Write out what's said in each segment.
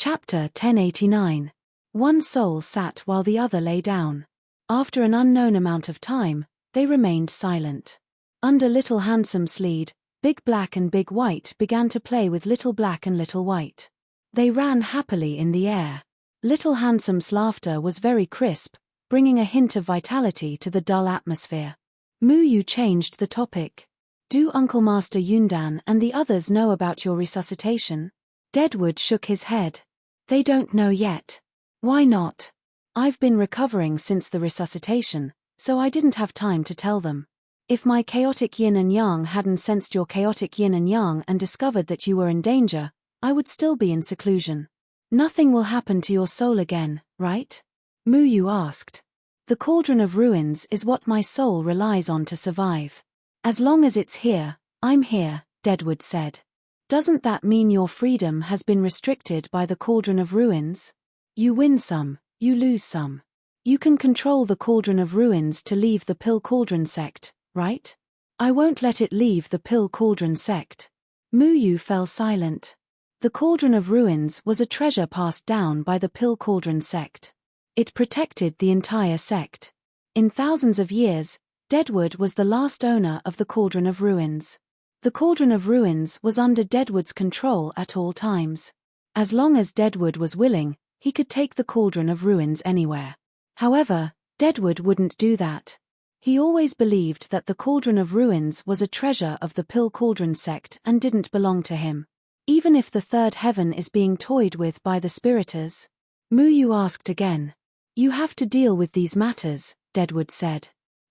Chapter 1089. One soul sat while the other lay down. After an unknown amount of time, they remained silent. Under Little Handsome's lead, Big Black and Big White began to play with Little Black and Little White. They ran happily in the air. Little Handsome's laughter was very crisp, bringing a hint of vitality to the dull atmosphere. Muyu changed the topic. Do Uncle Master Yundan and the others know about your resuscitation? Deadwood shook his head. They don't know yet. Why not? I've been recovering since the resuscitation, so I didn't have time to tell them. If my chaotic yin and yang hadn't sensed your chaotic yin and yang and discovered that you were in danger, I would still be in seclusion. Nothing will happen to your soul again, right? Muyu asked. The cauldron of ruins is what my soul relies on to survive. As long as it's here, I'm here, Deadwood said. Doesn't that mean your freedom has been restricted by the cauldron of ruins? You win some, you lose some. You can control the cauldron of ruins to leave the Pill Cauldron sect, right? I won't let it leave the Pill Cauldron sect. Muyu fell silent. The cauldron of ruins was a treasure passed down by the Pill Cauldron sect. It protected the entire sect. In thousands of years, Deadwood was the last owner of the cauldron of ruins. The cauldron of ruins was under Deadwood's control at all times. As long as Deadwood was willing, he could take the cauldron of ruins anywhere. However, Deadwood wouldn't do that. He always believed that the cauldron of ruins was a treasure of the Pill Cauldron sect and didn't belong to him. Even if the third heaven is being toyed with by the spiriters? Muyu asked again. You have to deal with these matters, Deadwood said.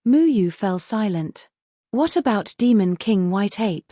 Muyu fell silent. What about Demon King White Ape?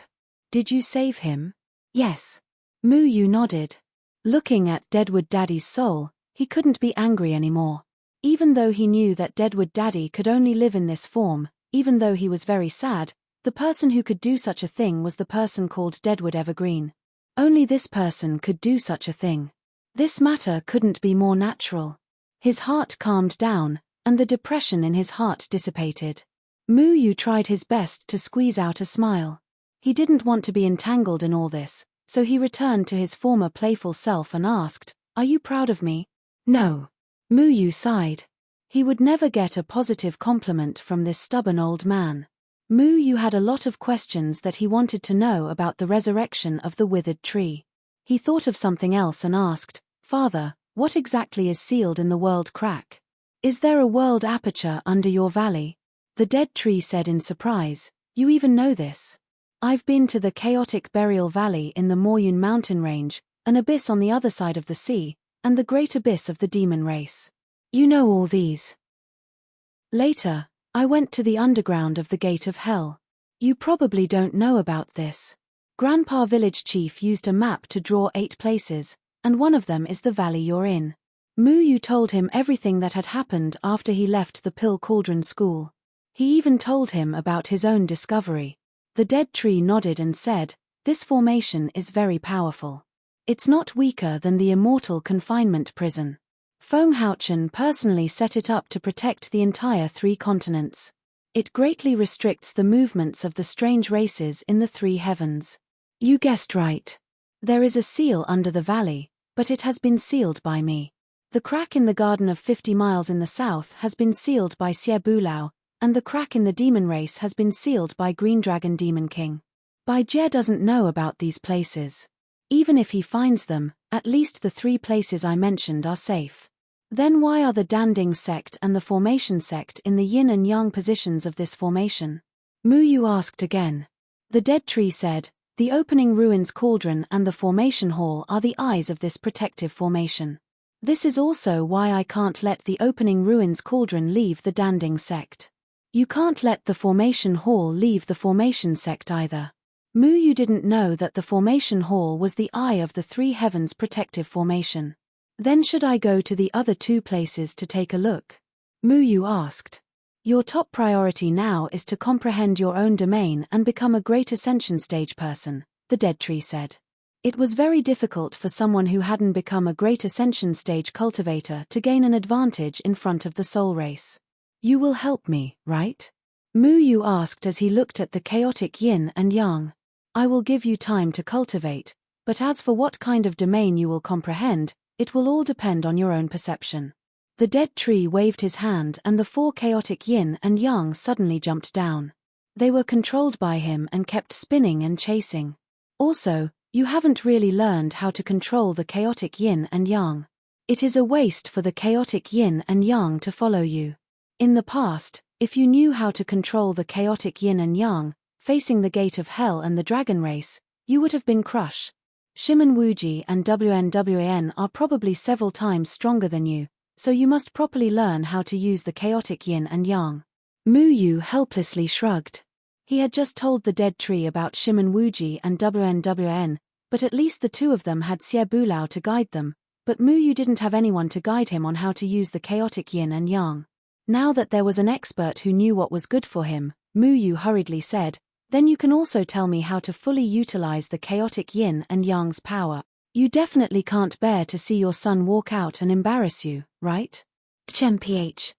Did you save him? Yes. Muyu nodded. Looking at Deadwood Daddy's soul, he couldn't be angry anymore. Even though he knew that Deadwood Daddy could only live in this form, even though he was very sad, the person who could do such a thing was the person called Deadwood Evergreen. Only this person could do such a thing. This matter couldn't be more natural. His heart calmed down, and the depression in his heart dissipated. Muyu tried his best to squeeze out a smile. He didn't want to be entangled in all this, so he returned to his former playful self and asked, Are you proud of me? No. Muyu sighed. He would never get a positive compliment from this stubborn old man. Muyu had a lot of questions that he wanted to know about the resurrection of the withered tree. He thought of something else and asked, Father, what exactly is sealed in the world crack? Is there a world aperture under your valley? The dead tree said in surprise, You even know this? I've been to the chaotic burial valley in the Moryun mountain range, an abyss on the other side of the sea, and the great abyss of the demon race. You know all these. Later, I went to the underground of the gate of hell. You probably don't know about this. Grandpa Village Chief used a map to draw 8 places, and one of them is the valley you're in. Muyu told him everything that had happened after he left the Pill Cauldron school. He even told him about his own discovery. The dead tree nodded and said, This formation is very powerful. It's not weaker than the immortal confinement prison. Feng Haochen personally set it up to protect the entire 3 continents. It greatly restricts the movements of the strange races in the 3 heavens. You guessed right. There is a seal under the valley, but it has been sealed by me. The crack in the Garden of 50 Miles in the south has been sealed by Xie Bulao, and the crack in the demon race has been sealed by Green Dragon Demon King. Bai Jie doesn't know about these places. Even if he finds them, at least the 3 places I mentioned are safe. Then why are the Danding sect and the Formation sect in the yin and yang positions of this formation? Muyu asked again. The dead tree said, The opening ruins cauldron and the formation hall are the eyes of this protective formation. This is also why I can't let the opening ruins cauldron leave the Danding sect. You can't let the formation hall leave the formation sect either. Muyu didn't know that the formation hall was the eye of the 3 heavens protective formation. Then should I go to the other 2 places to take a look? Muyu asked. Your top priority now is to comprehend your own domain and become a great ascension stage person, the dead tree said. It was very difficult for someone who hadn't become a great ascension stage cultivator to gain an advantage in front of the soul race. You will help me, right? Muyu asked as he looked at the chaotic yin and yang. I will give you time to cultivate, But as for what kind of domain you will comprehend, it will all depend on your own perception. The dead tree waved his hand and the 4 chaotic yin and yang suddenly jumped down. They were controlled by him and kept spinning and chasing. Also, you haven't really learned how to control the chaotic yin and yang. It is a waste for the chaotic yin and yang to follow you. In the past, if you knew how to control the chaotic yin and yang, facing the gate of hell and the dragon race, you would have been crushed. Shimon Wuji and WNWAN are probably several times stronger than you, so you must properly learn how to use the chaotic yin and yang. Mu Yu helplessly shrugged. He had just told the dead tree about Shimon Wuji and WNWN, but at least the 2 of them had Xie Bulao to guide them, but Mu Yu didn't have anyone to guide him on how to use the chaotic yin and yang. Now that there was an expert who knew what was good for him, Mu Yu hurriedly said, "Then you can also tell me how to fully utilize the chaotic yin and yang's power. You definitely can't bear to see your son walk out and embarrass you, right?" Mph.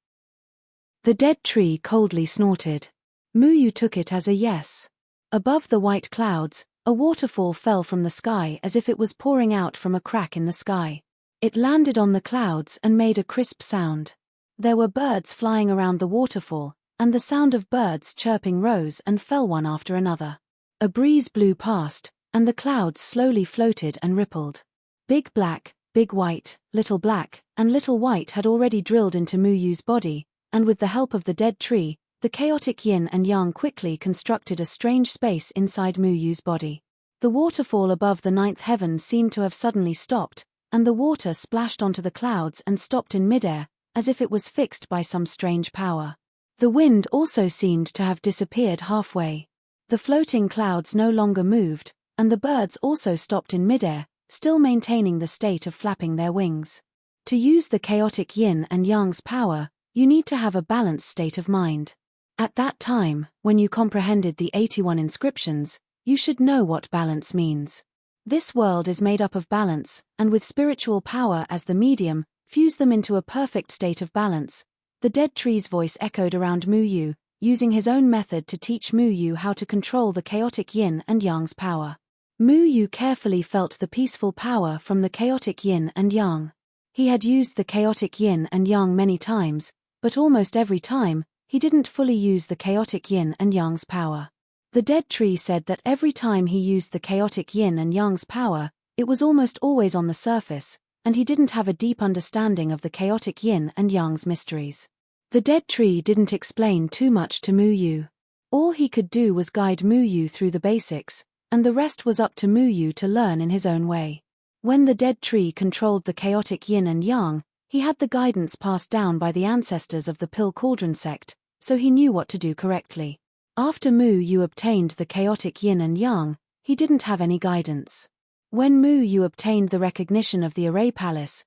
The dead tree coldly snorted. Mu Yu took it as a yes. Above the white clouds, a waterfall fell from the sky as if it was pouring out from a crack in the sky. It landed on the clouds and made a crisp sound. There were birds flying around the waterfall, and the sound of birds chirping rose and fell one after another. A breeze blew past, and the clouds slowly floated and rippled. Big Black, Big White, Little Black, and Little White had already drilled into Mu Yu's body, and with the help of the dead tree, the chaotic yin and yang quickly constructed a strange space inside Mu Yu's body. The waterfall above the 9th heaven seemed to have suddenly stopped, and the water splashed onto the clouds and stopped in midair, as if it was fixed by some strange power. The wind also seemed to have disappeared halfway. The floating clouds no longer moved, and the birds also stopped in midair, still maintaining the state of flapping their wings. To use the chaotic yin and yang's power, you need to have a balanced state of mind. At that time, when you comprehended the 81 inscriptions, you should know what balance means. This world is made up of balance, and with spiritual power as the medium, fuse them into a perfect state of balance. The dead tree's voice echoed around Mu Yu, using his own method to teach Mu Yu how to control the chaotic yin and yang's power. Mu Yu carefully felt the peaceful power from the chaotic yin and yang. He had used the chaotic yin and yang many times, but almost every time, he didn't fully use the chaotic yin and yang's power. The dead tree said that every time he used the chaotic yin and yang's power, it was almost always on the surface, and he didn't have a deep understanding of the chaotic yin and yang's mysteries. The dead tree didn't explain too much to Mu Yu. All he could do was guide Mu Yu through the basics, and the rest was up to Mu Yu to learn in his own way. When the dead tree controlled the chaotic yin and yang, he had the guidance passed down by the ancestors of the Pill Cauldron sect, so he knew what to do correctly. After Mu Yu obtained the chaotic yin and yang, he didn't have any guidance. When Mu Yu obtained the recognition of the Array Palace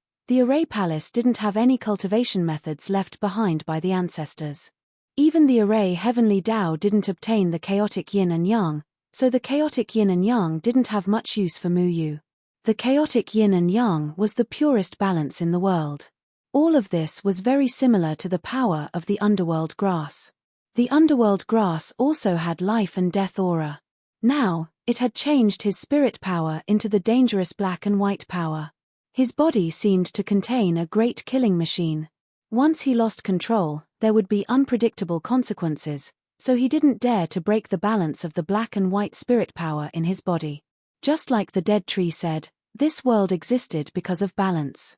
didn't have any cultivation methods left behind by the ancestors. Even the Array Heavenly Tao didn't obtain the chaotic yin and yang, so the chaotic yin and yang didn't have much use for Mu Yu. The chaotic yin and yang was the purest balance in the world. All of this was very similar to the power of the underworld grass. The underworld grass also had life and death aura. Now, it had changed his spirit power into the dangerous black and white power. His body seemed to contain a great killing machine. Once he lost control, there would be unpredictable consequences, so he didn't dare to break the balance of the black and white spirit power in his body. Just like the dead tree said, this world existed because of balance.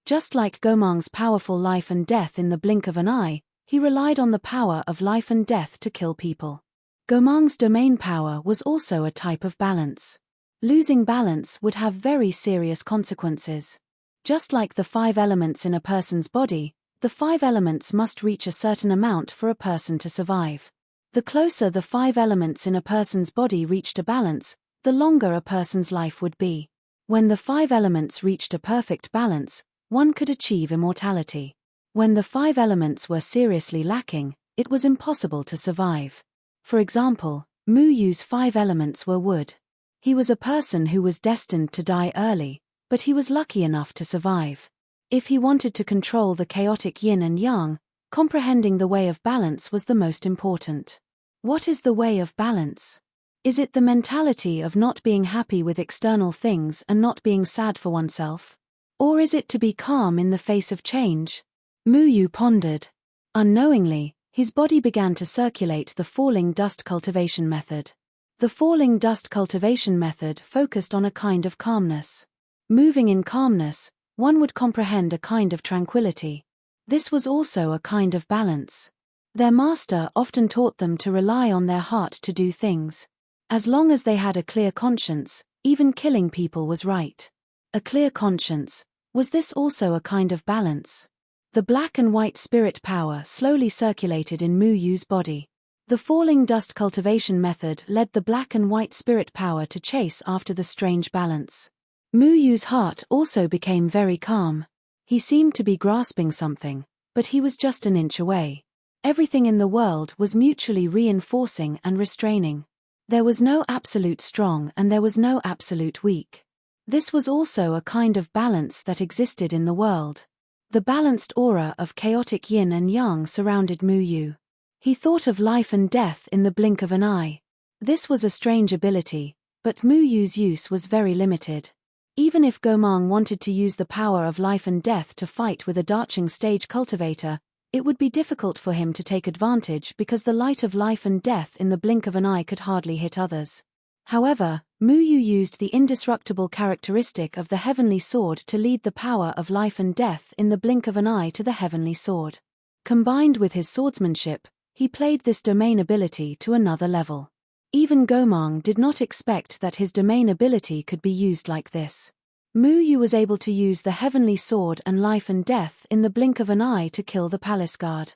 Just like Gomang's powerful life and death in the blink of an eye, he relied on the power of life and death to kill people. Gomang's domain power was also a type of balance. Losing balance would have very serious consequences. Just like the 5 elements in a person's body, the 5 elements must reach a certain amount for a person to survive. The closer the 5 elements in a person's body reached a balance, the longer a person's life would be. When the 5 elements reached a perfect balance, one could achieve immortality. When the 5 elements were seriously lacking, it was impossible to survive. For example, Mu Yu's 5 elements were wood. He was a person who was destined to die early, but he was lucky enough to survive. If he wanted to control the chaotic yin and yang, comprehending the way of balance was the most important. What is the way of balance? Is it the mentality of not being happy with external things and not being sad for oneself? Or is it to be calm in the face of change? Muyu pondered. Unknowingly, his body began to circulate the falling dust cultivation method. The falling dust cultivation method focused on a kind of calmness. Moving in calmness, one would comprehend a kind of tranquility. This was also a kind of balance. Their master often taught them to rely on their heart to do things. As long as they had a clear conscience, even killing people was right. A clear conscience, was this also a kind of balance? The black and white spirit power slowly circulated in Muyu's body. The falling dust cultivation method led the black and white spirit power to chase after the strange balance. Muyu's heart also became very calm. He seemed to be grasping something, but he was just an inch away. Everything in the world was mutually reinforcing and restraining. There was no absolute strong and there was no absolute weak. This was also a kind of balance that existed in the world. The balanced aura of chaotic yin and yang surrounded Muyu. He thought of life and death in the blink of an eye. This was a strange ability, but Muyu's use was very limited. Even if Gomang wanted to use the power of life and death to fight with a Darching stage cultivator, it would be difficult for him to take advantage because the light of life and death in the blink of an eye could hardly hit others. However, Muyu used the indestructible characteristic of the heavenly sword to lead the power of life and death in the blink of an eye to the heavenly sword. Combined with his swordsmanship, he played this domain ability to another level. Even Gomang did not expect that his domain ability could be used like this. Muyu was able to use the heavenly sword and life and death in the blink of an eye to kill the palace guard.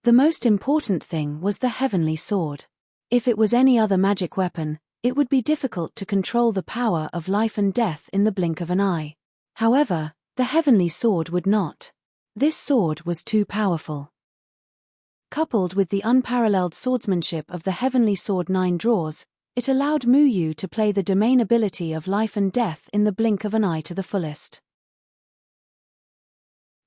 The most important thing was the heavenly sword. If it was any other magic weapon, it would be difficult to control the power of life and death in the blink of an eye. However, the heavenly sword would not. This sword was too powerful. Coupled with the unparalleled swordsmanship of the heavenly sword 9 draws, it allowed Muyu to play the domain ability of life and death in the blink of an eye to the fullest.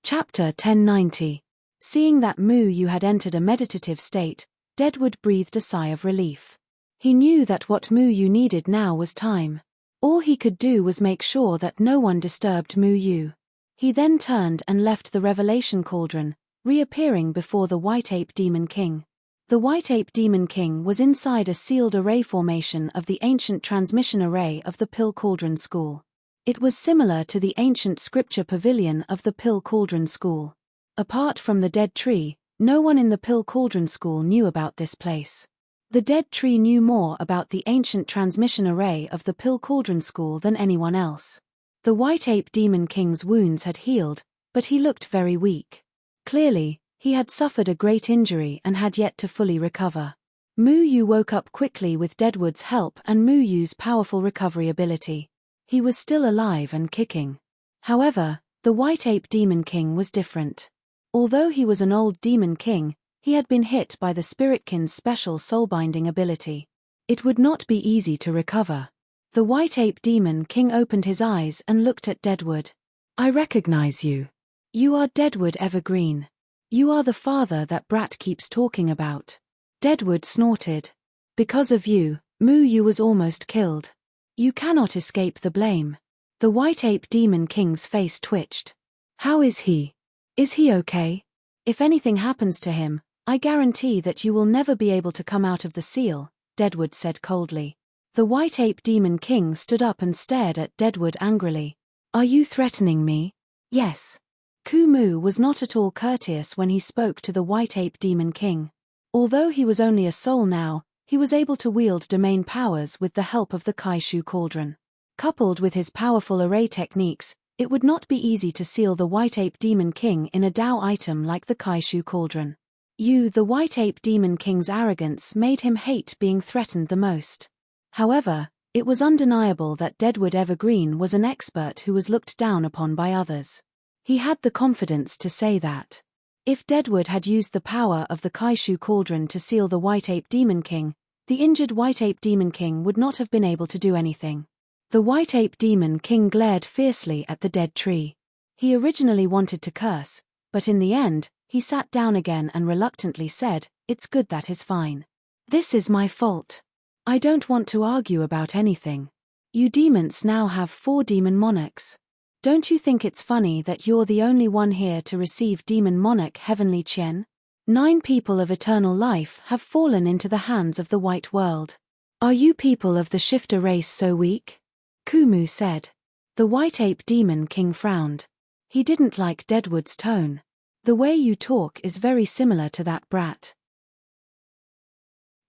Chapter 1090. Seeing that Muyu had entered a meditative state, Deadwood breathed a sigh of relief. He knew that what Muyu needed now was time. All he could do was make sure that no one disturbed Muyu. He then turned and left the Revelation Cauldron, reappearing before the White Ape Demon King. The White Ape Demon King was inside a sealed array formation of the ancient transmission array of the Pill Cauldron School. It was similar to the ancient scripture pavilion of the Pill Cauldron School. Apart from the dead tree, no one in the Pill Cauldron School knew about this place. The dead tree knew more about the ancient transmission array of the Pill Cauldron School than anyone else. The White Ape Demon King's wounds had healed, but he looked very weak. Clearly, he had suffered a great injury and had yet to fully recover. Muyu woke up quickly with Deadwood's help and Muyu's powerful recovery ability. He was still alive and kicking. However, the White Ape Demon King was different. Although he was an old Demon King, he had been hit by the Spiritkin's special soulbinding ability. It would not be easy to recover. The White Ape Demon King opened his eyes and looked at Deadwood. "I recognize you. You are Deadwood Evergreen. You are the father that Brat keeps talking about." Deadwood snorted. "Because of you, Muyu was almost killed. You cannot escape the blame." The White Ape Demon King's face twitched. "How is he? Is he okay? If anything happens to him, I guarantee that you will never be able to come out of the seal," Deadwood said coldly. The White Ape Demon King stood up and stared at Deadwood angrily. "Are you threatening me?" "Yes." Kumu was not at all courteous when he spoke to the White Ape Demon King. Although he was only a soul now, he was able to wield domain powers with the help of the Kaishu Cauldron. Coupled with his powerful array techniques, it would not be easy to seal the White Ape Demon King in a Dao item like the Kaishu Cauldron. The White Ape Demon King's arrogance made him hate being threatened the most. However, it was undeniable that Deadwood Evergreen was an expert who was looked down upon by others. He had the confidence to say that. If Deadwood had used the power of the Kaishu Cauldron to seal the White Ape Demon King, the injured White Ape Demon King would not have been able to do anything. The White Ape Demon King glared fiercely at the dead tree. He originally wanted to curse, but in the end, he sat down again and reluctantly said, "It's good that is fine. This is my fault. I don't want to argue about anything. You demons now have 4 demon monarchs. Don't you think it's funny that you're the only one here to receive demon monarch heavenly Qian? 9 people of eternal life have fallen into the hands of the white world. Are you people of the shifter race so weak? Kumu said. The white ape demon king frowned. He didn't like Deadwood's tone. The way you talk is very similar to that brat.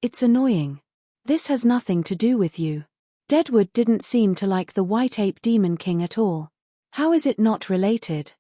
It's annoying. This has nothing to do with you. Deadwood didn't seem to like the white ape demon king at all. How is it not related?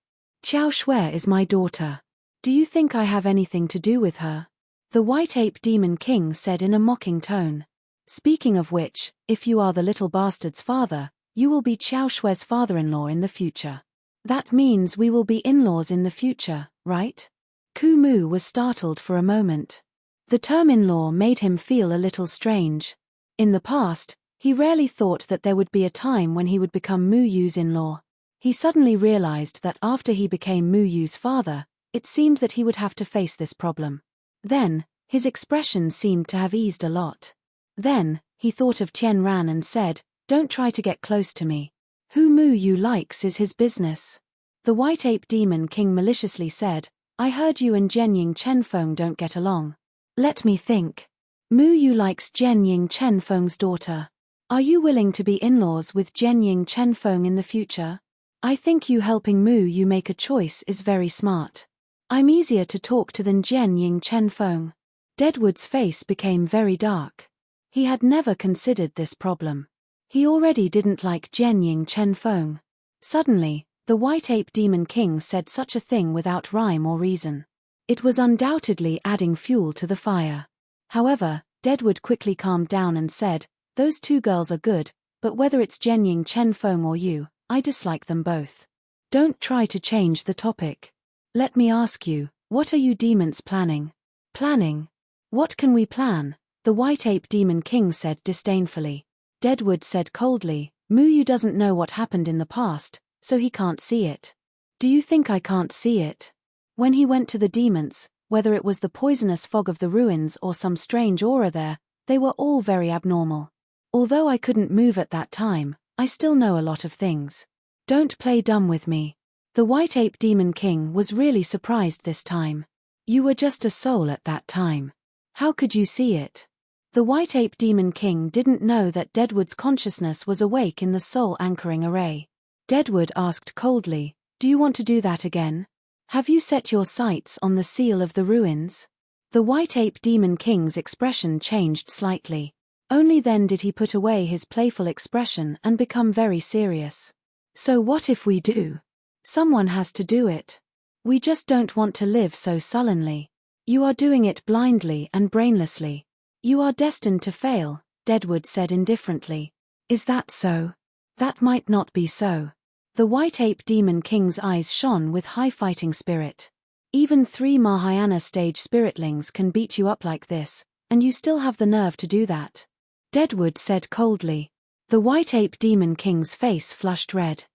Xiao Shui is my daughter. Do you think I have anything to do with her? The white ape demon king said in a mocking tone. Speaking of which, if you are the little bastard's father, you will be Xiao Shui's father-in-law in the future. That means we will be in-laws in the future, right? Kumu was startled for a moment. The term in-law made him feel a little strange. In the past, he rarely thought that there would be a time when he would become Mu Yu's in-law. He suddenly realized that after he became Mu Yu's father, it seemed that he would have to face this problem. Then, his expression seemed to have eased a lot. Then, he thought of Tian Ran and said, "Don't try to get close to me. Who Mu Yu likes is his business." The white ape demon king maliciously said, "I heard you and Jianying Chenfeng don't get along. Let me think. Mu Yu likes Jianying Chenfeng's daughter. Are you willing to be in-laws with Jianying Chenfeng in the future? I think you helping Mu Yu make a choice is very smart. I'm easier to talk to than Jianying Chenfeng." Deadwood's face became very dark. He had never considered this problem. He already didn't like Jianying Chenfeng. Suddenly, the white ape demon king said such a thing without rhyme or reason. It was undoubtedly adding fuel to the fire. However, Deadwood quickly calmed down and said, "Those 2 girls are good, but whether it's Jianying Chenfeng or you, I dislike them both. Don't try to change the topic. Let me ask you, what are you demons planning?" "Planning? What can we plan?" the white ape demon king said disdainfully. Deadwood said coldly, "Mu Yu doesn't know what happened in the past, so he can't see it." "Do you think I can't see it? When he went to the demons, whether it was the poisonous fog of the ruins or some strange aura there, they were all very abnormal. Although I couldn't move at that time, I still know a lot of things. Don't play dumb with me." The white ape demon king was really surprised this time. "You were just a soul at that time. How could you see it?" The white ape demon king didn't know that Deadwood's consciousness was awake in the soul anchoring array. Deadwood asked coldly, "Do you want to do that again? Have you set your sights on the seal of the ruins?" The white ape demon king's expression changed slightly. Only then did he put away his playful expression and become very serious. "So what if we do? Someone has to do it. We just don't want to live so sullenly. You are doing it blindly and brainlessly. You are destined to fail," Deadwood said indifferently. "Is that so?" "That might not be so." The white ape demon king's eyes shone with high fighting spirit. "Even 3 Mahayana stage spiritlings can beat you up like this, and you still have the nerve to do that?" Deadwood said coldly. The white ape demon king's face flushed red.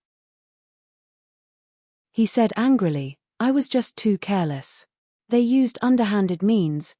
He said angrily, "I was just too careless. They used underhanded means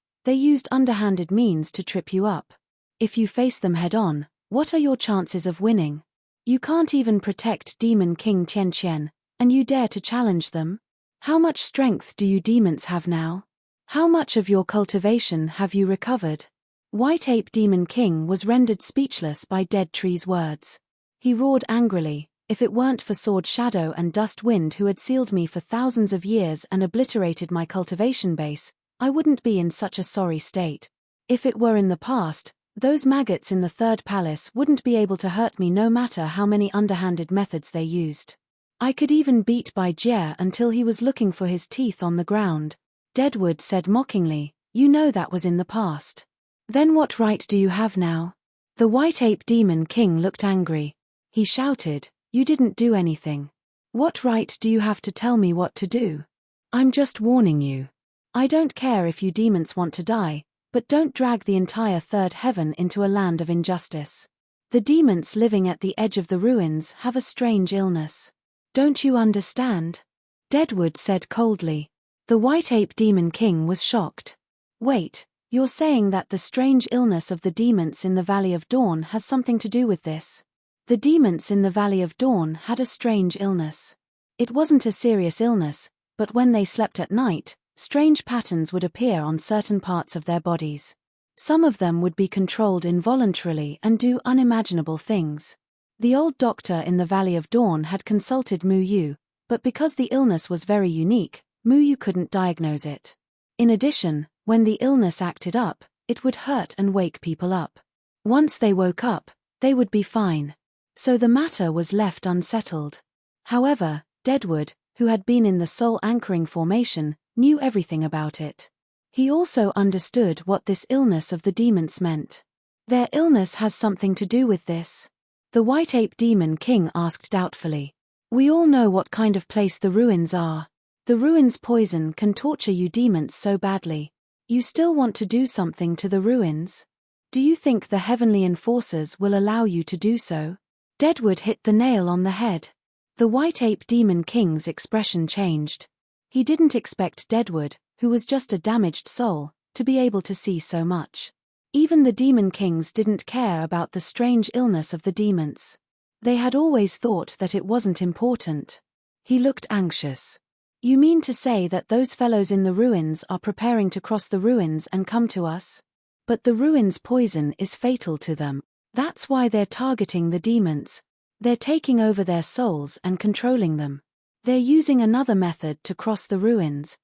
to trip you up. If you face them head-on, what are your chances of winning? You can't even protect Demon King Tianqian, and you dare to challenge them? How much strength do you demons have now? How much of your cultivation have you recovered?" White Ape Demon King was rendered speechless by Dead Tree's words. He roared angrily, "If it weren't for Sword Shadow and Dust Wind who had sealed me for thousands of years and obliterated my cultivation base, I wouldn't be in such a sorry state. If it were in the past, those maggots in the third palace wouldn't be able to hurt me no matter how many underhanded methods they used. I could even beat Bai Jie until he was looking for his teeth on the ground." Deadwood said mockingly, "You know that was in the past. Then what right do you have now?" The White Ape Demon King looked angry. He shouted, "You didn't do anything. What right do you have to tell me what to do? I'm just warning you. I don't care if you demons want to die, but don't drag the entire third heaven into a land of injustice. The demons living at the edge of the ruins have a strange illness. Don't you understand?" Deadwood said coldly. The White Ape Demon King was shocked. "Wait, You're saying that the strange illness of the demons in the Valley of Dawn has something to do with this? The demons in the Valley of Dawn had a strange illness. It wasn't a serious illness, but when they slept at night, strange patterns would appear on certain parts of their bodies. Some of them would be controlled involuntarily and do unimaginable things. The old doctor in the Valley of Dawn had consulted Mu Yu, but because the illness was very unique, Mu Yu couldn't diagnose it. In addition, when the illness acted up, it would hurt and wake people up. Once they woke up, they would be fine. So the matter was left unsettled. However, Deadwood, who had been in the soul anchoring formation, knew everything about it. He also understood what this illness of the demons meant. Their illness has something to do with this? The White Ape Demon King asked doubtfully. We all know what kind of place the ruins are. The ruins' poison can torture you demons so badly. You still want to do something to the ruins? Do you think the heavenly enforcers will allow you to do so? Deadwood hit the nail on the head. The White Ape Demon King's expression changed. He didn't expect Deadwood, who was just a damaged soul, to be able to see so much. Even the Demon Kings didn't care about the strange illness of the demons. They had always thought that it wasn't important. He looked anxious. You mean to say that those fellows in the ruins are preparing to cross the ruins and come to us? But the ruins' poison is fatal to them. That's why they're targeting the demons. They're taking over their souls and controlling them. They're using another method to cross the ruins.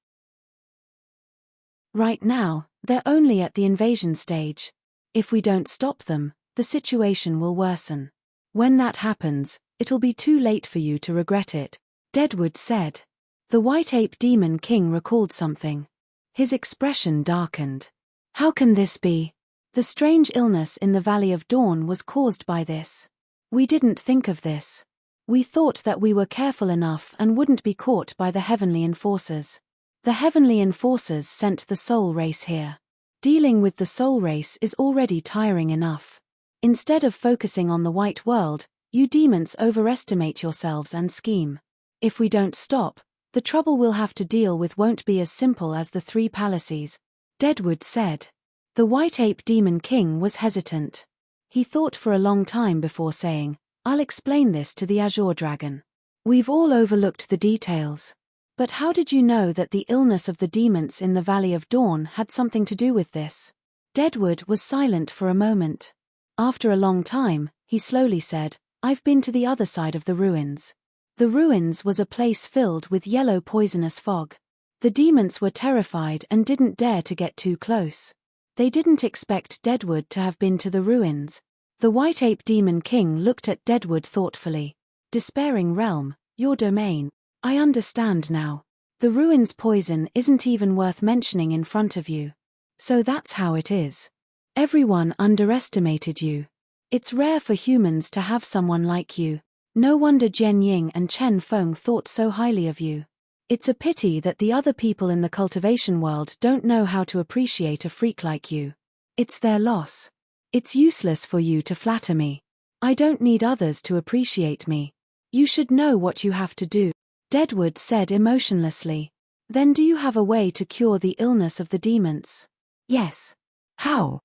Right now, they're only at the invasion stage. If we don't stop them, the situation will worsen. When that happens, it'll be too late for you to regret it, Deadwood said. The White Ape Demon King recalled something. His expression darkened. How can this be? The strange illness in the Valley of Dawn was caused by this. We didn't think of this. We thought that we were careful enough and wouldn't be caught by the heavenly enforcers. The heavenly enforcers sent the soul race here. Dealing with the soul race is already tiring enough. Instead of focusing on the white world, you demons overestimate yourselves and scheme. If we don't stop, the trouble we'll have to deal with won't be as simple as the 3 palaces, Deadwood said. The White Ape Demon King was hesitant. He thought for a long time before saying, I'll explain this to the Azure Dragon. We've all overlooked the details. But how did you know that the illness of the demons in the Valley of Dawn had something to do with this? Deadwood was silent for a moment. After a long time, he slowly said, I've been to the other side of the ruins. The ruins was a place filled with yellow poisonous fog. The demons were terrified and didn't dare to get too close. They didn't expect Deadwood to have been to the ruins. The White Ape Demon King looked at Deadwood thoughtfully. Despairing Realm, your domain. I understand now. The ruins' poison isn't even worth mentioning in front of you. So that's how it is. Everyone underestimated you. It's rare for humans to have someone like you. No wonder Jian Ying and Chen Feng thought so highly of you. It's a pity that the other people in the cultivation world don't know how to appreciate a freak like you. It's their loss. It's useless for you to flatter me. I don't need others to appreciate me. You should know what you have to do, Deadwood said emotionlessly. Then do you have a way to cure the illness of the demons? Yes. How?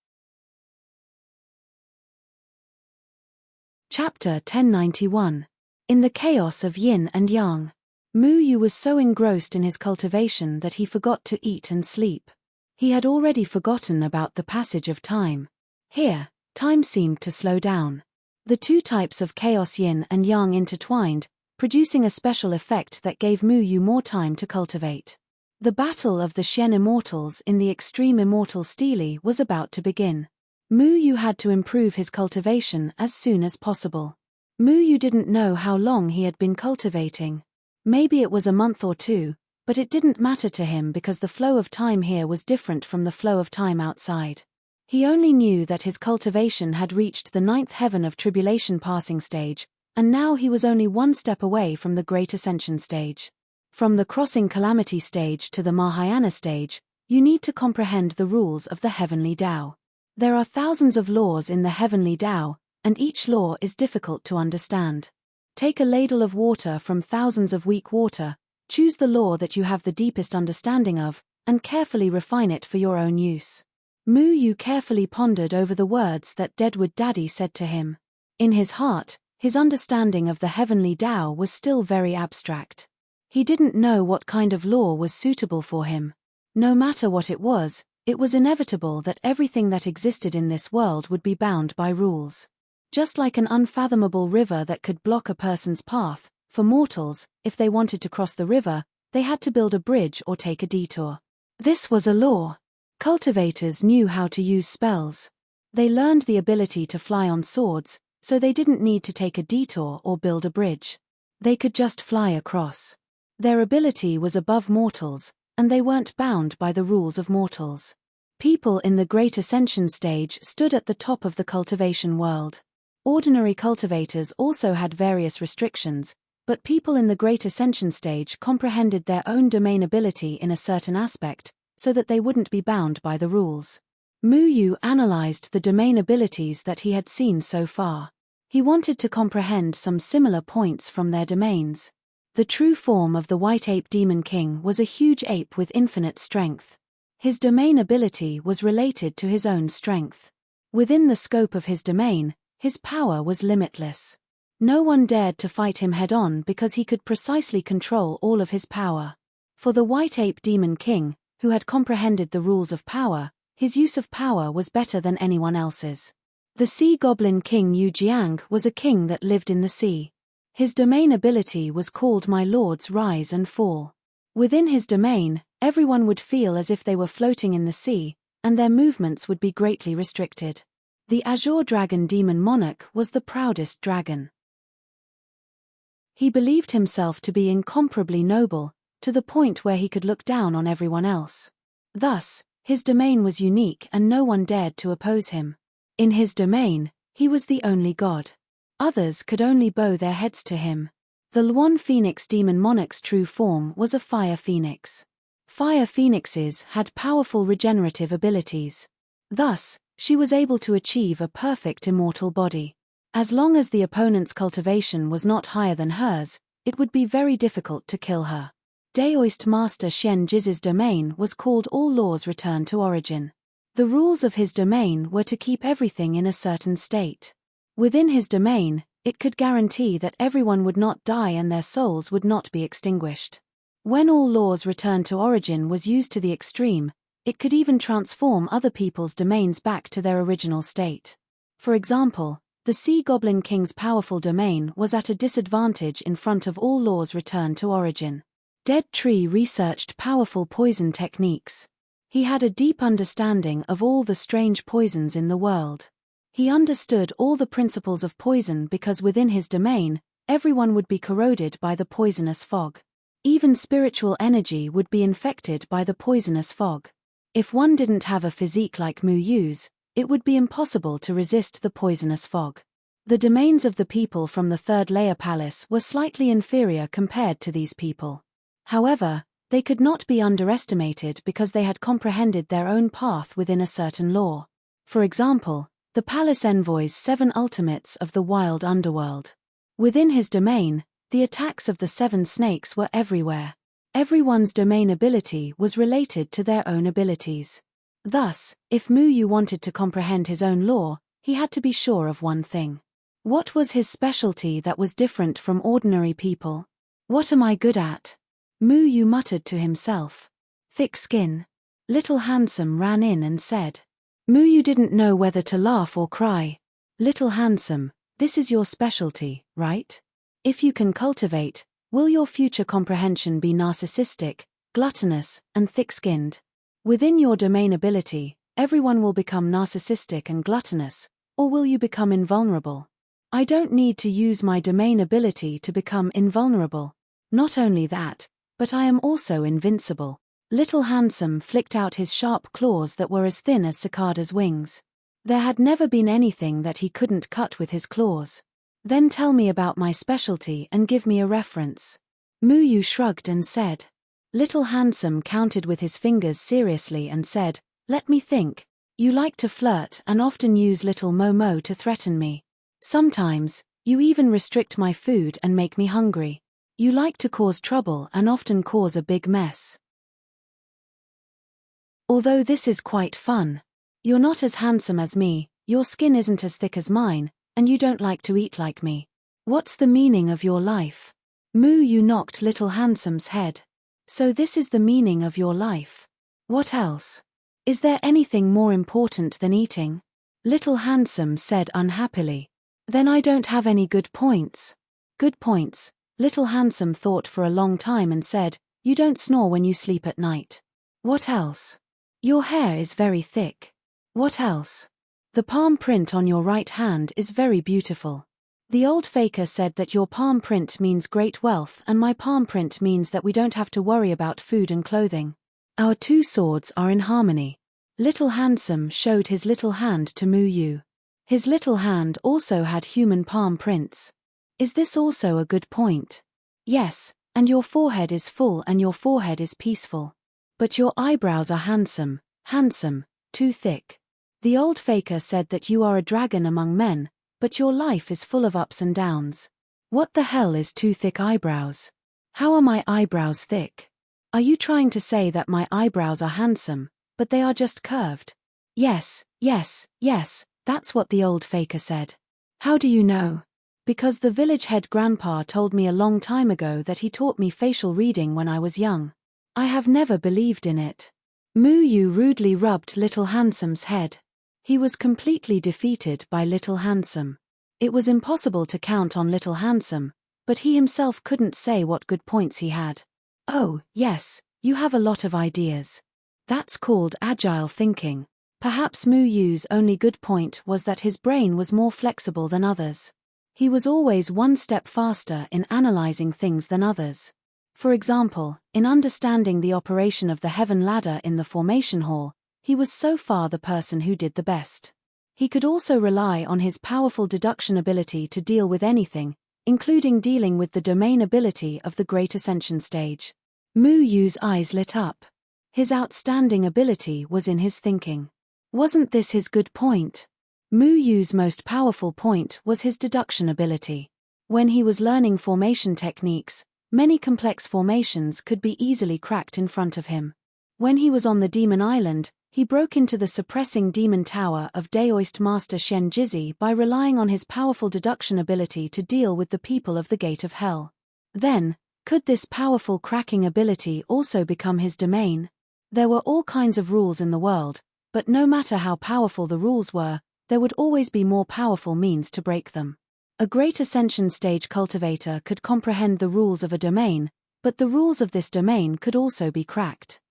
Chapter 1091. In the chaos of yin and yang. Mu Yu was so engrossed in his cultivation that he forgot to eat and sleep. He had already forgotten about the passage of time. Here, time seemed to slow down. The 2 types of chaos yin and yang intertwined, producing a special effect that gave Mu Yu more time to cultivate. The battle of the Xian Immortals in the extreme immortal stele was about to begin. Mu Yu had to improve his cultivation as soon as possible. Mu Yu didn't know how long he had been cultivating. Maybe it was a month or 2, but it didn't matter to him because the flow of time here was different from the flow of time outside. He only knew that his cultivation had reached the 9th heaven of tribulation passing stage, and now he was only 1 step away from the Great Ascension stage. From the crossing calamity stage to the Mahayana stage, you need to comprehend the rules of the heavenly Tao. There are thousands of laws in the heavenly Tao, and each law is difficult to understand. Take a ladle of water from thousands of weak water, choose the law that you have the deepest understanding of, and carefully refine it for your own use. Mu Yu carefully pondered over the words that Deadwood Daddy said to him. In his heart, his understanding of the heavenly Tao was still very abstract. He didn't know what kind of law was suitable for him. No matter what it was inevitable that everything that existed in this world would be bound by rules. Just like an unfathomable river that could block a person's path, for mortals, if they wanted to cross the river, they had to build a bridge or take a detour. This was a law. Cultivators knew how to use spells. They learned the ability to fly on swords, so they didn't need to take a detour or build a bridge. They could just fly across. Their ability was above mortals, and they weren't bound by the rules of mortals. People in the Great Ascension stage stood at the top of the cultivation world. Ordinary cultivators also had various restrictions, but people in the Great Ascension stage comprehended their own domain ability in a certain aspect, so that they wouldn't be bound by the rules. Mu Yu analyzed the domain abilities that he had seen so far. He wanted to comprehend some similar points from their domains. The true form of the White Ape Demon King was a huge ape with infinite strength. His domain ability was related to his own strength. Within the scope of his domain, his power was limitless. No one dared to fight him head-on because he could precisely control all of his power. For the White Ape Demon King, who had comprehended the rules of power, his use of power was better than anyone else's. The Sea Goblin King Yu Jiang was a king that lived in the sea. His domain ability was called My Lord's Rise and Fall. Within his domain, everyone would feel as if they were floating in the sea, and their movements would be greatly restricted. The Azure Dragon Demon Monarch was the proudest dragon. He believed himself to be incomparably noble, to the point where he could look down on everyone else. Thus, his domain was unique and no one dared to oppose him. In his domain, he was the only god. Others could only bow their heads to him. The Luan Phoenix Demon Monarch's true form was a fire phoenix. Fire phoenixes had powerful regenerative abilities. Thus, she was able to achieve a perfect immortal body. As long as the opponent's cultivation was not higher than hers, it would be very difficult to kill her. Daoist Master Xian Jiz's domain was called All Laws Return to Origin. The rules of his domain were to keep everything in a certain state. Within his domain, it could guarantee that everyone would not die and their souls would not be extinguished. When All Laws Return to Origin was used to the extreme, it could even transform other people's domains back to their original state. For example, the Sea Goblin King's powerful domain was at a disadvantage in front of All Laws Return to Origin. Dead Tree researched powerful poison techniques. He had a deep understanding of all the strange poisons in the world. He understood all the principles of poison because within his domain, everyone would be corroded by the poisonous fog. Even spiritual energy would be infected by the poisonous fog. If one didn't have a physique like Mu Yu's, it would be impossible to resist the poisonous fog. The domains of the people from the Third Layer Palace were slightly inferior compared to these people. However, they could not be underestimated because they had comprehended their own path within a certain law. For example, the palace envoy's 7 ultimates of the wild underworld. Within his domain, the attacks of the 7 snakes were everywhere. Everyone's domain ability was related to their own abilities. Thus, if Mu Yu wanted to comprehend his own law, he had to be sure of one thing. What was his specialty that was different from ordinary people? What am I good at? Mu Yu muttered to himself. Thick skin. Little Handsome ran in and said. Mu Yu didn't know whether to laugh or cry. Little Handsome, this is your specialty, right? If you can cultivate, will your future comprehension be narcissistic, gluttonous, and thick-skinned? Within your domain ability, everyone will become narcissistic and gluttonous, or will you become invulnerable? I don't need to use my domain ability to become invulnerable. Not only that, but I am also invincible. Little Handsome flicked out his sharp claws that were as thin as cicadas' wings. There had never been anything that he couldn't cut with his claws. Then tell me about my specialty and give me a reference. Mu Yu shrugged and said. Little Handsome counted with his fingers seriously and said, let me think. You like to flirt and often use little Momo to threaten me. Sometimes, you even restrict my food and make me hungry. You like to cause trouble and often cause a big mess. Although this is quite fun. You're not as handsome as me, your skin isn't as thick as mine, and you don't like to eat like me. What's the meaning of your life? Moo Yu knocked Little Handsome's head. So this is the meaning of your life. What else? Is there anything more important than eating? Little Handsome said unhappily. Then I don't have any good points. Good points. Little Handsome thought for a long time and said, you don't snore when you sleep at night. What else? Your hair is very thick. What else? The palm print on your right hand is very beautiful. The old faker said that your palm print means great wealth and my palm print means that we don't have to worry about food and clothing. Our two swords are in harmony. Little Handsome showed his little hand to Moo Yu. His little hand also had human palm prints. Is this also a good point? Yes, and your forehead is full and your forehead is peaceful. But your eyebrows are handsome, too thick. The old faker said that you are a dragon among men, but your life is full of ups and downs. What the hell is too thick eyebrows? How are my eyebrows thick? Are you trying to say that my eyebrows are handsome, but they are just curved? Yes, that's what the old faker said. How do you know? Because the village head grandpa told me a long time ago that he taught me facial reading when I was young. I have never believed in it. Moo Yu rudely rubbed Little Handsome's head. He was completely defeated by Little Handsome. It was impossible to count on Little Handsome, but he himself couldn't say what good points he had. Oh, yes, you have a lot of ideas. That's called agile thinking. Perhaps Moo Yu's only good point was that his brain was more flexible than others. He was always one step faster in analyzing things than others. For example, in understanding the operation of the heaven ladder in the formation hall, he was so far the person who did the best. He could also rely on his powerful deduction ability to deal with anything, including dealing with the domain ability of the Great Ascension stage. Moo Yu's eyes lit up. His outstanding ability was in his thinking. Wasn't this his good point? Moo Yu's most powerful point was his deduction ability. When he was learning formation techniques, many complex formations could be easily cracked in front of him. When he was on the Demon Island, he broke into the suppressing demon tower of Daoist Master Shen Jizi by relying on his powerful deduction ability to deal with the people of the Gate of Hell. Then, could this powerful cracking ability also become his domain? There were all kinds of rules in the world, but no matter how powerful the rules were, there would always be more powerful means to break them. A Great Ascension stage cultivator could comprehend the rules of a domain, but the rules of this domain could also be cracked.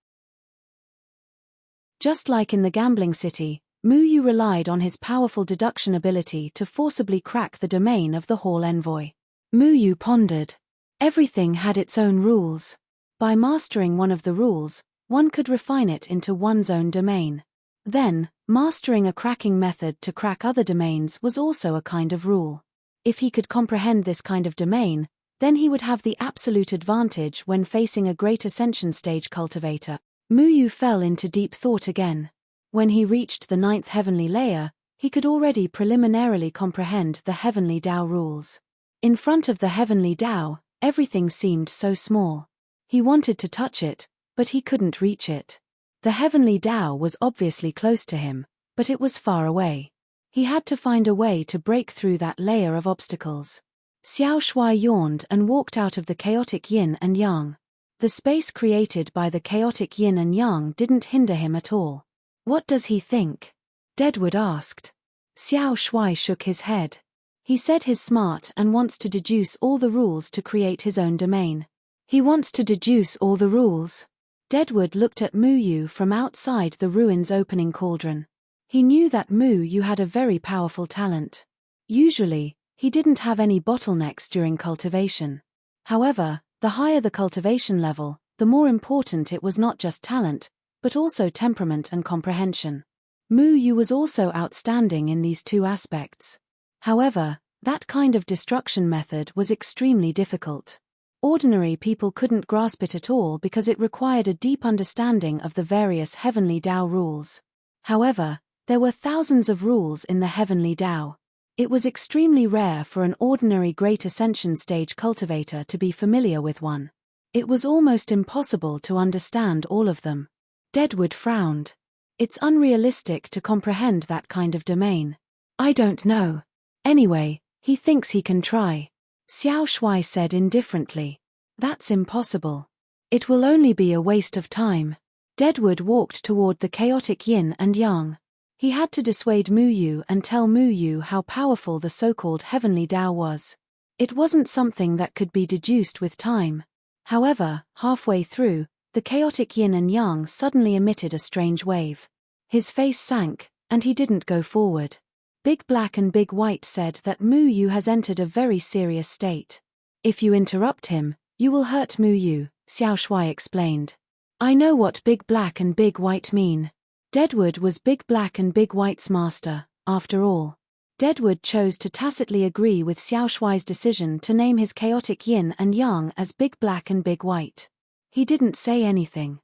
Just like in the gambling city, Moo Yu relied on his powerful deduction ability to forcibly crack the domain of the Hall Envoy. Moo Yu pondered. Everything had its own rules. By mastering one of the rules, one could refine it into one's own domain. Then, mastering a cracking method to crack other domains was also a kind of rule. If he could comprehend this kind of domain, then he would have the absolute advantage when facing a Great Ascension stage cultivator. Moo Yu fell into deep thought again. When he reached the 9th heavenly layer, he could already preliminarily comprehend the heavenly Tao rules. In front of the heavenly Tao, everything seemed so small. He wanted to touch it, but he couldn't reach it. The heavenly Tao was obviously close to him, but it was far away. He had to find a way to break through that layer of obstacles. Xiao Shuai yawned and walked out of the chaotic yin and yang. The space created by the chaotic yin and yang didn't hinder him at all. What does he think? Deadwood asked. Xiao Shuai shook his head. He said he's smart and wants to deduce all the rules to create his own domain. He wants to deduce all the rules. Deadwood looked at Moo Yu from outside the ruin's opening cauldron. He knew that Moo Yu had a very powerful talent. Usually, he didn't have any bottlenecks during cultivation. However, the higher the cultivation level, the more important it was not just talent, but also temperament and comprehension. Moo Yu was also outstanding in these two aspects. However, that kind of destruction method was extremely difficult. Ordinary people couldn't grasp it at all because it required a deep understanding of the various heavenly Tao rules. However, there were thousands of rules in the heavenly Tao. It was extremely rare for an ordinary Great Ascension stage cultivator to be familiar with one. It was almost impossible to understand all of them. Deadwood frowned. It's unrealistic to comprehend that kind of domain. I don't know. Anyway, he thinks he can try. Xiao Shuai said indifferently. That's impossible. It will only be a waste of time. Deadwood walked toward the chaotic yin and yang. He had to dissuade Mu Yu and tell Mu Yu how powerful the so-called heavenly Tao was. It wasn't something that could be deduced with time. However, halfway through, the chaotic yin and yang suddenly emitted a strange wave. His face sank, and he didn't go forward. Big Black and Big White said that Mu Yu has entered a very serious state. If you interrupt him, you will hurt Mu Yu, Xiao Shuai explained. I know what Big Black and Big White mean. Deadwood was Big Black and Big White's master, after all. Deadwood chose to tacitly agree with Xiao Shuai's decision to name his chaotic yin and yang as Big Black and Big White. He didn't say anything.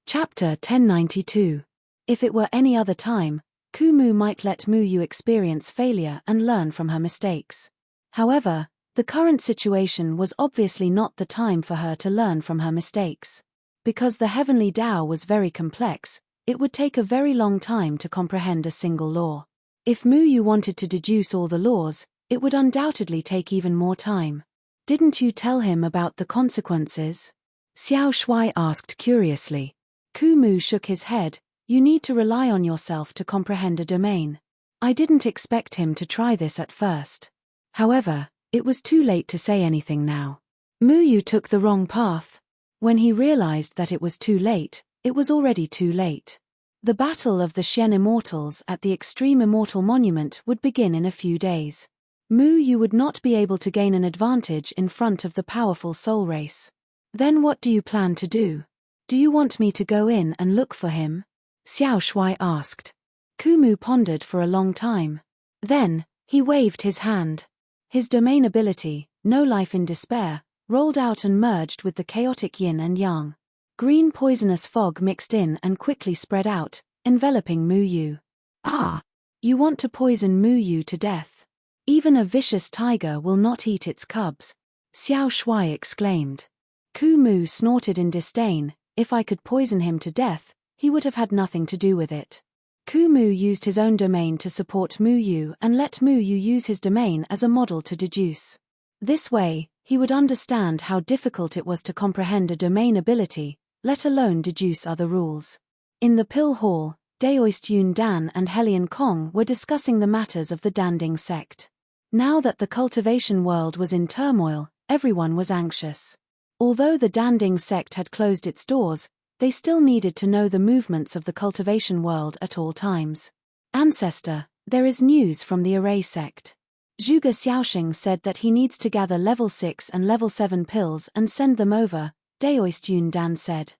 Chapter 1092. If it were any other time, Kumu might let Mu Yu experience failure and learn from her mistakes. However, the current situation was obviously not the time for her to learn from her mistakes. Because the heavenly Tao was very complex, it would take a very long time to comprehend a single law. If Mu Yu wanted to deduce all the laws, it would undoubtedly take even more time. Didn't you tell him about the consequences? Xiao Shuai asked curiously. Kumu shook his head. You need to rely on yourself to comprehend a domain. I didn't expect him to try this at first. However, it was too late to say anything now. Mu Yu took the wrong path. When he realized that it was too late, it was already too late. The battle of the Shen Immortals at the Extreme Immortal Monument would begin in a few days. Mu Yu would not be able to gain an advantage in front of the powerful soul race. Then what do you plan to do? Do you want me to go in and look for him? Xiao Shuai asked. Kumu pondered for a long time. Then, he waved his hand. His domain ability, No Life in Despair, rolled out and merged with the chaotic yin and yang. Green poisonous fog mixed in and quickly spread out, enveloping Mu Yu. Ah! You want to poison Mu Yu to death. Even a vicious tiger will not eat its cubs, Xiao Shuai exclaimed. Kumu snorted in disdain. If I could poison him to death, he would have had nothing to do with it. Kumu used his own domain to support Mu Yu and let Mu Yu use his domain as a model to deduce. This way, he would understand how difficult it was to comprehend a domain ability, let alone deduce other rules. In the Pill Hall, Daoist Yun Dan and Helian Kong were discussing the matters of the Danding sect. Now that the cultivation world was in turmoil, everyone was anxious. Although the Danding sect had closed its doors, they still needed to know the movements of the cultivation world at all times. Ancestor, there is news from the Array sect. Zhuge Xiaoxing said that he needs to gather level 6 and level 7 pills and send them over, Daoist Yun Dan said.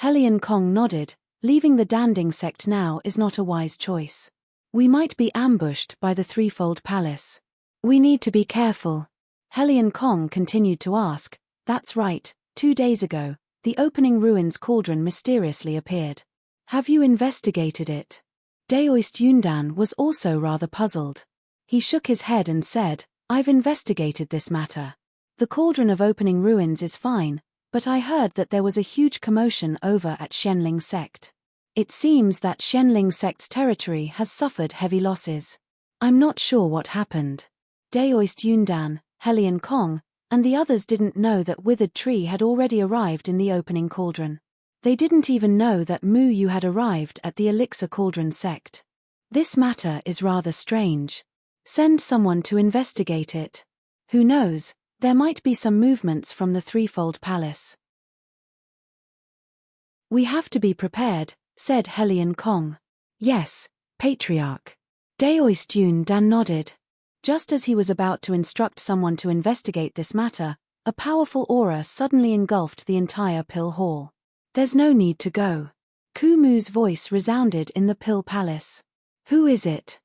Helian Kong nodded. Leaving the Danding sect now is not a wise choice. We might be ambushed by the Threefold Palace. We need to be careful. Helian Kong continued to ask. That's right, 2 days ago, the opening ruins cauldron mysteriously appeared. Have you investigated it? Daoist Yundan was also rather puzzled. He shook his head and said, I've investigated this matter. The cauldron of opening ruins is fine, but I heard that there was a huge commotion over at Shenling sect. It seems that Shenling sect's territory has suffered heavy losses. I'm not sure what happened. Daoist Yundan, Helian Kong, and the others didn't know that Withered Tree had already arrived in the opening cauldron. They didn't even know that Mu Yu had arrived at the Elixir Cauldron sect. This matter is rather strange. Send someone to investigate it. Who knows, there might be some movements from the Threefold Palace. We have to be prepared, said Helian Kong. Yes, Patriarch. Daoist Yun Dan nodded. Just as he was about to instruct someone to investigate this matter, a powerful aura suddenly engulfed the entire Pill Hall. There's no need to go. Kumu's voice resounded in the Pill Palace. Who is it?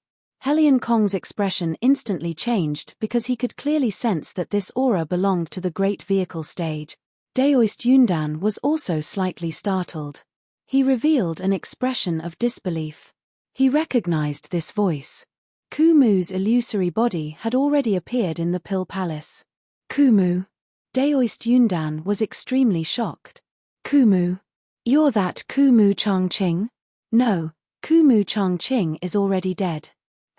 Helian Kong's expression instantly changed because he could clearly sense that this aura belonged to the Great Vehicle stage. Daoist Yundan was also slightly startled. He revealed an expression of disbelief. He recognized this voice. Kumu's illusory body had already appeared in the Pill Palace. Kumu. Daoist Yundan was extremely shocked. Kumu. You're that Kumu Changqing? No, Kumu Changqing is already dead.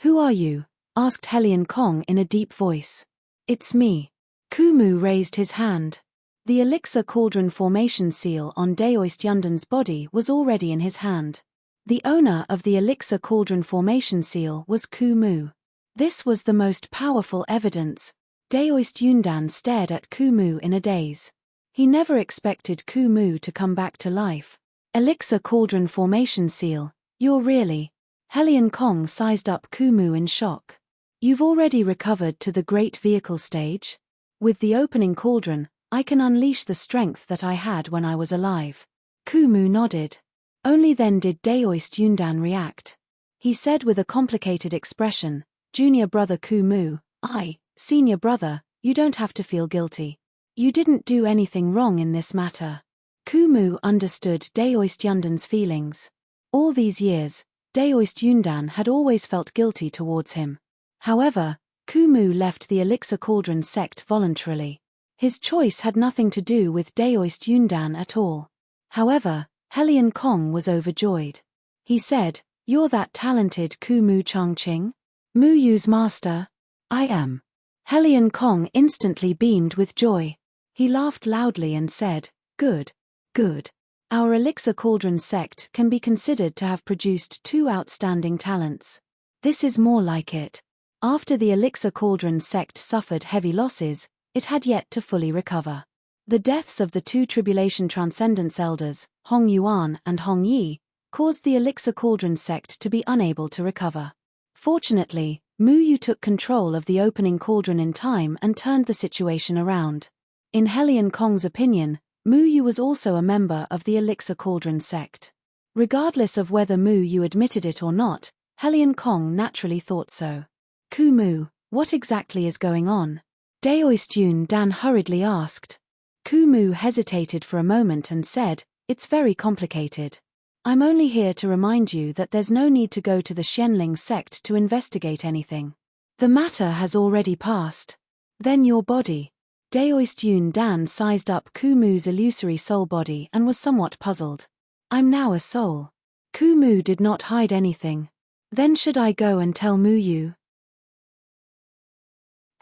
Who are you? Asked Helion Kong in a deep voice. It's me. Kumu raised his hand. The elixir cauldron formation seal on Daoist Yundan's body was already in his hand. The owner of the elixir cauldron formation seal was Kumu. This was the most powerful evidence. Daoist Yundan stared at Kumu in a daze. He never expected Kumu to come back to life. Elixir cauldron formation seal, you're really… Helion Kong sized up Kumu in shock. You've already recovered to the great vehicle stage? With the opening cauldron, I can unleash the strength that I had when I was alive. Kumu nodded. Only then did Daoist Yundan react. He said with a complicated expression, Junior brother Kumu, senior brother, you don't have to feel guilty. You didn't do anything wrong in this matter. Kumu understood Daoist Yundan's feelings. All these years, Daoist Yundan had always felt guilty towards him. However, Kumu left the Elixir Cauldron sect voluntarily. His choice had nothing to do with Daoist Yundan at all. However, Helion Kong was overjoyed. He said, "You're that talented Kumu Changqing? Mu Yu's master?" "I am." Helion Kong instantly beamed with joy. He laughed loudly and said, "Good. Good. Our Elixir Cauldron sect can be considered to have produced two outstanding talents. This is more like it." After the Elixir Cauldron sect suffered heavy losses, it had yet to fully recover. The deaths of the two Tribulation Transcendence elders, Hong Yuan and Hong Yi, caused the Elixir Cauldron sect to be unable to recover. Fortunately, Mu Yu took control of the opening cauldron in time and turned the situation around. In Helion Kong's opinion, Mu Yu was also a member of the Elixir Cauldron sect. Regardless of whether Mu Yu admitted it or not, Helion Kong naturally thought so. "Kumu, what exactly is going on?" Daoist Yundan hurriedly asked. Kumu hesitated for a moment and said, "It's very complicated. I'm only here to remind you that there's no need to go to the Xianling sect to investigate anything. The matter has already passed. Then your body." Daoist Yundan sized up Kumu's illusory soul body and was somewhat puzzled. "I'm now a soul." Kumu did not hide anything. "Then should I go and tell Mu Yu?"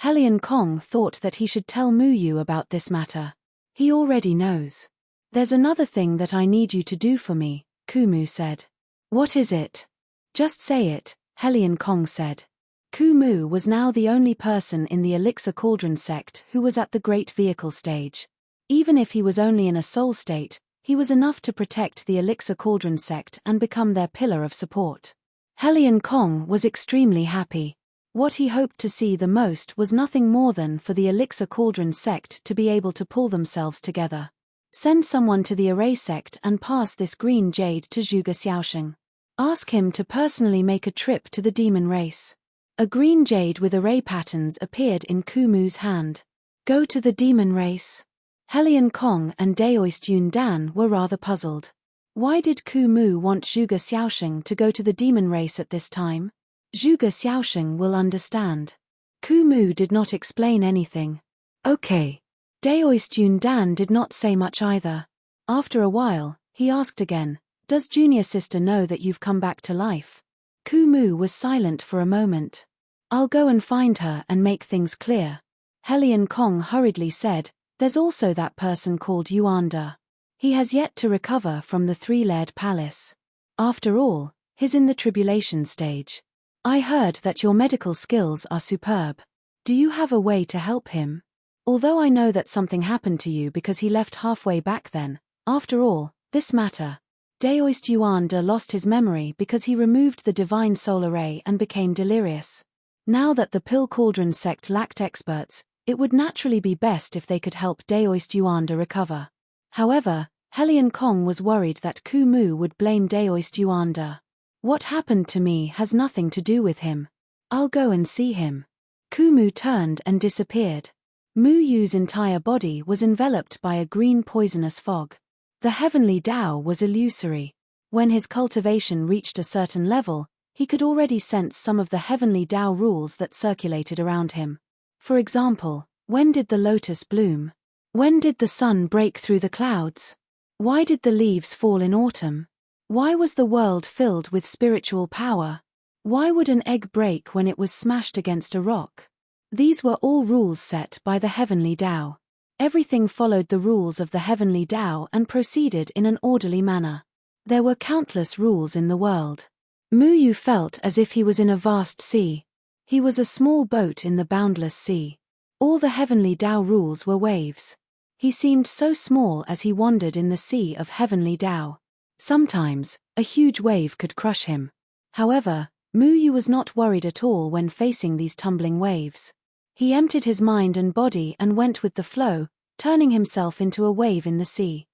Helion Kong thought that he should tell Mu Yu about this matter. He already knows. "There's another thing that I need you to do for me," Kumu said. "What is it?" "Just say it," Helion Kong said. Kumu was now the only person in the Elixir Cauldron sect who was at the Great Vehicle stage. Even if he was only in a soul state, he was enough to protect the Elixir Cauldron sect and become their pillar of support. Helion Kong was extremely happy. What he hoped to see the most was nothing more than for the Elixir Cauldron sect to be able to pull themselves together. Send someone to the Array sect and pass this green jade to Zhuge Xiaosheng. Ask him to personally make a trip to the demon race. A green jade with array patterns appeared in Kumu's hand. Go to the demon race? Helion Kong and Daoist Yundan were rather puzzled. Why did Kumu want Zhuge Xiaosheng to go to the demon race at this time? Zhuge Xiaosheng will understand. Kumu did not explain anything. Okay. Daoist Yundan did not say much either. After a while, he asked again, "Does junior sister know that you've come back to life?" Kumu was silent for a moment. "I'll go and find her and make things clear." Helion Kong hurriedly said, "There's also that person called Yuanda. He has yet to recover from the three-layered palace. After all, he's in the tribulation stage. I heard that your medical skills are superb. Do you have a way to help him? Although I know that something happened to you because he left halfway back then, after all, this matter." Daoist Yuanda lost his memory because he removed the divine soul array and became delirious. Now that the Pill Cauldron sect lacked experts, it would naturally be best if they could help Daoist Yuanda recover. However, Helion Kong was worried that Kumu would blame Daoist Yuanda. "What happened to me has nothing to do with him. I'll go and see him." Kumu turned and disappeared. Mu Yu's entire body was enveloped by a green poisonous fog. The heavenly Tao was illusory. When his cultivation reached a certain level, he could already sense some of the heavenly Tao rules that circulated around him. For example, when did the lotus bloom? When did the sun break through the clouds? Why did the leaves fall in autumn? Why was the world filled with spiritual power? Why would an egg break when it was smashed against a rock? These were all rules set by the heavenly Tao. Everything followed the rules of the heavenly Tao and proceeded in an orderly manner. There were countless rules in the world. Mu Yu felt as if he was in a vast sea. He was a small boat in the boundless sea. All the heavenly Tao rules were waves. He seemed so small as he wandered in the sea of heavenly Tao. Sometimes, a huge wave could crush him. However, Mu Yu was not worried at all when facing these tumbling waves. He emptied his mind and body and went with the flow, turning himself into a wave in the sea.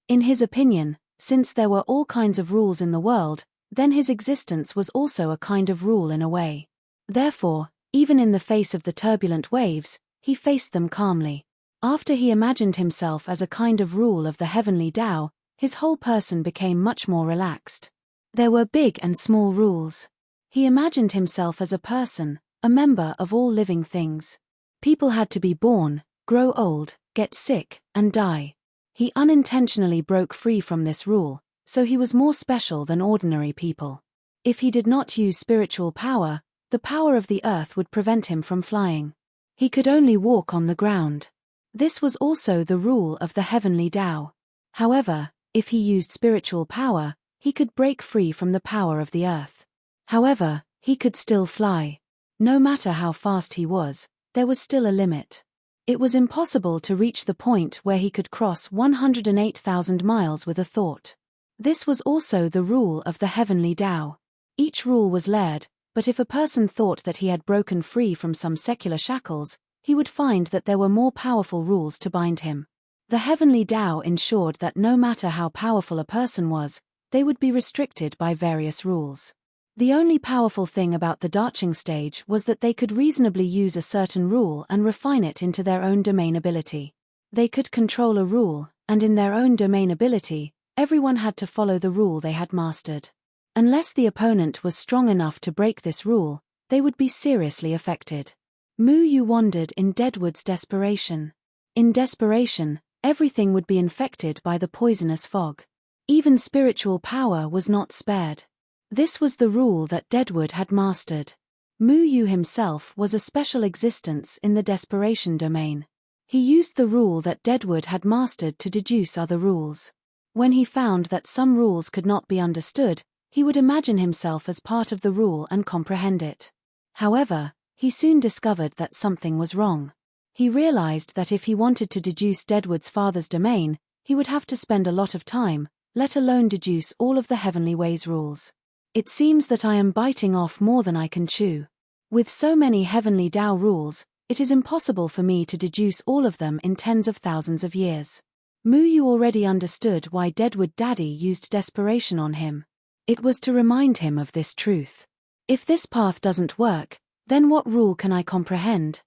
In his opinion, since there were all kinds of rules in the world, then his existence was also a kind of rule in a way. Therefore, even in the face of the turbulent waves, he faced them calmly. After he imagined himself as a kind of rule of the heavenly Tao, his whole person became much more relaxed. There were big and small rules. He imagined himself as a person, a member of all living things. People had to be born, grow old, get sick, and die. He unintentionally broke free from this rule, so he was more special than ordinary people. If he did not use spiritual power, the power of the earth would prevent him from flying. He could only walk on the ground. This was also the rule of the heavenly Tao. However, if he used spiritual power, he could break free from the power of the earth. However, he could still fly. No matter how fast he was, there was still a limit. It was impossible to reach the point where he could cross 108,000 miles with a thought. This was also the rule of the heavenly Tao. Each rule was layered, but if a person thought that he had broken free from some secular shackles, he would find that there were more powerful rules to bind him. The heavenly Tao ensured that no matter how powerful a person was, they would be restricted by various rules. The only powerful thing about the Darching stage was that they could reasonably use a certain rule and refine it into their own domain ability. They could control a rule, and in their own domain ability, everyone had to follow the rule they had mastered. Unless the opponent was strong enough to break this rule, they would be seriously affected. Mu Yu wandered in Deadwood's desperation. In desperation, everything would be infected by the poisonous fog. Even spiritual power was not spared. This was the rule that Deadwood had mastered. Mu Yu himself was a special existence in the desperation domain. He used the rule that Deadwood had mastered to deduce other rules. When he found that some rules could not be understood, he would imagine himself as part of the rule and comprehend it. However, he soon discovered that something was wrong. He realized that if he wanted to deduce Deadwood's father's domain, he would have to spend a lot of time, let alone deduce all of the heavenly ways rules. It seems that I am biting off more than I can chew. With so many heavenly Tao rules, it is impossible for me to deduce all of them in tens of thousands of years. Mu Yu already understood why Deadwood Daddy used desperation on him. It was to remind him of this truth. If this path doesn't work, then what rule can I comprehend?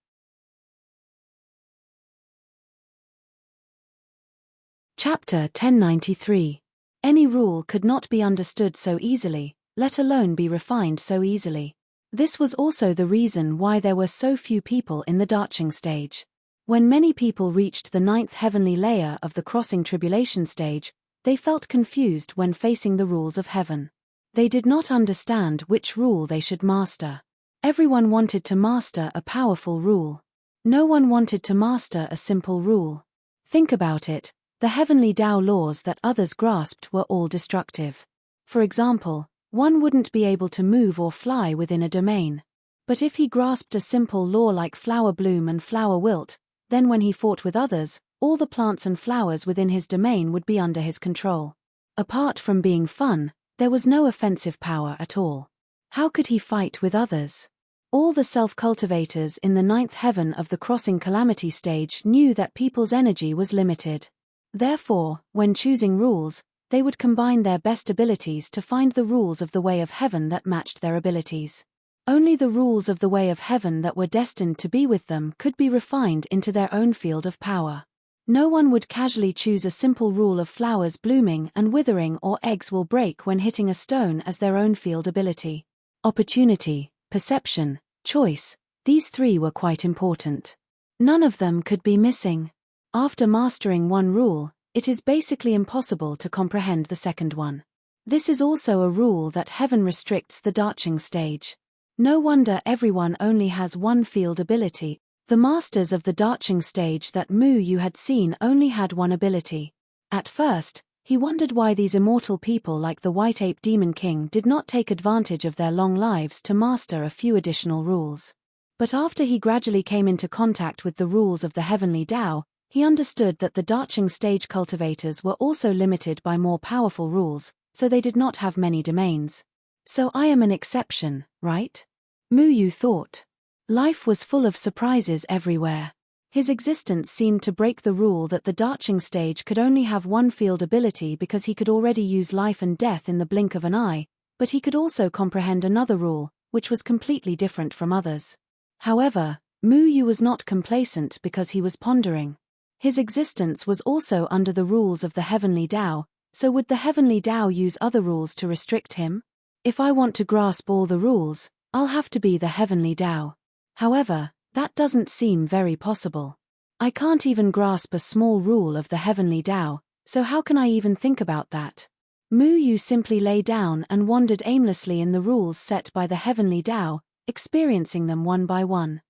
Chapter 1093. Any rule could not be understood so easily, let alone be refined so easily. This was also the reason why there were so few people in the Darching stage. When many people reached the 9th heavenly layer of the crossing tribulation stage, they felt confused when facing the rules of heaven. They did not understand which rule they should master. Everyone wanted to master a powerful rule. No one wanted to master a simple rule. Think about it. The heavenly Tao laws that others grasped were all destructive. For example, one wouldn't be able to move or fly within a domain. But if he grasped a simple law like flower bloom and flower wilt, then when he fought with others, all the plants and flowers within his domain would be under his control. Apart from being fun, there was no offensive power at all. How could he fight with others? All the self-cultivators in the 9th heaven of the crossing calamity stage knew that people's energy was limited. Therefore, when choosing rules, they would combine their best abilities to find the rules of the way of heaven that matched their abilities. Only the rules of the way of heaven that were destined to be with them could be refined into their own field of power. No one would casually choose a simple rule of flowers blooming and withering or eggs will break when hitting a stone as their own field ability. Opportunity, perception, choice, these three were quite important. None of them could be missing. After mastering one rule, it is basically impossible to comprehend the second one. This is also a rule that heaven restricts the darching stage. No wonder everyone only has one field ability. The masters of the darching stage that Mu Yu had seen only had one ability. At first, he wondered why these immortal people like the White Ape Demon King did not take advantage of their long lives to master a few additional rules. But after he gradually came into contact with the rules of the heavenly Tao, he understood that the darching stage cultivators were also limited by more powerful rules, so they did not have many domains. So I am an exception, right? Mu Yu thought. Life was full of surprises everywhere. His existence seemed to break the rule that the darching stage could only have one field ability because he could already use life and death in the blink of an eye, but he could also comprehend another rule, which was completely different from others. However, Mu Yu was not complacent because he was pondering. His existence was also under the rules of the heavenly Tao, so would the heavenly Tao use other rules to restrict him? If I want to grasp all the rules, I'll have to be the heavenly Tao. However, that doesn't seem very possible. I can't even grasp a small rule of the heavenly Tao, so how can I even think about that? Mu Yu simply lay down and wandered aimlessly in the rules set by the heavenly Tao, experiencing them one by one.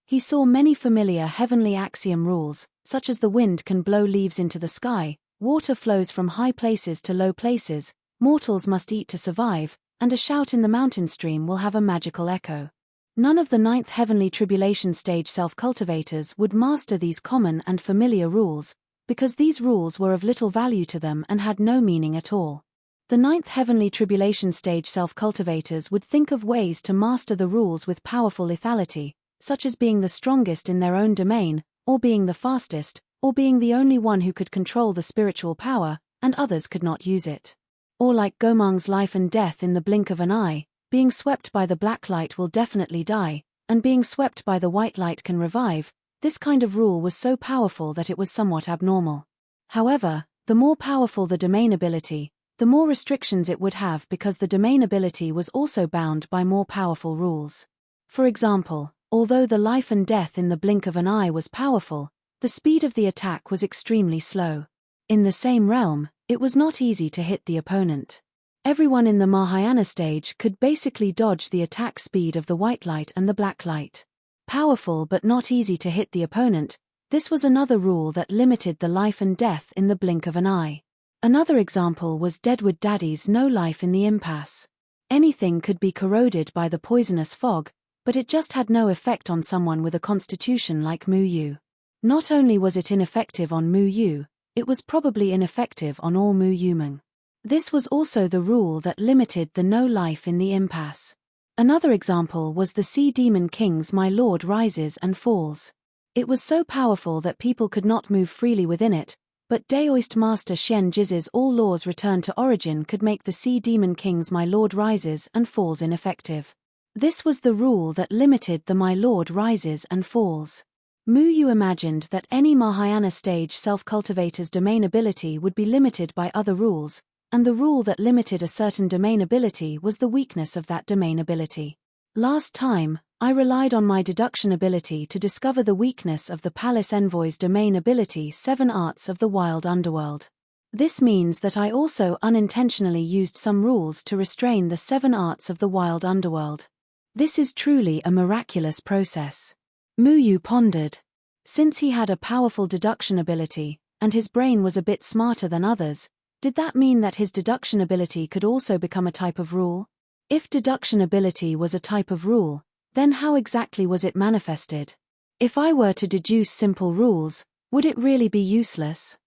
He saw many familiar heavenly axiom rules, such as the wind can blow leaves into the sky, water flows from high places to low places, mortals must eat to survive, and a shout in the mountain stream will have a magical echo. None of the ninth heavenly tribulation stage self-cultivators would master these common and familiar rules, because these rules were of little value to them and had no meaning at all. The ninth heavenly tribulation stage self-cultivators would think of ways to master the rules with powerful lethality, such as being the strongest in their own domain, or being the fastest, or being the only one who could control the spiritual power, and others could not use it. Or like Gomang's life and death in the blink of an eye, being swept by the black light will definitely die, and being swept by the white light can revive. This kind of rule was so powerful that it was somewhat abnormal. However, the more powerful the domain ability, the more restrictions it would have because the domain ability was also bound by more powerful rules. For example, although the life and death in the blink of an eye was powerful, the speed of the attack was extremely slow. In the same realm, it was not easy to hit the opponent. Everyone in the Mahayana stage could basically dodge the attack speed of the white light and the black light. Powerful but not easy to hit the opponent, this was another rule that limited the life and death in the blink of an eye. Another example was Deadwood Daddy's no life in the impasse. Anything could be corroded by the poisonous fog, but it just had no effect on someone with a constitution like Mu Yu. Not only was it ineffective on Mu Yu, it was probably ineffective on all Mu Yumeng. This was also the rule that limited the no life in the impasse. Another example was the Sea Demon King's My Lord rises and falls. It was so powerful that people could not move freely within it, but Daoist Master Xian Jiz's all laws return to origin could make the Sea Demon King's My Lord rises and falls ineffective. This was the rule that limited the My Lord rises and falls. Mu Yu imagined that any Mahayana stage self-cultivator's domain ability would be limited by other rules, and the rule that limited a certain domain ability was the weakness of that domain ability. Last time, I relied on my deduction ability to discover the weakness of the Palace Envoy's domain ability 7 Arts of the Wild Underworld. This means that I also unintentionally used some rules to restrain the 7 Arts of the Wild Underworld. This is truly a miraculous process. Mu Yu pondered. Since he had a powerful deduction ability, and his brain was a bit smarter than others, did that mean that his deduction ability could also become a type of rule? If deduction ability was a type of rule, then how exactly was it manifested? If I were to deduce simple rules, would it really be useless?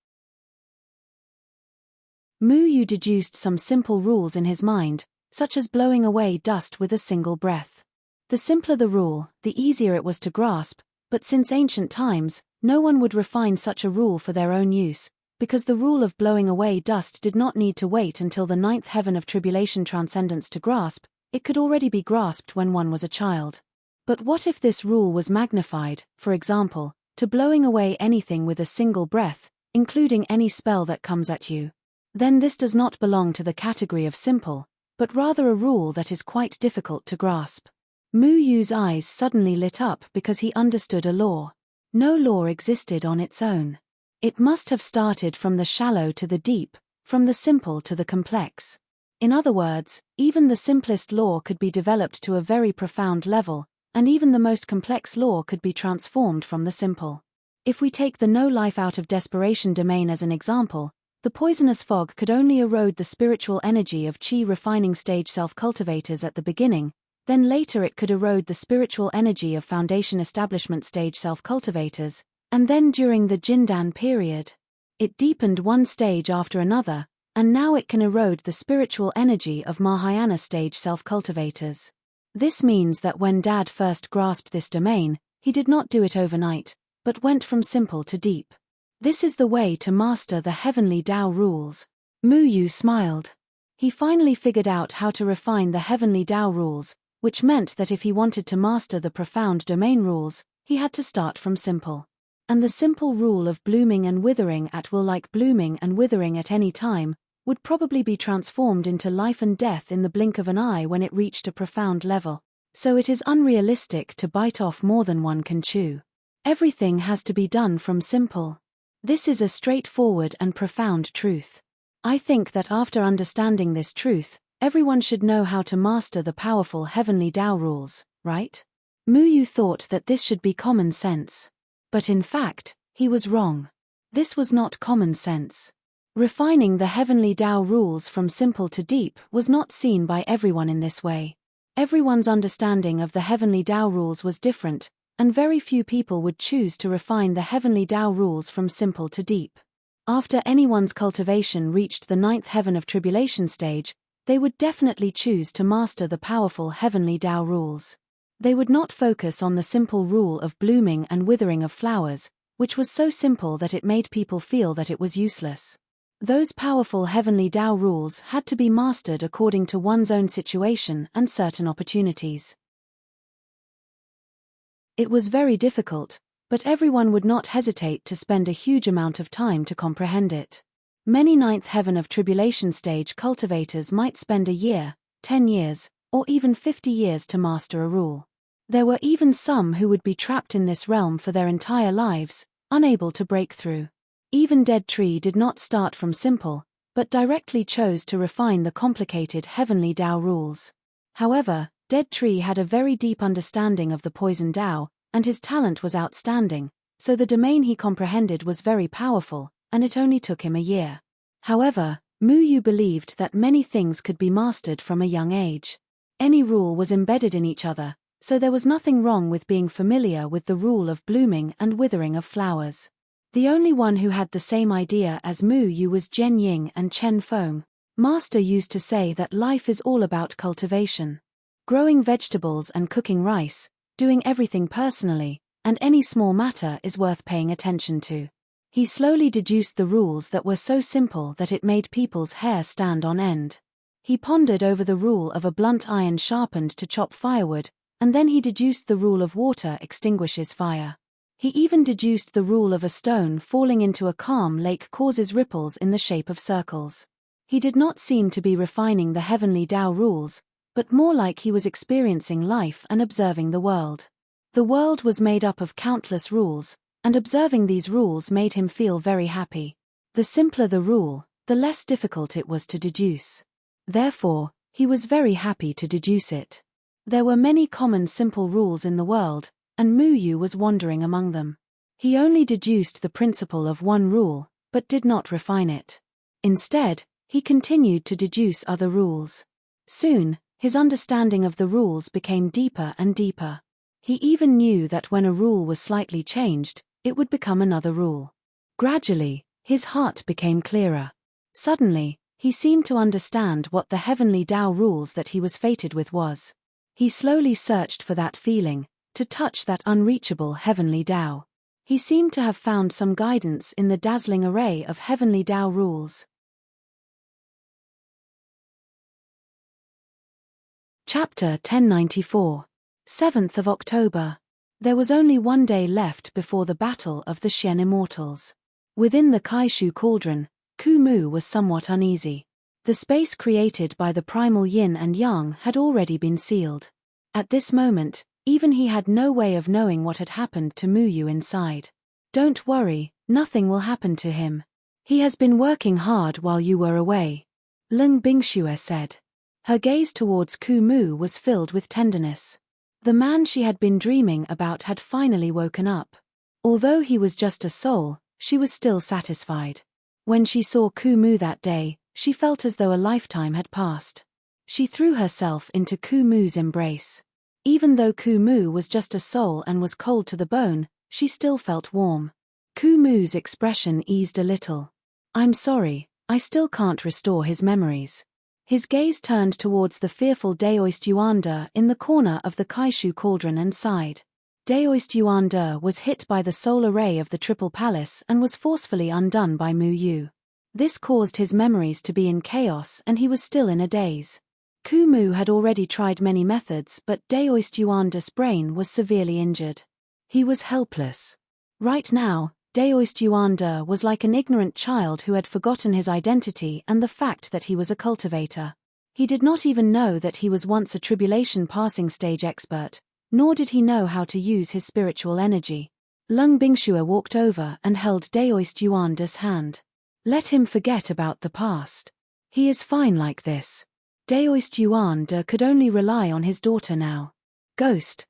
Mu Yu deduced some simple rules in his mind, such as blowing away dust with a single breath. The simpler the rule, the easier it was to grasp, but since ancient times, no one would refine such a rule for their own use, because the rule of blowing away dust did not need to wait until the 9th heaven of tribulation transcendence to grasp, it could already be grasped when one was a child. But what if this rule was magnified, for example, to blowing away anything with a single breath, including any spell that comes at you? Then this does not belong to the category of simple, but rather a rule that is quite difficult to grasp. Mu Yu's eyes suddenly lit up because he understood a law. No law existed on its own. It must have started from the shallow to the deep, from the simple to the complex. In other words, even the simplest law could be developed to a very profound level, and even the most complex law could be transformed from the simple. If we take the no life out of desperation domain as an example, the poisonous fog could only erode the spiritual energy of chi refining stage self-cultivators at the beginning, then later it could erode the spiritual energy of foundation establishment stage self-cultivators, and then during the Jindan period, it deepened one stage after another, and now it can erode the spiritual energy of Mahayana stage self-cultivators. This means that when Dad first grasped this domain, he did not do it overnight, but went from simple to deep. This is the way to master the heavenly Tao rules. Mu Yu smiled. He finally figured out how to refine the heavenly Tao rules, which meant that if he wanted to master the profound domain rules, he had to start from simple. And the simple rule of blooming and withering at will, like blooming and withering at any time, would probably be transformed into life and death in the blink of an eye when it reached a profound level. So it is unrealistic to bite off more than one can chew. Everything has to be done from simple. This is a straightforward and profound truth. I think that after understanding this truth, everyone should know how to master the powerful heavenly Tao rules, right? Mu Yu thought that this should be common sense. But in fact, he was wrong. This was not common sense. Refining the heavenly Tao rules from simple to deep was not seen by everyone in this way. Everyone's understanding of the heavenly Tao rules was different, and very few people would choose to refine the heavenly Tao rules from simple to deep. After anyone's cultivation reached the 9th heaven of tribulation stage, they would definitely choose to master the powerful heavenly Tao rules. They would not focus on the simple rule of blooming and withering of flowers, which was so simple that it made people feel that it was useless. Those powerful heavenly Tao rules had to be mastered according to one's own situation and certain opportunities. It was very difficult, but everyone would not hesitate to spend a huge amount of time to comprehend it. Many 9th heaven of tribulation stage cultivators might spend a year, 10 years, or even 50 years to master a rule. There were even some who would be trapped in this realm for their entire lives, unable to break through. Even Dead Tree did not start from simple, but directly chose to refine the complicated heavenly Tao rules. However, Dead Tree had a very deep understanding of the poison Tao, and his talent was outstanding, so the domain he comprehended was very powerful, and it only took him a year. However, Mu Yu believed that many things could be mastered from a young age. Any rule was embedded in each other, so there was nothing wrong with being familiar with the rule of blooming and withering of flowers. The only one who had the same idea as Mu Yu was Zhen Ying and Chen Feng. Master used to say that life is all about cultivation. Growing vegetables and cooking rice, doing everything personally, and any small matter is worth paying attention to. He slowly deduced the rules that were so simple that it made people's hair stand on end. He pondered over the rule of a blunt iron sharpened to chop firewood, and then he deduced the rule of water extinguishes fire. He even deduced the rule of a stone falling into a calm lake causes ripples in the shape of circles. He did not seem to be refining the heavenly Tao rules, but more like he was experiencing life and observing the world. The world was made up of countless rules, and observing these rules made him feel very happy. The simpler the rule, the less difficult it was to deduce. Therefore, he was very happy to deduce it. There were many common simple rules in the world, and Mu Yu was wandering among them. He only deduced the principle of one rule, but did not refine it. Instead, he continued to deduce other rules. Soon, his understanding of the rules became deeper and deeper. He even knew that when a rule was slightly changed, it would become another rule. Gradually, his heart became clearer. Suddenly, he seemed to understand what the heavenly Tao rules that he was fated with was. He slowly searched for that feeling, to touch that unreachable heavenly Tao. He seemed to have found some guidance in the dazzling array of heavenly Tao rules. Chapter 1094. 7th of October. There was only one day left before the battle of the Xian Immortals. Within the Kaishu cauldron, Ku Mu was somewhat uneasy. The space created by the primal yin and yang had already been sealed. At this moment, Even he had no way of knowing what had happened to Muyu inside. Don't worry, nothing will happen to him. He has been working hard while you were away, Lung Bingxue said. Her gaze towards Ku Mu was filled with tenderness. The man she had been dreaming about had finally woken up. Although he was just a soul, she was still satisfied. When she saw Ku Mu that day, she felt as though a lifetime had passed. She threw herself into Ku Mu's embrace. Even though Ku Mu was just a soul and was cold to the bone, she still felt warm. Ku Mu's expression eased a little. I'm sorry, I still can't restore his memories. His gaze turned towards the fearful Daoist Yuanda in the corner of the Kaishu cauldron and sighed. Daoist Yuanda was hit by the solar ray of the Triple Palace and was forcefully undone by Mu Yu. This caused his memories to be in chaos and he was still in a daze. Ku Mu had already tried many methods, but Daoist Yuanda's brain was severely injured. He was helpless. Right now, Daoist Yuanda was like an ignorant child who had forgotten his identity and the fact that he was a cultivator. He did not even know that he was once a tribulation passing stage expert, nor did he know how to use his spiritual energy. Lung Bingxue walked over and held Daoist Yuanda's hand. Let him forget about the past. He is fine like this. Daoist Yuanda could only rely on his daughter now. Ghost,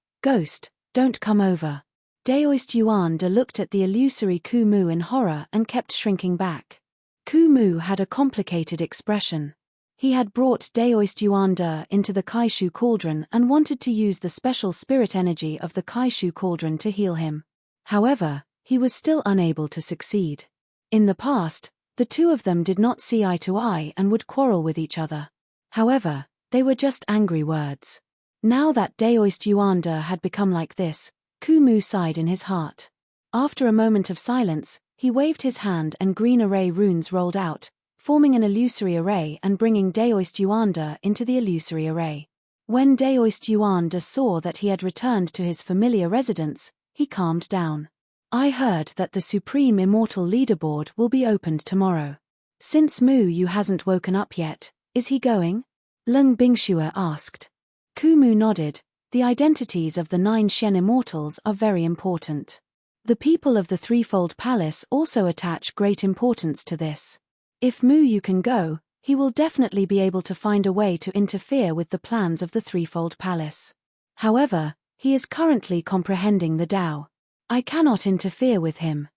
don't come over. Daoist Yuanda looked at the illusory Ku Mu in horror and kept shrinking back. Ku Mu had a complicated expression. He had brought Daoist Yuanda into the Kaishu cauldron and wanted to use the special spirit energy of the Kaishu cauldron to heal him. However, he was still unable to succeed. In the past, the two of them did not see eye to eye and would quarrel with each other. However, they were just angry words. Now that Daoist Yuanda had become like this, Ku Mu sighed in his heart. After a moment of silence, he waved his hand and green array runes rolled out, forming an illusory array and bringing Daoist Yuanda into the illusory array. When Daoist Yuanda saw that he had returned to his familiar residence, he calmed down. I heard that the Supreme Immortal Leaderboard will be opened tomorrow. Since Mu Yu hasn't woken up yet, is he going? Lung Bingxue asked. Ku Mu nodded. The identities of the 9 Shen Immortals are very important. The people of the Threefold Palace also attach great importance to this. If Mu Yu can go, he will definitely be able to find a way to interfere with the plans of the Threefold Palace. However, he is currently comprehending the Tao. I cannot interfere with him.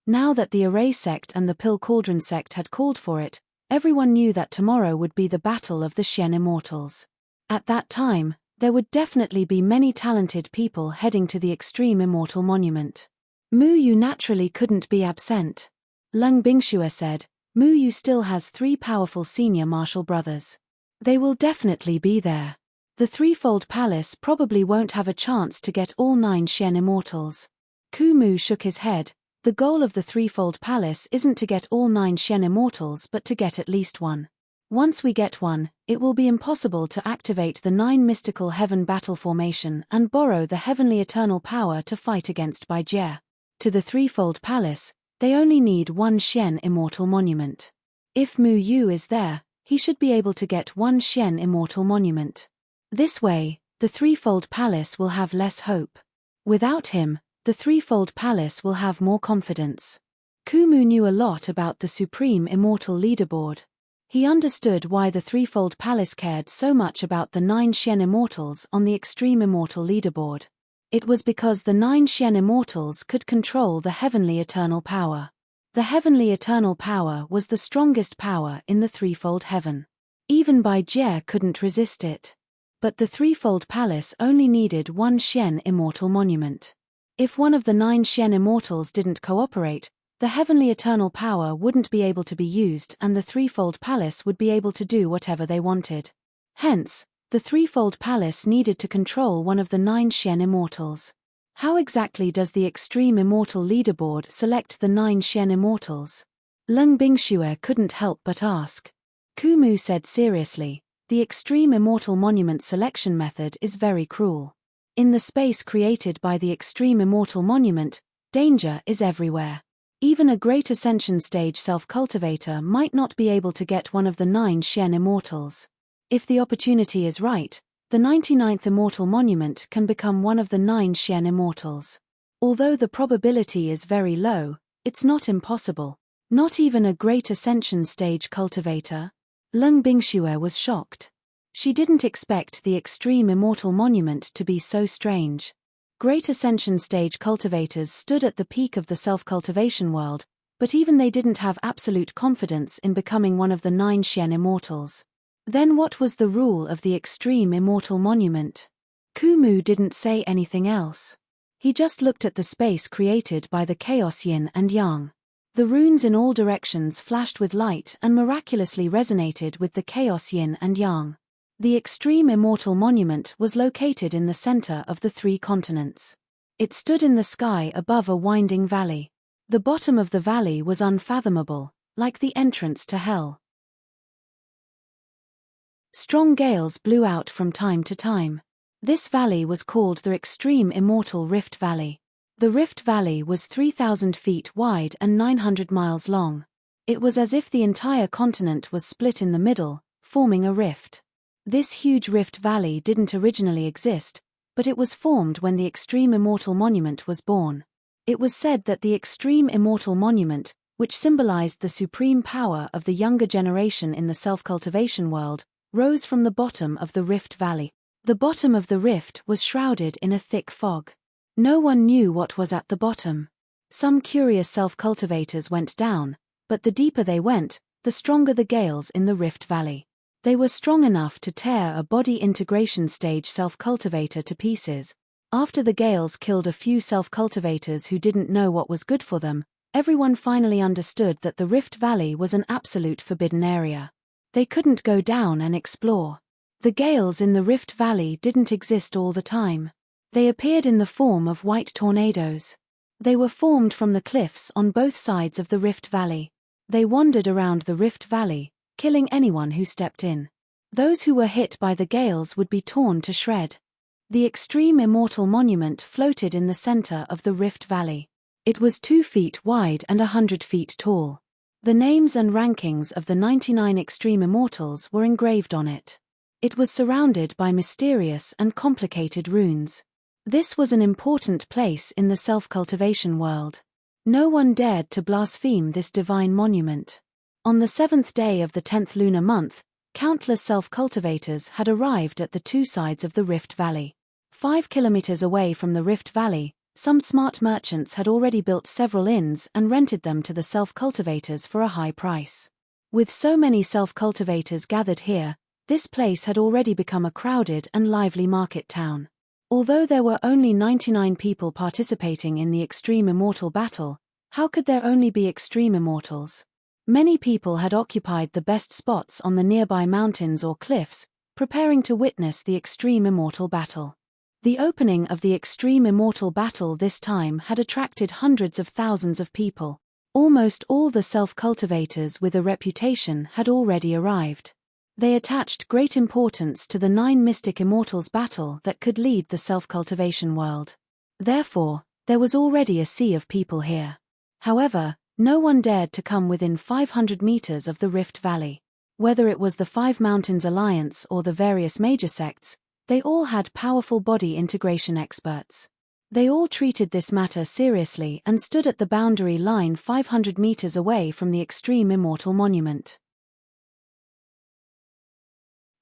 Now that the Array sect and the Pill Cauldron sect had called for it, everyone knew that tomorrow would be the battle of the Shen Immortals. At that time, there would definitely be many talented people heading to the Extreme Immortal Monument. Mu Yu naturally couldn't be absent. Lung Bingxue said, Mu Yu still has 3 powerful senior martial brothers. They will definitely be there. The Threefold Palace probably won't have a chance to get all 9 Shen Immortals. Ku Mu shook his head. The goal of the Threefold Palace isn't to get all 9 Shen Immortals but to get at least one. Once we get one, it will be impossible to activate the 9 mystical heaven battle formation and borrow the heavenly eternal power to fight against Baijie. To the Threefold Palace, they only need 1 Shen Immortal Monument. If Mu Yu is there, he should be able to get 1 Shen Immortal Monument. This way, the Threefold Palace will have less hope. Without him, the Threefold Palace will have more confidence. Ku Mu knew a lot about the Supreme Immortal Leaderboard. He understood why the Threefold Palace cared so much about the 9 Shen Immortals on the Extreme Immortal Leaderboard. It was because the 9 Shen Immortals could control the Heavenly Eternal Power. The Heavenly Eternal Power was the strongest power in the Threefold Heaven. Even Baijie couldn't resist it. But the Threefold Palace only needed 1 Shen Immortal Monument. If one of the 9 Shen Immortals didn't cooperate, the Heavenly Eternal Power wouldn't be able to be used and the Threefold Palace would be able to do whatever they wanted. Hence, the Threefold Palace needed to control one of the 9 Shen Immortals. How exactly does the Extreme Immortal Leaderboard select the 9 Shen Immortals? Lung Bingxue couldn't help but ask. Ku Mu said seriously, the Extreme Immortal Monument selection method is very cruel. In the space created by the Extreme Immortal Monument, danger is everywhere. Even a great ascension stage self-cultivator might not be able to get one of the 9 Shen Immortals. If the opportunity is right, The 99th Immortal Monument can become one of the 9 Xian Immortals. Although the probability is very low, it's not impossible. Not even a Great Ascension Stage cultivator? Leng Bingxue was shocked. She didn't expect the Extreme Immortal Monument to be so strange. Great Ascension Stage cultivators stood at the peak of the self-cultivation world, but even they didn't have absolute confidence in becoming one of the 9 Xian Immortals. Then what was the rule of the Extreme Immortal Monument? Kumu didn't say anything else. He just looked at the space created by the chaos yin and yang. The runes in all directions flashed with light and miraculously resonated with the chaos yin and yang. The Extreme Immortal Monument was located in the center of the 3 continents. It stood in the sky above a winding valley. The bottom of the valley was unfathomable, like the entrance to hell. Strong gales blew out from time to time. This valley was called the Extreme Immortal Rift Valley. The Rift Valley was 3,000 feet wide and 900 miles long. It was as if the entire continent was split in the middle, forming a rift. This huge Rift Valley didn't originally exist, but it was formed when the Extreme Immortal Monument was born. It was said that the Extreme Immortal Monument, which symbolized the supreme power of the younger generation in the self-cultivation world, rose from the bottom of the Rift Valley. The bottom of the rift was shrouded in a thick fog. No one knew what was at the bottom. Some curious self-cultivators went down, but the deeper they went, the stronger the gales in the Rift Valley. They were strong enough to tear a body integration stage self-cultivator to pieces. After the gales killed a few self-cultivators who didn't know what was good for them, everyone finally understood that the Rift Valley was an absolute forbidden area. They couldn't go down and explore. The gales in the Rift Valley didn't exist all the time. They appeared in the form of white tornadoes. They were formed from the cliffs on both sides of the Rift Valley. They wandered around the Rift Valley, killing anyone who stepped in. Those who were hit by the gales would be torn to shred. The Extreme Immortal Monument floated in the center of the Rift Valley. It was 2 feet wide and 100 feet tall. The names and rankings of the 99 Extreme Immortals were engraved on it. It was surrounded by mysterious and complicated runes. This was an important place in the self-cultivation world. No one dared to blaspheme this divine monument. On the 7th day of the 10th lunar month, countless self-cultivators had arrived at the 2 sides of the Rift Valley. 5 kilometers away from the Rift Valley, some smart merchants had already built several inns and rented them to the self-cultivators for a high price. With so many self-cultivators gathered here, this place had already become a crowded and lively market town. Although there were only 99 people participating in the Extreme Immortal Battle, how could there only be Extreme Immortals? Many people had occupied the best spots on the nearby mountains or cliffs, preparing to witness the Extreme Immortal Battle. The opening of the Extreme Immortal Battle this time had attracted hundreds of thousands of people. Almost all the self-cultivators with a reputation had already arrived. They attached great importance to the 9 mystic immortals battle that could lead the self-cultivation world. Therefore, there was already a sea of people here. However, no one dared to come within 500 meters of the Rift Valley. Whether it was the 5 Mountains Alliance or the various major sects, they all had powerful body integration experts. They all treated this matter seriously and stood at the boundary line 500 meters away from the Extreme Immortal Monument.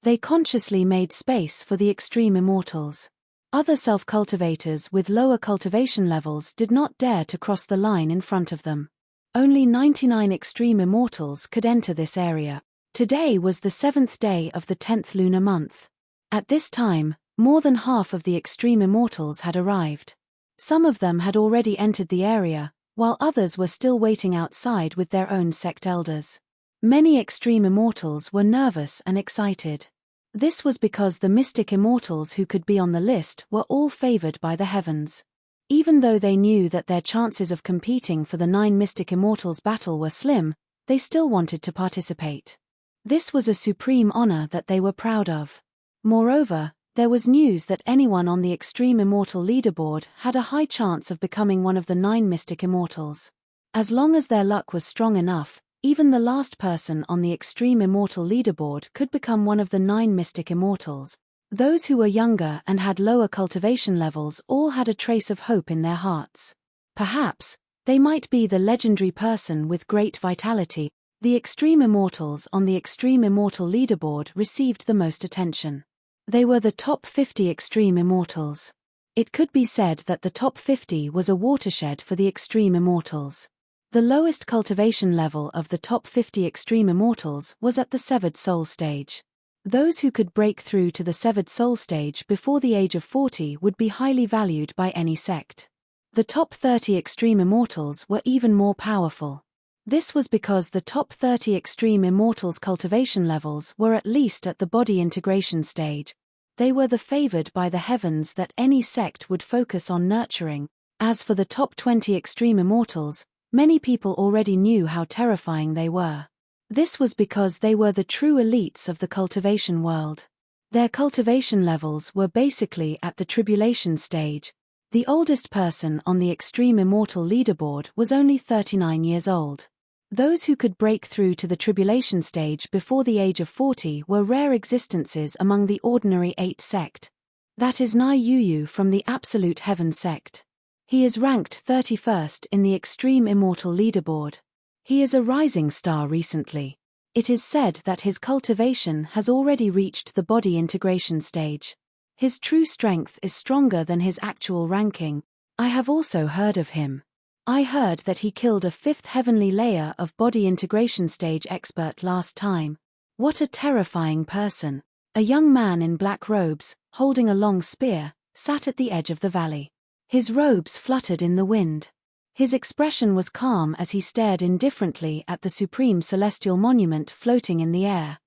They consciously made space for the Extreme Immortals. Other self-cultivators with lower cultivation levels did not dare to cross the line in front of them. Only 99 Extreme Immortals could enter this area. Today was the 7th day of the 10th lunar month. At this time, more than half of the Extreme Immortals had arrived. Some of them had already entered the area, while others were still waiting outside with their own sect elders. Many Extreme Immortals were nervous and excited. This was because the mystic immortals who could be on the list were all favored by the heavens. Even though they knew that their chances of competing for the 9 mystic immortals battle were slim, they still wanted to participate. This was a supreme honor that they were proud of. Moreover, there was news that anyone on the Extreme Immortal leaderboard had a high chance of becoming one of the 9 mystic immortals. As long as their luck was strong enough, even the last person on the Extreme Immortal leaderboard could become one of the 9 mystic immortals. Those who were younger and had lower cultivation levels all had a trace of hope in their hearts. Perhaps, they might be the legendary person with great vitality. The Extreme Immortals on the Extreme Immortal leaderboard received the most attention. They were the top 50 Extreme Immortals. It could be said that the top 50 was a watershed for the Extreme Immortals. The lowest cultivation level of the top 50 Extreme Immortals was at the Severed Soul stage. Those who could break through to the Severed Soul stage before the age of 40 would be highly valued by any sect. The top 30 Extreme Immortals were even more powerful. This was because the top 30 Extreme Immortals' cultivation levels were at least at the body integration stage. They were the favored by the heavens that any sect would focus on nurturing. As for the top 20 Extreme Immortals, many people already knew how terrifying they were. This was because they were the true elites of the cultivation world. Their cultivation levels were basically at the tribulation stage. The oldest person on the Extreme Immortal leaderboard was only 39 years old. Those who could break through to the tribulation stage before the age of 40 were rare existences among the ordinary 8 sect. That is Nai Yuyu from the Absolute Heaven sect. He is ranked 31st in the Extreme Immortal leaderboard. He is a rising star recently. It is said that his cultivation has already reached the body integration stage. His true strength is stronger than his actual ranking. I have also heard of him. I heard that he killed a 5th heavenly layer of body integration stage expert last time. What a terrifying person. A young man in black robes, holding a long spear, sat at the edge of the valley. His robes fluttered in the wind. His expression was calm as he stared indifferently at the supreme celestial monument floating in the air.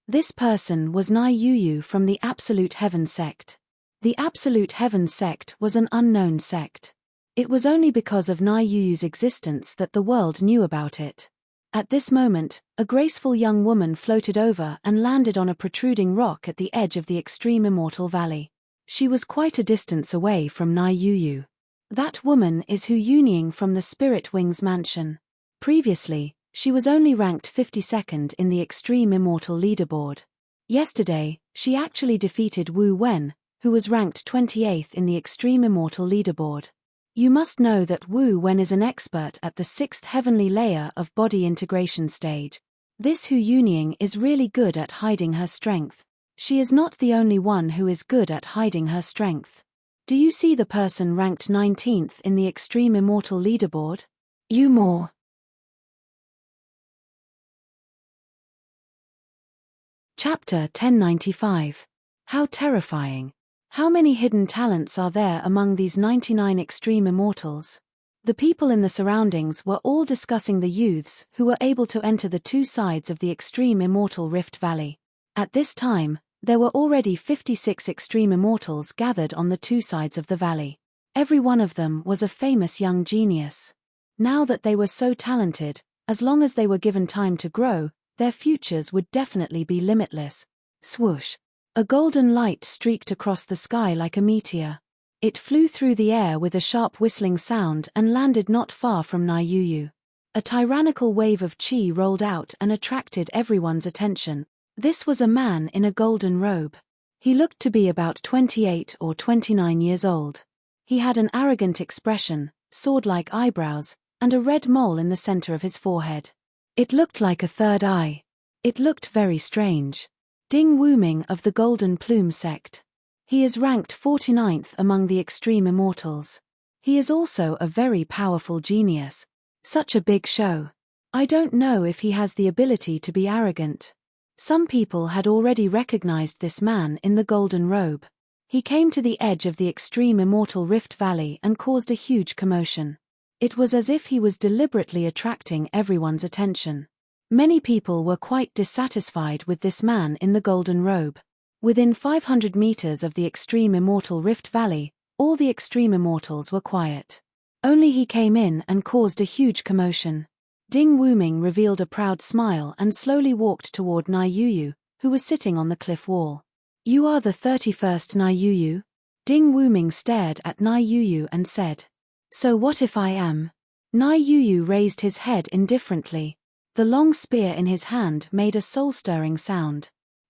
This person was Nai Yuyu from the Absolute Heaven sect. The Absolute Heaven sect was an unknown sect. It was only because of Nai Yuyu's existence that the world knew about it. At this moment, a graceful young woman floated over and landed on a protruding rock at the edge of the Extreme Immortal Valley. She was quite a distance away from Nai Yuyu. That woman is Hu Yunying from the Spirit Wings mansion. Previously, she was only ranked 52nd in the Extreme Immortal leaderboard. Yesterday, she actually defeated Wu Wen, who was ranked 28th in the Extreme Immortal leaderboard. You must know that Wu Wen is an expert at the 6th heavenly layer of body integration stage. This Hu Yunying is really good at hiding her strength. She is not the only one who is good at hiding her strength. Do you see the person ranked 19th in the Extreme Immortal leaderboard? You more. Chapter 1095. How terrifying. How many hidden talents are there among these 99 Extreme Immortals? The people in the surroundings were all discussing the youths who were able to enter the 2 sides of the Extreme Immortal Rift Valley. At this time, there were already 56 Extreme Immortals gathered on the 2 sides of the valley. Every one of them was a famous young genius. Now that they were so talented, as long as they were given time to grow, their futures would definitely be limitless. Swoosh! A golden light streaked across the sky like a meteor. It flew through the air with a sharp whistling sound and landed not far from Nai Yuyu. A tyrannical wave of chi rolled out and attracted everyone's attention. This was a man in a golden robe. He looked to be about 28 or 29 years old. He had an arrogant expression, sword-like eyebrows, and a red mole in the center of his forehead. It looked like a third eye. It looked very strange. Ding Wuming of the Golden Plume sect. He is ranked 49th among the Extreme Immortals. He is also a very powerful genius. Such a big show. I don't know if he has the ability to be arrogant. Some people had already recognized this man in the golden robe. He came to the edge of the Extreme Immortal Rift Valley and caused a huge commotion. It was as if he was deliberately attracting everyone's attention. Many people were quite dissatisfied with this man in the golden robe. Within 500 meters of the Extreme Immortal Rift Valley, all the Extreme Immortals were quiet. Only he came in and caused a huge commotion. Ding Wuming revealed a proud smile and slowly walked toward Nai Yuyu, who was sitting on the cliff wall. You are the 31st Nai Yuyu? Ding Wuming stared at Nai Yuyu and said. So what if I am? Nai Yuyu raised his head indifferently. The long spear in his hand made a soul-stirring sound.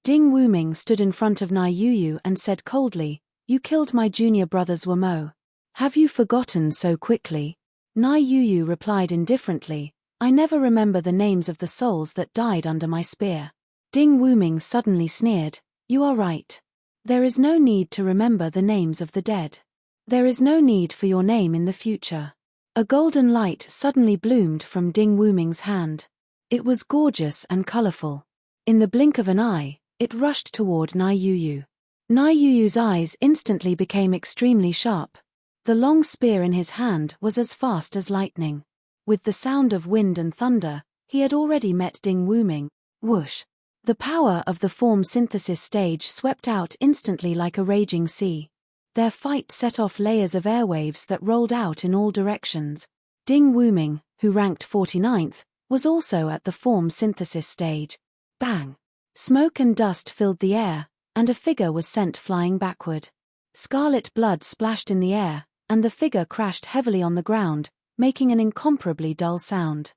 Ding Wuming stood in front of Nai Yuyu and said coldly, "You killed my junior brother's Wamo. Have you forgotten so quickly?" Nai Yuyu replied indifferently, "I never remember the names of the souls that died under my spear." Ding Wuming suddenly sneered, "You are right. There is no need to remember the names of the dead. There is no need for your name in the future." A golden light suddenly bloomed from Ding Wuming's hand. It was gorgeous and colorful. In the blink of an eye, it rushed toward Nai Yuyu. Nai Yuyu's eyes instantly became extremely sharp. The long spear in his hand was as fast as lightning. With the sound of wind and thunder, he had already met Ding Wuming. Whoosh! The power of the form synthesis stage swept out instantly like a raging sea. Their fight set off layers of airwaves that rolled out in all directions. Ding Wuming, who ranked 49th, was also at the form synthesis stage. Bang! Smoke and dust filled the air, and a figure was sent flying backward. Scarlet blood splashed in the air, and the figure crashed heavily on the ground, making an incomparably dull sound.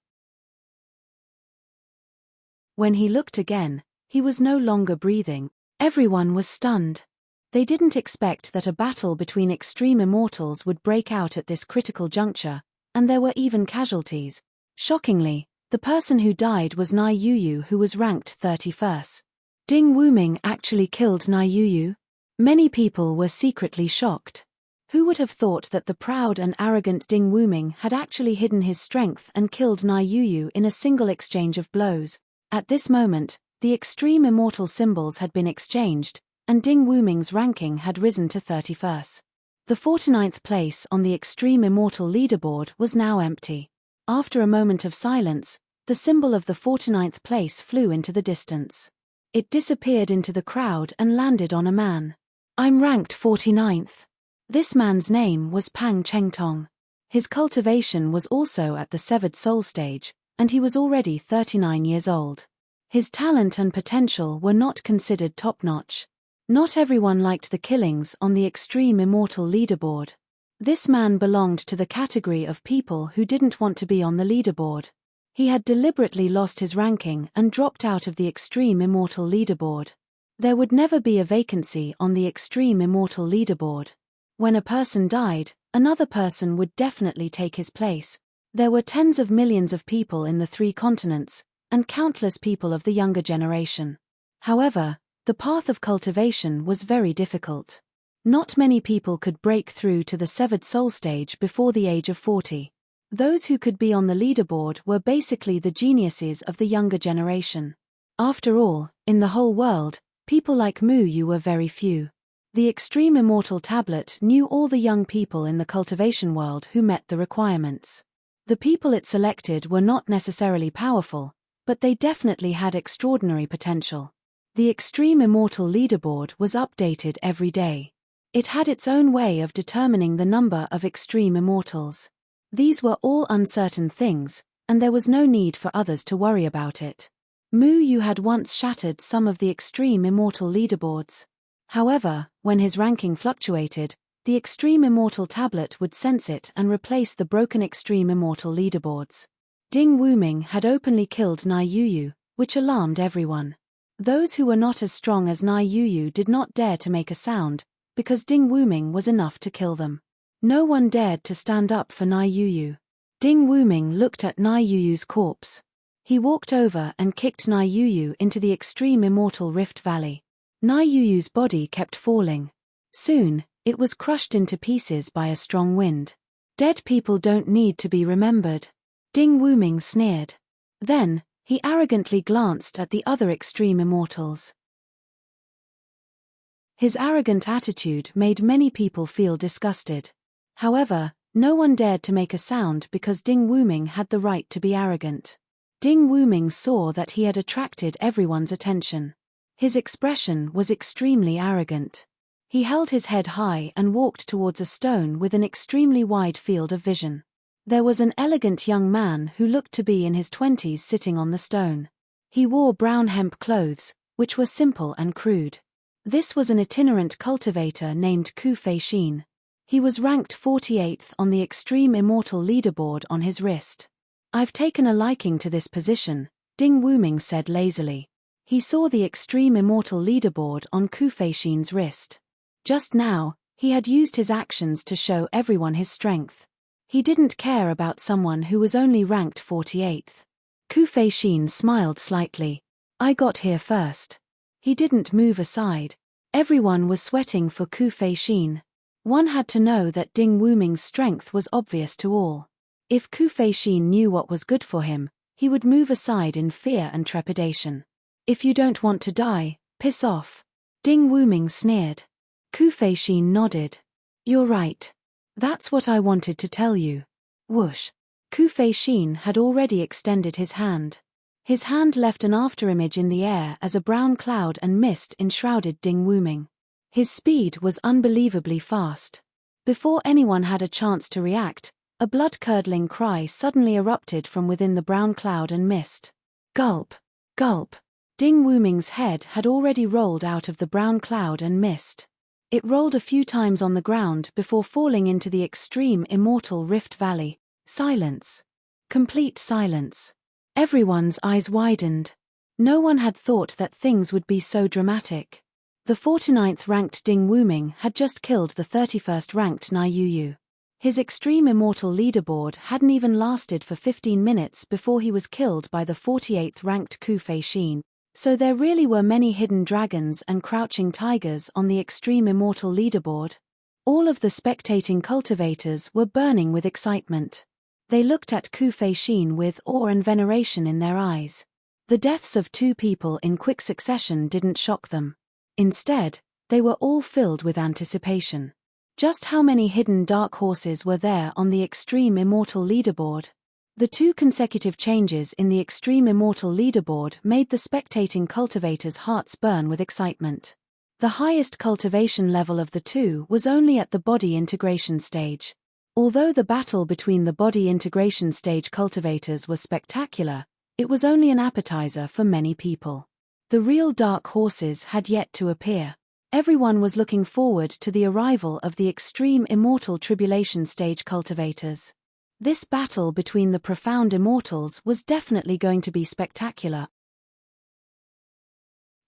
When he looked again, he was no longer breathing. Everyone was stunned. They didn't expect that a battle between extreme immortals would break out at this critical juncture, and there were even casualties. Shockingly, the person who died was Nai Yuyu, who was ranked 31st. Ding Wuming actually killed Nai Yuyu? Many people were secretly shocked. Who would have thought that the proud and arrogant Ding Wuming had actually hidden his strength and killed Nai Yuyu in a single exchange of blows? At this moment, the extreme immortal symbols had been exchanged, and Ding Wuming's ranking had risen to 31st. The 49th place on the extreme immortal leaderboard was now empty. After a moment of silence, the symbol of the 49th place flew into the distance. It disappeared into the crowd and landed on a man. "I'm ranked 49th. This man's name was Pang Chengtong. His cultivation was also at the severed soul stage, and he was already 39 years old. His talent and potential were not considered top-notch. Not everyone liked the killings on the extreme immortal leaderboard. This man belonged to the category of people who didn't want to be on the leaderboard. He had deliberately lost his ranking and dropped out of the extreme immortal leaderboard. There would never be a vacancy on the extreme immortal leaderboard. When a person died, another person would definitely take his place. There were tens of millions of people in the 3 continents, and countless people of the younger generation. However, the path of cultivation was very difficult. Not many people could break through to the severed soul stage before the age of 40. Those who could be on the leaderboard were basically the geniuses of the younger generation. After all, in the whole world, people like Mu Yu were very few. The Extreme Immortal Tablet knew all the young people in the cultivation world who met the requirements. The people it selected were not necessarily powerful, but they definitely had extraordinary potential. The Extreme Immortal Leaderboard was updated every day. It had its own way of determining the number of Extreme Immortals. These were all uncertain things, and there was no need for others to worry about it. Mu Yu had once shattered some of the Extreme Immortal Leaderboards. However, when his ranking fluctuated, the Extreme Immortal Tablet would sense it and replace the broken Extreme Immortal Leaderboards. Ding Wuming had openly killed Nai Yuyu, which alarmed everyone. Those who were not as strong as Nai Yuyu did not dare to make a sound, because Ding Wuming was enough to kill them. No one dared to stand up for Nai Yuyu. Ding Wuming looked at Nai Yuyu's corpse. He walked over and kicked Nai Yuyu into the Extreme Immortal Rift Valley. Nai Yuyu's body kept falling. Soon, it was crushed into pieces by a strong wind. Dead people don't need to be remembered. Ding Wuming sneered. Then, he arrogantly glanced at the other Extreme Immortals. His arrogant attitude made many people feel disgusted. However, no one dared to make a sound because Ding Wuming had the right to be arrogant. Ding Wuming saw that he had attracted everyone's attention. His expression was extremely arrogant. He held his head high and walked towards a stone with an extremely wide field of vision. There was an elegant young man who looked to be in his 20s sitting on the stone. He wore brown hemp clothes, which were simple and crude. This was an itinerant cultivator named Ku Fei-shin. He was ranked 48th on the Extreme Immortal Leaderboard on his wrist. "I've taken a liking to this position," Ding Wuming said lazily. He saw the Extreme Immortal leaderboard on Ku-Fei-shin's wrist. Just now, he had used his actions to show everyone his strength. He didn't care about someone who was only ranked 48th. Ku-Fei-shin smiled slightly. I got here first. He didn't move aside. Everyone was sweating for Ku-Fei-shin. One had to know that Ding Wuming's strength was obvious to all. If Ku-Fei-shin knew what was good for him, he would move aside in fear and trepidation. If you don't want to die, piss off. Ding Wuming sneered. Ku-Fei-shin nodded. You're right. That's what I wanted to tell you. Whoosh. Ku-Fei-shin had already extended his hand. His hand left an afterimage in the air as a brown cloud and mist enshrouded Ding Wuming. His speed was unbelievably fast. Before anyone had a chance to react, a blood-curdling cry suddenly erupted from within the brown cloud and mist. Gulp! Gulp! Ding Wuming's head had already rolled out of the brown cloud and mist. It rolled a few times on the ground before falling into the extreme immortal Rift Valley. Silence. Complete silence. Everyone's eyes widened. No one had thought that things would be so dramatic. The 49th ranked Ding Wuming had just killed the 31st ranked Nai Yuyu. His Extreme Immortal leaderboard hadn't even lasted for 15 minutes before he was killed by the 48th ranked Ku-Fei-shin. So there really were many hidden dragons and crouching tigers on the Extreme Immortal leaderboard. All of the spectating cultivators were burning with excitement. They looked at Ku-Fei-shin with awe and veneration in their eyes. The deaths of 2 people in quick succession didn't shock them. Instead, they were all filled with anticipation. Just how many hidden dark horses were there on the Extreme Immortal leaderboard? The 2 consecutive changes in the Extreme Immortal leaderboard made the spectating cultivators' hearts burn with excitement. The highest cultivation level of the 2 was only at the body integration stage. Although the battle between the body integration stage cultivators was spectacular, it was only an appetizer for many people. The real dark horses had yet to appear. Everyone was looking forward to the arrival of the Extreme Immortal Tribulation stage cultivators. This battle between the profound immortals was definitely going to be spectacular.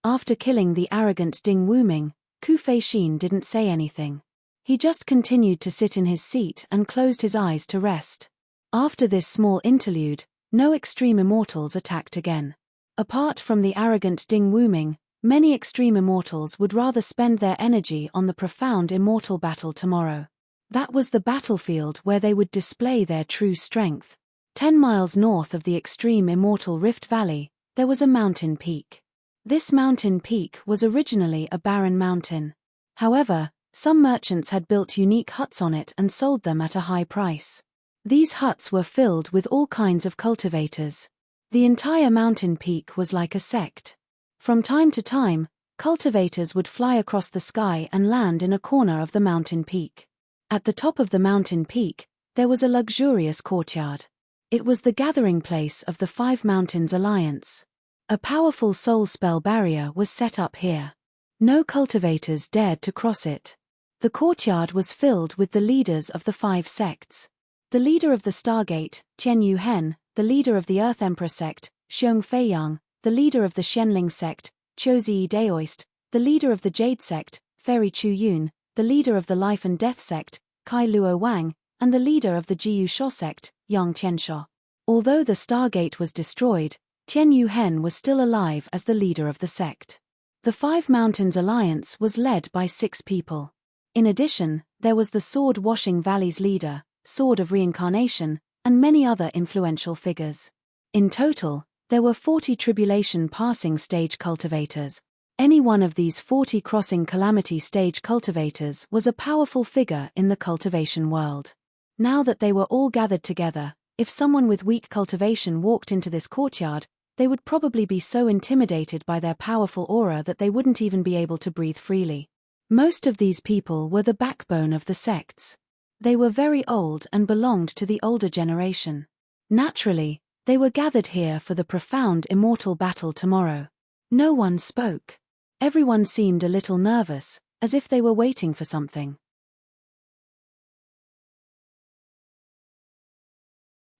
After killing the arrogant Ding Wuming, Ku-Fei-shin didn't say anything. He just continued to sit in his seat and closed his eyes to rest. After this small interlude, no extreme immortals attacked again. Apart from the arrogant Ding Wuming, many extreme immortals would rather spend their energy on the profound immortal battle tomorrow. That was the battlefield where they would display their true strength. 10 miles north of the extreme immortal Rift Valley, there was a mountain peak. This mountain peak was originally a barren mountain. However, some merchants had built unique huts on it and sold them at a high price. These huts were filled with all kinds of cultivators. The entire mountain peak was like a sect. From time to time, cultivators would fly across the sky and land in a corner of the mountain peak. At the top of the mountain peak, there was a luxurious courtyard. It was the gathering place of the 5 Mountains Alliance. A powerful soul spell barrier was set up here. No cultivators dared to cross it. The courtyard was filled with the leaders of the 5 sects. The leader of the Stargate, Tian Yuhen, the leader of the Earth Emperor sect, Xiong Feiyang, the leader of the Shenling sect, Qiuzi Daoist, the leader of the Jade sect, Fairy Chu Yun, the leader of the Life and Death sect, Kai Luo Wang, and the leader of the Jiyu Sho sect, Yang Qiansho. Although the Stargate was destroyed, Tian Yuhen was still alive as the leader of the sect. The 5 Mountains Alliance was led by 6 people. In addition, there was the Sword Washing Valley's leader, Sword of Reincarnation, and many other influential figures. In total, there were 40 Tribulation Passing Stage cultivators. Any one of these 40 Crossing Calamity Stage cultivators was a powerful figure in the cultivation world. Now that they were all gathered together, if someone with weak cultivation walked into this courtyard, they would probably be so intimidated by their powerful aura that they wouldn't even be able to breathe freely. Most of these people were the backbone of the sects. They were very old and belonged to the older generation. Naturally, they were gathered here for the profound immortal battle tomorrow. No one spoke. Everyone seemed a little nervous, as if they were waiting for something.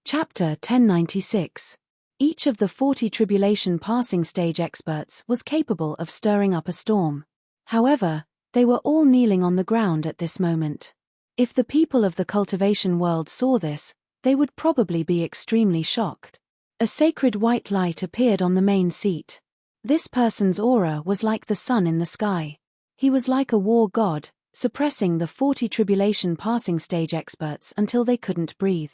Chapter 1096. Each of the 40 tribulation passing stage experts was capable of stirring up a storm. However, they were all kneeling on the ground at this moment. If the people of the cultivation world saw this, they would probably be extremely shocked. A sacred white light appeared on the main seat. This person's aura was like the sun in the sky. He was like a war god, suppressing the 40 tribulation passing stage experts until they couldn't breathe.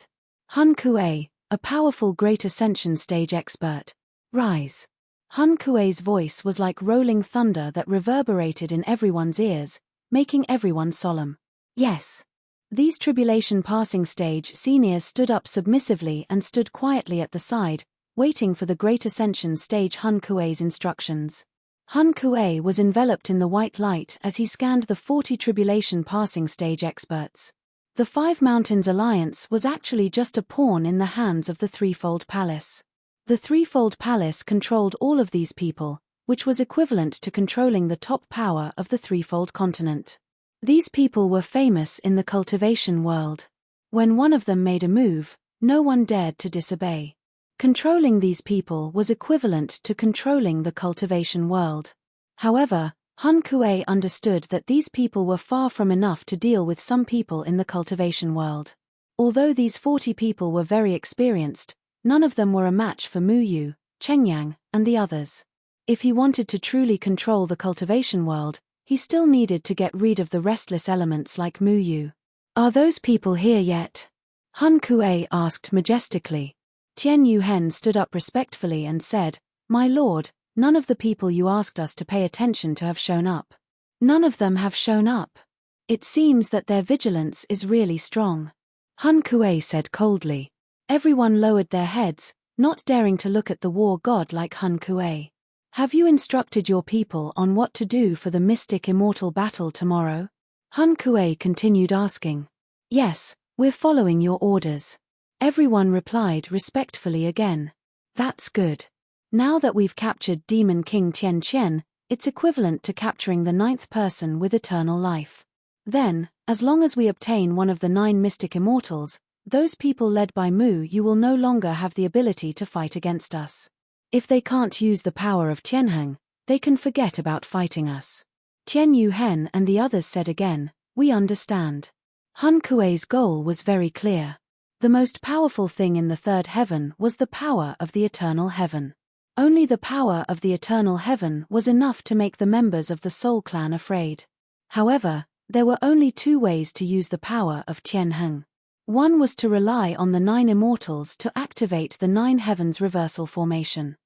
Hun Kuei, a powerful Great Ascension stage expert. Rise. Hun Kuei's voice was like rolling thunder that reverberated in everyone's ears, making everyone solemn. Yes. These tribulation passing stage seniors stood up submissively and stood quietly at the side, waiting for the Great Ascension stage Hun Kuei's instructions. Hun Kuei was enveloped in the white light as he scanned the 40 tribulation passing stage experts. The Five Mountains Alliance was actually just a pawn in the hands of the Threefold Palace. The Threefold Palace controlled all of these people, which was equivalent to controlling the top power of the Threefold Continent. These people were famous in the cultivation world. When one of them made a move, no one dared to disobey. Controlling these people was equivalent to controlling the cultivation world. However, Hun Kuei understood that these people were far from enough to deal with some people in the cultivation world. Although these 40 people were very experienced, none of them were a match for Mu Yu, Chengyang, and the others. If he wanted to truly control the cultivation world, he still needed to get rid of the restless elements like Mu Yu. Are those people here yet? Hun Kuei asked majestically. Tian Yuhen stood up respectfully and said, My lord, none of the people you asked us to pay attention to have shown up. None of them have shown up. It seems that their vigilance is really strong. Hun Kuei said coldly. Everyone lowered their heads, not daring to look at the war god like Hun Kuei. Have you instructed your people on what to do for the mystic immortal battle tomorrow? Hun Kuei continued asking. Yes, we're following your orders. Everyone replied respectfully again. That's good. Now that we've captured Demon King Tian Qian, it's equivalent to capturing the 9th person with eternal life. Then, as long as we obtain one of the 9 mystic immortals, those people led by Mu Yu will no longer have the ability to fight against us. If they can't use the power of Tianheng, they can forget about fighting us. Tian Yuhen and the others said again, We understand. Hun Kuei's goal was very clear. The most powerful thing in the third heaven was the power of the eternal heaven. Only the power of the eternal heaven was enough to make the members of the Soul Clan afraid. However, there were only 2 ways to use the power of Tianheng. One was to rely on the 9 immortals to activate the 9 heavens reversal formation.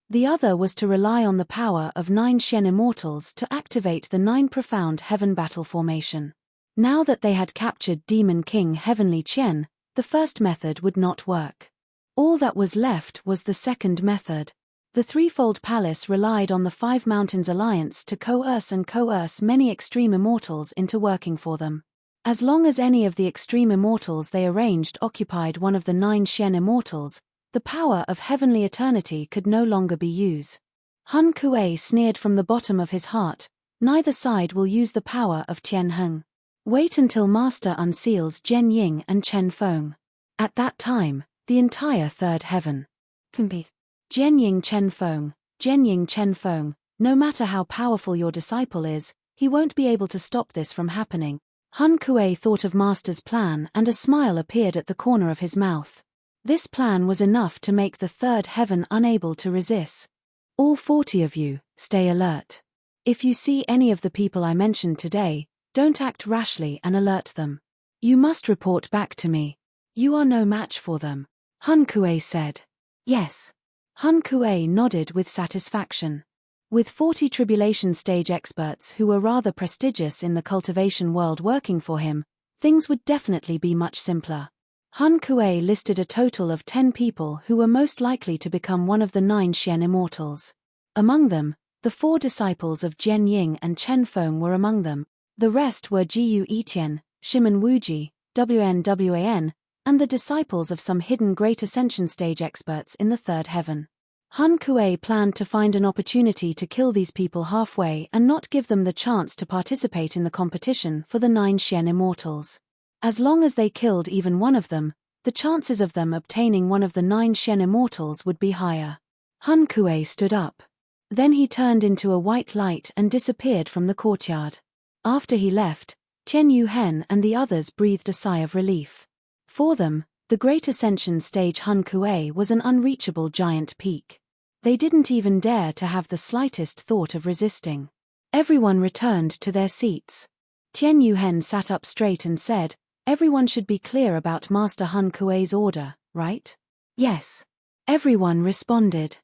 The other was to rely on the power of 9 Shen immortals to activate the 9 profound heaven battle formation. Now that they had captured Demon King Heavenly Qian, the first method would not work. All that was left was the second method. The Threefold Palace relied on the Five Mountains Alliance to coerce many extreme immortals into working for them. As long as any of the extreme immortals they arranged occupied one of the 9 Shen immortals, the power of heavenly eternity could no longer be used. Hun Kuei sneered from the bottom of his heart, neither side will use the power of Tianheng. Wait until Master unseals Jian Ying and Chen Feng. At that time, the entire third heaven can be Jian Ying Chen Feng, no matter how powerful your disciple is, he won't be able to stop this from happening. Hun Kuei thought of Master's plan and a smile appeared at the corner of his mouth. This plan was enough to make the third heaven unable to resist. All 40 of you, stay alert. If you see any of the people I mentioned today, don't act rashly and alert them. You must report back to me. You are no match for them. Hun Kuei said. Yes. Hun Kuei nodded with satisfaction. With 40 tribulation stage experts who were rather prestigious in the cultivation world working for him, things would definitely be much simpler. Hun Kuei listed a total of 10 people who were most likely to become one of the 9 Shen immortals. Among them, the 4 disciples of Jian Ying and Chen Feng were among them. The rest were Jiyu Etian, Shimen Wuji, WNWAN, and the disciples of some hidden Great Ascension stage experts in the third heaven. Hun Kuei planned to find an opportunity to kill these people halfway and not give them the chance to participate in the competition for the 9 Shen immortals. As long as they killed even one of them, the chances of them obtaining one of the 9 Shen immortals would be higher. Hun Kuei stood up. Then he turned into a white light and disappeared from the courtyard. After he left, Tian Yuhen and the others breathed a sigh of relief. For them, the Great Ascension Stage Hun Kuei was an unreachable giant peak. They didn't even dare to have the slightest thought of resisting. Everyone returned to their seats. Tian Yuhen sat up straight and said, "Everyone should be clear about Master Hun Kuei's order, right?" "Yes." Everyone responded.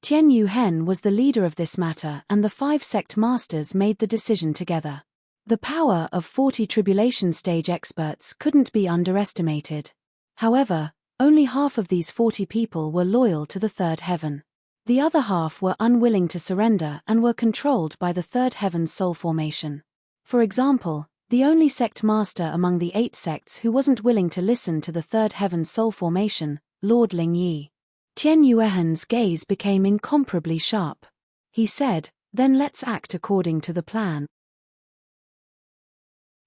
Tian Yuhen was the leader of this matter, and the 5 sect masters made the decision together. The power of 40 tribulation stage experts couldn't be underestimated. However, only half of these 40 people were loyal to the third heaven. The other half were unwilling to surrender and were controlled by the third heaven's soul formation. For example, the only sect master among the 8 sects who wasn't willing to listen to the third heaven's soul formation, Lord Ling Yi. Tian Yuhen's gaze became incomparably sharp. He said, "Then let's act according to the plan."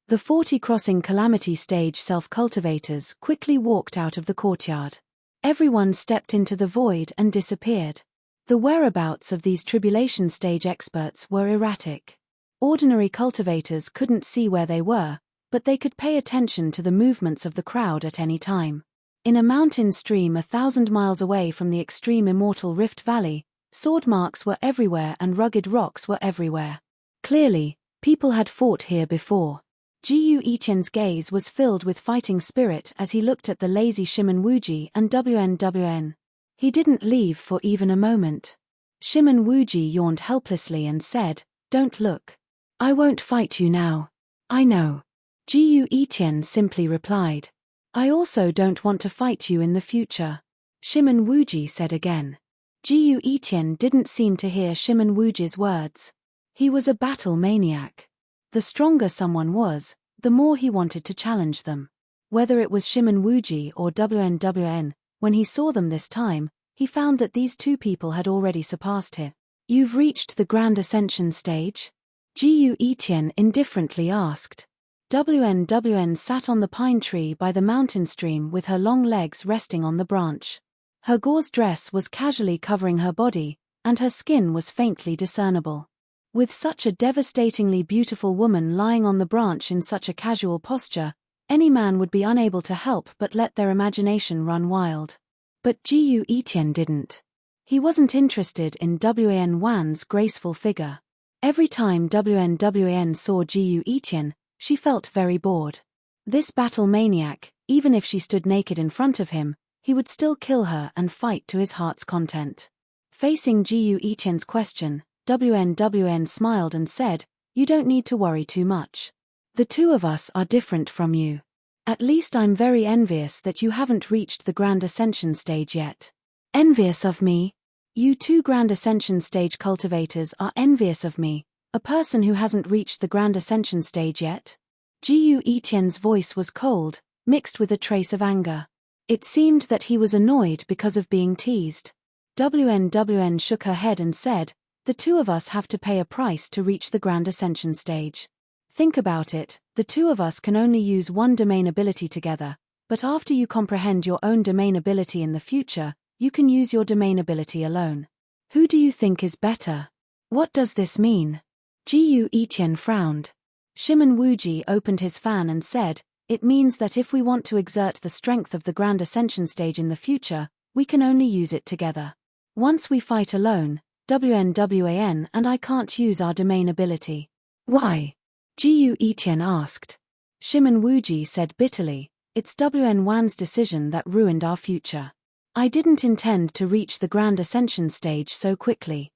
The 40 crossing calamity stage self-cultivators quickly walked out of the courtyard. Everyone stepped into the void and disappeared. The whereabouts of these tribulation stage experts were erratic. Ordinary cultivators couldn't see where they were, but they could pay attention to the movements of the crowd at any time. In a mountain stream 1,000 miles away from the extreme immortal Rift Valley, sword marks were everywhere and rugged rocks were everywhere. Clearly, people had fought here before. Jiyu Iqian's gaze was filled with fighting spirit as he looked at the lazy Shimen Wuji and WN. He didn't leave for even a moment. Shimen Wuji yawned helplessly and said, "Don't look. I won't fight you now. I know." Jiyu Iqian simply replied, "I also don't want to fight you in the future," Shimen Wuji said again. Jiyu Iqian didn't seem to hear Shimen Wuji's words. He was a battle maniac. The stronger someone was, the more he wanted to challenge them. Whether it was Shimen Wuji or WN, when he saw them this time, he found that these 2 people had already surpassed him. "You've reached the Grand Ascension stage?" Jiyu Iqian indifferently asked. WN sat on the pine tree by the mountain stream with her long legs resting on the branch. Her gauze dress was casually covering her body, and her skin was faintly discernible. With such a devastatingly beautiful woman lying on the branch in such a casual posture, any man would be unable to help but let their imagination run wild. But Jiyu Iqian didn't. He wasn't interested in WN graceful figure. Every time WN saw Jiyu Iqian, she felt very bored. This battle maniac, even if she stood naked in front of him, he would still kill her and fight to his heart's content. Facing Jiyu Iqian's question, WN smiled and said, "You don't need to worry too much. The 2 of us are different from you. At least I'm very envious that you haven't reached the Grand Ascension stage yet." "Envious of me? You 2 Grand Ascension stage cultivators are envious of me, a person who hasn't reached the Grand Ascension stage yet?" Jiyu Iqian's voice was cold, mixed with a trace of anger. It seemed that he was annoyed because of being teased. WN shook her head and said, "The 2 of us have to pay a price to reach the Grand Ascension stage. Think about it, the 2 of us can only use one domain ability together, but after you comprehend your own domain ability in the future, you can use your domain ability alone. Who do you think is better?" "What does this mean?" Jiyu Iqian frowned. Shimen Wuji opened his fan and said, "It means that if we want to exert the strength of the Grand Ascension stage in the future, we can only use it together. Once we fight alone, WN and I can't use our domain ability." "Why?" Jiyu Iqian asked. Shimen Wuji said bitterly, "It's WN's decision that ruined our future. I didn't intend to reach the Grand Ascension stage so quickly."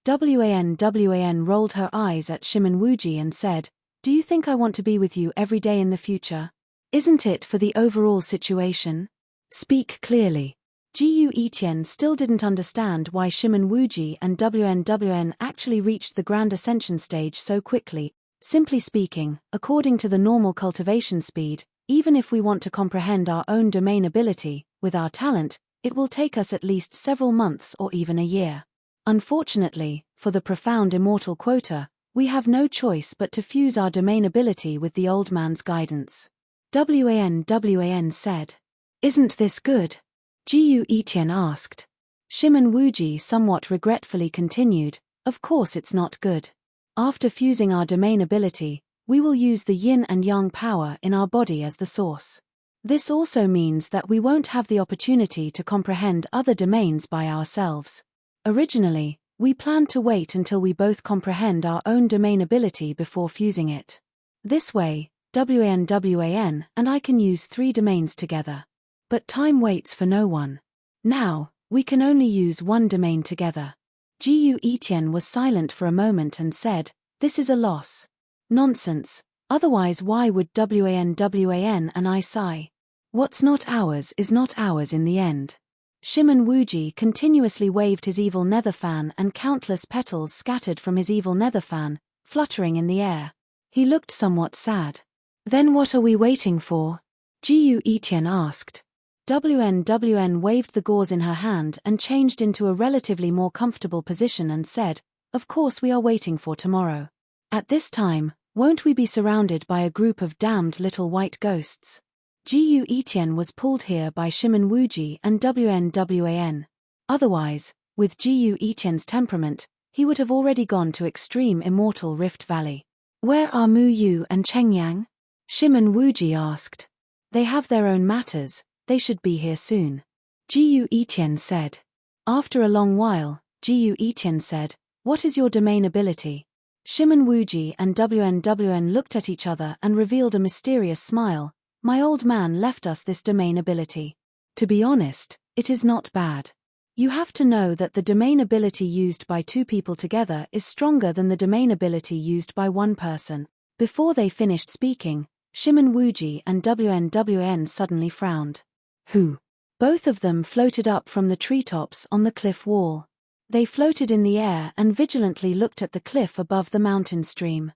WN rolled her eyes at Shimen Wuji and said, "Do you think I want to be with you every day in the future? Isn't it for the overall situation? Speak clearly." Jiyu Iqian still didn't understand why Shimen Wuji and WN actually reached the Grand Ascension stage so quickly. Simply speaking, according to the normal cultivation speed, even if we want to comprehend our own domain ability, with our talent, it will take us at least several months or even a year. Unfortunately, for the profound immortal quota, we have no choice but to fuse our domain ability with the old man's guidance. Wan said. Isn't this good? Jiu Etian asked. Shimon Wuji somewhat regretfully continued, of course it's not good. After fusing our domain ability, we will use the yin and yang power in our body as the source. This also means that we won't have the opportunity to comprehend other domains by ourselves. Originally, we planned to wait until we both comprehend our own domain ability before fusing it. This way, Wan and I can use 3 domains together. But time waits for no one. Now, we can only use 1 domain together. Jiu Etian was silent for a moment and said, this is a loss. Nonsense, otherwise why would Wan and I sigh? What's not ours is not ours in the end. Shimon Wuji continuously waved his evil nether fan and countless petals scattered from his evil nether fan, fluttering in the air. He looked somewhat sad. Then what are we waiting for? Jiu Etian asked. Wan waved the gauze in her hand and changed into a relatively more comfortable position and said, of course we are waiting for tomorrow. At this time, won't we be surrounded by a group of damned little white ghosts? Jiu Etian was pulled here by Shimon Wuji and Wan. Otherwise, with Jiu Etian's temperament, he would have already gone to extreme immortal Rift Valley. Where are Mu Yu and Chengyang? Shimon Wuji asked. They have their own matters, they should be here soon. Jiu Etian said. After a long while, Jiu Etian said, what is your domain ability? Shimon Wuji and Wan looked at each other and revealed a mysterious smile. My old man left us this domain ability. To be honest, it is not bad. You have to know that the domain ability used by 2 people together is stronger than the domain ability used by 1 person. Before they finished speaking, Shimon Wuji and Wan suddenly frowned. Who? Both of them floated up from the treetops on the cliff wall. They floated in the air and vigilantly looked at the cliff above the mountain stream.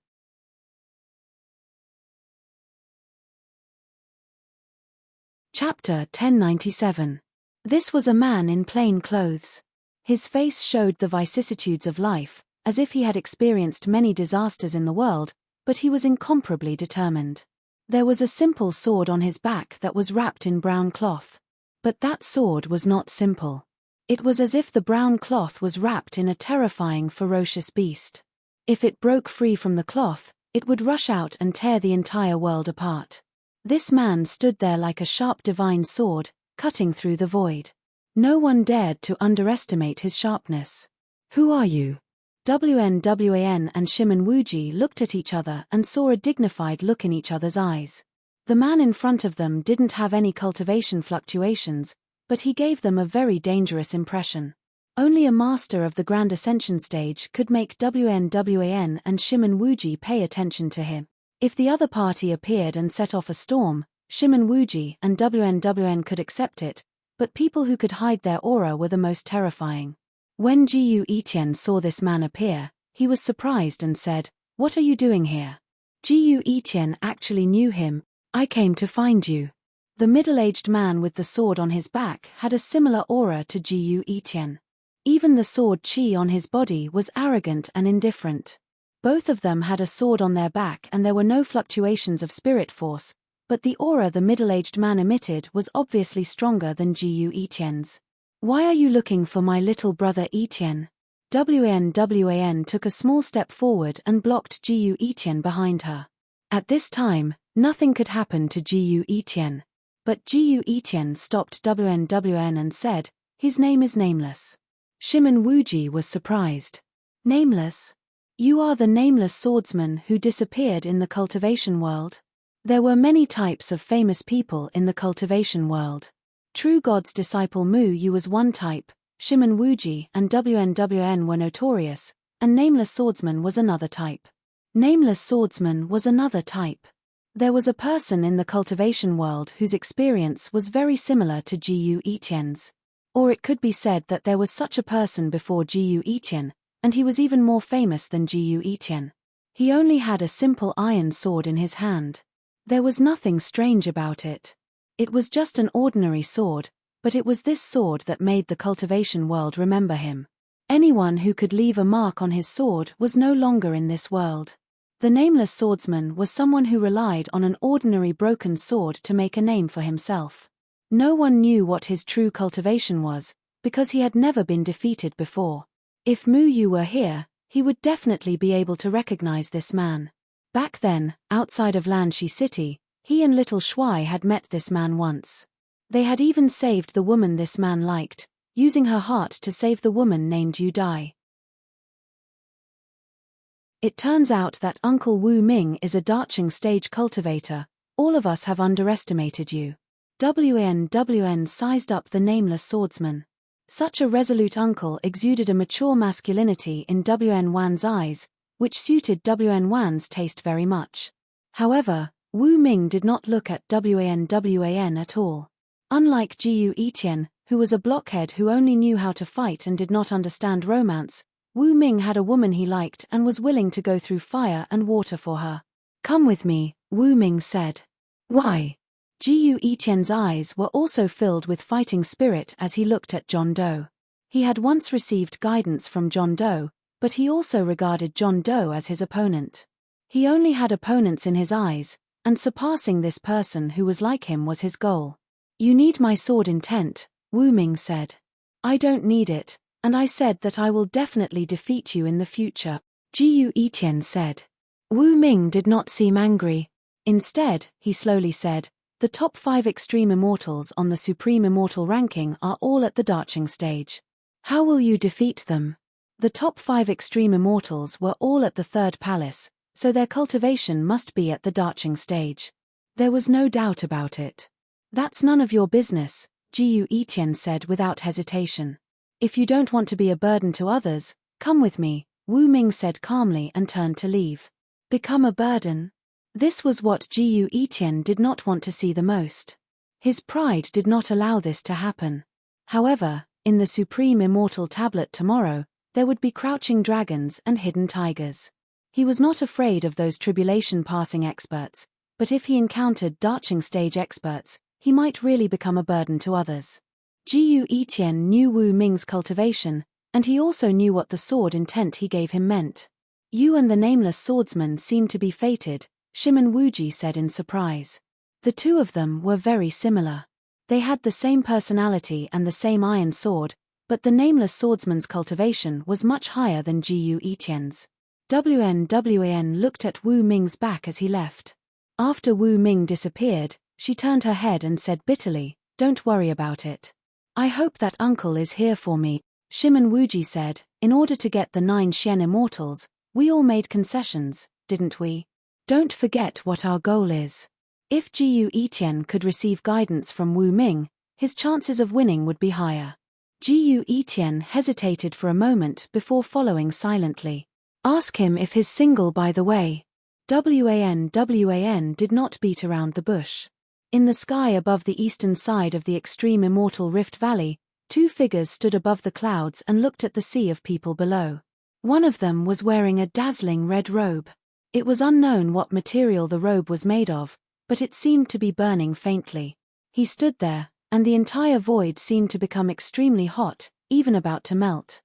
Chapter 1097. This was a man in plain clothes. His face showed the vicissitudes of life, as if he had experienced many disasters in the world, but he was incomparably determined. There was a simple sword on his back that was wrapped in brown cloth. But that sword was not simple. It was as if the brown cloth was wrapped in a terrifying, ferocious beast. If it broke free from the cloth, it would rush out and tear the entire world apart. This man stood there like a sharp divine sword, cutting through the void. No one dared to underestimate his sharpness. Who are you? Wan and Shimon Wuji looked at each other and saw a dignified look in each other's eyes. The man in front of them didn't have any cultivation fluctuations, but he gave them a very dangerous impression. Only a master of the Grand Ascension stage could make Wan and Shimon Wuji pay attention to him. If the other party appeared and set off a storm, Shimon Wuji and Wan could accept it, but people who could hide their aura were the most terrifying. When Jiu Etian saw this man appear, he was surprised and said, "What are you doing here?" Jiu Etian actually knew him. "I came to find you." The middle-aged man with the sword on his back had a similar aura to Jiu Etian. Even the sword chi on his body was arrogant and indifferent. Both of them had a sword on their back and there were no fluctuations of spirit force, but the aura the middle-aged man emitted was obviously stronger than Jiu Etian's. "Why are you looking for my little brother Etian?" Wan took a small step forward and blocked Jiu Etian behind her. At this time, nothing could happen to Jiu Etian. But Jiu Etian stopped Wan and said, "His name is Nameless." Shimon Wuji was surprised. "Nameless? You are the nameless swordsman who disappeared in the cultivation world?" There were many types of famous people in the cultivation world. True God's disciple Mu Yu was one type, Shimon Wuji and Wan were notorious, and Nameless Swordsman was another type. Nameless Swordsman was another type. There was a person in the cultivation world whose experience was very similar to Jiu Etian's. Or it could be said that there was such a person before Jiu Etian, and he was even more famous than Jiu Etian. He only had a simple iron sword in his hand. There was nothing strange about it. It was just an ordinary sword, but it was this sword that made the cultivation world remember him. Anyone who could leave a mark on his sword was no longer in this world. The nameless swordsman was someone who relied on an ordinary broken sword to make a name for himself. No one knew what his true cultivation was, because he had never been defeated before. If Mu Yu were here, he would definitely be able to recognize this man. Back then, outside of Lanshi City, he and little Shuai had met this man once. They had even saved the woman this man liked, using her heart to save the woman named Yu Dai. It turns out that Uncle Wu Ming is a Darching stage cultivator. All of us have underestimated you. WN sized up the nameless swordsman. Such a resolute uncle exuded a mature masculinity in WN Wan's eyes, which suited WN Wan's taste very much. However, Wu Ming did not look at WAN at all. Unlike Jiu Etian, who was a blockhead who only knew how to fight and did not understand romance, Wu Ming had a woman he liked and was willing to go through fire and water for her. "Come with me," Wu Ming said. "Why?" Jiu Etian's eyes were also filled with fighting spirit as he looked at John Doe. He had once received guidance from John Doe, but he also regarded John Doe as his opponent. He only had opponents in his eyes, and surpassing this person who was like him was his goal. "You need my sword intent," Wu Ming said. "I don't need it, and I said that I will definitely defeat you in the future," Jiu Etian said. Wu Ming did not seem angry. Instead, he slowly said, "The top 5 extreme immortals on the Supreme Immortal ranking are all at the Darching stage. How will you defeat them?" The top 5 extreme immortals were all at the 3rd palace, so their cultivation must be at the Darching stage. There was no doubt about it. "That's none of your business," Jiu Etian said without hesitation. "If you don't want to be a burden to others, come with me," Wu Ming said calmly and turned to leave. Become a burden? This was what Jiu Etian did not want to see the most. His pride did not allow this to happen. However, in the Supreme Immortal Tablet tomorrow, there would be crouching dragons and hidden tigers. He was not afraid of those tribulation-passing experts, but if he encountered Darching stage experts, he might really become a burden to others. Jiu Etian knew Wu Ming's cultivation, and he also knew what the sword intent he gave him meant. "You and the nameless swordsman seem to be fated," Shimon Wuji said in surprise. The two of them were very similar. They had the same personality and the same iron sword, but the nameless swordsman's cultivation was much higher than Jiu Etian's. WN looked at Wu Ming's back as he left. After Wu Ming disappeared, she turned her head and said bitterly, "Don't worry about it. I hope that uncle is here for me." Shimon Wuji said, "In order to get the 9 Xian immortals, we all made concessions, didn't we? Don't forget what our goal is." If Jiu Etian could receive guidance from Wu Ming, his chances of winning would be higher. Jiu Etian hesitated for a moment before following silently. "Ask him if he's single, by the way." WAN did not beat around the bush. In the sky above the eastern side of the extreme immortal Rift Valley, 2 figures stood above the clouds and looked at the sea of people below. One of them was wearing a dazzling red robe. It was unknown what material the robe was made of, but it seemed to be burning faintly. He stood there, and the entire void seemed to become extremely hot, even about to melt.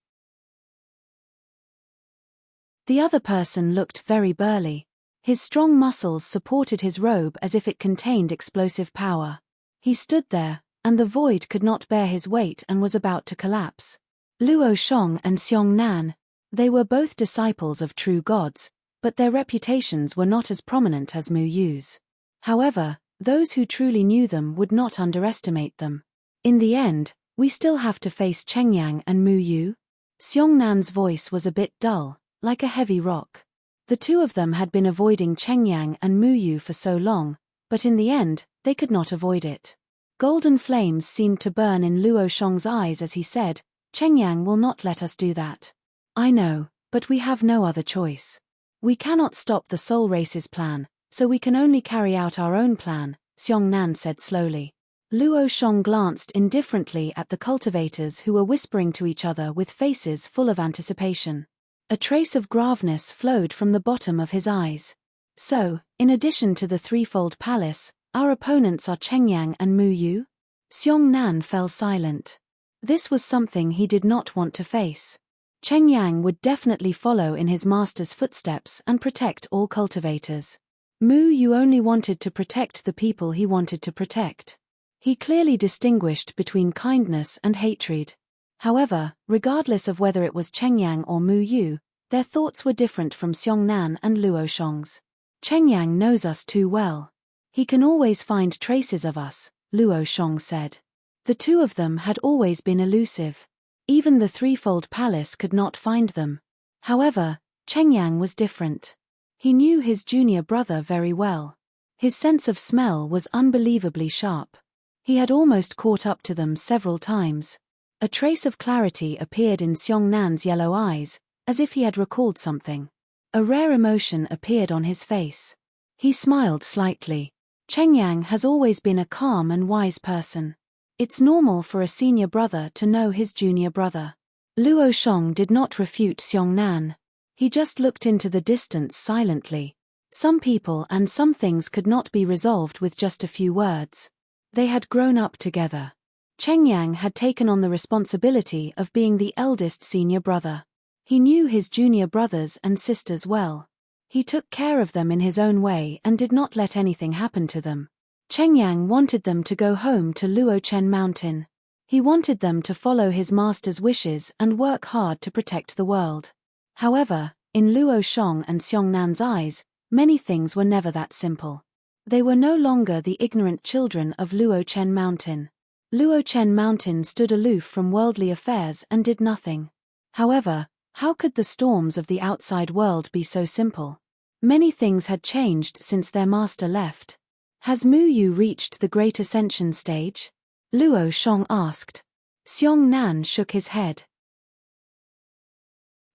The other person looked very burly. His strong muscles supported his robe as if it contained explosive power. He stood there, and the void could not bear his weight and was about to collapse. Luo Shong and Xiong Nan. They were both disciples of true gods, but their reputations were not as prominent as Mu Yu's. However, those who truly knew them would not underestimate them. "In the end, we still have to face Chengyang and Mu Yu?" Xiong Nan's voice was a bit dull, like a heavy rock. The two of them had been avoiding Chengyang and Mu Yu for so long, but in the end, they could not avoid it. Golden flames seemed to burn in Luo Shong's eyes as he said, "Chengyang will not let us do that." "I know, but we have no other choice. We cannot stop the Soul Race's plan, so we can only carry out our own plan," Xiong Nan said slowly. Luo Shong glanced indifferently at the cultivators who were whispering to each other with faces full of anticipation. A trace of graveness flowed from the bottom of his eyes. "So, in addition to the threefold palace, our opponents are Chengyang and Mu Yu?" Xiong Nan fell silent. This was something he did not want to face. Cheng Yang would definitely follow in his master's footsteps and protect all cultivators. Mu Yu only wanted to protect the people he wanted to protect. He clearly distinguished between kindness and hatred. However, regardless of whether it was Cheng Yang or Mu Yu, their thoughts were different from Xiongnan and Luo Shong's. Cheng Yang knows us too well. He can always find traces of us, Luo Shong said. The two of them had always been elusive. Even the threefold palace could not find them. However, Cheng Yang was different. He knew his junior brother very well. His sense of smell was unbelievably sharp. He had almost caught up to them several times. A trace of clarity appeared in Xiongnan's yellow eyes, as if he had recalled something. A rare emotion appeared on his face. He smiled slightly. Cheng Yang has always been a calm and wise person. It's normal for a senior brother to know his junior brother. Luo Shong did not refute Xiongnan. He just looked into the distance silently. Some people and some things could not be resolved with just a few words. They had grown up together. Cheng Yang had taken on the responsibility of being the eldest senior brother. He knew his junior brothers and sisters well. He took care of them in his own way and did not let anything happen to them. Cheng Yang wanted them to go home to Luochen Mountain. He wanted them to follow his master's wishes and work hard to protect the world. However, in Luo Shong and Xiongnan's eyes, many things were never that simple. They were no longer the ignorant children of Luochen Mountain. Luochen Mountain stood aloof from worldly affairs and did nothing. However, how could the storms of the outside world be so simple? Many things had changed since their master left. Has Mu Yu reached the Great Ascension stage? Luo Shong asked. Xiongnan shook his head.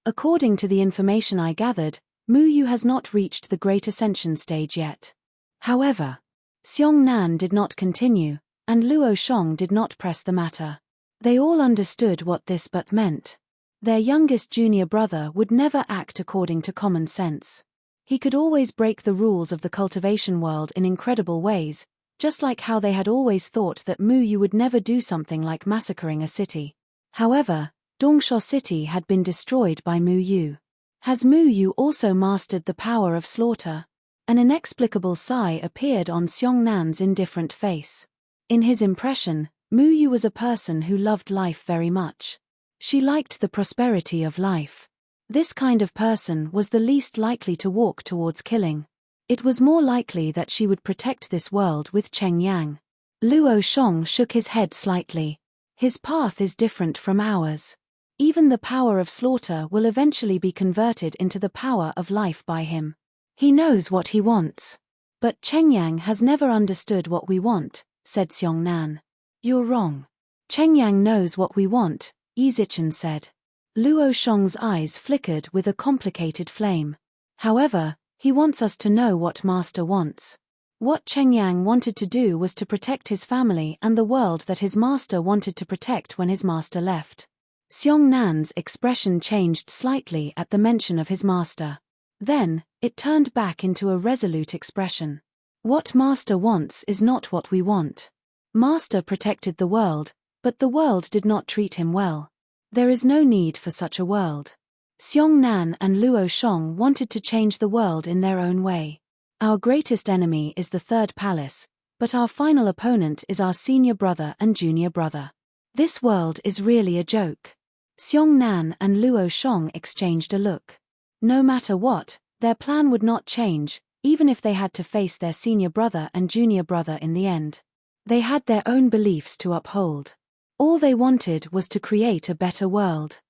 According to the information I gathered, Mu Yu has not reached the Great Ascension stage yet. However, Xiongnan did not continue, and Luo Shong did not press the matter. They all understood what this but meant. Their youngest junior brother would never act according to common sense. He could always break the rules of the cultivation world in incredible ways, just like how they had always thought that Mu Yu would never do something like massacring a city. However, Dongsho City had been destroyed by Mu Yu. Has Mu Yu also mastered the power of slaughter? An inexplicable sigh appeared on Xiongnan's indifferent face. In his impression, Mu Yu was a person who loved life very much. She liked the prosperity of life. This kind of person was the least likely to walk towards killing. It was more likely that she would protect this world with Cheng Yang. Luo Shong shook his head slightly. His path is different from ours. Even the power of slaughter will eventually be converted into the power of life by him. He knows what he wants. But Cheng Yang has never understood what we want, said Xiongnan. You're wrong. Cheng Yang knows what we want, Yizichen said. Luo Shong's eyes flickered with a complicated flame. However, he wants us to know what Master wants. What Cheng Yang wanted to do was to protect his family and the world that his master wanted to protect when his master left. Xiongnan's expression changed slightly at the mention of his master. Then, it turned back into a resolute expression. What Master wants is not what we want. Master protected the world, but the world did not treat him well. There is no need for such a world. Xiongnan and Luo Shong wanted to change the world in their own way. Our greatest enemy is the third palace, but our final opponent is our senior brother and junior brother. This world is really a joke. Xiongnan and Luo Shong exchanged a look. No matter what, their plan would not change, even if they had to face their senior brother and junior brother in the end. They had their own beliefs to uphold. All they wanted was to create a better world.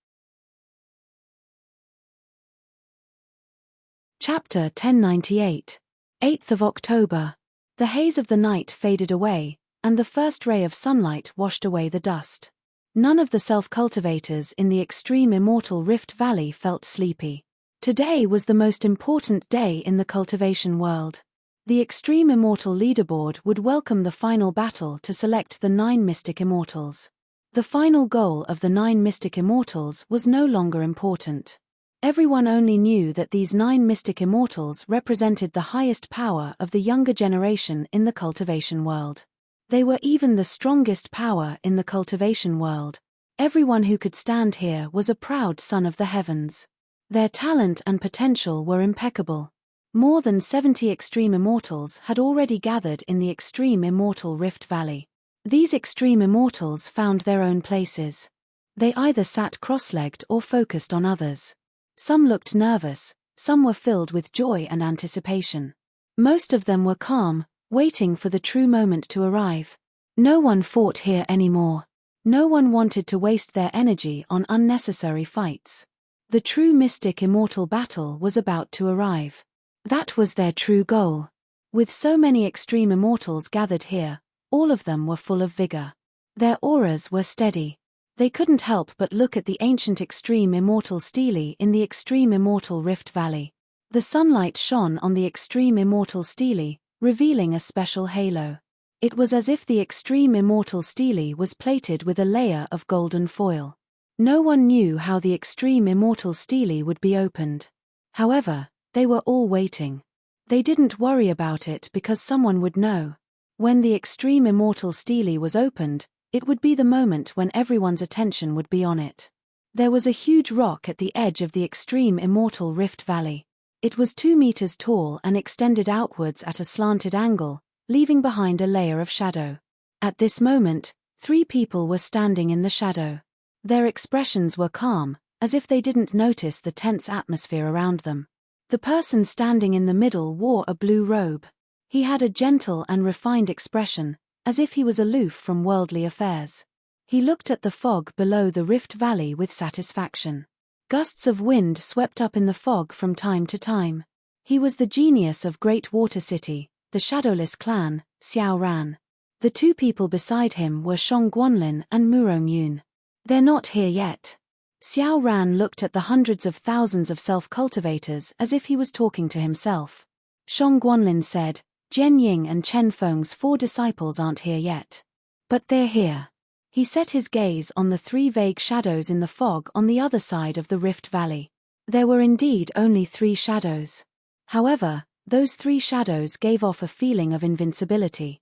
Chapter 1098. 8th of October. The haze of the night faded away, and the first ray of sunlight washed away the dust. None of the self-cultivators in the extreme immortal Rift Valley felt sleepy. Today was the most important day in the cultivation world. The Extreme Immortal Leaderboard would welcome the final battle to select the 9 Mystic Immortals. The final goal of the 9 Mystic Immortals was no longer important. Everyone only knew that these 9 Mystic Immortals represented the highest power of the younger generation in the cultivation world. They were even the strongest power in the cultivation world. Everyone who could stand here was a proud son of the heavens. Their talent and potential were impeccable. More than 70 extreme immortals had already gathered in the extreme immortal Rift Valley. These extreme immortals found their own places. They either sat cross-legged or focused on others. Some looked nervous, some were filled with joy and anticipation. Most of them were calm, waiting for the true moment to arrive. No one fought here anymore. No one wanted to waste their energy on unnecessary fights. The true mystic immortal battle was about to arrive. That was their true goal. With so many extreme immortals gathered here, all of them were full of vigor. Their auras were steady. They couldn't help but look at the ancient extreme immortal stele in the extreme immortal Rift Valley. The sunlight shone on the extreme immortal stele, revealing a special halo. It was as if the extreme immortal stele was plated with a layer of golden foil. No one knew how the extreme immortal stele would be opened. However, they were all waiting. They didn't worry about it because someone would know. When the extreme immortal stele was opened, it would be the moment when everyone's attention would be on it. There was a huge rock at the edge of the extreme immortal Rift Valley. It was 2 meters tall and extended outwards at a slanted angle, leaving behind a layer of shadow. At this moment, 3 people were standing in the shadow. Their expressions were calm, as if they didn't notice the tense atmosphere around them. The person standing in the middle wore a blue robe. He had a gentle and refined expression, as if he was aloof from worldly affairs. He looked at the fog below the Rift Valley with satisfaction. Gusts of wind swept up in the fog from time to time. He was the genius of Great Water City, the Shadowless clan, Xiao Ran. The 2 people beside him were Shong Guanlin and Murong Yun. They're not here yet. Xiao Ran looked at the hundreds of thousands of self-cultivators as if he was talking to himself. Shong Guanlin said, Jian Ying and Chen Feng's 4 disciples aren't here yet. But they're here. He set his gaze on the 3 vague shadows in the fog on the other side of the Rift Valley. There were indeed only 3 shadows. However, those 3 shadows gave off a feeling of invincibility.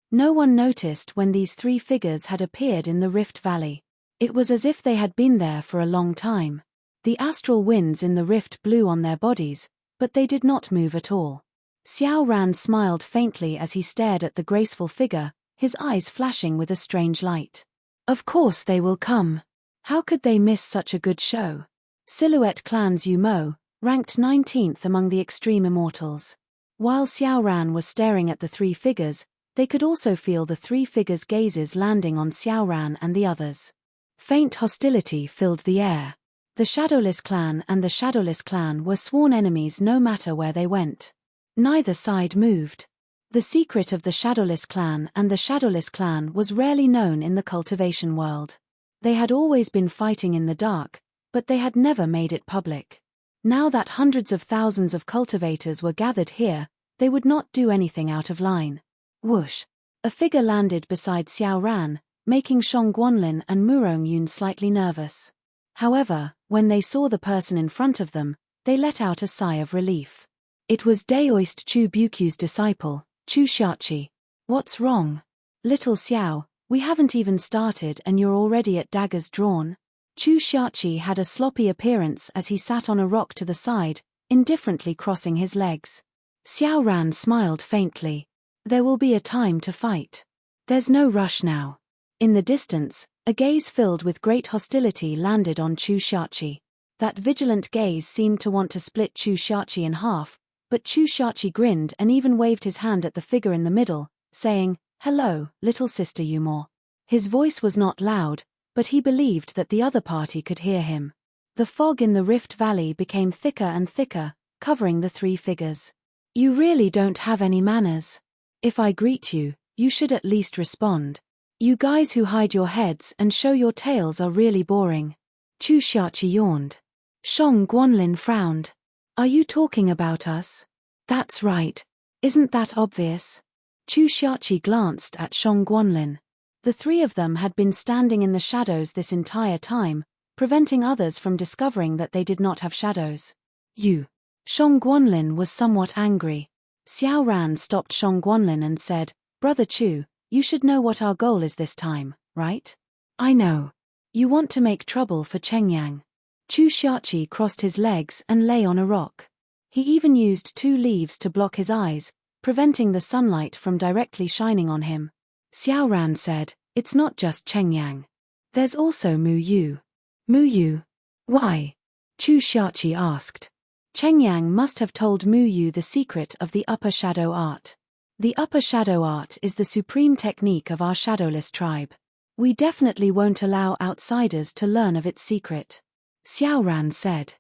No one noticed when these 3 figures had appeared in the Rift Valley. It was as if they had been there for a long time. The astral winds in the rift blew on their bodies, but they did not move at all. Xiao Ran smiled faintly as he stared at the graceful figure, his eyes flashing with a strange light. Of course they will come. How could they miss such a good show? Silhouette Clan's Yu Mo, ranked 19th among the extreme immortals. While Xiao Ran was staring at the 3 figures, they could also feel the 3 figures' gazes landing on Xiao Ran and the others. Faint hostility filled the air. The Shadowless clan and the Shadowless clan were sworn enemies no matter where they went. Neither side moved. The secret of the Shadowless clan and the Shadowless clan was rarely known in the cultivation world. They had always been fighting in the dark, but they had never made it public. Now that hundreds of thousands of cultivators were gathered here, they would not do anything out of line. Whoosh! A figure landed beside Xiao Ran, making Shong Guanlin and Murong Yun slightly nervous. However, when they saw the person in front of them, they let out a sigh of relief. It was Daoist Chu Bukyu's disciple, Chu Xiachi. What's wrong? Little Xiao, we haven't even started and you're already at daggers drawn. Chu Xiachi had a sloppy appearance as he sat on a rock to the side, indifferently crossing his legs. Xiao Ran smiled faintly. There will be a time to fight. There's no rush now. In the distance, a gaze filled with great hostility landed on Chu Xiachi. That vigilant gaze seemed to want to split Chu Xiachi in half, but Chu Xiachi grinned and even waved his hand at the figure in the middle, saying, "Hello, little sister Yumor." His voice was not loud, but he believed that the other party could hear him. The fog in the Rift Valley became thicker and thicker, covering the 3 figures. You really don't have any manners. If I greet you, you should at least respond. You guys who hide your heads and show your tails are really boring. Chu Xiachi yawned. Shong Guanlin frowned. Are you talking about us? That's right. Isn't that obvious? Chu Xiachi glanced at Shong Guanlin. The 3 of them had been standing in the shadows this entire time, preventing others from discovering that they did not have shadows. You. Shong Guanlin was somewhat angry. Xiao Ran stopped Shong Guanlin and said, "Brother Chu, you should know what our goal is this time, right? I know. You want to make trouble for Chengyang. Chu Xiaoqi crossed his legs and lay on a rock. He even used 2 leaves to block his eyes, preventing the sunlight from directly shining on him. Xiao Ran said, "It's not just Chengyang. There's also Mu Yu." Mu Yu? Why? Chu Xiaoqi asked. Chengyang must have told Mu Yu the secret of the upper shadow art. The upper shadow art is the supreme technique of our shadowless tribe. We definitely won't allow outsiders to learn of its secret. Xiao Ran said.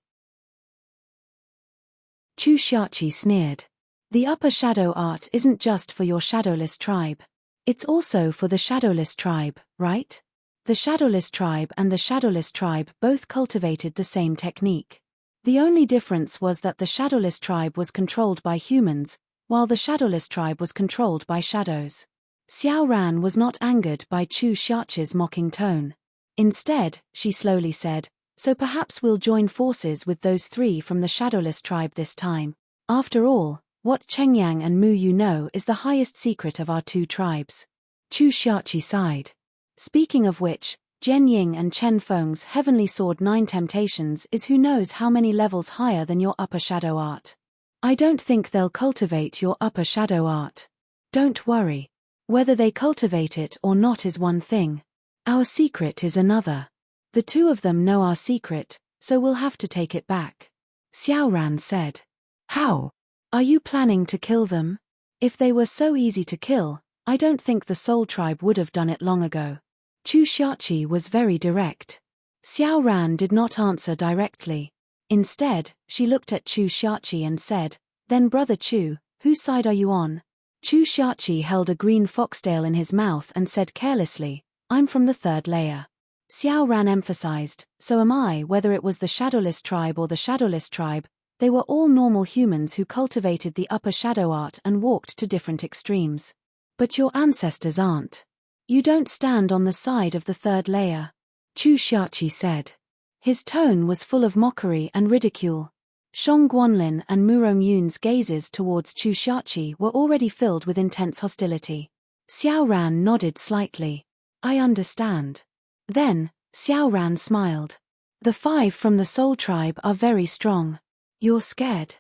Chu Xiaoqi sneered. The upper shadow art isn't just for your shadowless tribe. It's also for the shadowless tribe, right? The shadowless tribe and the shadowless tribe both cultivated the same technique. The only difference was that the shadowless tribe was controlled by humans, while the shadowless tribe was controlled by shadows. Xiao Ran was not angered by Chu Xiaoqi's mocking tone. Instead, she slowly said, "So perhaps we'll join forces with those 3 from the shadowless tribe this time. After all, what Chengyang and Mu Yu know is the highest secret of our 2 tribes." Chu Xiaoqi sighed. Speaking of which, Zhen Ying and Chen Feng's heavenly sword 9 temptations is who knows how many levels higher than your upper shadow art. I don't think they'll cultivate your upper shadow art. Don't worry. Whether they cultivate it or not is one thing. Our secret is another. The 2 of them know our secret, so we'll have to take it back. Xiao Ran said. How? Are you planning to kill them? If they were so easy to kill, I don't think the Soul Tribe would have done it long ago. Chu Xiaoqi was very direct. Xiao Ran did not answer directly. Instead, she looked at Chu Xiaoqi and said, "Then Brother Chu, whose side are you on?" Chu Xiaoqi held a green foxtail in his mouth and said carelessly, "I'm from the 3rd layer." Xiao Ran emphasized, "So am I." Whether it was the shadowless tribe or the shadowless tribe, they were all normal humans who cultivated the upper shadow art and walked to different extremes. But your ancestors aren't. You don't stand on the side of the 3rd layer. Chu Xiaoqi said. His tone was full of mockery and ridicule. Shong Guanlin and Murong Yun's gazes towards Chu Xiaoqi were already filled with intense hostility. Xiao Ran nodded slightly. "I understand." Then, Xiao Ran smiled. "The 5 from the Soul Tribe are very strong. You're scared?"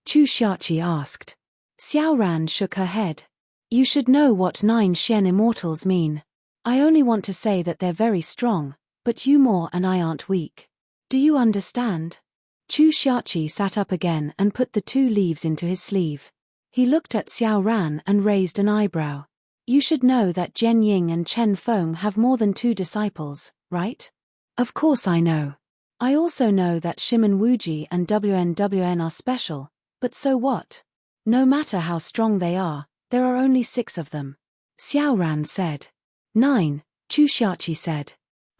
Chu Xiaoqi asked. Xiao Ran shook her head. "You should know what 9 Shen immortals mean. I only want to say that they're very strong, but you more and I aren't weak. Do you understand?" Chu Xiaoqi sat up again and put the 2 leaves into his sleeve. He looked at Xiao Ran and raised an eyebrow. "You should know that Zhen Ying and Chen Feng have more than 2 disciples, right?" "Of course I know. I also know that Shimen Wuji and WN are special, but so what? No matter how strong they are, there are only 6 of them." Xiao Ran said. 9, Chu Xiaoqi said.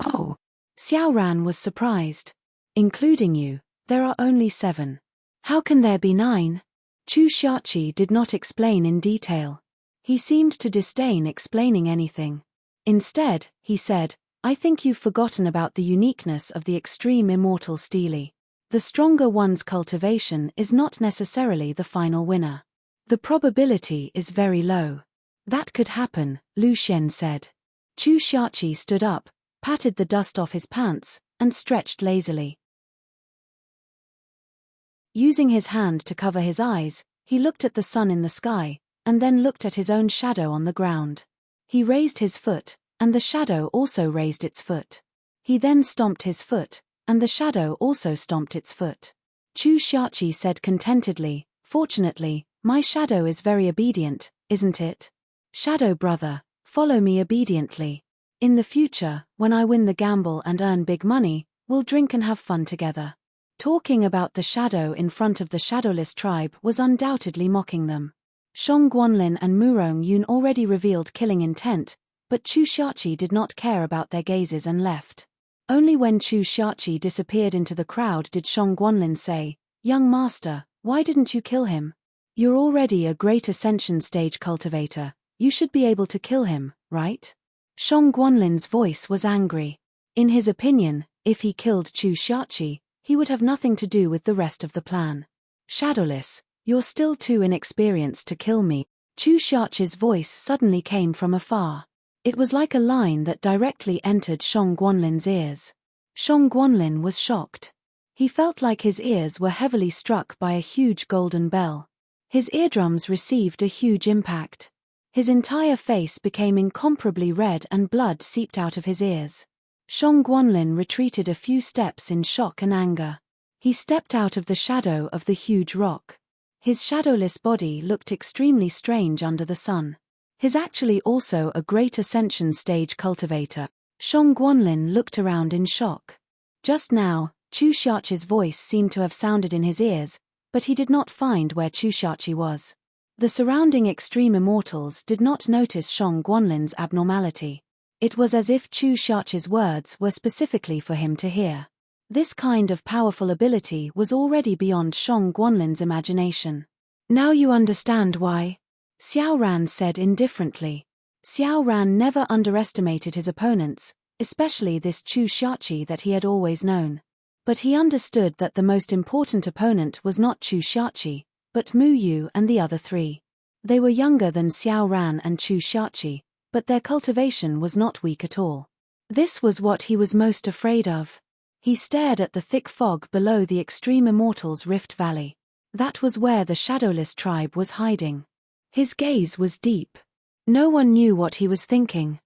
"Oh." Xiao Ran was surprised. "Including you, there are only 7. How can there be 9? Chu Xiaoqi did not explain in detail. He seemed to disdain explaining anything. Instead, he said, "I think you've forgotten about the uniqueness of the extreme immortal stele. The stronger one's cultivation is not necessarily the final winner. The probability is very low." "That could happen," Lu Shen said. Chu Xiaoqi stood up, patted the dust off his pants, and stretched lazily. Using his hand to cover his eyes, he looked at the sun in the sky, and then looked at his own shadow on the ground. He raised his foot, and the shadow also raised its foot. He then stomped his foot, and the shadow also stomped its foot. Chu Xiaoqi said contentedly, "Fortunately, my shadow is very obedient, isn't it? Shadow brother, follow me obediently. In the future, when I win the gamble and earn big money, we'll drink and have fun together." Talking about the shadow in front of the shadowless tribe was undoubtedly mocking them. Shong Guanlin and Murong Yun already revealed killing intent, but Chu Xiaoqi did not care about their gazes and left. Only when Chu Xiaoqi disappeared into the crowd did Shong Guanlin say, "Young master, why didn't you kill him? You're already a great ascension stage cultivator, you should be able to kill him, right?" Shong Guanlin's voice was angry. In his opinion, if he killed Chu Xiaoqi, he would have nothing to do with the rest of the plan. "Shadowless, you're still too inexperienced to kill me." Chu Xiaoqi's voice suddenly came from afar. It was like a line that directly entered Shang Guanlin's ears. Shang Guanlin was shocked. He felt like his ears were heavily struck by a huge golden bell. His eardrums received a huge impact. His entire face became incomparably red and blood seeped out of his ears. Shang Guanlin retreated a few steps in shock and anger. He stepped out of the shadow of the huge rock. His shadowless body looked extremely strange under the sun. He's actually also a great ascension stage cultivator. Shang Guanlin looked around in shock. Just now, Chu Xiaqi's voice seemed to have sounded in his ears, but he did not find where Chu Xiaqi was. The surrounding extreme immortals did not notice Shang Guanlin's abnormality. It was as if Chu Xiaqi's words were specifically for him to hear. This kind of powerful ability was already beyond Shang Guanlin's imagination. Now you understand why? Xiao Ran said indifferently. Xiao Ran never underestimated his opponents, especially this Chu Xiaqi that he had always known. But he understood that the most important opponent was not Chu Xiaqi, but Mu Yu and the other three. They were younger than Xiao Ran and Chu Xiaqi, but their cultivation was not weak at all. This was what he was most afraid of. He stared at the thick fog below the extreme immortals' Rift Valley. That was where the shadowless tribe was hiding. His gaze was deep. No one knew what he was thinking.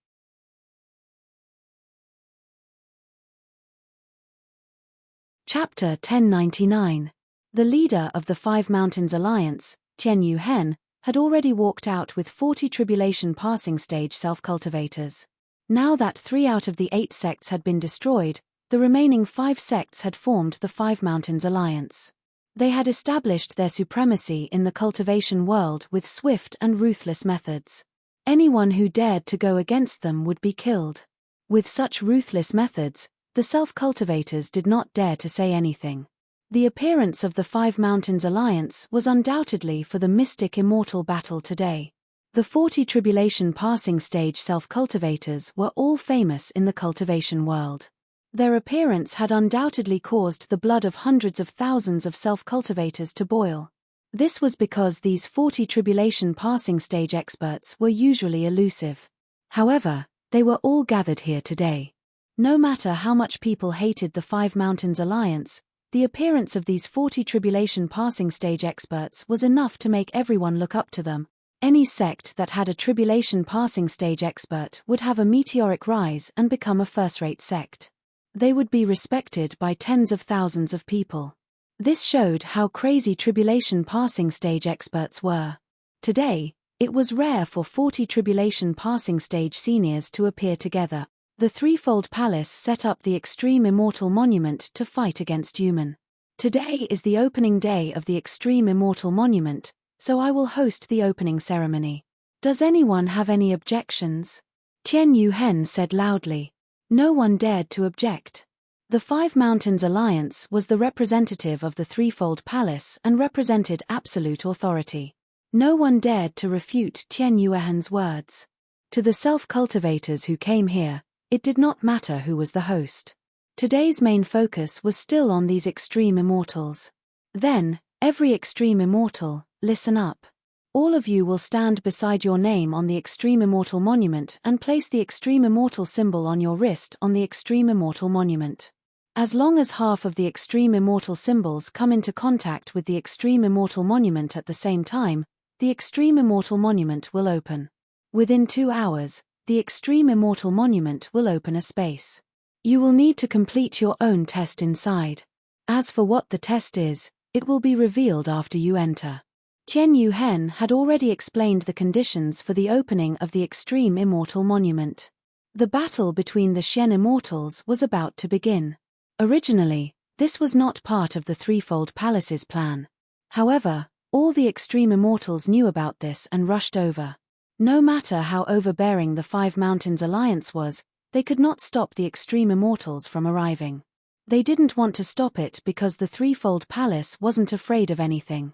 Chapter 1099. The leader of the Five Mountains Alliance, Tian Yuhen, had already walked out with 40 tribulation passing stage self-cultivators. Now that 3 out of the 8 sects had been destroyed, the remaining 5 sects had formed the Five Mountains Alliance. They had established their supremacy in the cultivation world with swift and ruthless methods. Anyone who dared to go against them would be killed. With such ruthless methods, the self-cultivators did not dare to say anything. The appearance of the Five Mountains Alliance was undoubtedly for the mystic immortal battle today. The 40 tribulation passing stage self-cultivators were all famous in the cultivation world. Their appearance had undoubtedly caused the blood of hundreds of thousands of self-cultivators to boil. This was because these 40 tribulation passing stage experts were usually elusive. However, they were all gathered here today. No matter how much people hated the Five Mountains Alliance, the appearance of these 40 tribulation passing stage experts was enough to make everyone look up to them. Any sect that had a tribulation passing stage expert would have a meteoric rise and become a first-rate sect. They would be respected by tens of thousands of people. This showed how crazy tribulation passing stage experts were. Today, it was rare for 40 tribulation passing stage seniors to appear together. The threefold palace set up the Extreme Immortal Monument to fight against human. Today is the opening day of the Extreme Immortal Monument, so I will host the opening ceremony. Does anyone have any objections? Tian Yuhen said loudly. No one dared to object. The Five Mountains Alliance was the representative of the threefold palace and represented absolute authority. No one dared to refute Tian Yuhen's words. To the self-cultivators who came here, it did not matter who was the host. Today's main focus was still on these extreme immortals. Then, every extreme immortal, listen up. All of you will stand beside your name on the Extreme Immortal Monument and place the Extreme Immortal symbol on your wrist on the Extreme Immortal Monument. As long as half of the Extreme Immortal symbols come into contact with the Extreme Immortal Monument at the same time, the Extreme Immortal Monument will open. Within 2 hours, the Extreme Immortal Monument will open a space. You will need to complete your own test inside. As for what the test is, it will be revealed after you enter. Tian Yuhen had already explained the conditions for the opening of the Extreme Immortal Monument. The battle between the Shen Immortals was about to begin. Originally, this was not part of the Threefold Palace's plan. However, all the Extreme Immortals knew about this and rushed over. No matter how overbearing the Five Mountains Alliance was, they could not stop the Extreme Immortals from arriving. They didn't want to stop it because the Threefold Palace wasn't afraid of anything.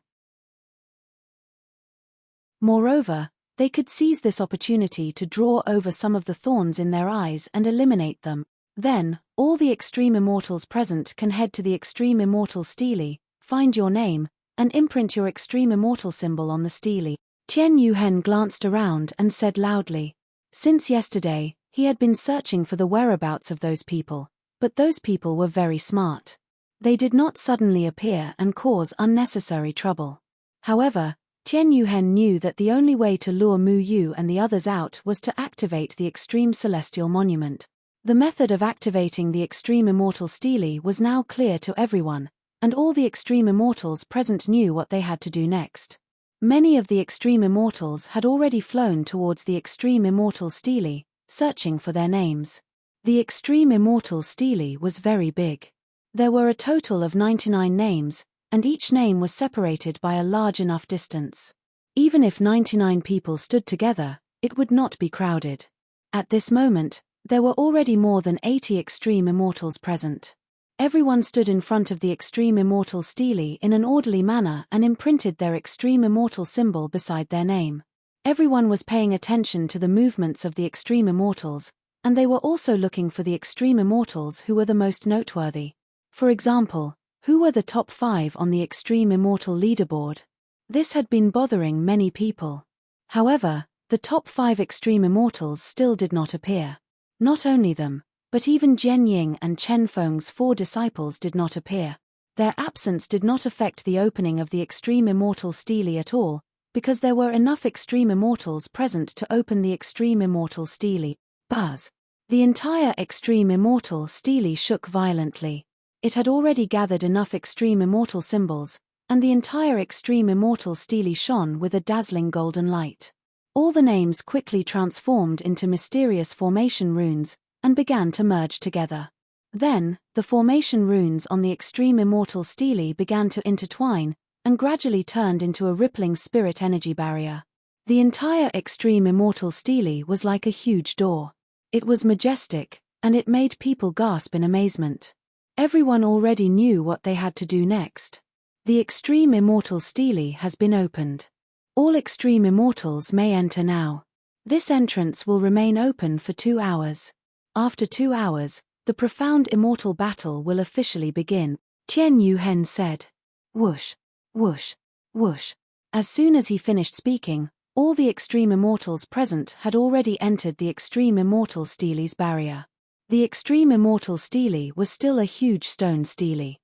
Moreover, they could seize this opportunity to draw over some of the thorns in their eyes and eliminate them. Then, all the Extreme Immortals present can head to the Extreme Immortal Stele, find your name, and imprint your Extreme Immortal symbol on the stele. Tian Yuhen glanced around and said loudly. Since yesterday, he had been searching for the whereabouts of those people, but those people were very smart. They did not suddenly appear and cause unnecessary trouble. However, Tian Yuhen knew that the only way to lure Mu Yu and the others out was to activate the Extreme Celestial Monument. The method of activating the Extreme Immortal Stele was now clear to everyone, and all the Extreme Immortals present knew what they had to do next. Many of the Extreme Immortals had already flown towards the Extreme Immortal Stele, searching for their names. The Extreme Immortal Stele was very big. There were a total of 99 names, and each name was separated by a large enough distance. Even if 99 people stood together, it would not be crowded. At this moment, there were already more than 80 Extreme Immortals present. Everyone stood in front of the Extreme Immortal Stele in an orderly manner and imprinted their Extreme Immortal symbol beside their name. Everyone was paying attention to the movements of the Extreme Immortals, and they were also looking for the Extreme Immortals who were the most noteworthy. For example, who were the top 5 on the Extreme Immortal leaderboard? This had been bothering many people. However, the top 5 Extreme Immortals still did not appear. Not only them, but even Jian Ying and Chen Feng's 4 disciples did not appear. Their absence did not affect the opening of the Extreme Immortal Stele at all, because there were enough Extreme Immortals present to open the Extreme Immortal Stele. Buzz! The entire Extreme Immortal Stele shook violently. It had already gathered enough Extreme Immortal symbols, and the entire Extreme Immortal Stele shone with a dazzling golden light. All the names quickly transformed into mysterious formation runes, and began to merge together. Then, the formation runes on the Extreme Immortal Stele began to intertwine, and gradually turned into a rippling spirit energy barrier. The entire Extreme Immortal Stele was like a huge door. It was majestic, and it made people gasp in amazement. Everyone already knew what they had to do next. The Extreme Immortal Stele has been opened. All Extreme Immortals may enter now. This entrance will remain open for 2 hours. After 2 hours, the profound immortal battle will officially begin, Tian Yuhen said. Whoosh, whoosh, whoosh. As soon as he finished speaking, all the Extreme Immortals present had already entered the Extreme Immortal Stele's barrier. The Extreme Immortal Stele was still a huge stone stele.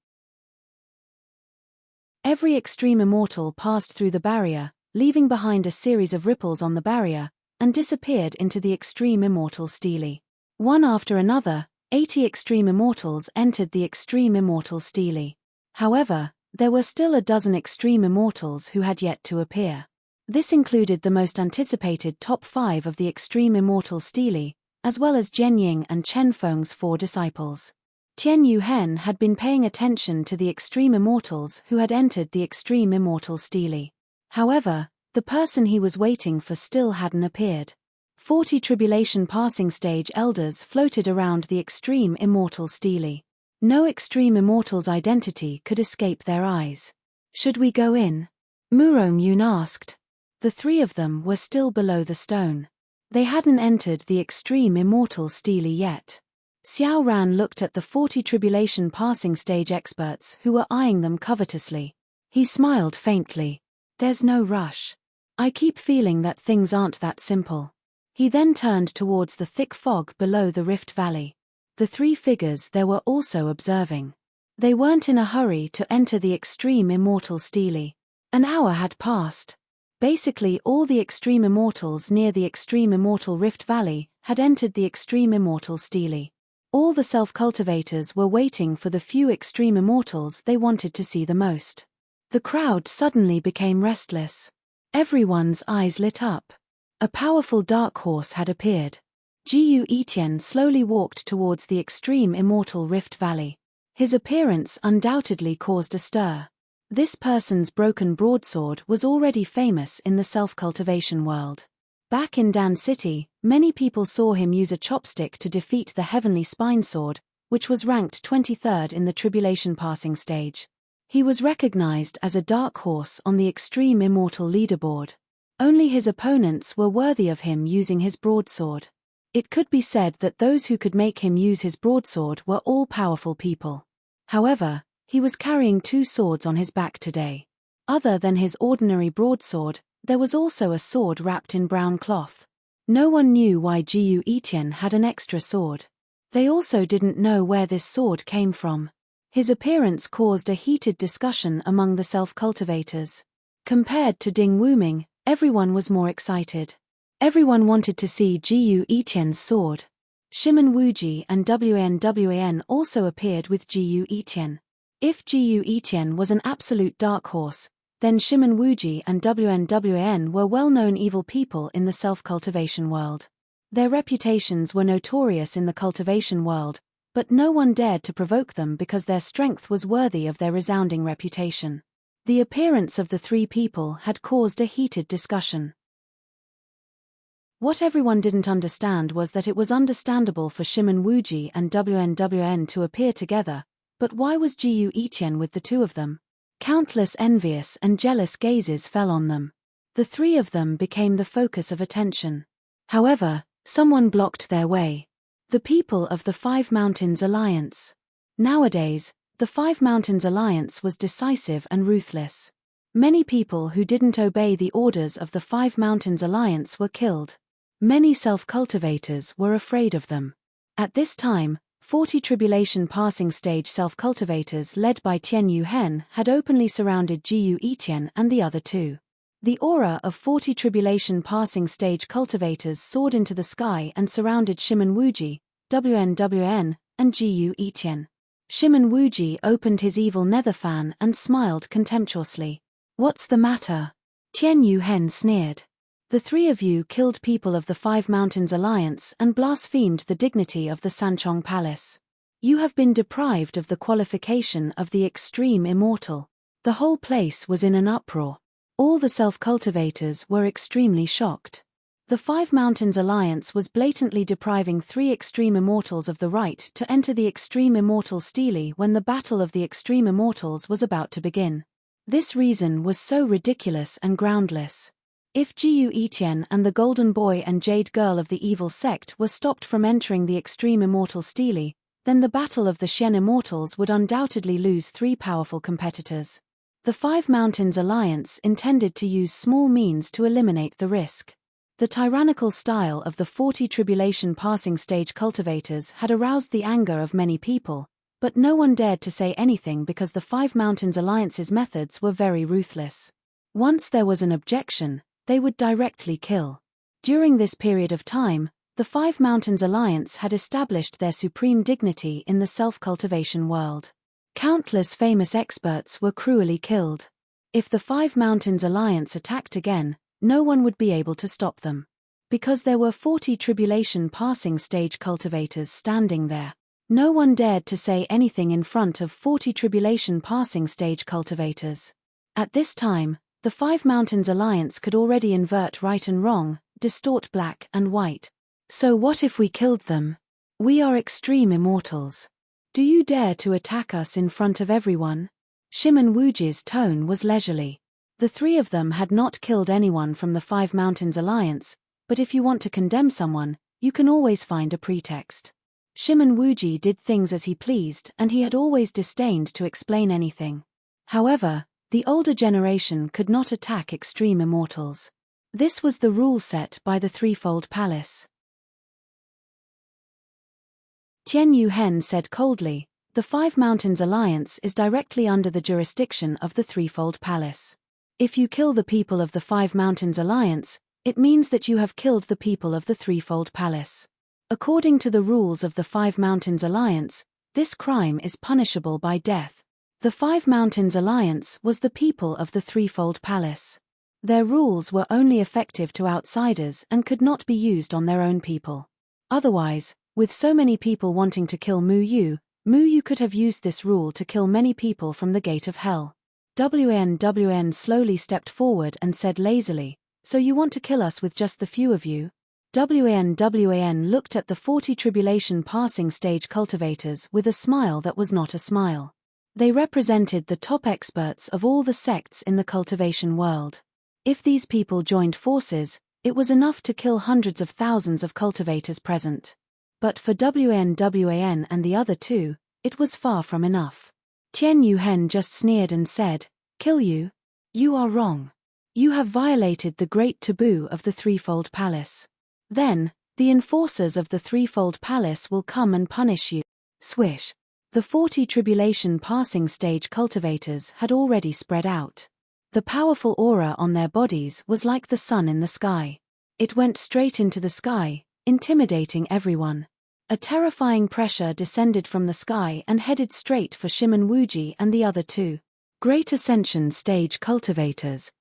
Every Extreme Immortal passed through the barrier, leaving behind a series of ripples on the barrier, and disappeared into the Extreme Immortal Stele. One after another, 80 Extreme Immortals entered the Extreme Immortal Stele. However, there were still a dozen Extreme Immortals who had yet to appear. This included the most anticipated top 5 of the Extreme Immortal Stele, as well as Jian Ying and Chen Feng's 4 disciples. Tian Yuhen had been paying attention to the Extreme Immortals who had entered the Extreme Immortal Stele. However, the person he was waiting for still hadn't appeared. 40 Tribulation Passing Stage Elders floated around the Extreme Immortal Stele. No Extreme Immortal's identity could escape their eyes. Should we go in? Murong Yun asked. The 3 of them were still below the stone. They hadn't entered the Extreme Immortal Stele yet. Xiao Ran looked at the 40 Tribulation Passing Stage experts who were eyeing them covetously. He smiled faintly. There's no rush. I keep feeling that things aren't that simple. He then turned towards the thick fog below the Rift Valley. The 3 figures there were also observing. They weren't in a hurry to enter the Extreme Immortal Stele. An hour had passed. Basically all the Extreme Immortals near the Extreme Immortal Rift Valley had entered the Extreme Immortal Stele. All the self-cultivators were waiting for the few Extreme Immortals they wanted to see the most. The crowd suddenly became restless. Everyone's eyes lit up. A powerful dark horse had appeared. Jiyu Etian slowly walked towards the Extreme Immortal Rift Valley. His appearance undoubtedly caused a stir. This person's broken broadsword was already famous in the self-cultivation world. Back in Dan City, many people saw him use a chopstick to defeat the Heavenly Spine Sword, which was ranked 23rd in the Tribulation Passing Stage. He was recognized as a dark horse on the Extreme Immortal leaderboard. Only his opponents were worthy of him using his broadsword. It could be said that those who could make him use his broadsword were all powerful people. However, he was carrying 2 swords on his back today. Other than his ordinary broadsword, there was also a sword wrapped in brown cloth. No one knew why Jiu Etian had an extra sword. They also didn't know where this sword came from. His appearance caused a heated discussion among the self-cultivators. Compared to Ding Wuming, everyone was more excited. Everyone wanted to see Jiu Etian's sword. Shimen Wuji and Wan also appeared with Jiu Etian. If Jiu Etian was an absolute dark horse, then Shimen Wuji and Wan were well-known evil people in the self-cultivation world. Their reputations were notorious in the cultivation world, but no one dared to provoke them because their strength was worthy of their resounding reputation. The appearance of the three people had caused a heated discussion. What everyone didn't understand was that it was understandable for Shimen Wuji and Wan to appear together, but why was Jiu Etian with the two of them? Countless envious and jealous gazes fell on them. The three of them became the focus of attention. However, someone blocked their way. The people of the Five Mountains Alliance. Nowadays, the Five Mountains Alliance was decisive and ruthless. Many people who didn't obey the orders of the Five Mountains Alliance were killed. Many self-cultivators were afraid of them. At this time, 40 Tribulation Passing Stage self-cultivators led by Tian Yuhen had openly surrounded Jiu Etian and the other two. The aura of 40 Tribulation Passing Stage cultivators soared into the sky and surrounded Shimen Wuji, Wan, and Jiu Etian. Shimen Wuji opened his evil nether fan and smiled contemptuously. "What's the matter?" Tian Yuhen sneered. "The three of you killed people of the Five Mountains Alliance and blasphemed the dignity of the Sanchong Palace. You have been deprived of the qualification of the Extreme Immortal." The whole place was in an uproar. All the self-cultivators were extremely shocked. The Five Mountains Alliance was blatantly depriving three Extreme Immortals of the right to enter the Extreme Immortal Stele when the Battle of the Extreme Immortals was about to begin. This reason was so ridiculous and groundless. If Jiu Etian and the Golden Boy and Jade Girl of the evil sect were stopped from entering the Extreme Immortal Stele, then the Battle of the Shen Immortals would undoubtedly lose three powerful competitors. The Five Mountains Alliance intended to use small means to eliminate the risk. The tyrannical style of the 40 Tribulation Passing Stage cultivators had aroused the anger of many people, but no one dared to say anything because the Five Mountains Alliance's methods were very ruthless. Once there was an objection, they would directly kill. During this period of time, the Five Mountains Alliance had established their supreme dignity in the self-cultivation world. Countless famous experts were cruelly killed. If the Five Mountains Alliance attacked again, no one would be able to stop them. Because there were 40 Tribulation Passing Stage cultivators standing there, no one dared to say anything in front of 40 Tribulation Passing Stage cultivators. At this time, the Five Mountains Alliance could already invert right and wrong, distort black and white. So what if we killed them? We are Extreme Immortals. Do you dare to attack us in front of everyone? Shimen Wuji's tone was leisurely. The three of them had not killed anyone from the Five Mountains Alliance, but if you want to condemn someone, you can always find a pretext. Shimen Wuji did things as he pleased and he had always disdained to explain anything. However, the older generation could not attack Extreme Immortals. This was the rule set by the Threefold Palace. Tian Yuhen said coldly, "The Five Mountains Alliance is directly under the jurisdiction of the Threefold Palace. If you kill the people of the Five Mountains Alliance, it means that you have killed the people of the Threefold Palace. According to the rules of the Five Mountains Alliance, this crime is punishable by death." The Five Mountains Alliance was the people of the Threefold Palace. Their rules were only effective to outsiders and could not be used on their own people. Otherwise, with so many people wanting to kill Mu Yu could have used this rule to kill many people from the gate of hell. Wan slowly stepped forward and said lazily, "So you want to kill us with just the few of you?" Wan looked at the 40 Tribulation Passing Stage cultivators with a smile that was not a smile. They represented the top experts of all the sects in the cultivation world. If these people joined forces, it was enough to kill hundreds of thousands of cultivators present. But for Wan and the other two, it was far from enough. Tian Yuhen just sneered and said, "Kill you? You are wrong. You have violated the great taboo of the Threefold Palace. Then, the enforcers of the threefold palace will come and punish you. Swish. The 40 tribulation passing stage cultivators had already spread out. The powerful aura on their bodies was like the sun in the sky. It went straight into the sky, intimidating everyone. A terrifying pressure descended from the sky and headed straight for Shimonwuji and the other two Great Ascension stage cultivators.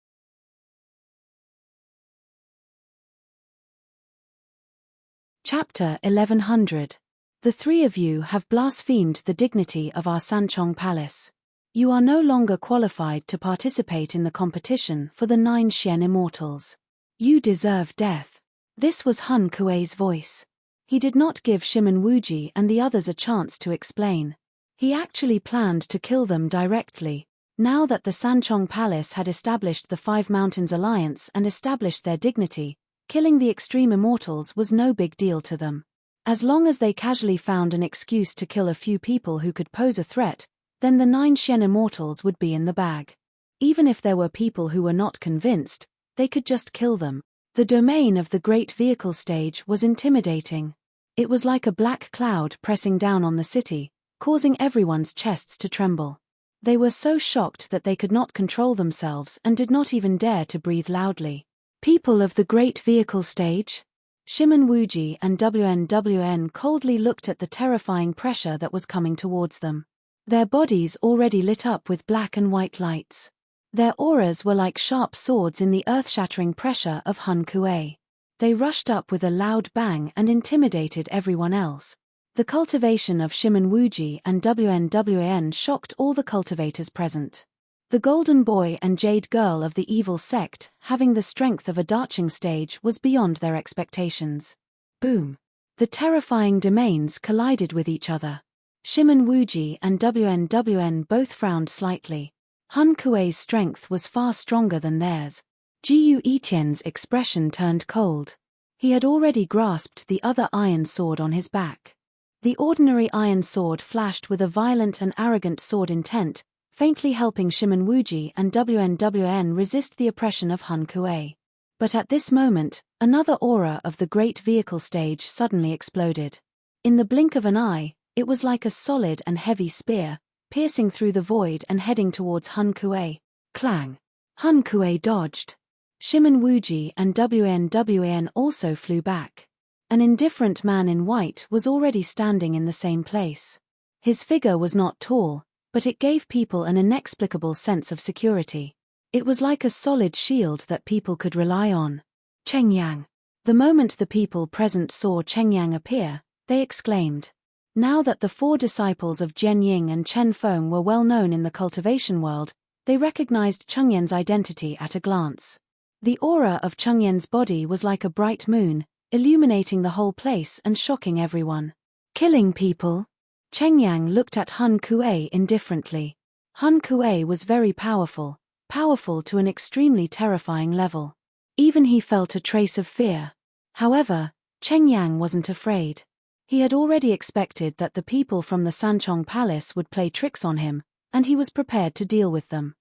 Chapter 1100. The three of you have blasphemed the dignity of our Sanchong Palace. You are no longer qualified to participate in the competition for the 9 Xian Immortals. You deserve death. This was Han Kuei's voice. He did not give Shimonwuji and the others a chance to explain. He actually planned to kill them directly. Now that the Sanchong Palace had established the Five Mountains Alliance and established their dignity, killing the Extreme Immortals was no big deal to them. As long as they casually found an excuse to kill a few people who could pose a threat, then the 9 Xian Immortals would be in the bag. Even if there were people who were not convinced, they could just kill them. The domain of the Great Vehicle Stage was intimidating. It was like a black cloud pressing down on the city, causing everyone's chests to tremble. They were so shocked that they could not control themselves and did not even dare to breathe loudly. People of the Great Vehicle Stage? Shimonwuji and WN coldly looked at the terrifying pressure that was coming towards them. Their bodies already lit up with black and white lights. Their auras were like sharp swords in the earth-shattering pressure of Han Kuei. They rushed up with a loud bang and intimidated everyone else. The cultivation of Shimonwuji and WN shocked all the cultivators present. The Golden Boy and Jade Girl of the evil sect, having the strength of a Darching stage, was beyond their expectations. Boom! The terrifying domains collided with each other. Shimonwuji and WN both frowned slightly. Han Kuei's strength was far stronger than theirs. Jiu Etien's expression turned cold. He had already grasped the other iron sword on his back. The ordinary iron sword flashed with a violent and arrogant sword intent, faintly helping Shimonwuji and WN resist the oppression of Han Kuei. But at this moment, another aura of the Great Vehicle Stage suddenly exploded. In the blink of an eye, it was like a solid and heavy spear, piercing through the void and heading towards Han Kuei. Clang! Han Kuei dodged. Shimonwuji and WN also flew back. An indifferent man in white was already standing in the same place. His figure was not tall, but it gave people an inexplicable sense of security. It was like a solid shield that people could rely on. Cheng Yang. The moment the people present saw Cheng Yang appear, they exclaimed. Now that the 4 disciples of Jian Ying and Chen Feng were well known in the cultivation world, they recognized Cheng Yan's identity at a glance. The aura of Cheng Yan's body was like a bright moon, illuminating the whole place and shocking everyone. Killing people? Cheng Yang looked at Han Kuei indifferently. Han Kuei was very powerful to an extremely terrifying level. Even he felt a trace of fear. However, Cheng Yang wasn't afraid. He had already expected that the people from the Sanchong Palace would play tricks on him, and he was prepared to deal with them.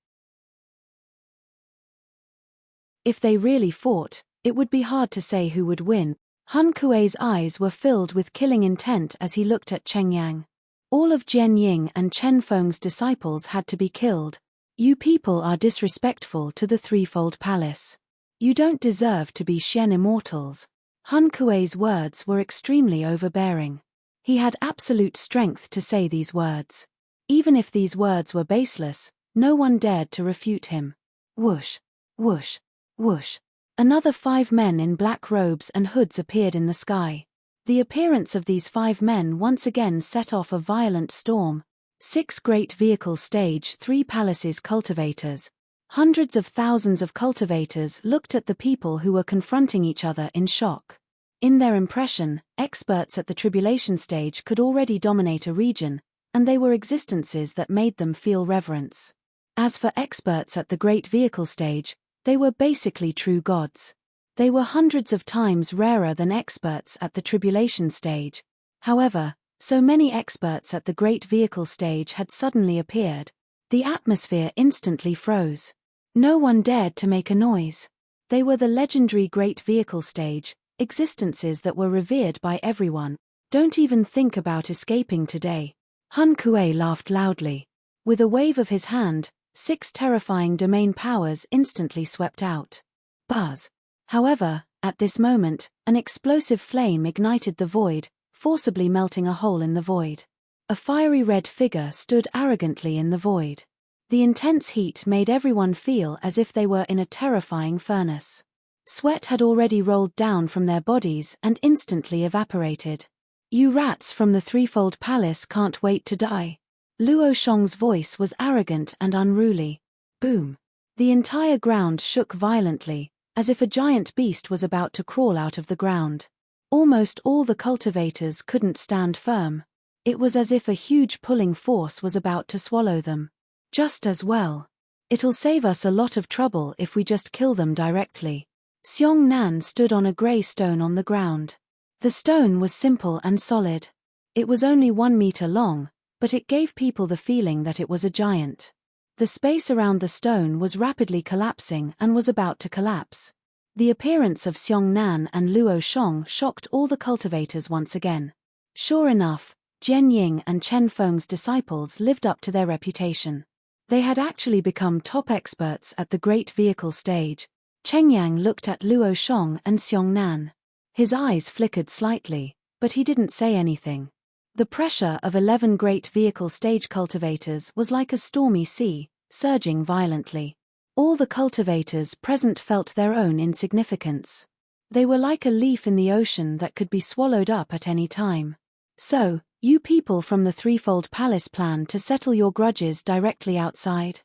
If they really fought, it would be hard to say who would win. Han Kuei's eyes were filled with killing intent as he looked at Cheng Yang. All of Jian Ying and Chen Feng's disciples had to be killed. You people are disrespectful to the threefold palace. You don't deserve to be Xian Immortals. Han Kuei's words were extremely overbearing. He had absolute strength to say these words. Even if these words were baseless, no one dared to refute him. Whoosh, whoosh, whoosh. Another 5 men in black robes and hoods appeared in the sky. The appearance of these 5 men once again set off a violent storm. 6 Great Vehicle Stage 3 Palaces cultivators. Hundreds of thousands of cultivators looked at the people who were confronting each other in shock. In their impression, experts at the tribulation stage could already dominate a region, and they were existences that made them feel reverence. As for experts at the Great Vehicle Stage, they were basically true gods. They were hundreds of times rarer than experts at the tribulation stage. However, so many experts at the Great Vehicle Stage had suddenly appeared. The atmosphere instantly froze. No one dared to make a noise. They were the legendary Great Vehicle Stage, existences that were revered by everyone. Don't even think about escaping today. Hun Kuei laughed loudly. With a wave of his hand, 6 terrifying domain powers instantly swept out. Buzz. However, at this moment, an explosive flame ignited the void, forcibly melting a hole in the void. A fiery red figure stood arrogantly in the void. The intense heat made everyone feel as if they were in a terrifying furnace. Sweat had already rolled down from their bodies and instantly evaporated. You rats from the threefold palace can't wait to die. Luo Shong's voice was arrogant and unruly. Boom. The entire ground shook violently, as if a giant beast was about to crawl out of the ground. Almost all the cultivators couldn't stand firm. It was as if a huge pulling force was about to swallow them. Just as well. It'll save us a lot of trouble if we just kill them directly. Xiong Nan stood on a grey stone on the ground. The stone was simple and solid. It was only 1 meter long, but it gave people the feeling that it was a giant. The space around the stone was rapidly collapsing and was about to collapse. The appearance of Xiong Nan and Luo Shong shocked all the cultivators once again. Sure enough, Jian Ying and Chen Feng's disciples lived up to their reputation. They had actually become top experts at the great vehicle stage. Cheng Yang looked at Luo Shong and Xiong Nan. His eyes flickered slightly, but he didn't say anything. The pressure of 11 great vehicle stage cultivators was like a stormy sea, surging violently. All the cultivators present felt their own insignificance. They were like a leaf in the ocean that could be swallowed up at any time. So, you people from the threefold palace plan to settle your grudges directly outside?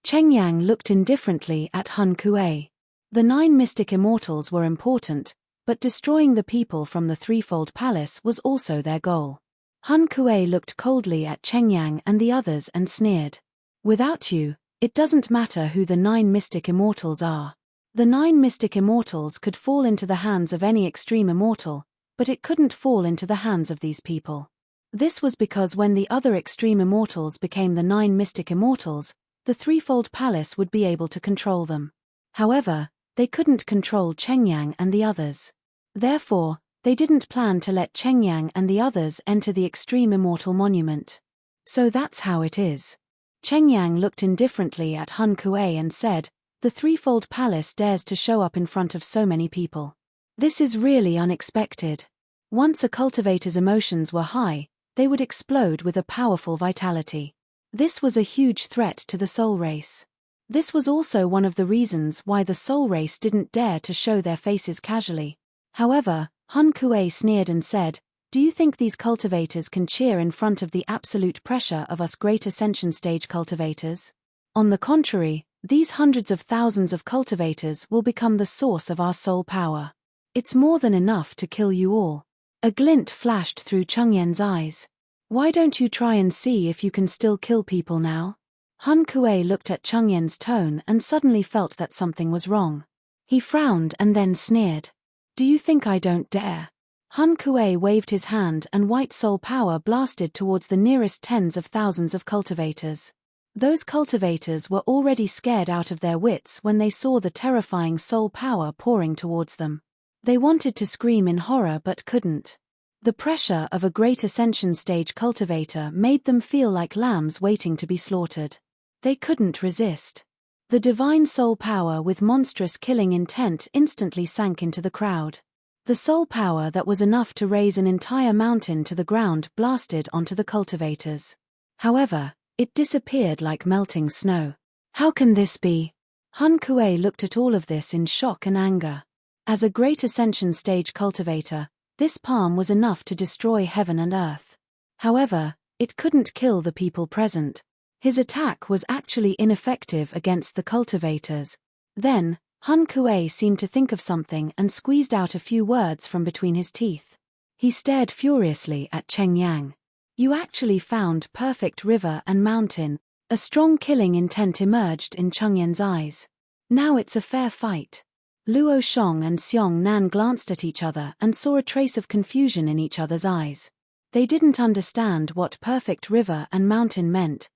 Cheng Yang looked indifferently at Hun Kuei. The 9 mystic immortals were important, but destroying the people from the threefold palace was also their goal. Hun Kuei looked coldly at Cheng Yang and the others and sneered. Without you, it doesn't matter who the 9 mystic immortals are. The 9 mystic immortals could fall into the hands of any extreme immortal, but it couldn't fall into the hands of these people. This was because when the other extreme immortals became the 9 mystic immortals, the threefold palace would be able to control them. However, they couldn't control Cheng Yang and the others. Therefore, they didn't plan to let Cheng Yang and the others enter the extreme immortal monument. So that's how it is. Cheng Yang looked indifferently at Hun Kuei and said, "The threefold palace dares to show up in front of so many people. This is really unexpected." Once a cultivator's emotions were high, they would explode with a powerful vitality. This was a huge threat to the soul race. This was also one of the reasons why the soul race didn't dare to show their faces casually. However, Hun Kuei sneered and said, "Do you think these cultivators can cheer in front of the absolute pressure of us great ascension stage cultivators? On the contrary, these hundreds of thousands of cultivators will become the source of our soul power. It's more than enough to kill you all." A glint flashed through Cheng Yan's eyes. "Why don't you try and see if you can still kill people now?" Hun Kuei looked at Cheng Yan's tone and suddenly felt that something was wrong. He frowned and then sneered. "Do you think I don't dare?" Hun Kuei waved his hand and white soul power blasted towards the nearest tens of thousands of cultivators. Those cultivators were already scared out of their wits when they saw the terrifying soul power pouring towards them. They wanted to scream in horror but couldn't. The pressure of a great ascension stage cultivator made them feel like lambs waiting to be slaughtered. They couldn't resist. The divine soul power with monstrous killing intent instantly sank into the crowd. The soul power that was enough to raise an entire mountain to the ground blasted onto the cultivators. However, it disappeared like melting snow. How can this be? Hun Kuei looked at all of this in shock and anger. As a great ascension stage cultivator, this palm was enough to destroy heaven and earth. However, it couldn't kill the people present. His attack was actually ineffective against the cultivators. Then, Hun Kuei seemed to think of something and squeezed out a few words from between his teeth. He stared furiously at Cheng Yang. "You actually found perfect river and mountain." A strong killing intent emerged in Cheng Yan's eyes. "Now it's a fair fight." Luo Shong and Xiong Nan glanced at each other and saw a trace of confusion in each other's eyes. They didn't understand what perfect river and mountain meant.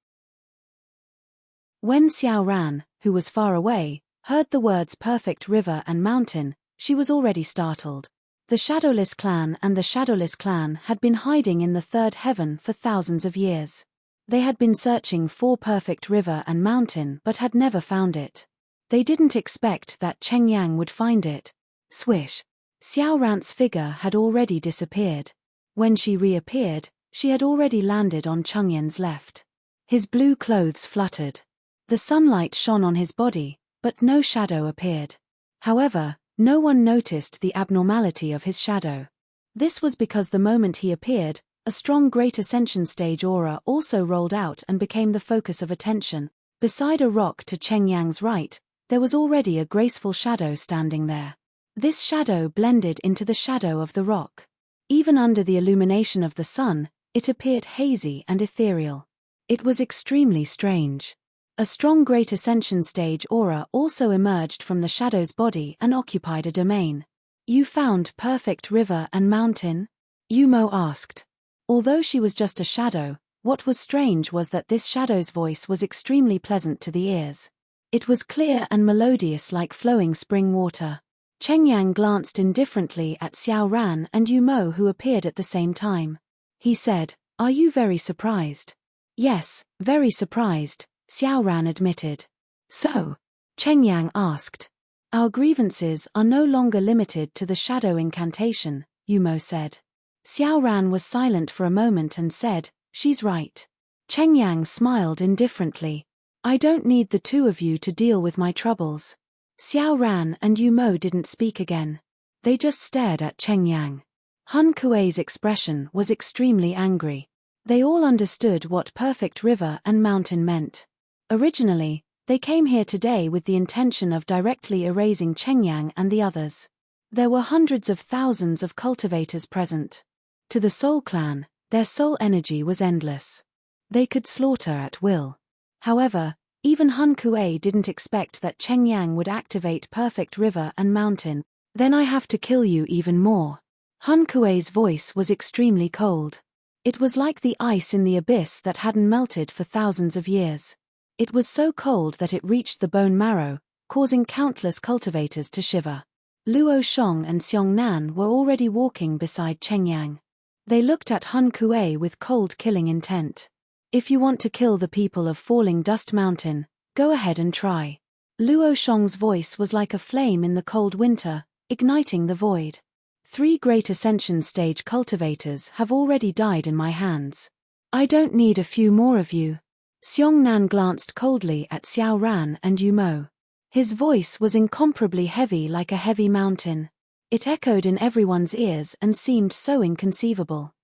When Xiao ran, who was far away, heard the words perfect river and mountain, she was already startled. The Shadowless clan and the Shadowless clan had been hiding in the third heaven for thousands of years. They had been searching for perfect river and mountain but had never found it. They didn't expect that Cheng Yang would find it. Swish. Xiao Ran's figure had already disappeared. When she reappeared, she had already landed on Cheng Yan's left. His blue clothes fluttered. The sunlight shone on his body, but no shadow appeared. However, no one noticed the abnormality of his shadow. This was because the moment he appeared, a strong Great Ascension Stage aura also rolled out and became the focus of attention. Beside a rock to Cheng Yang's right, there was already a graceful shadow standing there. This shadow blended into the shadow of the rock. Even under the illumination of the sun, it appeared hazy and ethereal. It was extremely strange. A strong Great Ascension Stage aura also emerged from the shadow's body and occupied a domain. "You found perfect river and mountain?" Yumo asked. Although she was just a shadow, what was strange was that this shadow's voice was extremely pleasant to the ears. It was clear and melodious like flowing spring water. Cheng Yang glanced indifferently at Xiao Ran and Yumo, who appeared at the same time. He said, "Are you very surprised?" "Yes, very surprised," Xiao Ran admitted. "So?" Cheng Yang asked. "Our grievances are no longer limited to the shadow incantation," Yumo said. Xiao Ran was silent for a moment and said, "She's right." Cheng Yang smiled indifferently. "I don't need the two of you to deal with my troubles." Xiao Ran and Yumo didn't speak again. They just stared at Cheng Yang. Han Kuei's expression was extremely angry. They all understood what perfect river and mountain meant. Originally, they came here today with the intention of directly erasing Cheng Yang and the others. There were hundreds of thousands of cultivators present. To the Soul Clan, their soul energy was endless. They could slaughter at will. However, even Han Kuei didn't expect that Cheng Yang would activate perfect river and mountain. "Then I have to kill you even more." Han Kuei's voice was extremely cold. It was like the ice in the abyss that hadn't melted for thousands of years. It was so cold that it reached the bone marrow, causing countless cultivators to shiver. Luo Shong and Xiong Nan were already walking beside Cheng Yang. They looked at Han Kuei with cold killing intent. "If you want to kill the people of Falling Dust Mountain, go ahead and try." Luo Shong's voice was like a flame in the cold winter, igniting the void. "3 Great Ascension Stage cultivators have already died in my hands. I don't need a few more of you." Xiong Nan glanced coldly at Xiao Ran and Yumo. His voice was incomparably heavy like a heavy mountain. It echoed in everyone's ears and seemed so inconceivable.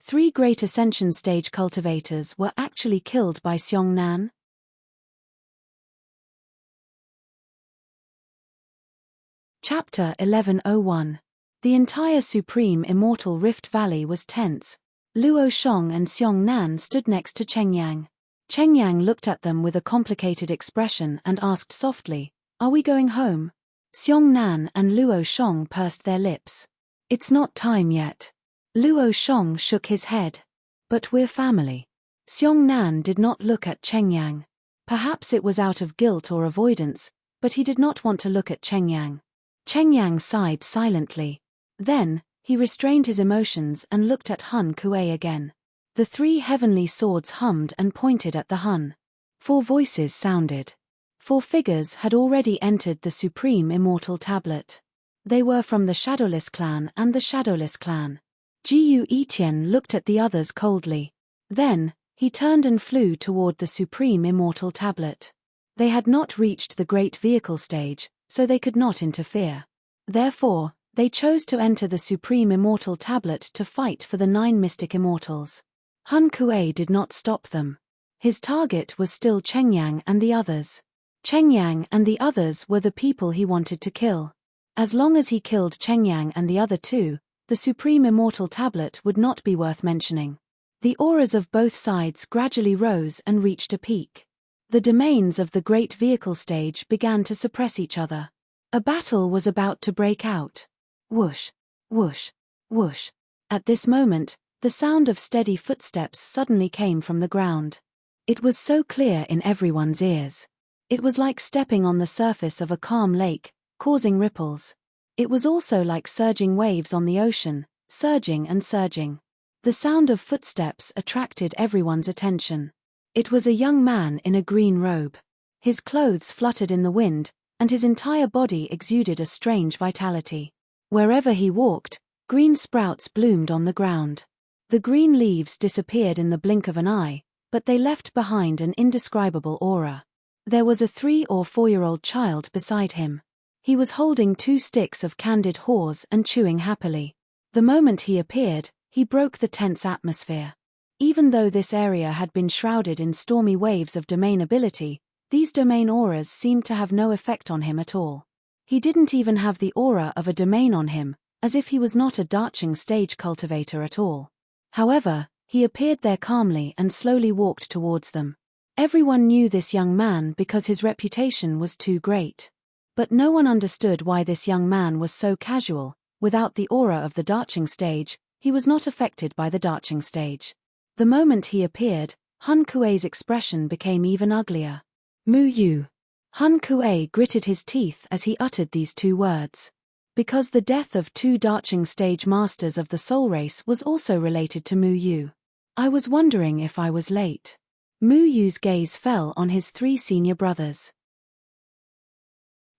3 Great Ascension Stage cultivators were actually killed by Xiong Nan? Chapter 1101. The entire Supreme Immortal Rift Valley was tense. Luo Shong and Xiong Nan stood next to Cheng Yang. Cheng Yang looked at them with a complicated expression and asked softly, "Are we going home?" Xiong Nan and Luo Shong pursed their lips. "It's not time yet." Luo Shong shook his head. "But we're family." Xiong Nan did not look at Cheng Yang. Perhaps it was out of guilt or avoidance, but he did not want to look at Cheng Yang. Cheng Yang sighed silently. Then, he restrained his emotions and looked at Han Kuei again. The 3 heavenly swords hummed and pointed at the Hun. 4 voices sounded. 4 figures had already entered the Supreme Immortal Tablet. They were from the Shadowless clan and the Shadowless clan. Jiyu Etian looked at the others coldly. Then, he turned and flew toward the Supreme Immortal Tablet. They had not reached the Great Vehicle Stage, so they could not interfere. Therefore, they chose to enter the Supreme Immortal Tablet to fight for the 9 Mystic Immortals. Han Kuei did not stop them. His target was still Cheng Yang and the others. Cheng Yang and the others were the people he wanted to kill. As long as he killed Cheng Yang and the other 2, the Supreme Immortal Tablet would not be worth mentioning. The auras of both sides gradually rose and reached a peak. The domains of the Great Vehicle Stage began to suppress each other. A battle was about to break out. Whoosh, whoosh, whoosh. At this moment, the sound of steady footsteps suddenly came from the ground. It was so clear in everyone's ears. It was like stepping on the surface of a calm lake, causing ripples. It was also like surging waves on the ocean, surging and surging. The sound of footsteps attracted everyone's attention. It was a young man in a green robe. His clothes fluttered in the wind, and his entire body exuded a strange vitality. Wherever he walked, green sprouts bloomed on the ground. The green leaves disappeared in the blink of an eye, but they left behind an indescribable aura. There was a 3 or 4-year-old child beside him. He was holding 2 sticks of candied haws and chewing happily. The moment he appeared, he broke the tense atmosphere. Even though this area had been shrouded in stormy waves of domain ability, these domain auras seemed to have no effect on him at all. He didn't even have the aura of a domain on him, as if he was not a darching stage cultivator at all. However, he appeared there calmly and slowly walked towards them. Everyone knew this young man because his reputation was too great. But no one understood why this young man was so casual. Without the aura of the darching stage, he was not affected by the darching stage. The moment he appeared, Hun Kuei's expression became even uglier. Mu Yu. Hun Kuei gritted his teeth as he uttered these 2 words. Because the death of 2 darching stage masters of the soul race was also related to Mu Yu. I was wondering if I was late. Mu Yu's gaze fell on his 3 senior brothers.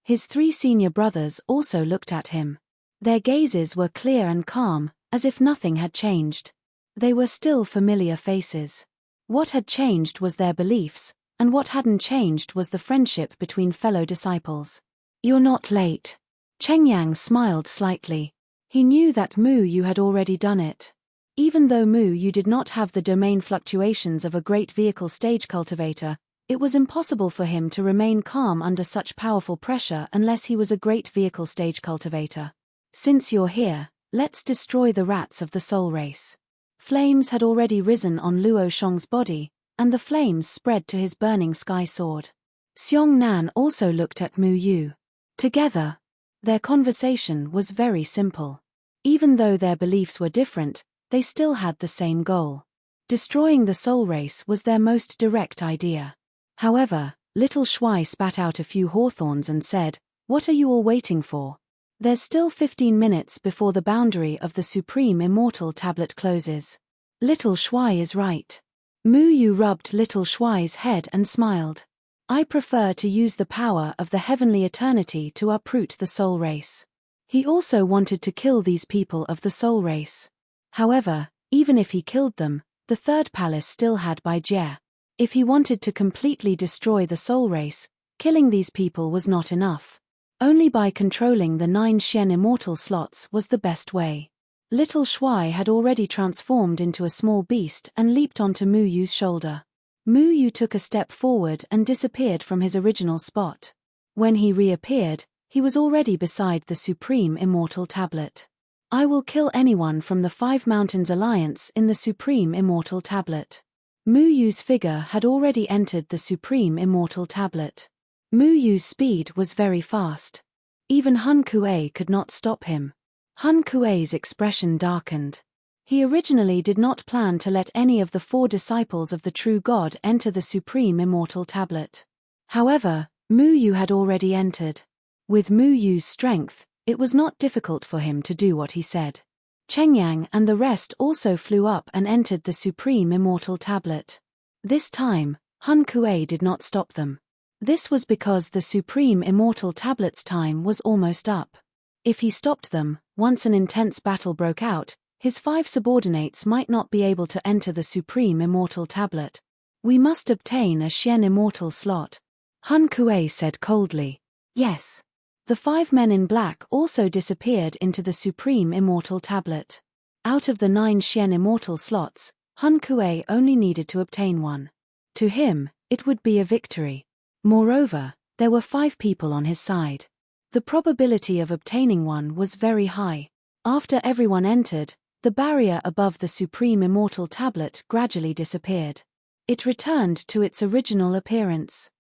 His 3 senior brothers also looked at him. Their gazes were clear and calm, as if nothing had changed. They were still familiar faces. What had changed was their beliefs, and what hadn't changed was the friendship between fellow disciples. You're not late. Cheng Yang smiled slightly. He knew that Mu Yu had already done it. Even though Mu Yu did not have the domain fluctuations of a great vehicle stage cultivator, it was impossible for him to remain calm under such powerful pressure unless he was a great vehicle stage cultivator. Since you're here, let's destroy the rats of the soul race. Flames had already risen on Luo Shong's body, and the flames spread to his burning sky sword. Xiong Nan also looked at Mu Yu. Together, their conversation was very simple. Even though their beliefs were different, they still had the same goal. Destroying the soul race was their most direct idea. However, little Shuai spat out a few hawthorns and said, "What are you all waiting for? There's still 15 minutes before the boundary of the Supreme Immortal Tablet closes." Little Shuai is right. Mu Yu rubbed little Shuai's head and smiled. I prefer to use the power of the heavenly eternity to uproot the soul race. He also wanted to kill these people of the soul race. However, even if he killed them, the 3rd palace still had Bai Jie. If he wanted to completely destroy the soul race, killing these people was not enough. Only by controlling the 9 Xian immortal slots was the best way. Little Shuai had already transformed into a small beast and leaped onto Mu Yu's shoulder. Mu Yu took a step forward and disappeared from his original spot. When he reappeared, he was already beside the Supreme Immortal Tablet. I will kill anyone from the 5 Mountains Alliance in the Supreme Immortal Tablet. Mu Yu's figure had already entered the Supreme Immortal Tablet. Mu Yu's speed was very fast. Even Hun Kuei could not stop him. Hun Kuei's expression darkened. He originally did not plan to let any of the 4 disciples of the true God enter the Supreme Immortal Tablet. However, Mu Yu had already entered. With Mu Yu's strength, it was not difficult for him to do what he said. Cheng Yang and the rest also flew up and entered the Supreme Immortal Tablet. This time, Hun Kuei did not stop them. This was because the Supreme Immortal Tablet's time was almost up. If he stopped them, once an intense battle broke out, his 5 subordinates might not be able to enter the Supreme Immortal Tablet. We must obtain a Xian Immortal slot. Hun Kuei said coldly. Yes. The 5 men in black also disappeared into the Supreme Immortal Tablet. Out of the 9 Xian Immortal slots, Hun Kuei only needed to obtain one. To him, it would be a victory. Moreover, there were 5 people on his side. The probability of obtaining one was very high. After everyone entered, the barrier above the Supreme Immortal Tablet gradually disappeared. It returned to its original appearance.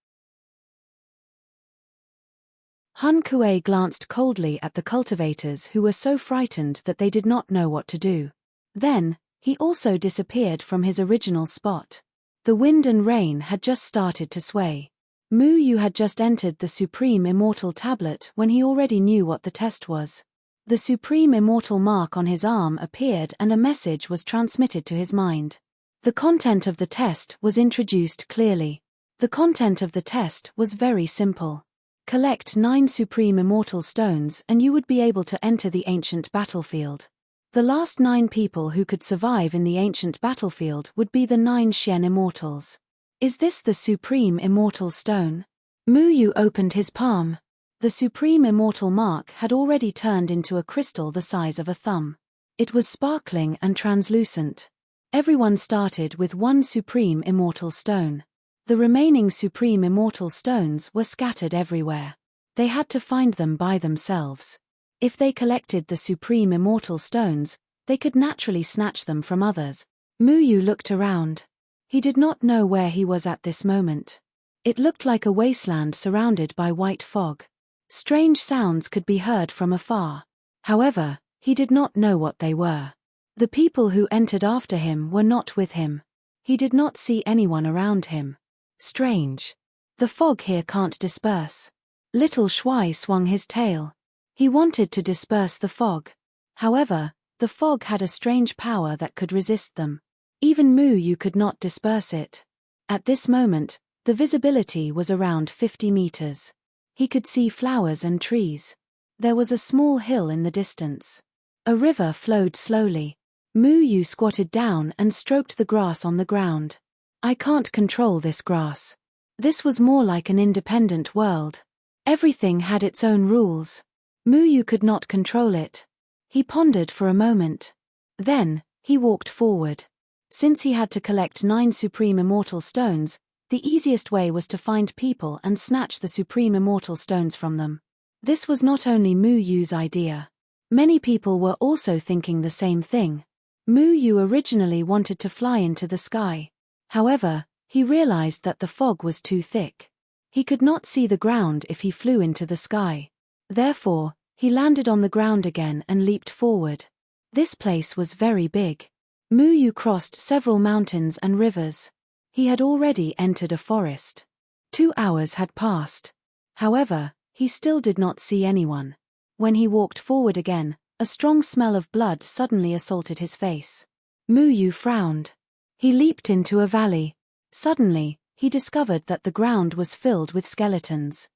Hun Kuei glanced coldly at the cultivators who were so frightened that they did not know what to do. Then, he also disappeared from his original spot. The wind and rain had just started to sway. Mu Yu had just entered the Supreme Immortal Tablet when he already knew what the test was. The Supreme Immortal mark on his arm appeared and a message was transmitted to his mind. The content of the test was introduced clearly. The content of the test was very simple. Collect 9 Supreme Immortal Stones and you would be able to enter the ancient battlefield. The last 9 people who could survive in the ancient battlefield would be the 9 Xian Immortals. Is this the Supreme Immortal Stone? Mu Yu opened his palm. The Supreme Immortal mark had already turned into a crystal the size of a thumb. It was sparkling and translucent. Everyone started with 1 Supreme Immortal Stone. The remaining Supreme Immortal Stones were scattered everywhere. They had to find them by themselves. If they collected the Supreme Immortal Stones, they could naturally snatch them from others. Mu Yu looked around. He did not know where he was at this moment. It looked like a wasteland surrounded by white fog. Strange sounds could be heard from afar. However, he did not know what they were. The people who entered after him were not with him. He did not see anyone around him. Strange. The fog here can't disperse. Little Shuai swung his tail. He wanted to disperse the fog. However, the fog had a strange power that could resist them. Even Mu Yu could not disperse it. At this moment, the visibility was around 50 meters. He could see flowers and trees. There was a small hill in the distance. A river flowed slowly. Mu Yu squatted down and stroked the grass on the ground. I can't control this grass. This was more like an independent world. Everything had its own rules. Mu Yu could not control it. He pondered for a moment. Then, he walked forward. Since he had to collect 9 Supreme Immortal Stones, the easiest way was to find people and snatch the Supreme Immortal Stones from them. This was not only Mu Yu's idea. Many people were also thinking the same thing. Mu Yu originally wanted to fly into the sky. However, he realized that the fog was too thick. He could not see the ground if he flew into the sky. Therefore, he landed on the ground again and leaped forward. This place was very big. Mu Yu crossed several mountains and rivers. He had already entered a forest. 2 hours had passed. However, he still did not see anyone. When he walked forward again, a strong smell of blood suddenly assaulted his face. Mu Yu frowned. He leaped into a valley. Suddenly, he discovered that the ground was filled with skeletons.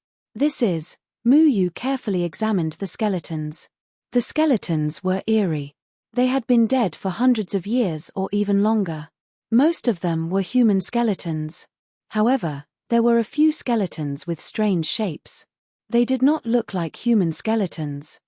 Mu Yu carefully examined the skeletons. The skeletons were eerie. They had been dead for hundreds of years or even longer. Most of them were human skeletons. However, there were a few skeletons with strange shapes. They did not look like human skeletons.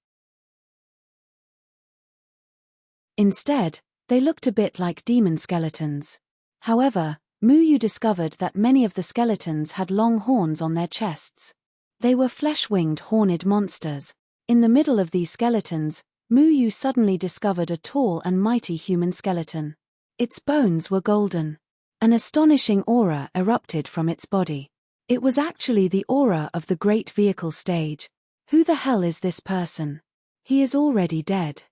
Instead, they looked a bit like demon skeletons. However, Mu Yu discovered that many of the skeletons had long horns on their chests. They were flesh-winged horned monsters. In the middle of these skeletons, Mu Yu suddenly discovered a tall and mighty human skeleton. Its bones were golden. An astonishing aura erupted from its body. It was actually the aura of the Great Vehicle Stage. Who the hell is this person? He is already dead.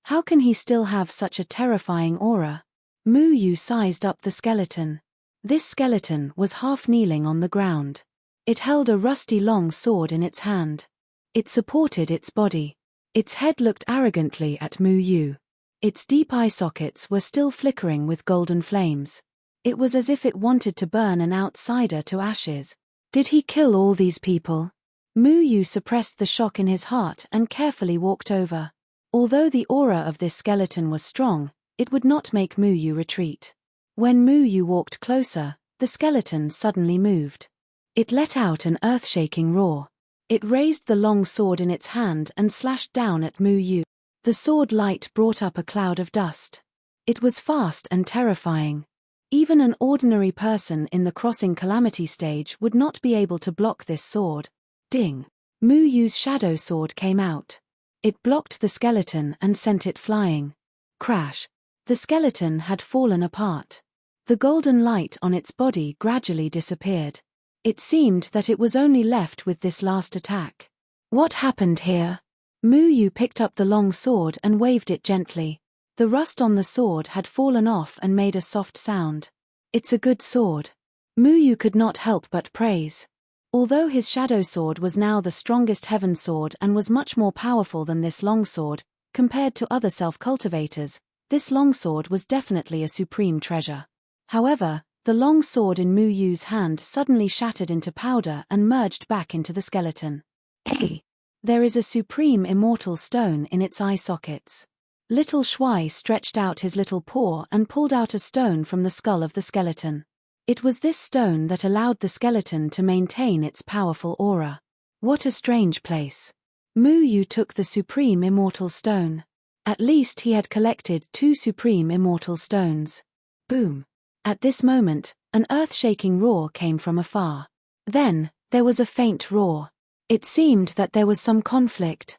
How can he still have such a terrifying aura? Mu Yu sized up the skeleton. This skeleton was half kneeling on the ground. It held a rusty long sword in its hand. It supported its body. Its head looked arrogantly at Mu Yu. Its deep eye sockets were still flickering with golden flames. It was as if it wanted to burn an outsider to ashes. Did he kill all these people? Mu Yu suppressed the shock in his heart and carefully walked over. Although the aura of this skeleton was strong, it would not make Mu Yu retreat. When Mu Yu walked closer, the skeleton suddenly moved. It let out an earth-shaking roar. It raised the long sword in its hand and slashed down at Mu Yu. The sword light brought up a cloud of dust. It was fast and terrifying. Even an ordinary person in the crossing calamity stage would not be able to block this sword. Ding! Mu Yu's shadow sword came out. It blocked the skeleton and sent it flying. Crash! The skeleton had fallen apart. The golden light on its body gradually disappeared. It seemed that it was only left with this last attack. What happened here? Mu Yu picked up the long sword and waved it gently. The rust on the sword had fallen off and made a soft sound. It's a good sword. Mu Yu could not help but praise. Although his shadow sword was now the strongest heaven sword and was much more powerful than this longsword, compared to other self-cultivators, this longsword was definitely a supreme treasure. However, the long sword in Mu Yu's hand suddenly shattered into powder and merged back into the skeleton. Hey! There is a supreme immortal stone in its eye sockets. Little Shuai stretched out his little paw and pulled out a stone from the skull of the skeleton. It was this stone that allowed the skeleton to maintain its powerful aura. What a strange place. Mu Yu took the supreme immortal stone. At least he had collected 2 supreme immortal stones. Boom! At this moment, an earth-shaking roar came from afar. Then, there was a faint roar. It seemed that there was some conflict.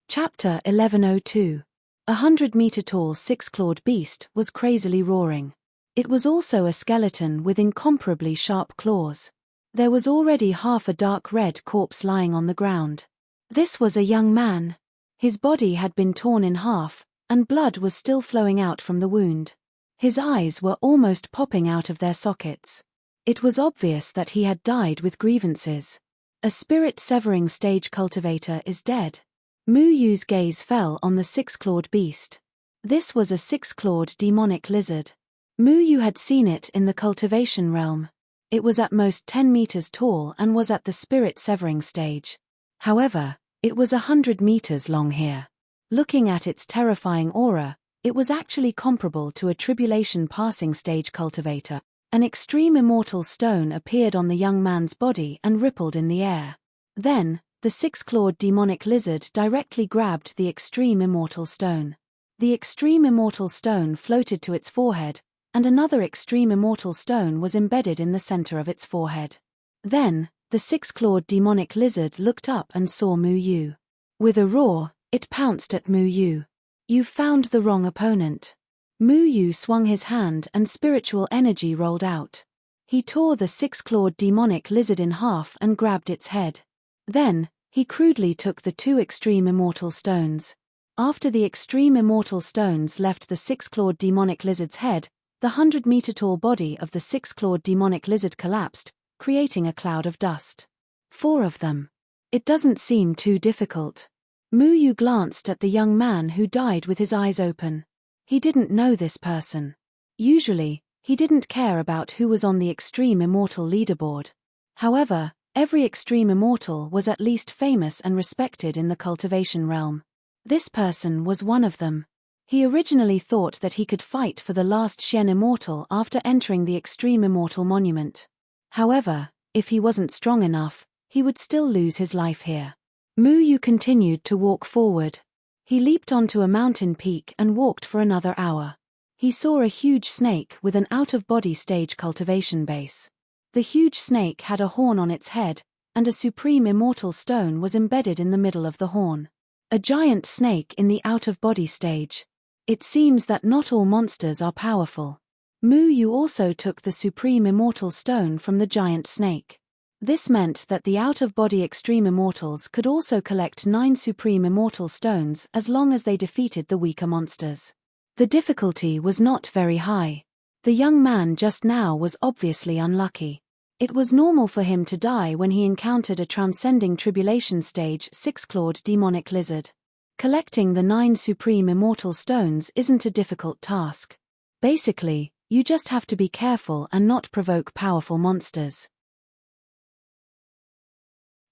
Chapter 1102. 100-meter-tall 6-clawed beast was crazily roaring. It was also a skeleton with incomparably sharp claws. There was already half a dark red corpse lying on the ground. This was a young man. His body had been torn in half, and blood was still flowing out from the wound. His eyes were almost popping out of their sockets. It was obvious that he had died with grievances. A spirit-severing stage cultivator is dead. Mu Yu's gaze fell on the 6-clawed beast. This was a 6-clawed demonic lizard. Mu Yu had seen it in the cultivation realm. It was at most 10 meters tall and was at the spirit-severing stage. However, it was 100 meters long here. Looking at its terrifying aura, it was actually comparable to a tribulation-passing stage cultivator. An extreme immortal stone appeared on the young man's body and rippled in the air. Then, the 6-clawed demonic lizard directly grabbed the extreme immortal stone. The extreme immortal stone floated to its forehead, and another extreme immortal stone was embedded in the center of its forehead. Then, the 6-clawed demonic lizard looked up and saw Mu Yu. With a roar, it pounced at Mu Yu. "You've found the wrong opponent." Mu Yu swung his hand and spiritual energy rolled out. He tore the 6-clawed demonic lizard in half and grabbed its head. Then, he crudely took the 2 extreme immortal stones. After the extreme immortal stones left the 6-clawed demonic lizard's head, the 100-meter-tall body of the 6-clawed demonic lizard collapsed, creating a cloud of dust. 4 of them. It doesn't seem too difficult. Mu Yu glanced at the young man who died with his eyes open. He didn't know this person. Usually, he didn't care about who was on the extreme immortal leaderboard. However, every extreme immortal was at least famous and respected in the cultivation realm. This person was one of them. He originally thought that he could fight for the last Xian immortal after entering the extreme immortal monument. However, if he wasn't strong enough, he would still lose his life here. Mu Yu continued to walk forward. He leaped onto a mountain peak and walked for another hour. He saw a huge snake with an out-of-body stage cultivation base. The huge snake had a horn on its head, and a supreme immortal stone was embedded in the middle of the horn. A giant snake in the out-of-body stage. It seems that not all monsters are powerful. Mu Yu also took the supreme immortal stone from the giant snake. This meant that the out-of-body extreme immortals could also collect 9 supreme immortal stones as long as they defeated the weaker monsters. The difficulty was not very high. The young man just now was obviously unlucky. It was normal for him to die when he encountered a transcending tribulation stage 6-clawed demonic lizard. Collecting the 9 supreme immortal stones isn't a difficult task. Basically, you just have to be careful and not provoke powerful monsters.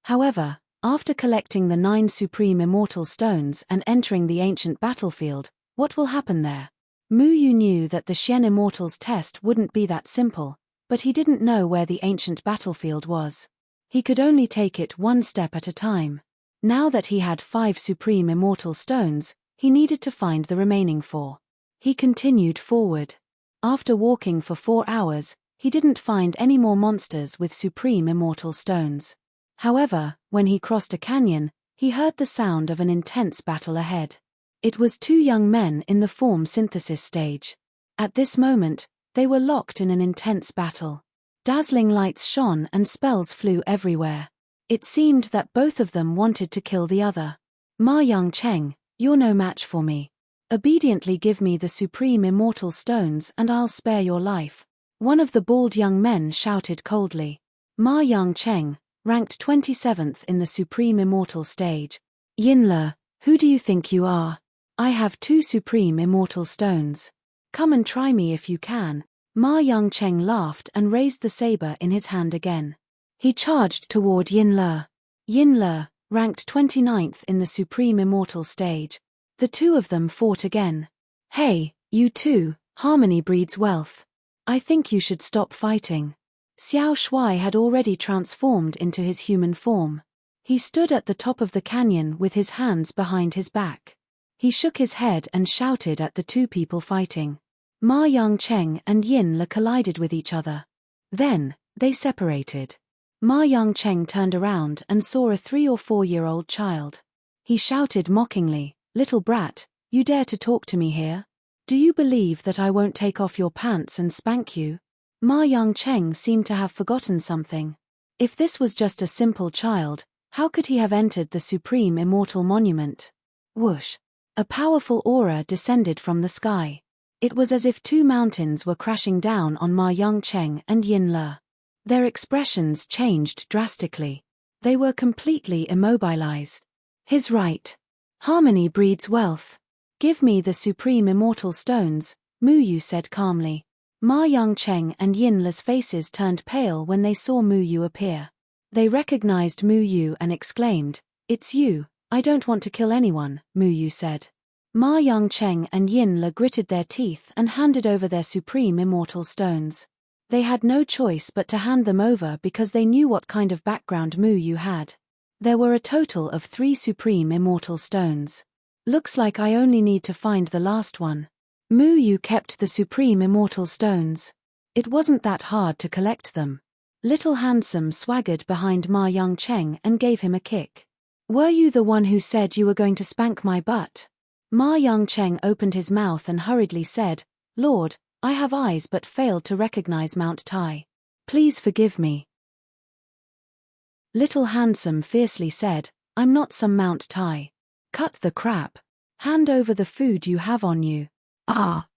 However, after collecting the 9 supreme immortal stones and entering the ancient battlefield, what will happen there? Mu Yu knew that the Xian Immortals test wouldn't be that simple, but he didn't know where the ancient battlefield was. He could only take it one step at a time. Now that he had 5 supreme immortal stones, he needed to find the remaining 4. He continued forward. After walking for 4 hours, he didn't find any more monsters with supreme immortal stones. However, when he crossed a canyon, he heard the sound of an intense battle ahead. It was 2 young men in the form synthesis stage. At this moment, they were locked in an intense battle. Dazzling lights shone and spells flew everywhere. It seemed that both of them wanted to kill the other. Ma Yangcheng, You're no match for me. Obediently give me the supreme immortal stones and I'll spare your life," one of the bald young men shouted coldly. Ma Yangcheng, ranked 27th in the supreme immortal stage. "Yinle, who do you think you are? I have 2 supreme immortal stones. Come and try me if you can." Ma Yangcheng laughed and raised the saber in his hand again. He charged toward Yinle. Yinle, ranked 29th in the supreme immortal stage. The two of them fought again. "Hey, you two, harmony breeds wealth. I think you should stop fighting." Xiao Shuai had already transformed into his human form. He stood at the top of the canyon with his hands behind his back. He shook his head and shouted at the two people fighting. Ma Yangcheng and Yinle collided with each other. Then, they separated. Ma Yangcheng turned around and saw a 3 or 4-year-old child. He shouted mockingly, "Little brat, you dare to talk to me here? Do you believe that I won't take off your pants and spank you?" Ma Yangcheng seemed to have forgotten something. If this was just a simple child, how could he have entered the supreme immortal monument? Whoosh! A powerful aura descended from the sky. It was as if 2 mountains were crashing down on Ma Yangcheng and Yinle. Their expressions changed drastically. They were completely immobilized. "He's right. Harmony breeds wealth. Give me the supreme immortal stones," Mu Yu said calmly. Ma Yangcheng and Yinle's faces turned pale when they saw Mu Yu appear. They recognized Mu Yu and exclaimed, "It's you." "I don't want to kill anyone," Mu Yu said. Ma Yangcheng and Yinle gritted their teeth and handed over their supreme immortal stones. They had no choice but to hand them over because they knew what kind of background Mu Yu had. There were a total of 3 supreme immortal stones. "Looks like I only need to find the last one." Mu Yu kept the supreme immortal stones. It wasn't that hard to collect them. Little Handsome swaggered behind Ma Yangcheng and gave him a kick. "Were you the one who said you were going to spank my butt?" Ma Yangcheng opened his mouth and hurriedly said, "Lord, I have eyes but failed to recognize Mount Tai. Please forgive me." Little Handsome fiercely said, "I'm not some Mount Tai. Cut the crap. Hand over the food you have on you." "Ah.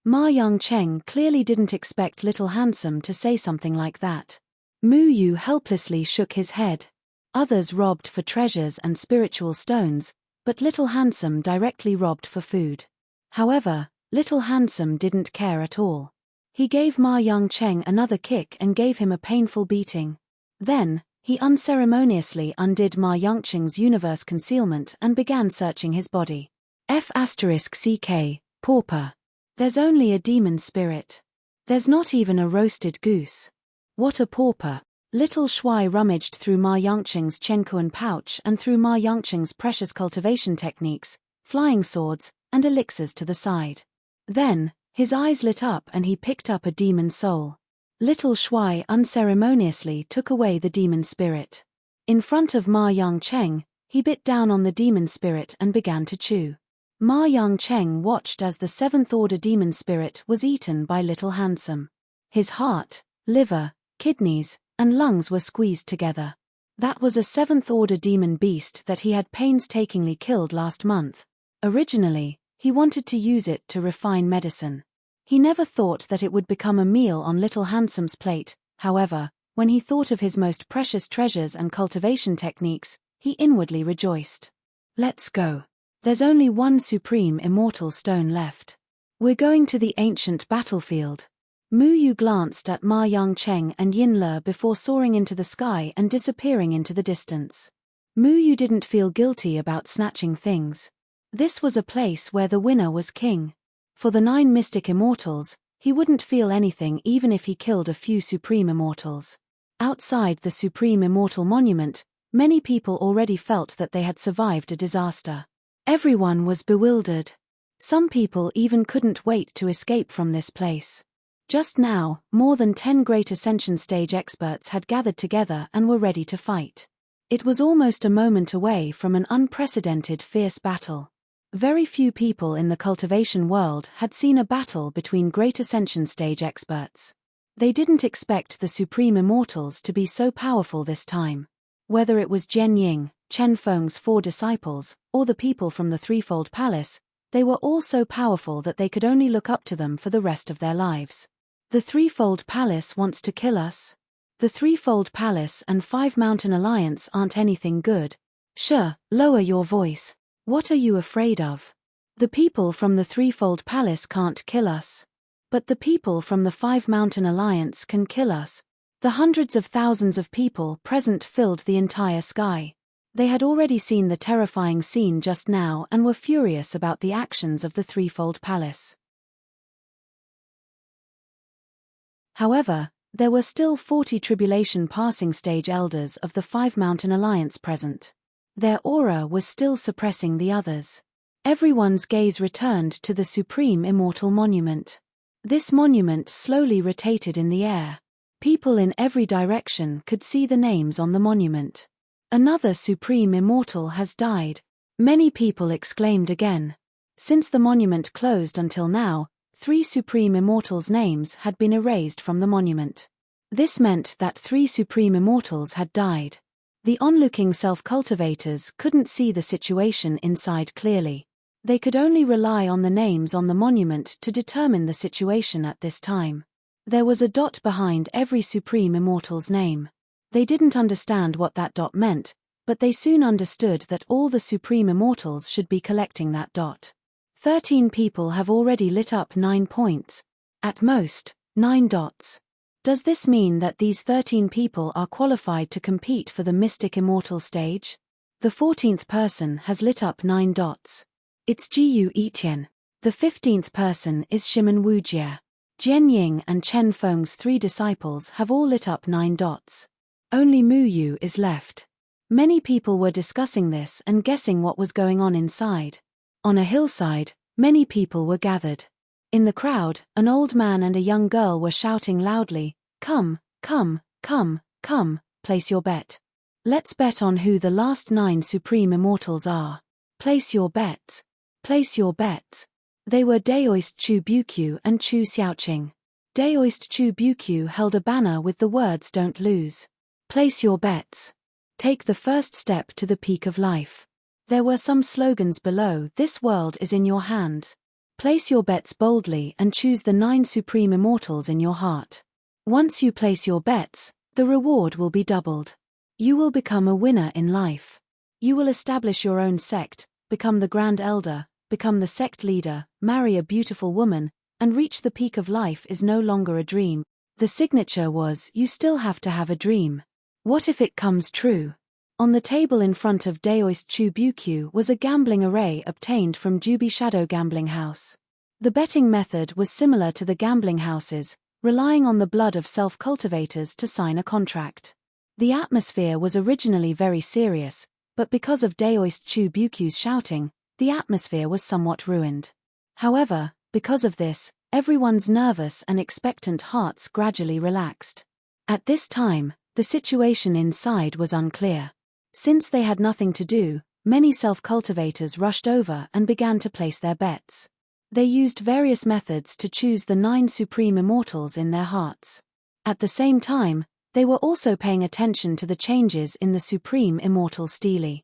Ma Yangcheng clearly didn't expect Little Handsome to say something like that. Mu Yu helplessly shook his head. Others robbed for treasures and spiritual stones, but Little Handsome directly robbed for food. However, Little Handsome didn't care at all. He gave Ma Yangcheng another kick and gave him a painful beating. Then, he unceremoniously undid Ma Yangcheng's universe concealment and began searching his body. F***CK, pauper. There's only a demon spirit. There's not even a roasted goose. What a pauper. Little Shuai rummaged through Ma Yangcheng's Chenkuan pouch and through Ma Yangcheng's precious cultivation techniques, flying swords, and elixirs to the side. Then, his eyes lit up and he picked up a demon soul. Little Shuai unceremoniously took away the demon spirit. In front of Ma Yangcheng, he bit down on the demon spirit and began to chew. Ma Yangcheng watched as the 7th order demon spirit was eaten by Little Handsome. His heart, liver, kidneys, and lungs were squeezed together. That was a 7th order demon beast that he had painstakingly killed last month. Originally, he wanted to use it to refine medicine. He never thought that it would become a meal on Little Handsome's plate. However, when he thought of his most precious treasures and cultivation techniques, he inwardly rejoiced. "Let's go. There's only one supreme immortal stone left. We're going to the ancient battlefield." Mu Yu glanced at Ma Yangcheng and Yinle before soaring into the sky and disappearing into the distance. Mu Yu didn't feel guilty about snatching things. This was a place where the winner was king. For the 9 mystic immortals, he wouldn't feel anything even if he killed a few supreme immortals. Outside the supreme immortal monument, many people already felt that they had survived a disaster. Everyone was bewildered. Some people even couldn't wait to escape from this place. Just now, more than 10 Great Ascension Stage experts had gathered together and were ready to fight. It was almost a moment away from an unprecedented fierce battle. Very few people in the cultivation world had seen a battle between Great Ascension Stage experts. They didn't expect the Supreme Immortals to be so powerful this time. Whether it was Jian Ying, Chen Feng's 4 disciples, or the people from the threefold palace, they were all so powerful that they could only look up to them for the rest of their lives. The threefold palace wants to kill us. The threefold palace and 5 Mountain Alliance aren't anything good. Sure, lower your voice. What are you afraid of? The people from the threefold palace can't kill us. But the people from the 5 Mountain Alliance can kill us. The hundreds of thousands of people present filled the entire sky. They had already seen the terrifying scene just now and were furious about the actions of the threefold palace. However, there were still 40 tribulation passing stage elders of the 5 Mountain Alliance present. Their aura was still suppressing the others. Everyone's gaze returned to the supreme immortal monument. This monument slowly rotated in the air. People in every direction could see the names on the monument. Another supreme immortal has died. Many people exclaimed again. Since the monument closed until now, 3 supreme immortals' names had been erased from the monument. This meant that 3 supreme immortals had died. The onlooking self-cultivators couldn't see the situation inside clearly. They could only rely on the names on the monument to determine the situation at this time. There was a dot behind every supreme immortal's name. They didn't understand what that dot meant, but they soon understood that all the supreme immortals should be collecting that dot. 13 people have already lit up 9 points. At most, 9 dots. Does this mean that these 13 people are qualified to compete for the Mystic Immortal stage? The 14th person has lit up 9 dots. It's Jiu Etian. The 15th person is Shimen Wujie. Jian Ying and Chen Feng's 3 disciples have all lit up 9 dots. Only Mu Yu is left. Many people were discussing this and guessing what was going on inside. On a hillside, many people were gathered. In the crowd, an old man and a young girl were shouting loudly, "Come, come, come, come, place your bet. Let's bet on who the last 9 supreme immortals are. Place your bets. Place your bets." They were Daoist Chu Bukyu and Chu Xiaoqing. Daoist Chu Bukyu held a banner with the words "Don't lose. Place your bets. Take the first step to the peak of life." There were some slogans below. This world is in your hands. Place your bets boldly and choose the 9 supreme immortals in your heart. Once you place your bets, the reward will be doubled. You will become a winner in life. You will establish your own sect, become the Grand Elder, become the sect leader, marry a beautiful woman, and reach the peak of life is no longer a dream. The signature was, "You still have to have a dream. What if it comes true?" On the table in front of Daoist Chu Bukyu was a gambling array obtained from Jubi Shadow Gambling House. The betting method was similar to the gambling houses, relying on the blood of self-cultivators to sign a contract. The atmosphere was originally very serious, but because of Daoist Chu Bukyu's shouting, the atmosphere was somewhat ruined. However, because of this, everyone's nervous and expectant hearts gradually relaxed. At this time, the situation inside was unclear. Since they had nothing to do, many self-cultivators rushed over and began to place their bets. They used various methods to choose the 9 supreme immortals in their hearts. At the same time, they were also paying attention to the changes in the supreme immortal stele.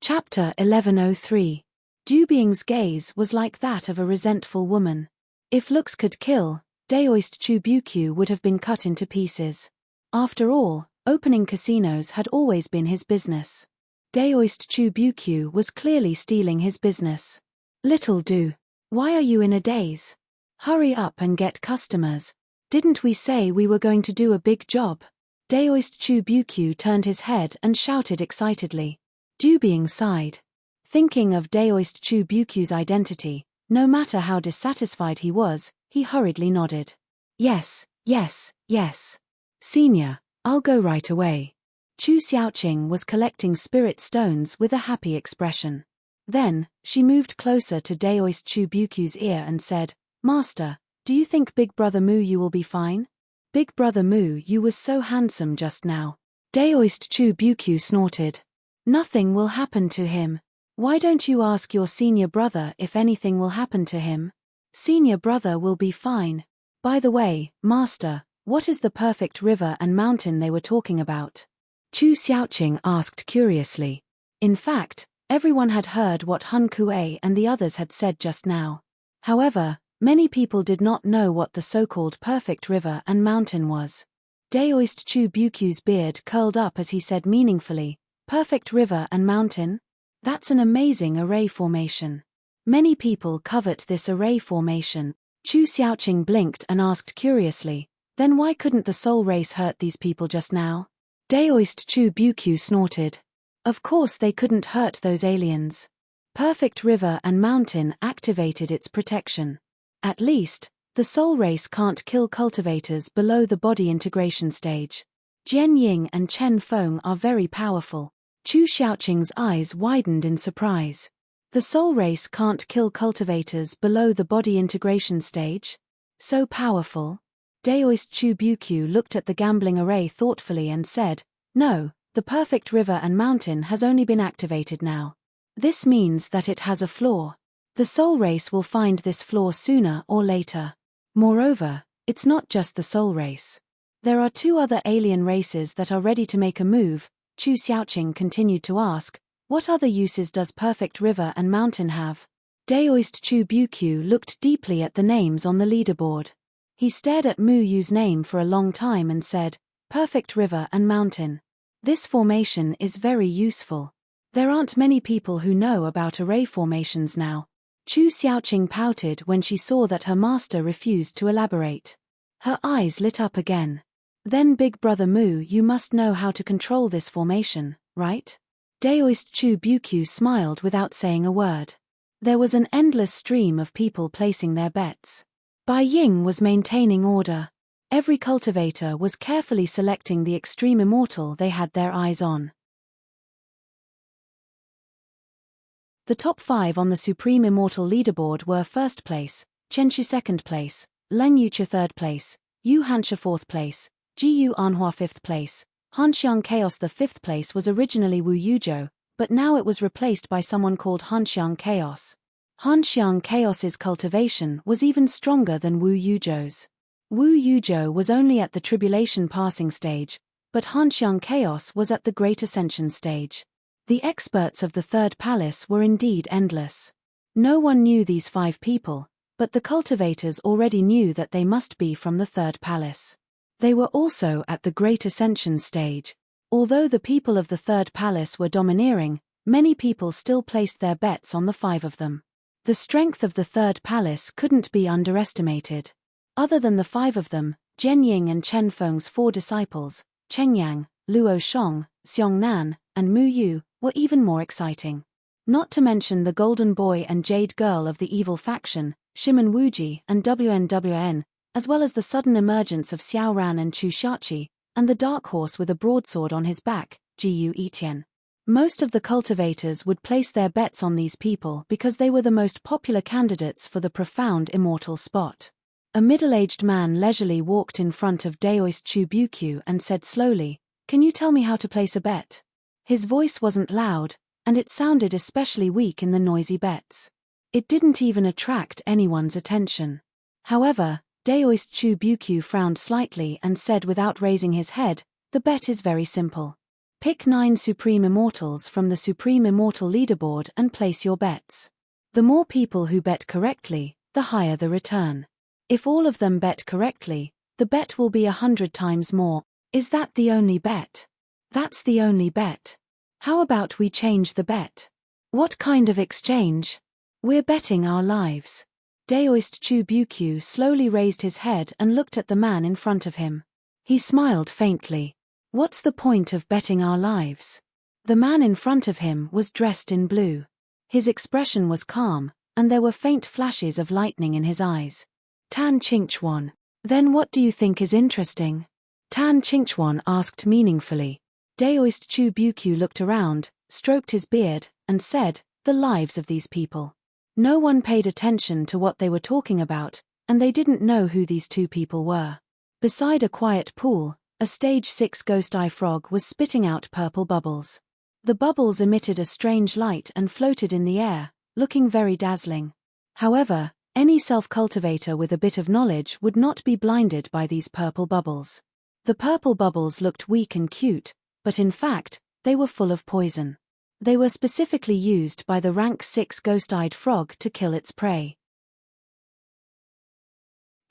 Chapter 1103. Dubing's gaze was like that of a resentful woman. If looks could kill, Daoist Chu Bukyu would have been cut into pieces. After all, opening casinos had always been his business. Daoist Chu Bukyu was clearly stealing his business. "Little do. Why are you in a daze? Hurry up and get customers. Didn't we say we were going to do a big job?" Daoist Chu Bukyu turned his head and shouted excitedly. Dubing sighed. Thinking of Daoist Chu Bukyu's identity, no matter how dissatisfied he was, he hurriedly nodded. "Yes, yes, yes. Senior, I'll go right away." Chu Xiaoqing was collecting spirit stones with a happy expression. Then, she moved closer to Daoist Chu Bukyu's ear and said, "Master, do you think Big Brother Mu Yu will be fine? Big Brother Mu Yu was so handsome just now." Daoist Chu Bukyu snorted. "Nothing will happen to him. Why don't you ask your senior brother if anything will happen to him? Senior brother will be fine. By the way, Master, What is the perfect river and mountain they were talking about? Chu Xiaoqing asked curiously. In fact, everyone had heard what Hun Kuei and the others had said just now. However, many people did not know what the so-called perfect river and mountain was. Daoist Chu Bukyu's beard curled up as he said meaningfully, "Perfect river and mountain? That's an amazing array formation. Many people covet this array formation." Chu Xiaoqing blinked and asked curiously, "Then why couldn't the soul race hurt these people just now?" Daoist Chu Bukyu snorted. Of course they couldn't hurt those aliens. Perfect river and mountain activated its protection. At least, the soul race can't kill cultivators below the body integration stage. Jian Ying and Chen Feng are very powerful. Chu Xiaoqing's eyes widened in surprise. The soul race can't kill cultivators below the body integration stage? So powerful? Daoist Chu Bukyu looked at the gambling array thoughtfully and said, "No, the perfect river and mountain has only been activated now. This means that it has a flaw. The soul race will find this flaw sooner or later. Moreover, it's not just the soul race. There are two other alien races that are ready to make a move." Chu Xiaoqing continued to ask, "What other uses does perfect river and mountain have?" Daoist Chu Bukyu looked deeply at the names on the leaderboard. He stared at Mu Yu's name for a long time and said, "Perfect river and mountain. This formation is very useful. There aren't many people who know about array formations now." Chu Xiaoqing pouted when she saw that her master refused to elaborate. Her eyes lit up again. "Then Big Brother Mu, you must know how to control this formation, right?" Daoist Chu Bukyu smiled without saying a word. There was an endless stream of people placing their bets. Bai Ying was maintaining order. Every cultivator was carefully selecting the extreme immortal they had their eyes on. The top 5 on the Supreme Immortal leaderboard were 1st place, Chen Shu 2nd place, Leng Yucha 3rd place, Yu Hansha 4th place, Ji Yu Anhua 5th place. Han Xiang Chaos. The 5th place was originally Wu Yuzhou, but now it was replaced by someone called Han Xiang Chaos. Han Xiang Chaos's cultivation was even stronger than Wu Yuzhou's. Wu Yuzhou was only at the tribulation passing stage, but Han Xiang Chaos was at the great ascension stage. The experts of the Third Palace were indeed endless. No one knew these 5 people, but the cultivators already knew that they must be from the Third Palace. They were also at the Great Ascension stage. Although the people of the Third Palace were domineering, many people still placed their bets on the 5 of them. The strength of the Third Palace couldn't be underestimated. Other than the 5 of them, Jian Ying and Chen Feng's 4 disciples, Cheng Yang, Luo Shong, Xiong Nan, and Mu Yu, were even more exciting. Not to mention the Golden Boy and Jade Girl of the evil faction, Shimen Wuji and WNWN, as well as the sudden emergence of Xiao Ran and Chu Shachi, and the dark horse with a broadsword on his back, Jiyu Etian. Most of the cultivators would place their bets on these people because they were the most popular candidates for the profound immortal spot. A middle-aged man leisurely walked in front of Daoist Chu Bukyu and said slowly, "Can you tell me how to place a bet?" His voice wasn't loud, and it sounded especially weak in the noisy bets. It didn't even attract anyone's attention. However, Daoist Chu Bukyu frowned slightly and said without raising his head, "The bet is very simple. Pick 9 Supreme Immortals from the Supreme Immortal leaderboard and place your bets. The more people who bet correctly, the higher the return. If all of them bet correctly, the bet will be 100 times more." "Is that the only bet?" "That's the only bet. How about we change the bet?" "What kind of exchange?" "We're betting our lives." Daoist Chu Bukyu slowly raised his head and looked at the man in front of him. He smiled faintly. "What's the point of betting our lives?" The man in front of him was dressed in blue. His expression was calm, and there were faint flashes of lightning in his eyes. Tan Qingchuan. "Then what do you think is interesting?" Tan Qingchuan asked meaningfully. Daoist Chu Bukyu looked around, stroked his beard, and said, "The lives of these people." No one paid attention to what they were talking about, and they didn't know who these 2 people were. Beside a quiet pool, a stage 6 ghost eye frog was spitting out purple bubbles. The bubbles emitted a strange light and floated in the air, looking very dazzling. However, Any self-cultivator with a bit of knowledge would not be blinded by these purple bubbles. The purple bubbles looked weak and cute, but in fact, they were full of poison. They were specifically used by the rank 6 ghost-eyed frog to kill its prey.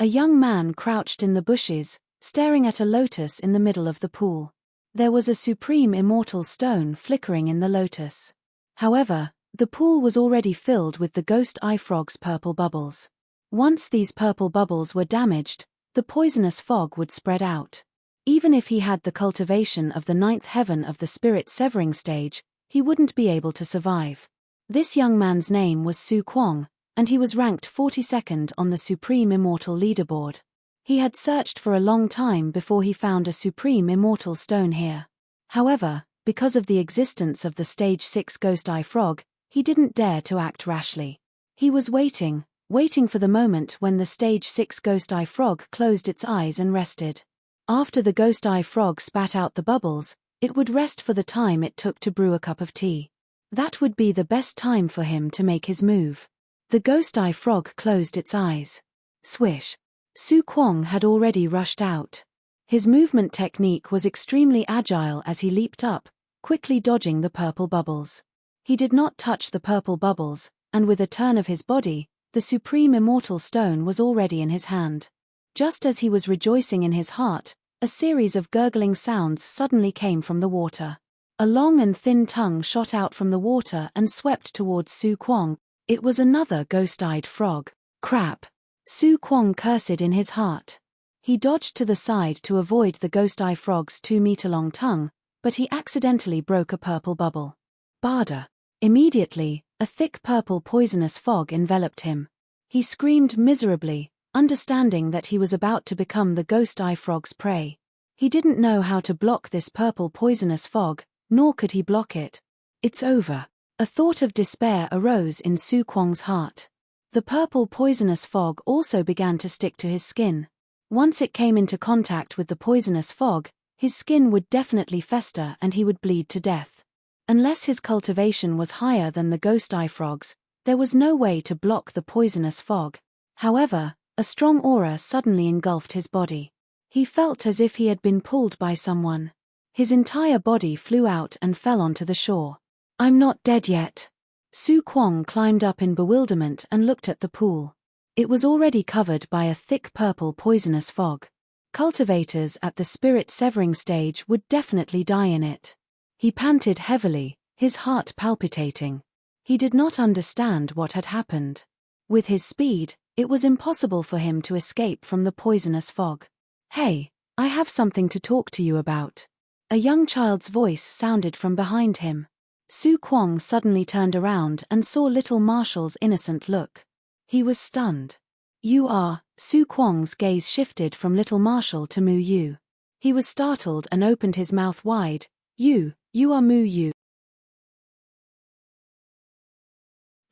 A young man crouched in the bushes, staring at a lotus in the middle of the pool. There was a supreme immortal stone flickering in the lotus. However, the pool was already filled with the ghost-eye frog's purple bubbles. Once these purple bubbles were damaged, the poisonous fog would spread out. Even if he had the cultivation of the 9th heaven of the spirit severing stage, he wouldn't be able to survive. This young man's name was Su Kwong, and he was ranked 42nd on the Supreme Immortal leaderboard. He had searched for a long time before he found a Supreme Immortal stone here. However, because of the existence of the Stage 6 Ghost-Eye Frog, he didn't dare to act rashly. He was waiting for the moment when the Stage 6 Ghost-Eye Frog closed its eyes and rested. After the Ghost-Eye Frog spat out the bubbles, it would rest for the time it took to brew a cup of tea. That would be the best time for him to make his move. The Ghost-Eye Frog closed its eyes. Swish. Su Kwong had already rushed out. His movement technique was extremely agile as he leaped up, quickly dodging the purple bubbles. He did not touch the purple bubbles, and with a turn of his body, the Supreme Immortal Stone was already in his hand. Just as he was rejoicing in his heart, a series of gurgling sounds suddenly came from the water. A long and thin tongue shot out from the water and swept towards Su Kwong. It was another ghost-eyed frog. Crap! Su Kwong cursed in his heart. He dodged to the side to avoid the ghost-eye frog's 2-meter-long tongue, but he accidentally broke a purple bubble. Barda! Immediately, a thick purple poisonous fog enveloped him. He screamed miserably, understanding that he was about to become the ghost-eye frog's prey. He didn't know how to block this purple poisonous fog, nor could he block it. It's over. A thought of despair arose in Su Kwong's heart. The purple poisonous fog also began to stick to his skin. Once it came into contact with the poisonous fog, his skin would definitely fester and he would bleed to death. Unless his cultivation was higher than the ghost-eye frog's, there was no way to block the poisonous fog. However, a strong aura suddenly engulfed his body. He felt as if he had been pulled by someone. His entire body flew out and fell onto the shore. I'm not dead yet. Su Kwong climbed up in bewilderment and looked at the pool. It was already covered by a thick purple poisonous fog. Cultivators at the spirit severing stage would definitely die in it. He panted heavily, his heart palpitating. He did not understand what had happened. With his speed, it was impossible for him to escape from the poisonous fog. Hey, I have something to talk to you about. A young child's voice sounded from behind him. Su Kwong suddenly turned around and saw little Marshall's innocent look. He was stunned. You are. Su Kwong's gaze shifted from little Marshall to Mu Yu. He was startled and opened his mouth wide. You are Mu Yu.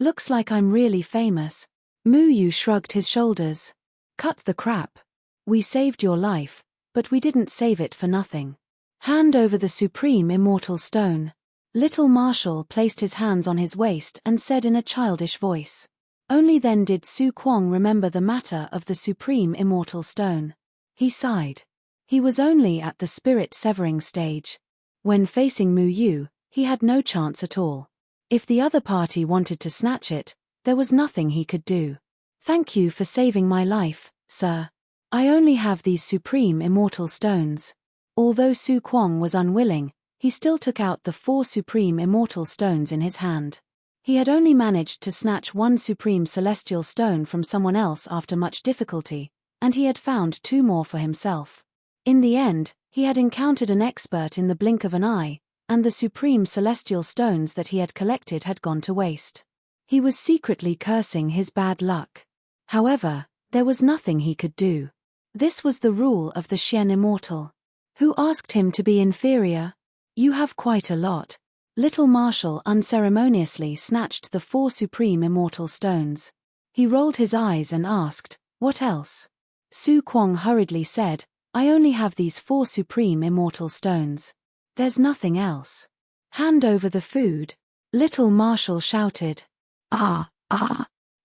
Looks like I'm really famous. Mu Yu shrugged his shoulders. Cut the crap. We saved your life, but we didn't save it for nothing. Hand over the Supreme Immortal Stone. Little Marshall placed his hands on his waist and said in a childish voice. Only then did Su Kwong remember the matter of the Supreme Immortal Stone. He sighed. He was only at the spirit severing stage. When facing Mu Yu, he had no chance at all. If the other party wanted to snatch it, there was nothing he could do. Thank you for saving my life, sir. I only have these Supreme Immortal Stones. Although Su Kwong was unwilling, he still took out the 4 Supreme Immortal Stones in his hand. He had only managed to snatch 1 Supreme Celestial Stone from someone else after much difficulty, and he had found 2 more for himself. In the end, he had encountered an expert in the blink of an eye, and the Supreme Celestial Stones that he had collected had gone to waste. He was secretly cursing his bad luck. However, there was nothing he could do. This was the rule of the Xian Immortal. Who asked him to be inferior? You have quite a lot. Little Marshall unceremoniously snatched the 4 Supreme Immortal Stones. He rolled his eyes and asked, what else? Su Kwong hurriedly said, I only have these 4 Supreme Immortal Stones. There's nothing else. Hand over the food. Little Marshall shouted.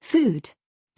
Food.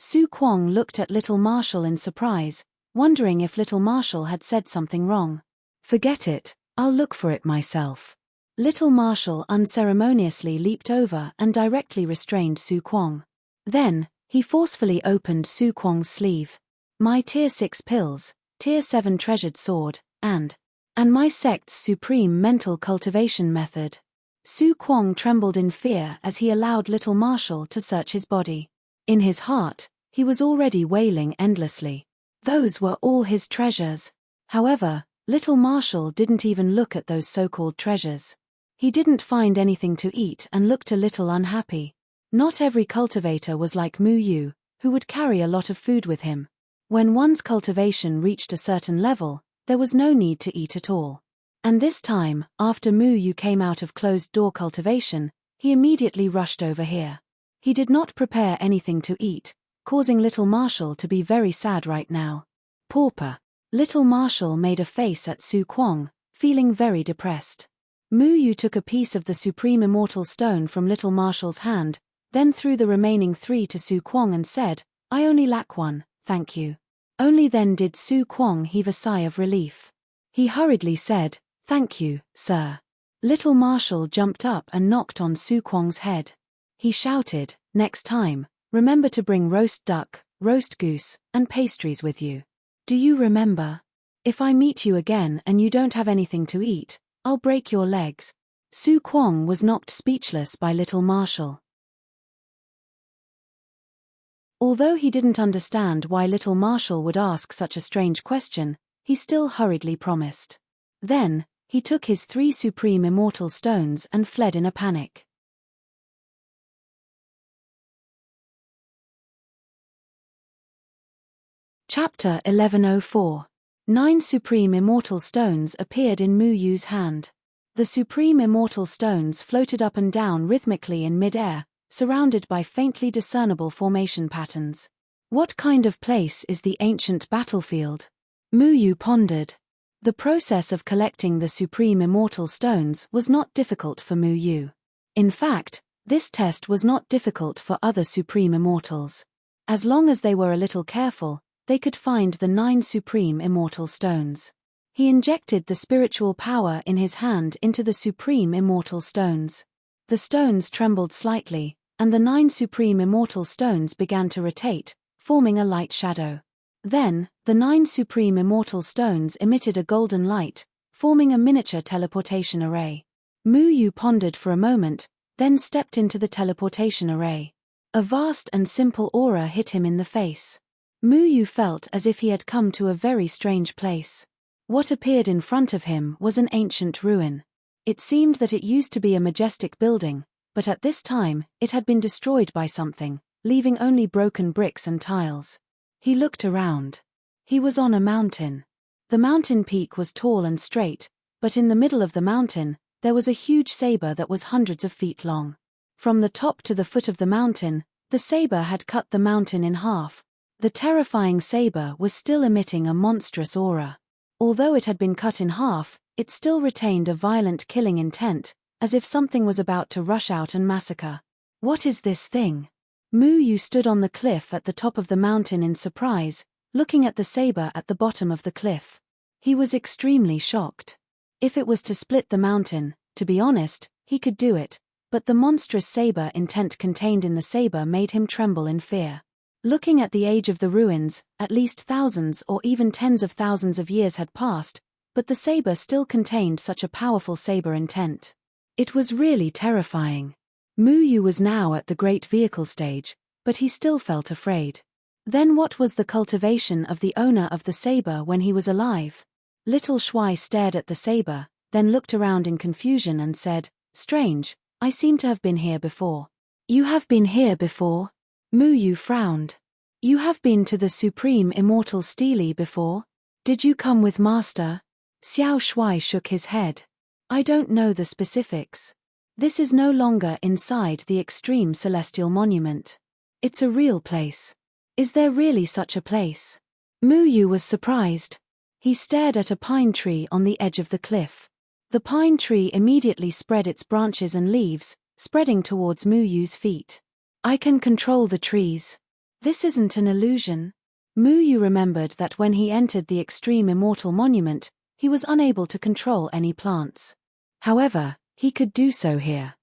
Su Kuang looked at Little Marshall in surprise, wondering if Little Marshall had said something wrong. Forget it, I'll look for it myself. Little Marshall unceremoniously leaped over and directly restrained Su Kuang. Then, he forcefully opened Su Kuang's sleeve. My Tier 6 pills, Tier 7 treasured sword, and my sect's supreme mental cultivation method. Su Kuang trembled in fear as he allowed Little Marshall to search his body. In his heart, he was already wailing endlessly. Those were all his treasures. However, Little Marshall didn't even look at those so-called treasures. He didn't find anything to eat and looked a little unhappy. Not every cultivator was like Mu Yu, who would carry a lot of food with him. When one's cultivation reached a certain level, there was no need to eat at all. And this time, after Mu Yu came out of closed-door cultivation, he immediately rushed over here. He did not prepare anything to eat, causing Little Marshall to be very sad right now. Pauper. Little Marshall made a face at Su Kuang, feeling very depressed. Mu Yu took a piece of the Supreme Immortal Stone from Little Marshall's hand, then threw the remaining 3 to Su Kuang and said, I only lack 1, thank you. Only then did Su Kuang heave a sigh of relief. He hurriedly said, Thank you, sir. Little Marshall jumped up and knocked on Su Kuang's head. He shouted, Next time, remember to bring roast duck, roast goose, and pastries with you. Do you remember? If I meet you again and you don't have anything to eat, I'll break your legs. Su Kuang was knocked speechless by Little Marshall. Although he didn't understand why Little Marshall would ask such a strange question, he still hurriedly promised. Then, he took his 3 Supreme Immortal Stones and fled in a panic. Chapter 1104. 9 Supreme Immortal Stones appeared in Mu Yu's hand. The Supreme Immortal Stones floated up and down rhythmically in mid-air, surrounded by faintly discernible formation patterns. What kind of place is the ancient battlefield? Mu Yu pondered. The process of collecting the Supreme Immortal Stones was not difficult for Mu Yu. In fact, this test was not difficult for other Supreme Immortals. As long as they were a little careful, they could find the 9 Supreme Immortal Stones. He injected the spiritual power in his hand into the Supreme Immortal Stones. The stones trembled slightly, and the 9 Supreme Immortal Stones began to rotate, forming a light shadow. Then, the 9 Supreme Immortal Stones emitted a golden light, forming a miniature teleportation array. Mu Yu pondered for a moment, then stepped into the teleportation array. A vast and simple aura hit him in the face. Mu Yu felt as if he had come to a very strange place. What appeared in front of him was an ancient ruin. It seemed that it used to be a majestic building, but at this time, it had been destroyed by something, leaving only broken bricks and tiles. He looked around. He was on a mountain. The mountain peak was tall and straight, but in the middle of the mountain, there was a huge saber that was hundreds of feet long. From the top to the foot of the mountain, the saber had cut the mountain in half. The terrifying saber was still emitting a monstrous aura. Although it had been cut in half, it still retained a violent killing intent, as if something was about to rush out and massacre. What is this thing? Mu Yu stood on the cliff at the top of the mountain in surprise, looking at the saber at the bottom of the cliff. He was extremely shocked. If it was to split the mountain, to be honest, he could do it, but the monstrous saber intent contained in the saber made him tremble in fear. Looking at the age of the ruins, at least thousands or even tens of thousands of years had passed, but the saber still contained such a powerful saber intent. It was really terrifying. Mu Yu was now at the great vehicle stage, but he still felt afraid. Then what was the cultivation of the owner of the saber when he was alive? Little Shuai stared at the saber, then looked around in confusion and said, Strange, I seem to have been here before. You have been here before? Mu Yu frowned. You have been to the Supreme Immortal Stele before? Did you come with Master? Xiao Shuai shook his head. I don't know the specifics. This is no longer inside the Extreme Celestial Monument. It's a real place. Is there really such a place? Mu Yu was surprised. He stared at a pine tree on the edge of the cliff. The pine tree immediately spread its branches and leaves, spreading towards Mu Yu's feet. I can control the trees. This isn't an illusion. Mu Yu remembered that when he entered the extreme immortal monument, he was unable to control any plants. However, he could do so here.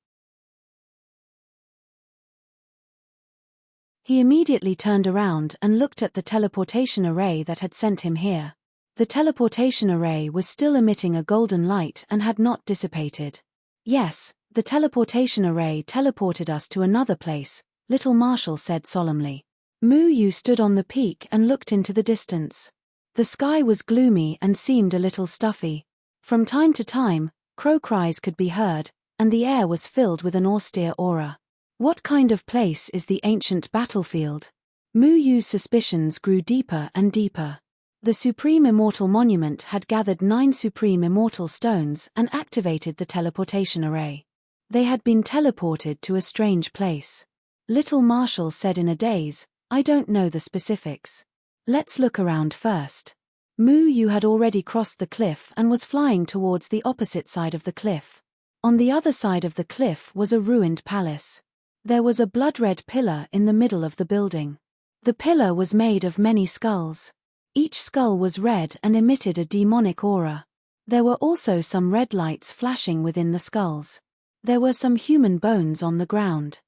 He immediately turned around and looked at the teleportation array that had sent him here. The teleportation array was still emitting a golden light and had not dissipated. Yes, the teleportation array teleported us to another place, Little Marshal said solemnly. Mu Yu stood on the peak and looked into the distance. The sky was gloomy and seemed a little stuffy. From time to time, crow cries could be heard, and the air was filled with an austere aura. What kind of place is the ancient battlefield? Mu Yu's suspicions grew deeper and deeper. The Supreme Immortal Monument had gathered 9 Supreme Immortal Stones and activated the teleportation array. They had been teleported to a strange place. Little Marshal said in a daze, I don't know the specifics. Let's look around first. Mu Yu had already crossed the cliff and was flying towards the opposite side of the cliff. On the other side of the cliff was a ruined palace. There was a blood-red pillar in the middle of the building. The pillar was made of many skulls. Each skull was red and emitted a demonic aura. There were also some red lights flashing within the skulls. There were some human bones on the ground.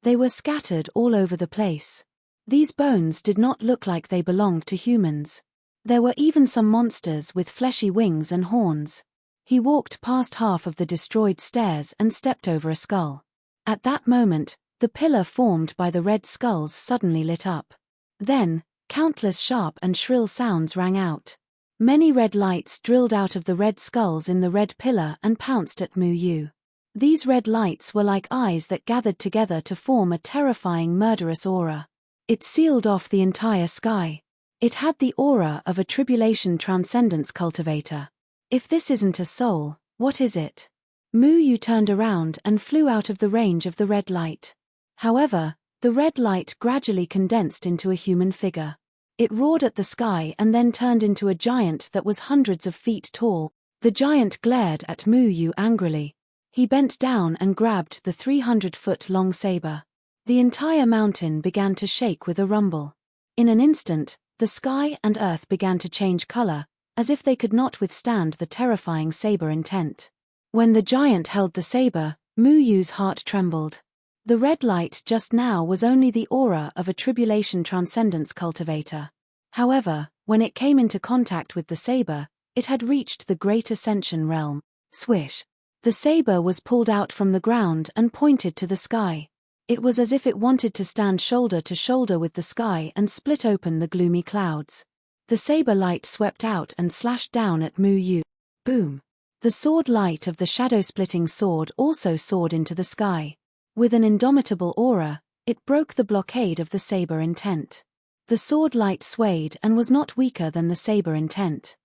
They were scattered all over the place. These bones did not look like they belonged to humans. There were even some monsters with fleshy wings and horns. He walked past half of the destroyed stairs and stepped over a skull. At that moment, the pillar formed by the red skulls suddenly lit up. Then, countless sharp and shrill sounds rang out. Many red lights drilled out of the red skulls in the red pillar and pounced at Mu Yu. These red lights were like eyes that gathered together to form a terrifying murderous aura. It sealed off the entire sky. It had the aura of a tribulation transcendence cultivator. If this isn't a soul, what is it? Mu Yu turned around and flew out of the range of the red light. However, the red light gradually condensed into a human figure. It roared at the sky and then turned into a giant that was hundreds of feet tall. The giant glared at Mu Yu angrily. He bent down and grabbed the 300-foot-long saber. The entire mountain began to shake with a rumble. In an instant, the sky and earth began to change color, as if they could not withstand the terrifying saber intent. When the giant held the saber, Mu Yu's heart trembled. The red light just now was only the aura of a tribulation transcendence cultivator. However, when it came into contact with the saber, it had reached the Great Ascension realm. Swish! The saber was pulled out from the ground and pointed to the sky. It was as if it wanted to stand shoulder to shoulder with the sky and split open the gloomy clouds. The saber light swept out and slashed down at Mu Yu. Boom! The sword light of the shadow-splitting sword also soared into the sky. With an indomitable aura, it broke the blockade of the saber intent. The sword light swayed and was not weaker than the saber intent.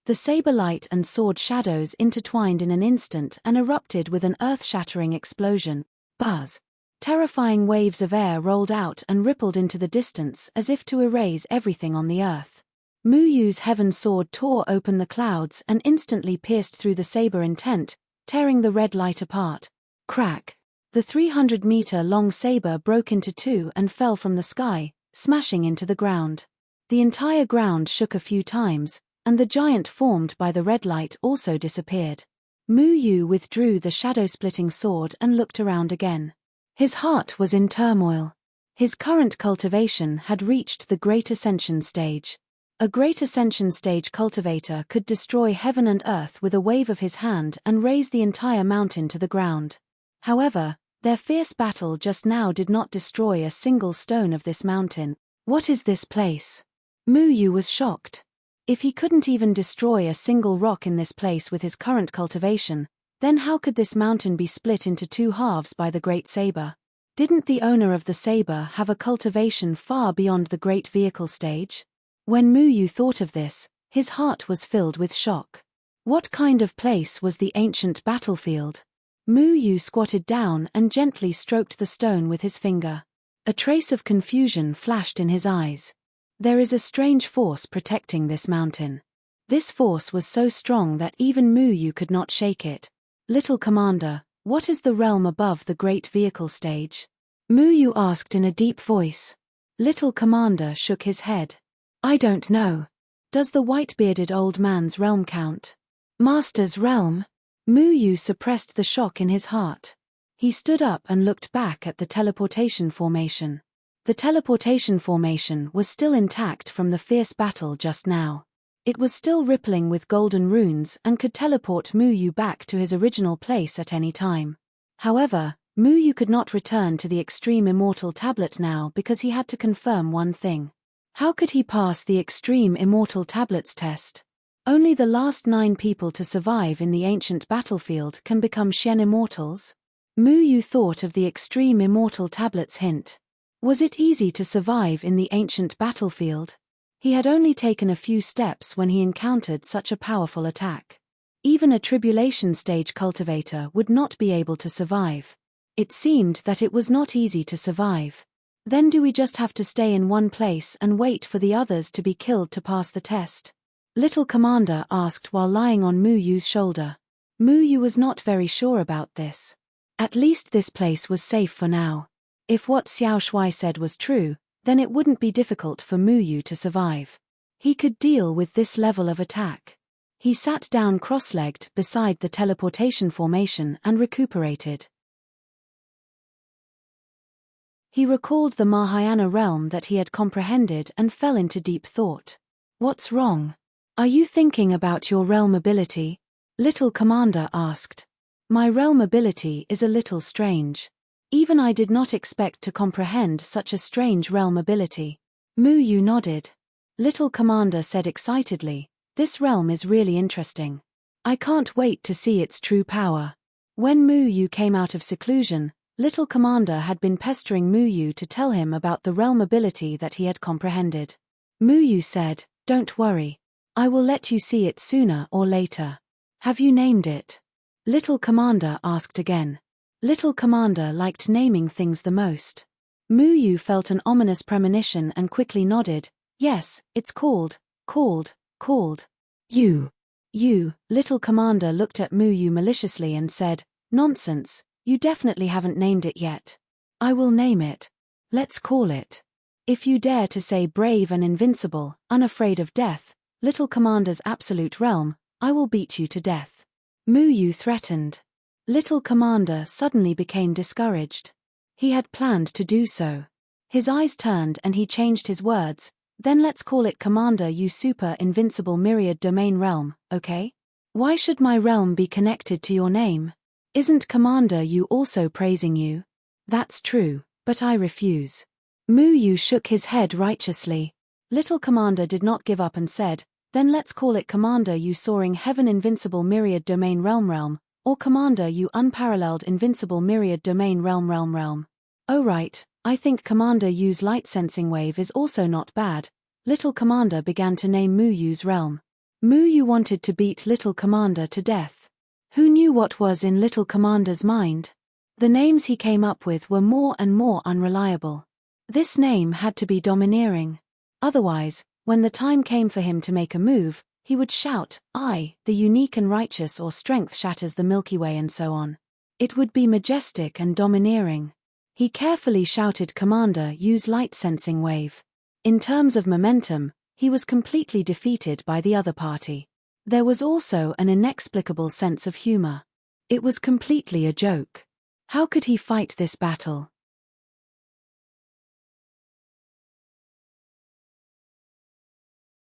The saber light and sword shadows intertwined in an instant and erupted with an earth-shattering explosion. Buzz! Terrifying waves of air rolled out and rippled into the distance as if to erase everything on the earth. Mu Yu's heaven sword tore open the clouds and instantly pierced through the saber intent, tearing the red light apart. Crack! The 300-meter-long saber broke into two and fell from the sky, smashing into the ground. The entire ground shook a few times, and the giant formed by the red light also disappeared. Mu Yu withdrew the shadow-splitting sword and looked around again. His heart was in turmoil. His current cultivation had reached the Great Ascension stage. A Great Ascension stage cultivator could destroy heaven and earth with a wave of his hand and raze the entire mountain to the ground. However, their fierce battle just now did not destroy a single stone of this mountain. What is this place? Mu Yu was shocked. If he couldn't even destroy a single rock in this place with his current cultivation, then how could this mountain be split into two halves by the Great Saber? Didn't the owner of the saber have a cultivation far beyond the Great Vehicle stage? When Mu Yu thought of this, his heart was filled with shock. What kind of place was the ancient battlefield? Mu Yu squatted down and gently stroked the stone with his finger. A trace of confusion flashed in his eyes. There is a strange force protecting this mountain. This force was so strong that even Mu Yu could not shake it. Little Commander, what is the realm above the Great Vehicle stage? Yu asked in a deep voice. Little Commander shook his head. I don't know. Does the white-bearded old man's realm count? Master's realm? Yu suppressed the shock in his heart. He stood up and looked back at the teleportation formation. The teleportation formation was still intact from the fierce battle just now. It was still rippling with golden runes and could teleport Yu back to his original place at any time. However, Yu could not return to the Extreme Immortal Tablet now because he had to confirm one thing. How could he pass the Extreme Immortal Tablets test? Only the last 9 people to survive in the ancient battlefield can become Shen Immortals? Yu thought of the Extreme Immortal Tablets hint. Was it easy to survive in the ancient battlefield? He had only taken a few steps when he encountered such a powerful attack. Even a tribulation stage cultivator would not be able to survive. It seemed that it was not easy to survive. Then do we just have to stay in one place and wait for the others to be killed to pass the test? Little Commander asked while lying on Yu's shoulder. Yu was not very sure about this. At least this place was safe for now. If what Xiao Shuai said was true, then it wouldn't be difficult for Yu to survive. He could deal with this level of attack. He sat down cross-legged beside the teleportation formation and recuperated. He recalled the Mahayana realm that he had comprehended and fell into deep thought. What's wrong? Are you thinking about your realm ability? Little Commander asked. My realm ability is a little strange. Even I did not expect to comprehend such a strange realm ability. Yu nodded. Little Commander said excitedly, this realm is really interesting. I can't wait to see its true power. When Yu came out of seclusion, Little Commander had been pestering Yu to tell him about the realm ability that he had comprehended. Yu said, don't worry. I will let you see it sooner or later. Have you named it? Little Commander asked again. Little Commander liked naming things the most. Yu felt an ominous premonition and quickly nodded. Yes, it's called. You. Little Commander looked at Yu maliciously and said, nonsense, you definitely haven't named it yet. I will name it. Let's call it. If you dare to say brave and invincible, unafraid of death, Little Commander's absolute realm, I will beat you to death. Yu threatened. Little Commander suddenly became discouraged. He had planned to do so. His eyes turned and he changed his words. Then let's call it Commander Yu Super Invincible Myriad Domain Realm, okay? Why should my realm be connected to your name? Isn't Commander Yu also praising you? That's true, but I refuse. Yu shook his head righteously. Little Commander did not give up and said, then let's call it Commander Yu Soaring Heaven Invincible Myriad Domain Realm, or Commander Yu Unparalleled Invincible Myriad Domain Realm. Oh right, I think Commander Yu's light sensing wave is also not bad. Little Commander began to name Yu's realm. Yu wanted to beat Little Commander to death. Who knew what was in Little Commander's mind? The names he came up with were more and more unreliable. This name had to be domineering. Otherwise, when the time came for him to make a move, he would shout, I, the unique and righteous, or strength shatters the Milky Way, and so on. It would be majestic and domineering. He carefully shouted Commander Yu's light sensing wave. In terms of momentum, he was completely defeated by the other party. There was also an inexplicable sense of humor. It was completely a joke. How could he fight this battle?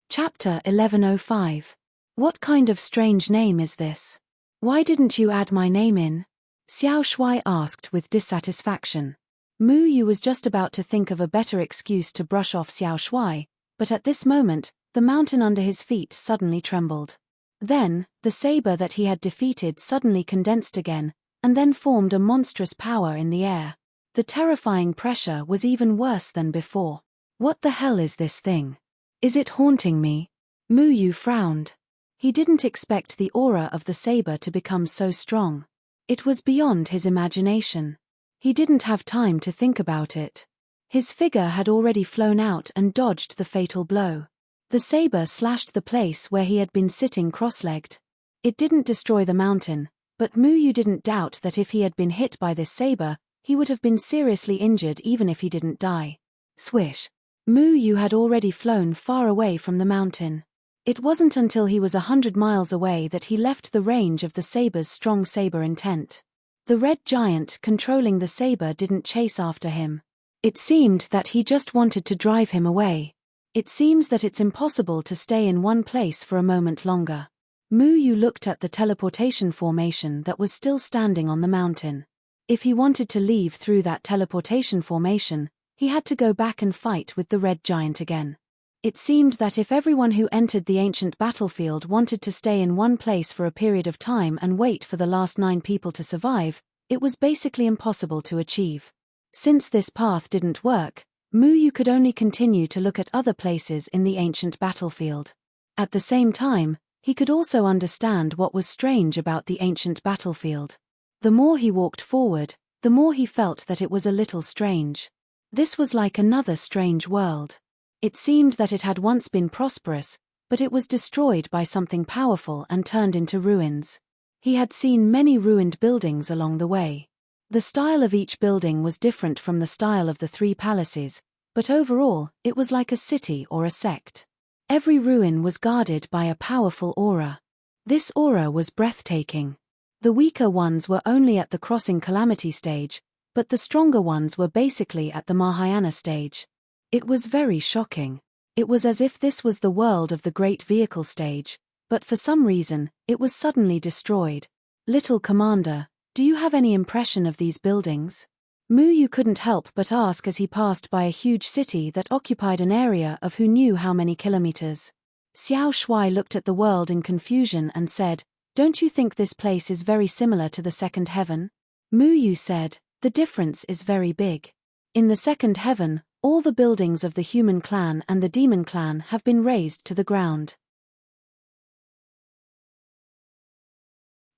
Chapter 1105. What kind of strange name is this? Why didn't you add my name in? Xiao Shuai asked with dissatisfaction. Yu was just about to think of a better excuse to brush off Xiao Shuai, but at this moment, the mountain under his feet suddenly trembled. Then, the saber that he had defeated suddenly condensed again, and then formed a monstrous power in the air. The terrifying pressure was even worse than before. What the hell is this thing? Is it haunting me? Yu frowned. He didn't expect the aura of the saber to become so strong. It was beyond his imagination. He didn't have time to think about it. His figure had already flown out and dodged the fatal blow. The saber slashed the place where he had been sitting cross-legged. It didn't destroy the mountain, but Yu didn't doubt that if he had been hit by this saber, he would have been seriously injured even if he didn't die. Swish. Mu Yu had already flown far away from the mountain. It wasn't until he was 100 miles away that he left the range of the saber's strong saber intent. The red giant controlling the saber didn't chase after him. It seemed that he just wanted to drive him away. It seems that it's impossible to stay in one place for a moment longer. Mu Yu looked at the teleportation formation that was still standing on the mountain. If he wanted to leave through that teleportation formation, he had to go back and fight with the red giant again. It seemed that if everyone who entered the ancient battlefield wanted to stay in one place for a period of time and wait for the last 9 people to survive, it was basically impossible to achieve. Since this path didn't work, Mu Yu could only continue to look at other places in the ancient battlefield. At the same time, he could also understand what was strange about the ancient battlefield. The more he walked forward, the more he felt that it was a little strange. This was like another strange world. It seemed that it had once been prosperous, but it was destroyed by something powerful and turned into ruins. He had seen many ruined buildings along the way. The style of each building was different from the style of the 3 palaces, but overall, it was like a city or a sect. Every ruin was guarded by a powerful aura. This aura was breathtaking. The weaker ones were only at the crossing calamity stage, but the stronger ones were basically at the Mahayana stage. It was very shocking. It was as if this was the world of the great vehicle stage, but for some reason, it was suddenly destroyed. Little Commander, do you have any impression of these buildings? Mu Yu couldn't help but ask as he passed by a huge city that occupied an area of who knew how many kilometers. Xiao Shui looked at the world in confusion and said, "Don't you think this place is very similar to the second heaven?" Mu Yu said, "The difference is very big. In the second heaven, all the buildings of the human clan and the demon clan have been razed to the ground.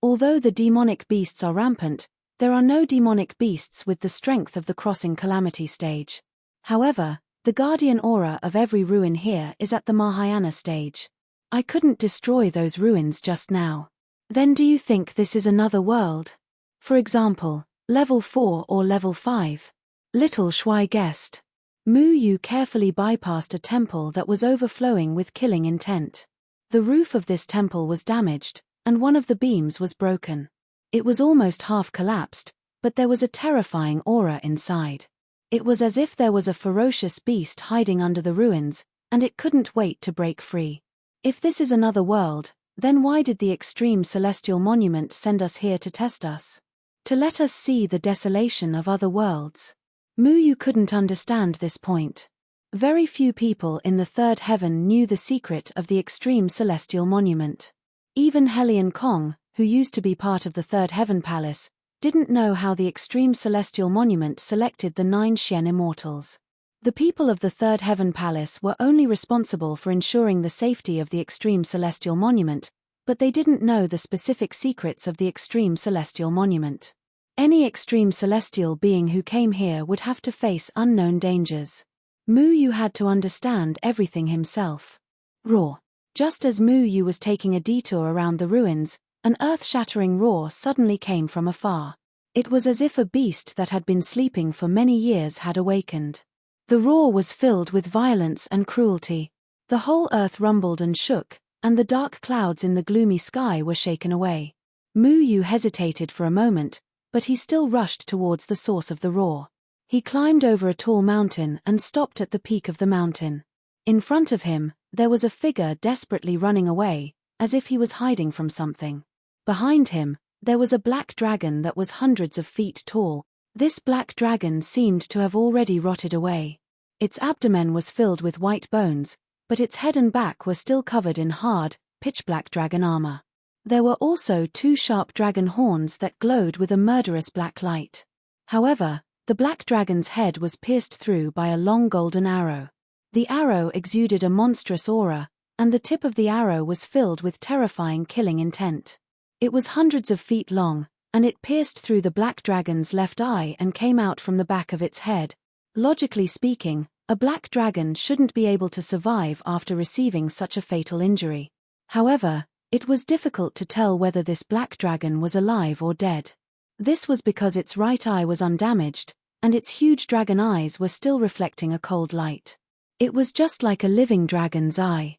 Although the demonic beasts are rampant, there are no demonic beasts with the strength of the crossing calamity stage. However, the guardian aura of every ruin here is at the Mahayana stage. I couldn't destroy those ruins just now. Then do you think this is another world? For example, level 4 or level 5? Little Shui guessed. Mu Yu carefully bypassed a temple that was overflowing with killing intent. The roof of this temple was damaged, and one of the beams was broken. It was almost half collapsed, but there was a terrifying aura inside. It was as if there was a ferocious beast hiding under the ruins, and it couldn't wait to break free. If this is another world, then why did the extreme celestial monument send us here to test us? To let us see the desolation of other worlds. Mu Yu couldn't understand this point. Very few people in the third heaven knew the secret of the extreme celestial monument. Even Helion Kong, who used to be part of the third heaven palace, didn't know how the extreme celestial monument selected the 9 Xian immortals. The people of the third heaven palace were only responsible for ensuring the safety of the extreme celestial monument, but they didn't know the specific secrets of the extreme celestial monument. Any extreme celestial being who came here would have to face unknown dangers. Mu Yu had to understand everything himself. Roar. Just as Mu Yu was taking a detour around the ruins, an earth-shattering roar suddenly came from afar. It was as if a beast that had been sleeping for many years had awakened. The roar was filled with violence and cruelty. The whole earth rumbled and shook, and the dark clouds in the gloomy sky were shaken away. Mu Yu hesitated for a moment, but he still rushed towards the source of the roar. He climbed over a tall mountain and stopped at the peak of the mountain. In front of him, there was a figure desperately running away, as if he was hiding from something. Behind him, there was a black dragon that was hundreds of feet tall. This black dragon seemed to have already rotted away. Its abdomen was filled with white bones, but its head and back were still covered in hard, pitch-black dragon armor. There were also 2 sharp dragon horns that glowed with a murderous black light. However, the black dragon's head was pierced through by a long golden arrow. The arrow exuded a monstrous aura, and the tip of the arrow was filled with terrifying killing intent. It was hundreds of feet long, and it pierced through the black dragon's left eye and came out from the back of its head. Logically speaking, a black dragon shouldn't be able to survive after receiving such a fatal injury. However, it was difficult to tell whether this black dragon was alive or dead. This was because its right eye was undamaged, and its huge dragon eyes were still reflecting a cold light. It was just like a living dragon's eye.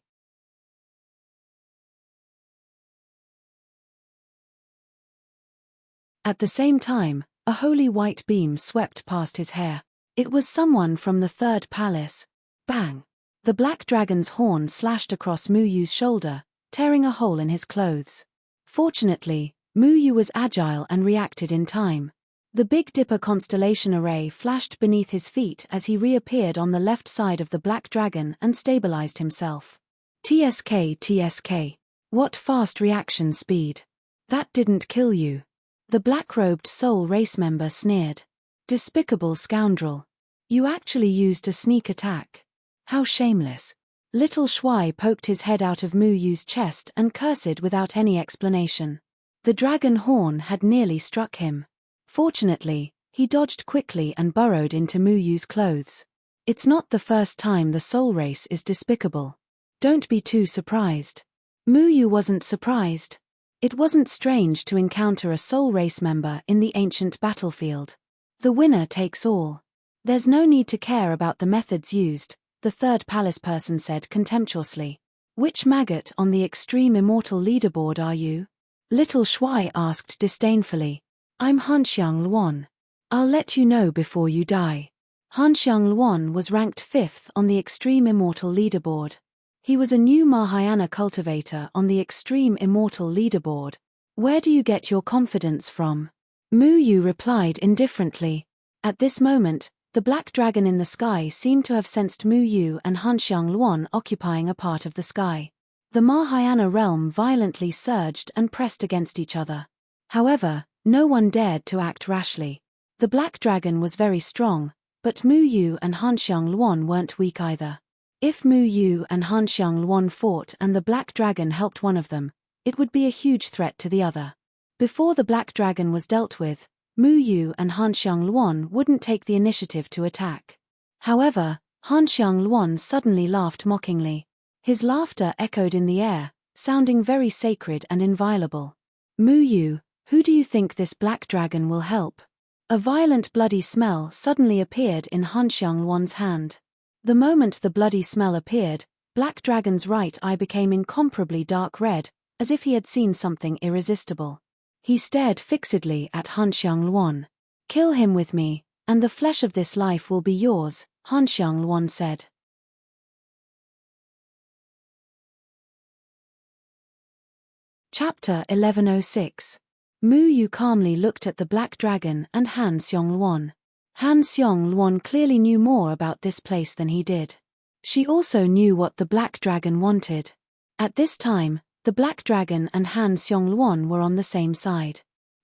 At the same time, a holy white beam swept past his hair. It was someone from the third palace. Bang! The black dragon's horn slashed across Mu Yu's shoulder, tearing a hole in his clothes. Fortunately, Mu Yu was agile and reacted in time. The Big Dipper constellation array flashed beneath his feet as he reappeared on the left side of the black dragon and stabilized himself. TSK. What fast reaction speed. That didn't kill you. The black-robed Soul Race member sneered. Despicable scoundrel. You actually used a sneak attack. How shameless. Little Shuai poked his head out of Mu Yu's chest and cursed without any explanation. The dragon horn had nearly struck him. Fortunately, he dodged quickly and burrowed into Mu Yu's clothes. It's not the first time the Soul Race is despicable. Don't be too surprised. Mu Yu wasn't surprised. It wasn't strange to encounter a Soul Race member in the ancient battlefield. The winner takes all. There's no need to care about the methods used, the third palace person said contemptuously. Which maggot on the Extreme Immortal leaderboard are you? Little Shuai asked disdainfully. I'm Hanxiang Luan. I'll let you know before you die. Hanxiang Luan was ranked 5th on the Extreme Immortal leaderboard. He was a new Mahayana cultivator on the Extreme Immortal leaderboard. Where do you get your confidence from? Mu Yu replied indifferently. At this moment, the black dragon in the sky seemed to have sensed Mu Yu and Hanxiang Luan occupying a part of the sky. The Mahayana realm violently surged and pressed against each other. However, no one dared to act rashly. The black dragon was very strong, but Mu Yu and Hanxiang Luan weren't weak either. If Mu Yu and Hanxiang Luan fought and the black dragon helped one of them, it would be a huge threat to the other. Before the black dragon was dealt with, Mu Yu and Hanxiang Luan wouldn't take the initiative to attack. However, Hanxiang Luan suddenly laughed mockingly. His laughter echoed in the air, sounding very sacred and inviolable. Mu Yu, who do you think this black dragon will help? A violent bloody smell suddenly appeared in Hanxiang Luan's hand. The moment the bloody smell appeared, Black Dragon's right eye became incomparably dark red, as if he had seen something irresistible. He stared fixedly at Hanxiang Luan. Kill him with me, and the flesh of this life will be yours, Hanxiang Luan said. Chapter 1106. Mu Yu calmly looked at the black dragon and Han Xiong Luan. Han Xiong Luan clearly knew more about this place than he did. She also knew what the black dragon wanted. At this time, the black dragon and Han Xiong Luan were on the same side.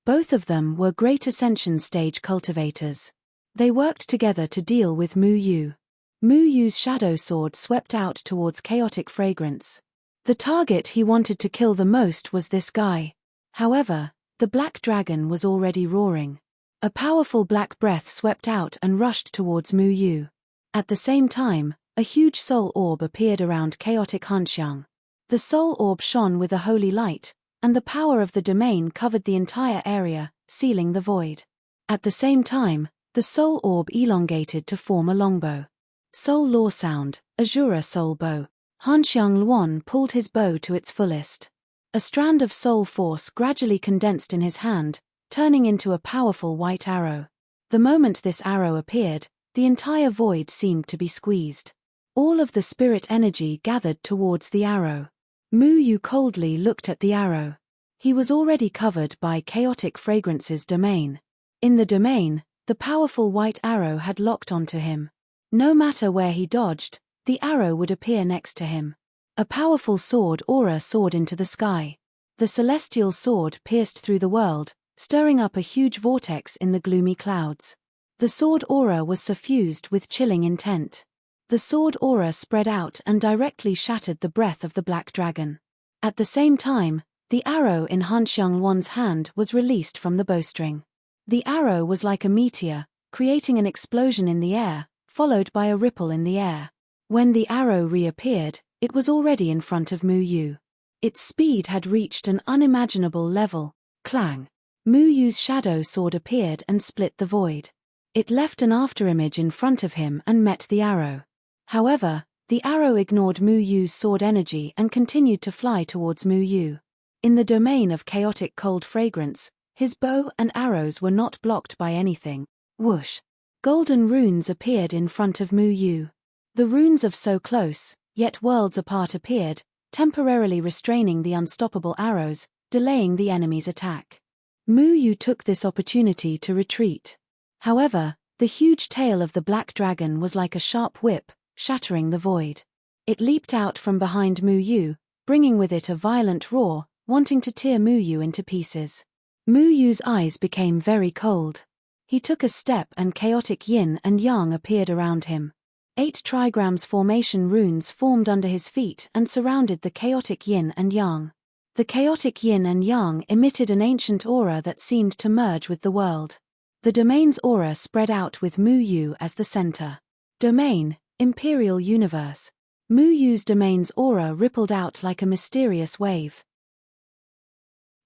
Both of them were great ascension stage cultivators. They worked together to deal with Mu Yu. Mu Yu's shadow sword swept out towards chaotic fragrance. The target he wanted to kill the most was this guy. However, the black dragon was already roaring. A powerful black breath swept out and rushed towards Mu Yu. At the same time, a huge soul orb appeared around chaotic Hanxiang. The soul orb shone with a holy light, and the power of the domain covered the entire area, sealing the void. At the same time, the soul orb elongated to form a longbow. Soul Law Sound, Azura Soul Bow. Hanxiang Luan pulled his bow to its fullest. A strand of soul force gradually condensed in his hand, turning into a powerful white arrow. The moment this arrow appeared, the entire void seemed to be squeezed. All of the spirit energy gathered towards the arrow. Mu Yu coldly looked at the arrow. He was already covered by chaotic fragrance's domain. In the domain, the powerful white arrow had locked onto him. No matter where he dodged, the arrow would appear next to him. A powerful sword aura soared into the sky. The celestial sword pierced through the world, stirring up a huge vortex in the gloomy clouds. The sword aura was suffused with chilling intent. The sword aura spread out and directly shattered the breath of the black dragon. At the same time, the arrow in Hanxiang Luan's hand was released from the bowstring. The arrow was like a meteor, creating an explosion in the air, followed by a ripple in the air. When the arrow reappeared, it was already in front of Mu Yu. Its speed had reached an unimaginable level. Clang! Mu Yu's shadow sword appeared and split the void. It left an afterimage in front of him and met the arrow. However, the arrow ignored Mu Yu's sword energy and continued to fly towards Mu Yu. In the domain of chaotic cold fragrance, his bow and arrows were not blocked by anything. Whoosh! Golden runes appeared in front of Mu Yu. The runes of so close, yet worlds apart appeared, temporarily restraining the unstoppable arrows, delaying the enemy's attack. Mu Yu took this opportunity to retreat. However, the huge tail of the black dragon was like a sharp whip, shattering the void. It leaped out from behind Mu Yu, bringing with it a violent roar, wanting to tear Mu Yu into pieces. Mu Yu's eyes became very cold. He took a step and chaotic yin and yang appeared around him. 8 trigrams formation runes formed under his feet and surrounded the chaotic yin and yang. The chaotic yin and yang emitted an ancient aura that seemed to merge with the world. The domain's aura spread out with Mu Yu as the center. Domain, Imperial Universe. Mu Yu's domain's aura rippled out like a mysterious wave.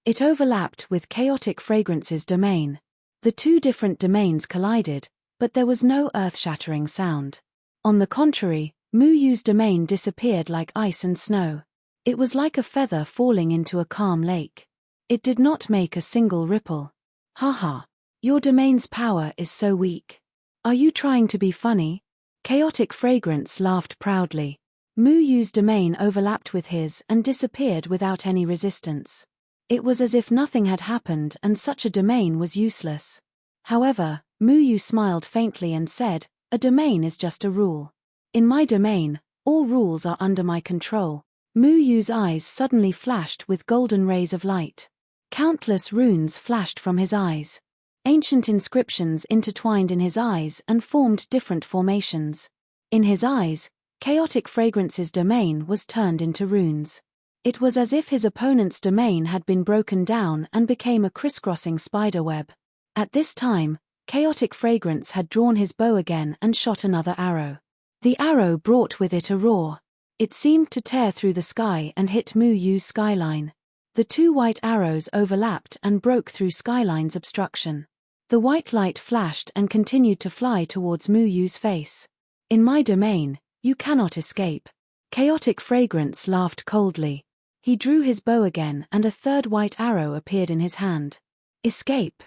It overlapped with Chaotic Fragrance's domain. The two different domains collided, but there was no earth-shattering sound. On the contrary, Mu Yu's domain disappeared like ice and snow. It was like a feather falling into a calm lake. It did not make a single ripple. Haha. Your domain's power is so weak. Are you trying to be funny? Chaotic Fragrance laughed proudly. Mu Yu's domain overlapped with his and disappeared without any resistance. It was as if nothing had happened and such a domain was useless. However, Mu Yu smiled faintly and said, "A domain is just a rule. In my domain, all rules are under my control." Mu Yu's eyes suddenly flashed with golden rays of light. Countless runes flashed from his eyes. Ancient inscriptions intertwined in his eyes and formed different formations. In his eyes, Chaotic Fragrance's domain was turned into runes. It was as if his opponent's domain had been broken down and became a crisscrossing spider web. At this time, Chaotic Fragrance had drawn his bow again and shot another arrow. The arrow brought with it a roar. It seemed to tear through the sky and hit Mu Yu's skyline. The two white arrows overlapped and broke through Skyline's obstruction. The white light flashed and continued to fly towards Mu Yu's face. "In my domain, you cannot escape." Chaotic Fragrance laughed coldly. He drew his bow again and a third white arrow appeared in his hand. "Escape?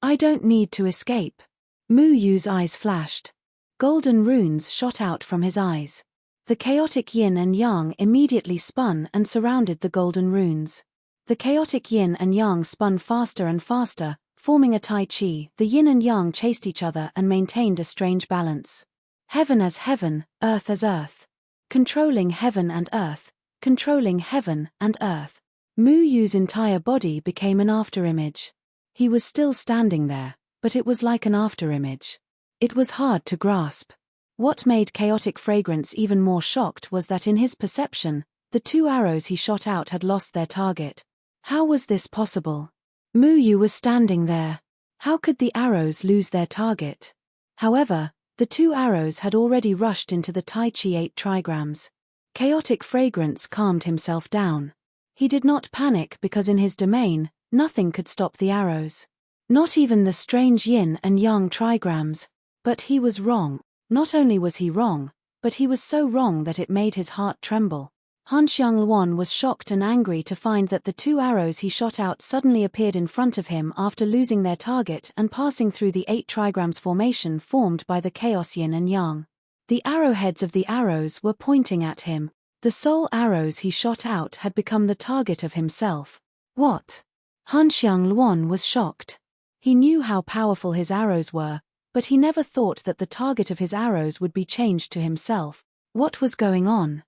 I don't need to escape." Mu Yu's eyes flashed. Golden runes shot out from his eyes. The chaotic yin and yang immediately spun and surrounded the golden runes. The chaotic yin and yang spun faster and faster, forming a tai chi. The yin and yang chased each other and maintained a strange balance. Heaven as heaven, earth as earth. Controlling heaven and earth, controlling heaven and earth. Mu Yu's entire body became an afterimage. He was still standing there, but it was like an afterimage. It was hard to grasp. What made Chaotic Fragrance even more shocked was that in his perception, the two arrows he shot out had lost their target. How was this possible? Mu Yu was standing there. How could the arrows lose their target? However, the two arrows had already rushed into the Tai Chi 8 trigrams. Chaotic Fragrance calmed himself down. He did not panic because in his domain, nothing could stop the arrows. Not even the strange yin and yang trigrams. But he was wrong. Not only was he wrong, but he was so wrong that it made his heart tremble. Han Xiangluan was shocked and angry to find that the two arrows he shot out suddenly appeared in front of him after losing their target and passing through the 8 trigrams formation formed by the chaos yin and yang. The arrowheads of the arrows were pointing at him. The sole arrows he shot out had become the target of himself. What? Han Xiangluan was shocked. He knew how powerful his arrows were, but he never thought that the target of his arrows would be changed to himself. What was going on?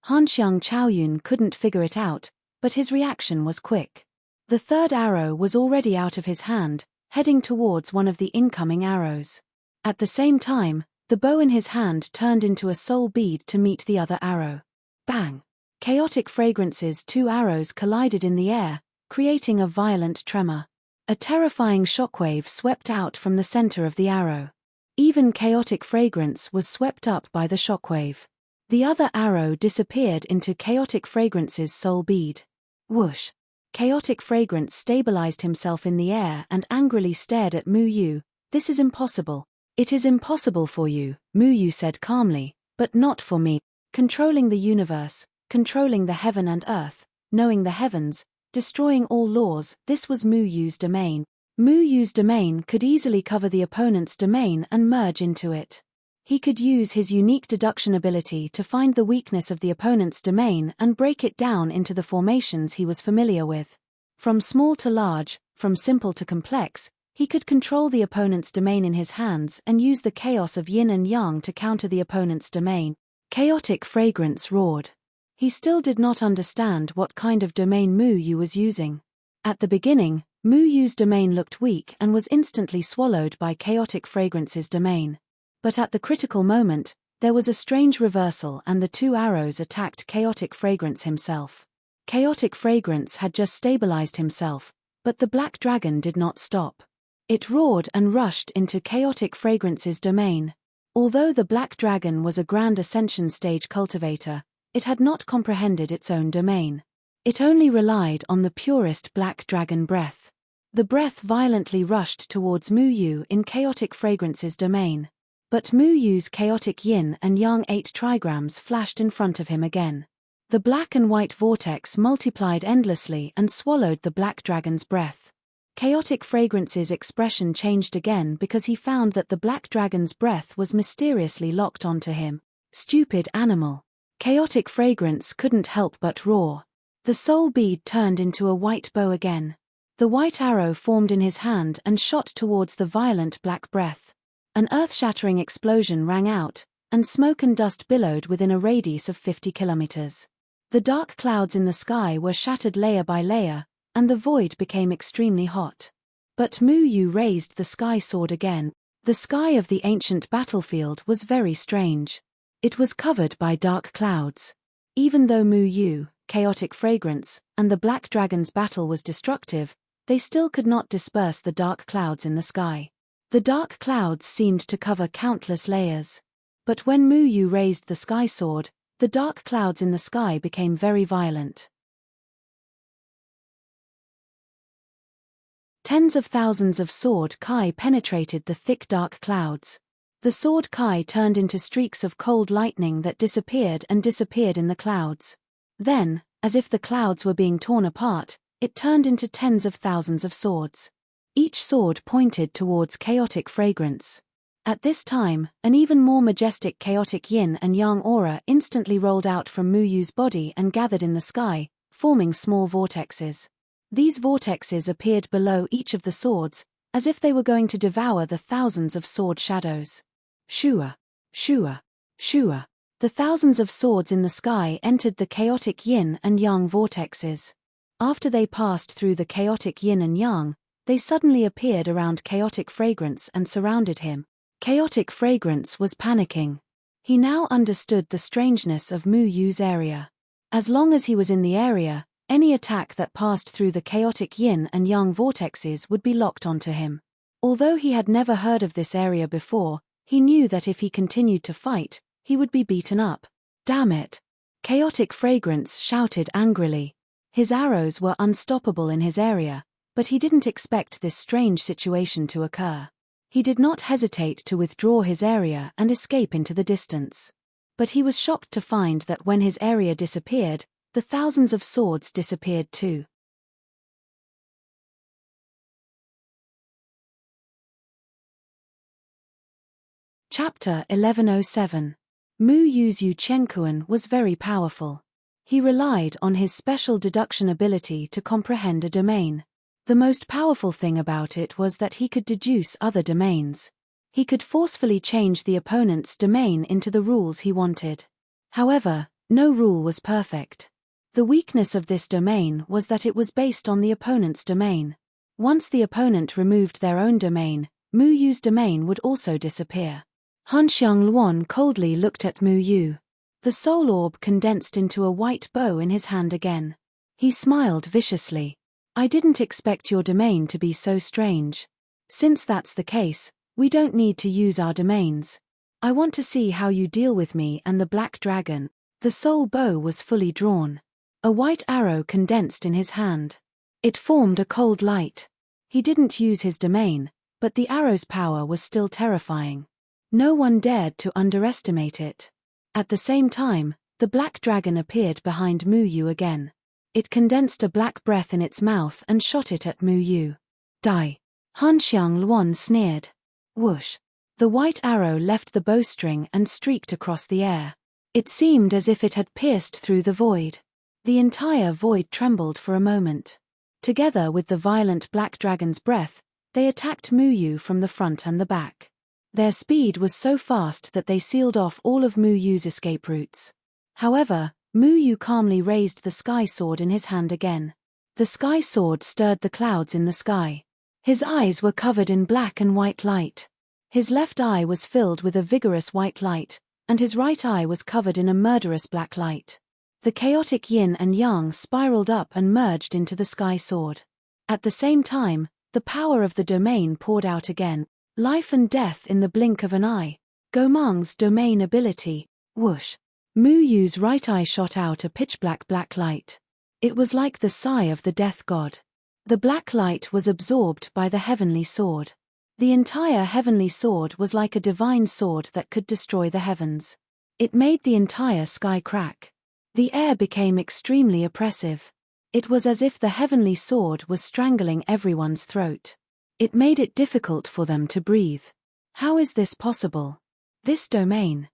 Han Xiang Chaoyun couldn't figure it out, but his reaction was quick. The third arrow was already out of his hand, heading towards one of the incoming arrows. At the same time, the bow in his hand turned into a soul bead to meet the other arrow. Bang! Chaotic Fragrance's two arrows collided in the air, creating a violent tremor. A terrifying shockwave swept out from the center of the arrow. Even Chaotic Fragrance was swept up by the shockwave. The other arrow disappeared into Chaotic Fragrance's soul bead. Whoosh! Chaotic Fragrance stabilized himself in the air and angrily stared at Mu Yu. "This is impossible." "It is impossible for you," Mu Yu said calmly, "but not for me. Controlling the universe, controlling the heaven and earth, knowing the heavens, destroying all laws, this was Mu Yu's domain. Mu Yu's domain could easily cover the opponent's domain and merge into it. He could use his unique deduction ability to find the weakness of the opponent's domain and break it down into the formations he was familiar with. From small to large, from simple to complex, he could control the opponent's domain in his hands and use the chaos of yin and yang to counter the opponent's domain. Chaotic Fragrance roared. He still did not understand what kind of domain Mu Yu was using. At the beginning, Mu Yu's domain looked weak and was instantly swallowed by Chaotic Fragrance's domain. But at the critical moment, there was a strange reversal and the two arrows attacked Chaotic Fragrance himself. Chaotic Fragrance had just stabilized himself, but the black dragon did not stop. It roared and rushed into Chaotic Fragrance's domain. Although the black dragon was a grand ascension stage cultivator, it had not comprehended its own domain. It only relied on the purest black dragon breath. The breath violently rushed towards Mu Yu in Chaotic Fragrance's domain. But Mu Yu's chaotic yin and yang 8 trigrams flashed in front of him again. The black and white vortex multiplied endlessly and swallowed the black dragon's breath. Chaotic Fragrance's expression changed again because he found that the black dragon's breath was mysteriously locked onto him. Stupid animal. Chaotic Fragrance couldn't help but roar. The soul bead turned into a white bow again. The white arrow formed in his hand and shot towards the violent black breath. An earth-shattering explosion rang out, and smoke and dust billowed within a radius of 50 kilometers. The dark clouds in the sky were shattered layer by layer, and the void became extremely hot. But Mu Yu raised the sky sword again. The sky of the ancient battlefield was very strange. It was covered by dark clouds. Even though Mu Yu, Chaotic Fragrance, and the Black Dragon's battle was destructive, they still could not disperse the dark clouds in the sky. The dark clouds seemed to cover countless layers. But when Mu Yu raised the sky sword, the dark clouds in the sky became very violent. Tens of thousands of sword kai penetrated the thick dark clouds. The sword kai turned into streaks of cold lightning that disappeared and disappeared in the clouds. Then, as if the clouds were being torn apart, it turned into tens of thousands of swords. Each sword pointed towards Chaotic Fragrance. At this time, an even more majestic chaotic yin and yang aura instantly rolled out from Mu Yu's body and gathered in the sky, forming small vortexes. These vortexes appeared below each of the swords, as if they were going to devour the thousands of sword shadows. Shua, shua, shua. The thousands of swords in the sky entered the chaotic yin and yang vortexes. After they passed through the chaotic yin and yang, they suddenly appeared around Chaotic Fragrance and surrounded him. Chaotic Fragrance was panicking. He now understood the strangeness of Mu Yu's area. As long as he was in the area, any attack that passed through the chaotic yin and yang vortexes would be locked onto him. Although he had never heard of this area before, he knew that if he continued to fight, he would be beaten up. Damn it! Chaotic Fragrance shouted angrily. His arrows were unstoppable in his area, but he didn't expect this strange situation to occur. He did not hesitate to withdraw his area and escape into the distance. But he was shocked to find that when his area disappeared, the thousands of swords disappeared too. Chapter 1107. Mu Yu's Yuchenkuan was very powerful. He relied on his special deduction ability to comprehend a domain. The most powerful thing about it was that he could deduce other domains. He could forcefully change the opponent's domain into the rules he wanted. However, no rule was perfect. The weakness of this domain was that it was based on the opponent's domain. Once the opponent removed their own domain, Mu Yu's domain would also disappear. Han Xiangluan coldly looked at Mu Yu. The soul orb condensed into a white bow in his hand again. He smiled viciously. I didn't expect your domain to be so strange. Since that's the case, we don't need to use our domains. I want to see how you deal with me and the black dragon. The soul bow was fully drawn. A white arrow condensed in his hand. It formed a cold light. He didn't use his domain, but the arrow's power was still terrifying. No one dared to underestimate it. At the same time, the black dragon appeared behind Mu Yu again. It condensed a black breath in its mouth and shot it at Mu Yu. Die. Han Xiangluan sneered. Whoosh. The white arrow left the bowstring and streaked across the air. It seemed as if it had pierced through the void. The entire void trembled for a moment. Together with the violent black dragon's breath, they attacked Mu Yu from the front and the back. Their speed was so fast that they sealed off all of Mu Yu's escape routes. However, Mu Yu calmly raised the sky sword in his hand again. The sky sword stirred the clouds in the sky. His eyes were covered in black and white light. His left eye was filled with a vigorous white light, and his right eye was covered in a murderous black light. The chaotic yin and yang spiraled up and merged into the sky sword. At the same time, the power of the domain poured out again, life and death in the blink of an eye. Gomang's domain ability, whoosh. Mu Yu's right eye shot out a pitch-black black light. It was like the sigh of the death god. The black light was absorbed by the heavenly sword. The entire heavenly sword was like a divine sword that could destroy the heavens. It made the entire sky crack. The air became extremely oppressive. It was as if the heavenly sword was strangling everyone's throat. It made it difficult for them to breathe. How is this possible? This domain.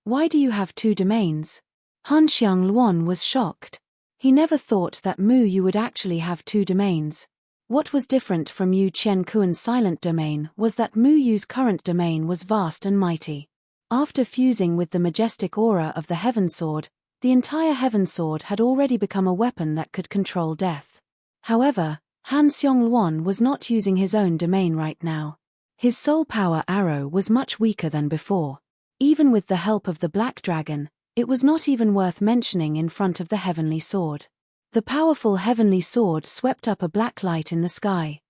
Why do you have two domains? Han Xiangluan was shocked. He never thought that Mu Yu would actually have two domains. What was different from Yu Qiankuan's silent domain was that Mu Yu's current domain was vast and mighty. After fusing with the majestic aura of the Heaven Sword, the entire Heaven Sword had already become a weapon that could control death. However, Han Xiangluan was not using his own domain right now. His soul power arrow was much weaker than before. Even with the help of the Black Dragon, it was not even worth mentioning in front of the Heavenly Sword. The powerful Heavenly Sword swept up a black light in the sky.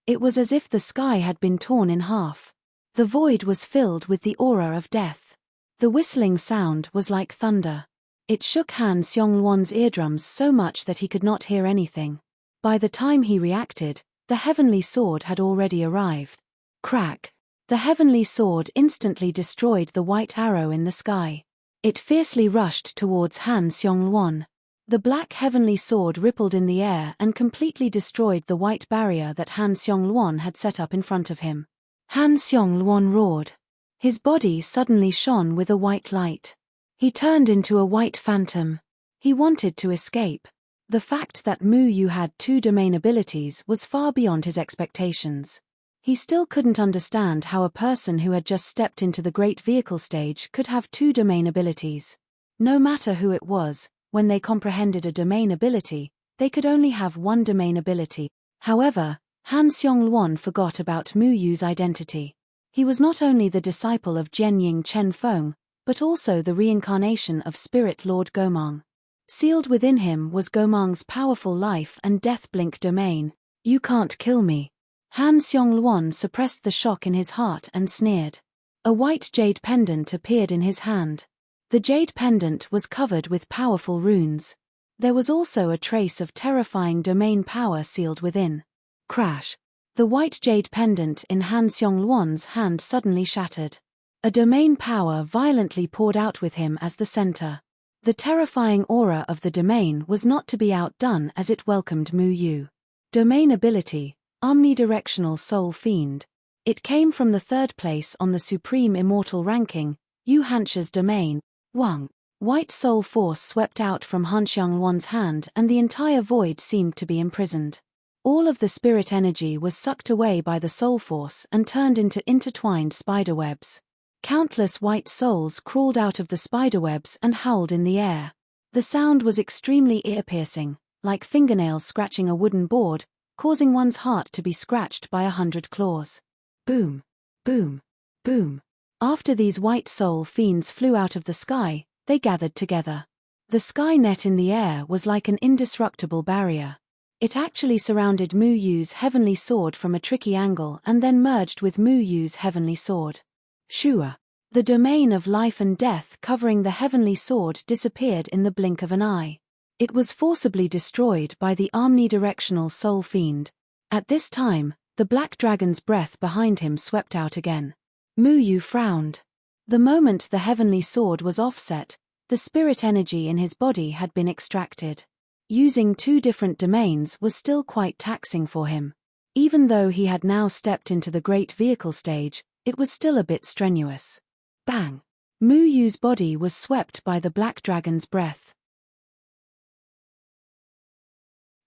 It was as if the sky had been torn in half. The void was filled with the aura of death. The whistling sound was like thunder. It shook Han Xiangluan's eardrums so much that he could not hear anything. By the time he reacted, the Heavenly Sword had already arrived. Crack! The Heavenly Sword instantly destroyed the white arrow in the sky. It fiercely rushed towards Han Xiangluan. The black Heavenly Sword rippled in the air and completely destroyed the white barrier that Han Xiangluan had set up in front of him. Han Xiangluan roared. His body suddenly shone with a white light. He turned into a white phantom. He wanted to escape. The fact that Mu Yu had two domain abilities was far beyond his expectations. He still couldn't understand how a person who had just stepped into the great vehicle stage could have two domain abilities. No matter who it was, when they comprehended a domain ability, they could only have one domain ability. However, Han Xiangluan forgot about Mu Yu's identity. He was not only the disciple of Jianying Chen Feng, but also the reincarnation of Spirit Lord Gomang. Sealed within him was Gomang's powerful life and death blink domain. You can't kill me. Han Xiangluan suppressed the shock in his heart and sneered. A white jade pendant appeared in his hand. The jade pendant was covered with powerful runes. There was also a trace of terrifying domain power sealed within. Crash! The white jade pendant in Han Xiangluan's hand suddenly shattered. A domain power violently poured out with him as the center. The terrifying aura of the domain was not to be outdone as it welcomed Mu Yu. Domain ability, Omnidirectional Soul Fiend. It came from the third place on the Supreme Immortal ranking, Yu Hancha's domain, Wang. White soul force swept out from Han Xiangluan's hand and the entire void seemed to be imprisoned. All of the spirit energy was sucked away by the soul force and turned into intertwined spiderwebs. Countless white souls crawled out of the spiderwebs and howled in the air. The sound was extremely ear-piercing, like fingernails scratching a wooden board, causing one's heart to be scratched by 100 claws. Boom, boom, boom. After these white soul fiends flew out of the sky, they gathered together. The sky net in the air was like an indestructible barrier. It actually surrounded Mu Yu's heavenly sword from a tricky angle and then merged with Mu Yu's heavenly sword. Shua. The domain of life and death covering the heavenly sword disappeared in the blink of an eye. It was forcibly destroyed by the omnidirectional soul fiend. At this time, the black dragon's breath behind him swept out again. Mu Yu frowned. The moment the heavenly sword was offset, the spirit energy in his body had been extracted. Using two different domains was still quite taxing for him. Even though he had now stepped into the great vehicle stage, it was still a bit strenuous. Bang! Mu Yu's body was swept by the black dragon's breath.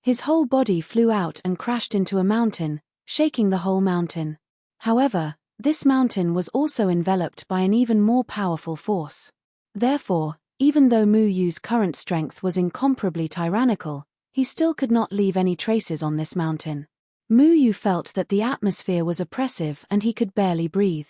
His whole body flew out and crashed into a mountain, shaking the whole mountain. However, this mountain was also enveloped by an even more powerful force. Therefore, even though Mu Yu's current strength was incomparably tyrannical, he still could not leave any traces on this mountain. Mu Yu felt that the atmosphere was oppressive and he could barely breathe.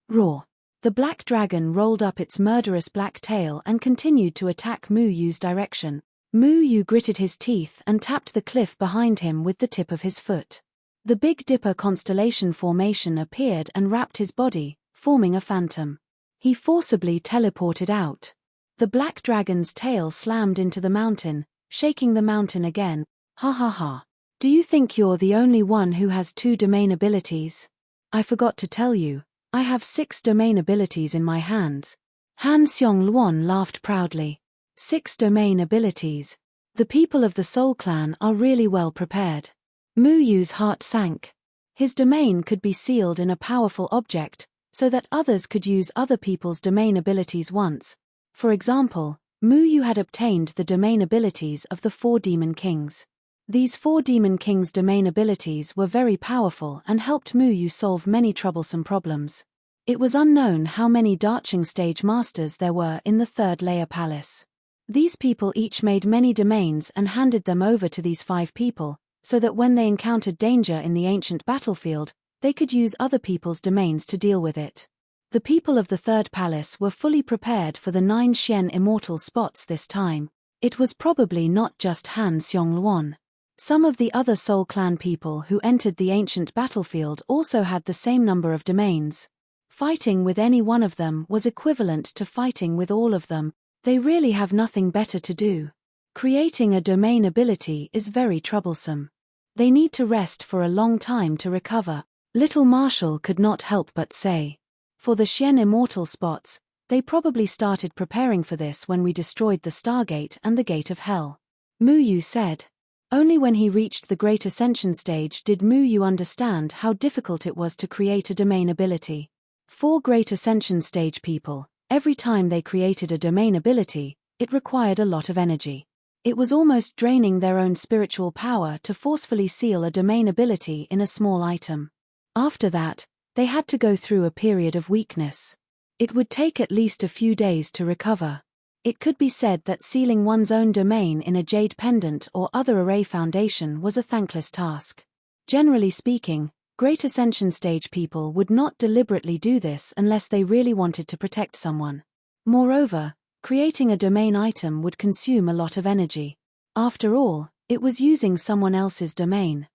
Roar! The black dragon rolled up its murderous black tail and continued to attack Mu Yu's direction. Mu Yu gritted his teeth and tapped the cliff behind him with the tip of his foot. The Big Dipper constellation formation appeared and wrapped his body, forming a phantom. He forcibly teleported out. The black dragon's tail slammed into the mountain, shaking the mountain again. Ha ha ha. Do you think you're the only one who has 2 domain abilities? I forgot to tell you, I have 6 domain abilities in my hands. Han Xiong Luan laughed proudly. 6 domain abilities. The people of the Soul Clan are really well prepared. Mu Yu's heart sank. His domain could be sealed in a powerful object, so that others could use other people's domain abilities once. For example, Mu Yu had obtained the domain abilities of the 4 Demon Kings. These 4 Demon Kings' domain abilities were very powerful and helped Mu Yu solve many troublesome problems. It was unknown how many Darching Stage Masters there were in the 3rd Layer Palace. These people each made many domains and handed them over to these 5 people, so that when they encountered danger in the ancient battlefield, they could use other people's domains to deal with it. The people of the 3rd Palace were fully prepared for the 9 Xian immortal spots this time. It was probably not just Han Xiong Luan. Some of the other Soul Clan people who entered the ancient battlefield also had the same number of domains. Fighting with any one of them was equivalent to fighting with all of them. They really have nothing better to do. Creating a domain ability is very troublesome. They need to rest for a long time to recover. Little Marshall could not help but say. For the Xian immortal spots, they probably started preparing for this when we destroyed the Stargate and the Gate of Hell. Mu Yu said. Only when he reached the Great Ascension stage did Mu Yu understand how difficult it was to create a domain ability. 4 Great Ascension stage people, every time they created a domain ability, it required a lot of energy. It was almost draining their own spiritual power to forcefully seal a domain ability in a small item. After that, they had to go through a period of weakness. It would take at least a few days to recover. It could be said that sealing one's own domain in a jade pendant or other array foundation was a thankless task. Generally speaking, Great Ascension stage people would not deliberately do this unless they really wanted to protect someone. Moreover, creating a domain item would consume a lot of energy. After all, it was using someone else's domain.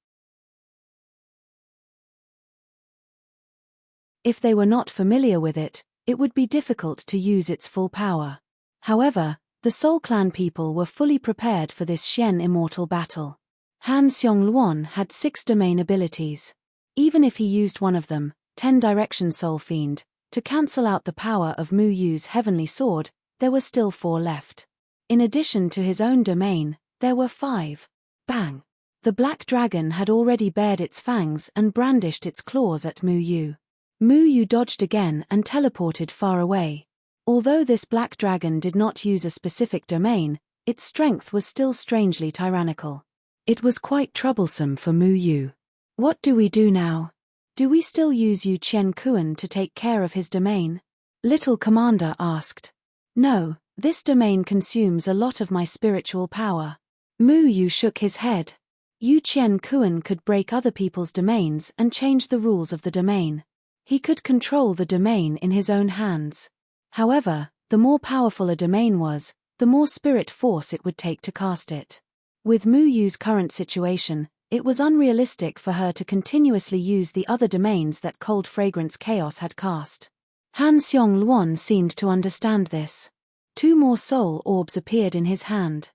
If they were not familiar with it, it would be difficult to use its full power. However, the Soul Clan people were fully prepared for this Xian immortal battle. Han Xiong Luan had 6 domain abilities. Even if he used one of them, 10 Direction Soul Fiend, to cancel out the power of Mu Yu's heavenly sword, there were still 4 left. In addition to his own domain, there were 5. Bang! The black dragon had already bared its fangs and brandished its claws at Mu Yu. Mu Yu dodged again and teleported far away. Although this black dragon did not use a specific domain, its strength was still strangely tyrannical. It was quite troublesome for Mu Yu. What do we do now? Do we still use Yu Qian Kuan to take care of his domain? Little Commander asked. No, this domain consumes a lot of my spiritual power. Mu Yu shook his head. Yu Qian Kuan could break other people's domains and change the rules of the domain. He could control the domain in his own hands. However, the more powerful a domain was, the more spirit force it would take to cast it. With Mu Yu's current situation, it was unrealistic for her to continuously use the other domains that Cold Fragrance Chaos had cast. Han Xiong Luan seemed to understand this. 2 more soul orbs appeared in his hand.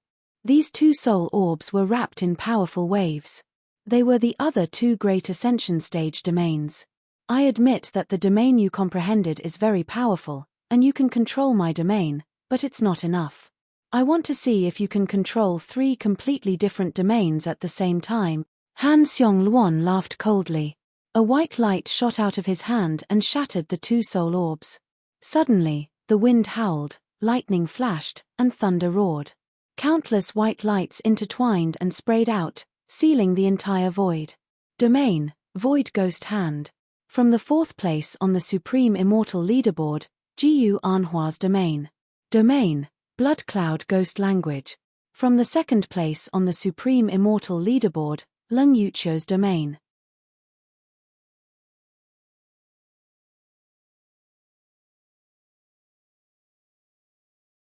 These two soul orbs were wrapped in powerful waves. They were the other two great ascension stage domains. I admit that the domain you comprehended is very powerful, and you can control my domain, but it's not enough. I want to see if you can control 3 completely different domains at the same time. Han Xiong-luan laughed coldly. A white light shot out of his hand and shattered the two soul orbs. Suddenly, the wind howled, lightning flashed, and thunder roared. Countless white lights intertwined and sprayed out, sealing the entire void. Domain, Void Ghost Hand. From the 4th place on the Supreme Immortal Leaderboard, Jiyu Anhua's domain. Domain, Blood Cloud Ghost Language. From the 2nd place on the Supreme Immortal Leaderboard, Leng Yuchio's domain.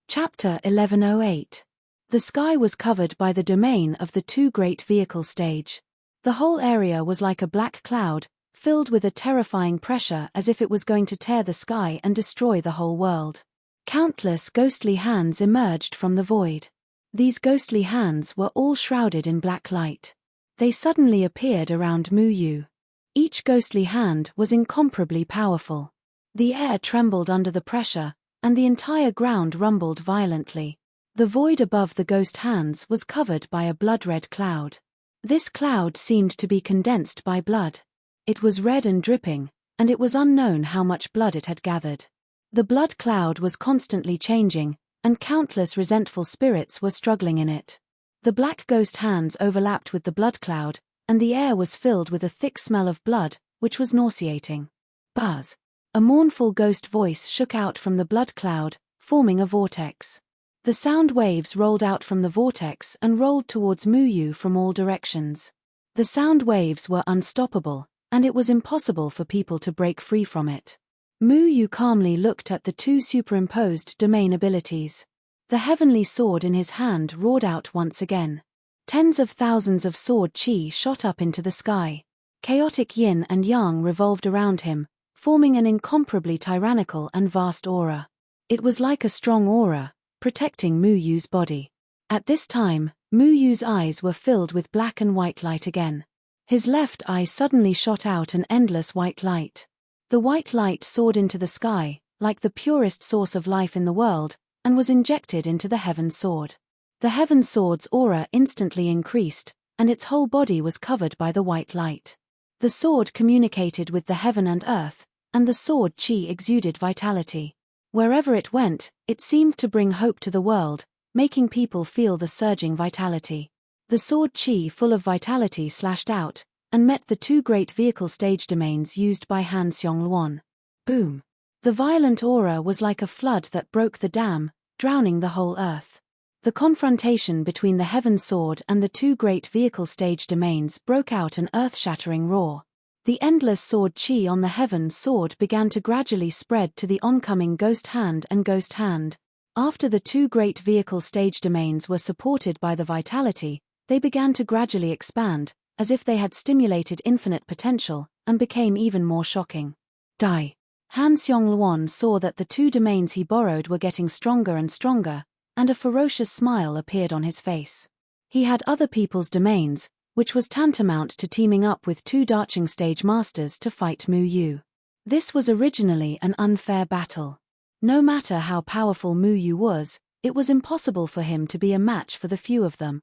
Chapter 1108. The sky was covered by the domain of the two great vehicle stage. The whole area was like a black cloud, filled with a terrifying pressure as if it was going to tear the sky and destroy the whole world. Countless ghostly hands emerged from the void. These ghostly hands were all shrouded in black light. They suddenly appeared around Mu Yu. Each ghostly hand was incomparably powerful. The air trembled under the pressure, and the entire ground rumbled violently. The void above the ghost hands was covered by a blood-red cloud. This cloud seemed to be condensed by blood. It was red and dripping, and it was unknown how much blood it had gathered. The blood cloud was constantly changing, and countless resentful spirits were struggling in it. The black ghost hands overlapped with the blood cloud, and the air was filled with a thick smell of blood, which was nauseating. Buzz! A mournful ghost voice shook out from the blood cloud, forming a vortex. The sound waves rolled out from the vortex and rolled towards Mu Yu from all directions. The sound waves were unstoppable, and it was impossible for people to break free from it. Mu Yu calmly looked at the two superimposed domain abilities. The heavenly sword in his hand roared out once again. Tens of thousands of sword chi shot up into the sky. Chaotic yin and yang revolved around him, forming an incomparably tyrannical and vast aura. It was like a strong aura, protecting Mu Yu's body. At this time, Mu Yu's eyes were filled with black and white light again. His left eye suddenly shot out an endless white light. The white light soared into the sky, like the purest source of life in the world, and was injected into the heaven sword. The heaven sword's aura instantly increased, and its whole body was covered by the white light. The sword communicated with the heaven and earth, and the sword chi exuded vitality. Wherever it went, it seemed to bring hope to the world, making people feel the surging vitality. The sword chi full of vitality slashed out, and met the two great vehicle stage domains used by Han Xiong-luan. Boom! The violent aura was like a flood that broke the dam, drowning the whole earth. The confrontation between the heaven sword and the two great vehicle stage domains broke out an earth-shattering roar. The endless sword chi on the heaven sword began to gradually spread to the oncoming ghost hand and ghost hand. After the two great vehicle stage domains were supported by the vitality, they began to gradually expand, as if they had stimulated infinite potential, and became even more shocking. Die. Han Xiong-luan saw that the two domains he borrowed were getting stronger and stronger, and a ferocious smile appeared on his face. He had other people's domains, which was tantamount to teaming up with two Darching stage masters to fight Mu Yu. This was originally an unfair battle. No matter how powerful Mu Yu was, it was impossible for him to be a match for the few of them.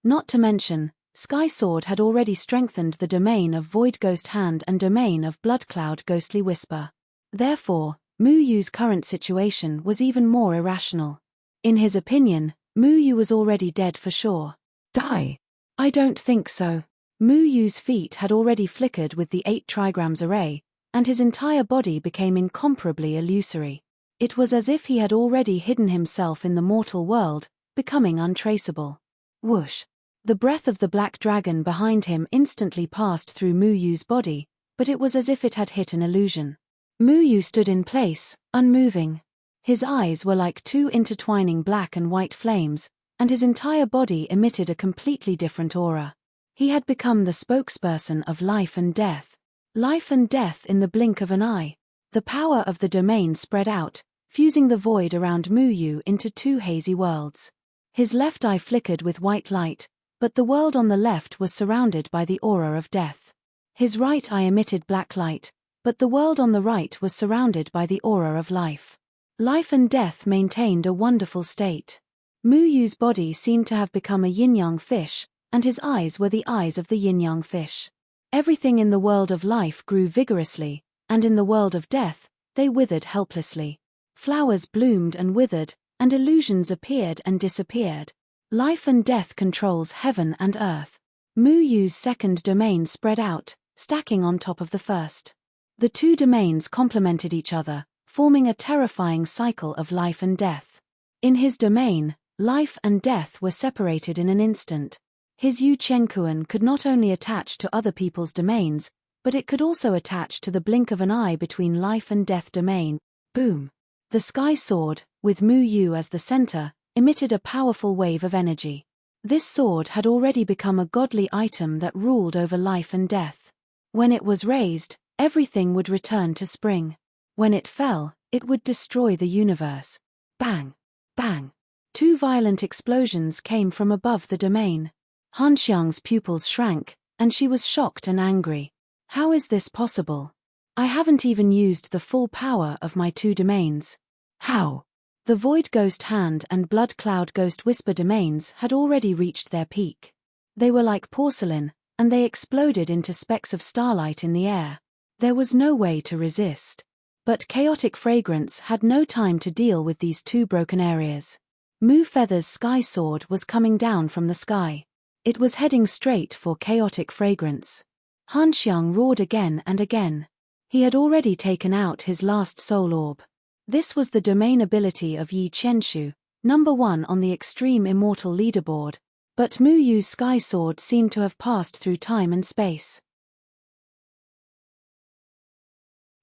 Not to mention, Sky Sword had already strengthened the domain of Void Ghost Hand and domain of Blood Cloud Ghostly Whisper. Therefore, Mu Yu's current situation was even more irrational. In his opinion, Mu Yu was already dead for sure. Die? I don't think so. Mu Yu's feet had already flickered with the 8 trigrams array, and his entire body became incomparably illusory. It was as if he had already hidden himself in the mortal world, becoming untraceable. Whoosh! The breath of the black dragon behind him instantly passed through Mu Yu's body, but it was as if it had hit an illusion. Mu Yu stood in place, unmoving. His eyes were like two intertwining black and white flames, and his entire body emitted a completely different aura. He had become the spokesperson of life and death. Life and death in the blink of an eye. The power of the domain spread out, fusing the void around Mu Yu into two hazy worlds. His left eye flickered with white light, but the world on the left was surrounded by the aura of death. His right eye emitted black light, but the world on the right was surrounded by the aura of life. Life and death maintained a wonderful state. Mu Yu's body seemed to have become a yin-yang fish, and his eyes were the eyes of the yin-yang fish. Everything in the world of life grew vigorously, and in the world of death, they withered helplessly. Flowers bloomed and withered, and illusions appeared and disappeared. Life and death controls heaven and earth. Mu Yu's second domain spread out, stacking on top of the first. The two domains complemented each other, forming a terrifying cycle of life and death. In his domain, life and death were separated in an instant. His Yu Chenkuan could not only attach to other people's domains, but it could also attach to the blink of an eye between life and death domain. Boom! The sky sword, with Mu Yu as the center, emitted a powerful wave of energy. This sword had already become a godly item that ruled over life and death. When it was raised, everything would return to spring. When it fell, it would destroy the universe. Bang! Bang! Two violent explosions came from above the domain. Han Xiang's pupils shrank, and she was shocked and angry. How is this possible? I haven't even used the full power of my two domains. How? The Void Ghost Hand and Blood Cloud Ghost Whisper domains had already reached their peak. They were like porcelain, and they exploded into specks of starlight in the air. There was no way to resist. But Chaotic Fragrance had no time to deal with these two broken areas. Mu Feather's sky sword was coming down from the sky. It was heading straight for Chaotic Fragrance. Han Xiang roared again and again. He had already taken out his last soul orb. This was the domain ability of Yi Qianshu, number 1 on the Extreme Immortal leaderboard, but Mu Yu's sky sword seemed to have passed through time and space.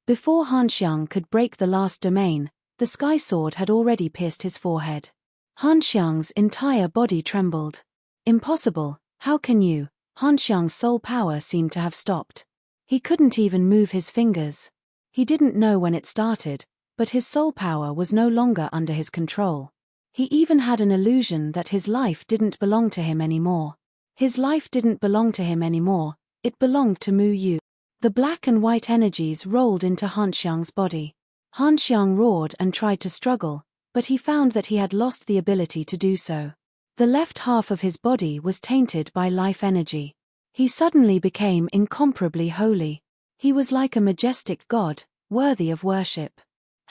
Before Han Xiang could break the last domain, the sky sword had already pierced his forehead. Han Xiang's entire body trembled. Impossible, how can you? Han Xiang's soul power seemed to have stopped. He couldn't even move his fingers. He didn't know when it started, but his soul power was no longer under his control. He even had an illusion that his life didn't belong to him anymore. His life didn't belong to him anymore, it belonged to Mu Yu. The black and white energies rolled into Han Xiang's body. Han Xiang roared and tried to struggle, but he found that he had lost the ability to do so. The left half of his body was tainted by life energy. He suddenly became incomparably holy. He was like a majestic god, worthy of worship.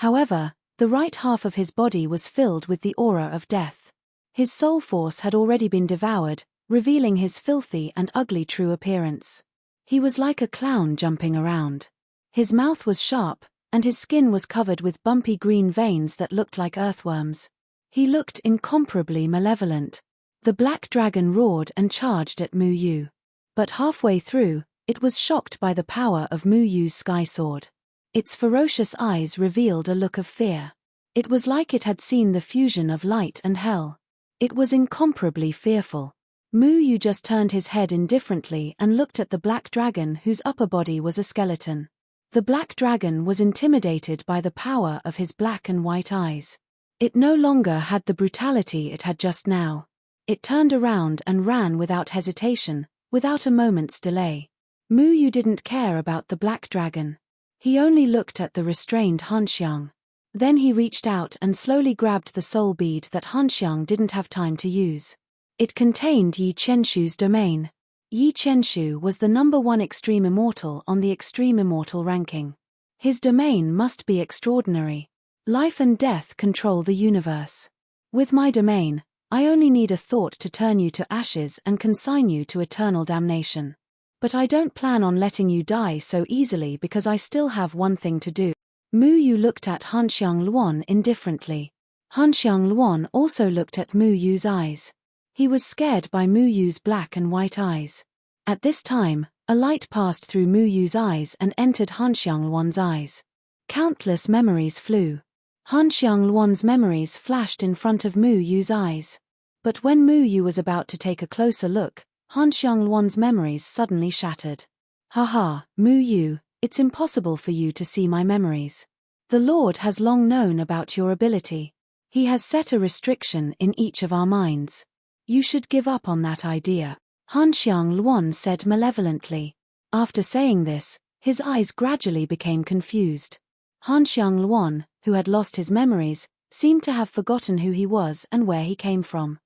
However, the right half of his body was filled with the aura of death. His soul force had already been devoured, revealing his filthy and ugly true appearance. He was like a clown jumping around. His mouth was sharp, and his skin was covered with bumpy green veins that looked like earthworms. He looked incomparably malevolent. The black dragon roared and charged at Mu Yu. But halfway through, it was shocked by the power of Mu Yu's sky sword. Its ferocious eyes revealed a look of fear. It was like it had seen the fusion of light and hell. It was incomparably fearful. Mu Yu just turned his head indifferently and looked at the black dragon whose upper body was a skeleton. The black dragon was intimidated by the power of his black and white eyes. It no longer had the brutality it had just now. It turned around and ran without hesitation, without a moment's delay. Mu Yu didn't care about the black dragon. He only looked at the restrained Han Xiang. Then he reached out and slowly grabbed the soul bead that Han Xiang didn't have time to use. It contained Yi Qianshu's domain. Yi Qianshu was the number 1 Extreme Immortal on the Extreme Immortal ranking. His domain must be extraordinary. Life and death control the universe. With my domain, I only need a thought to turn you to ashes and consign you to eternal damnation. But I don't plan on letting you die so easily because I still have one thing to do. Mu Yu looked at Han Xiang Luan indifferently. Han Xiang Luan also looked at Mu Yu's eyes. He was scared by Mu Yu's black and white eyes. At this time, a light passed through Mu Yu's eyes and entered Han Xiang Luan's eyes. Countless memories flew. Han Xiang Luan's memories flashed in front of Mu Yu's eyes. But when Mu Yu was about to take a closer look, Han Xiang Luan's memories suddenly shattered. Haha, Mu Yu, it's impossible for you to see my memories. The Lord has long known about your ability. He has set a restriction in each of our minds. You should give up on that idea, Han Xiang Luan said malevolently. After saying this, his eyes gradually became confused. Han Xiang Luan, who had lost his memories, seemed to have forgotten who he was and where he came from.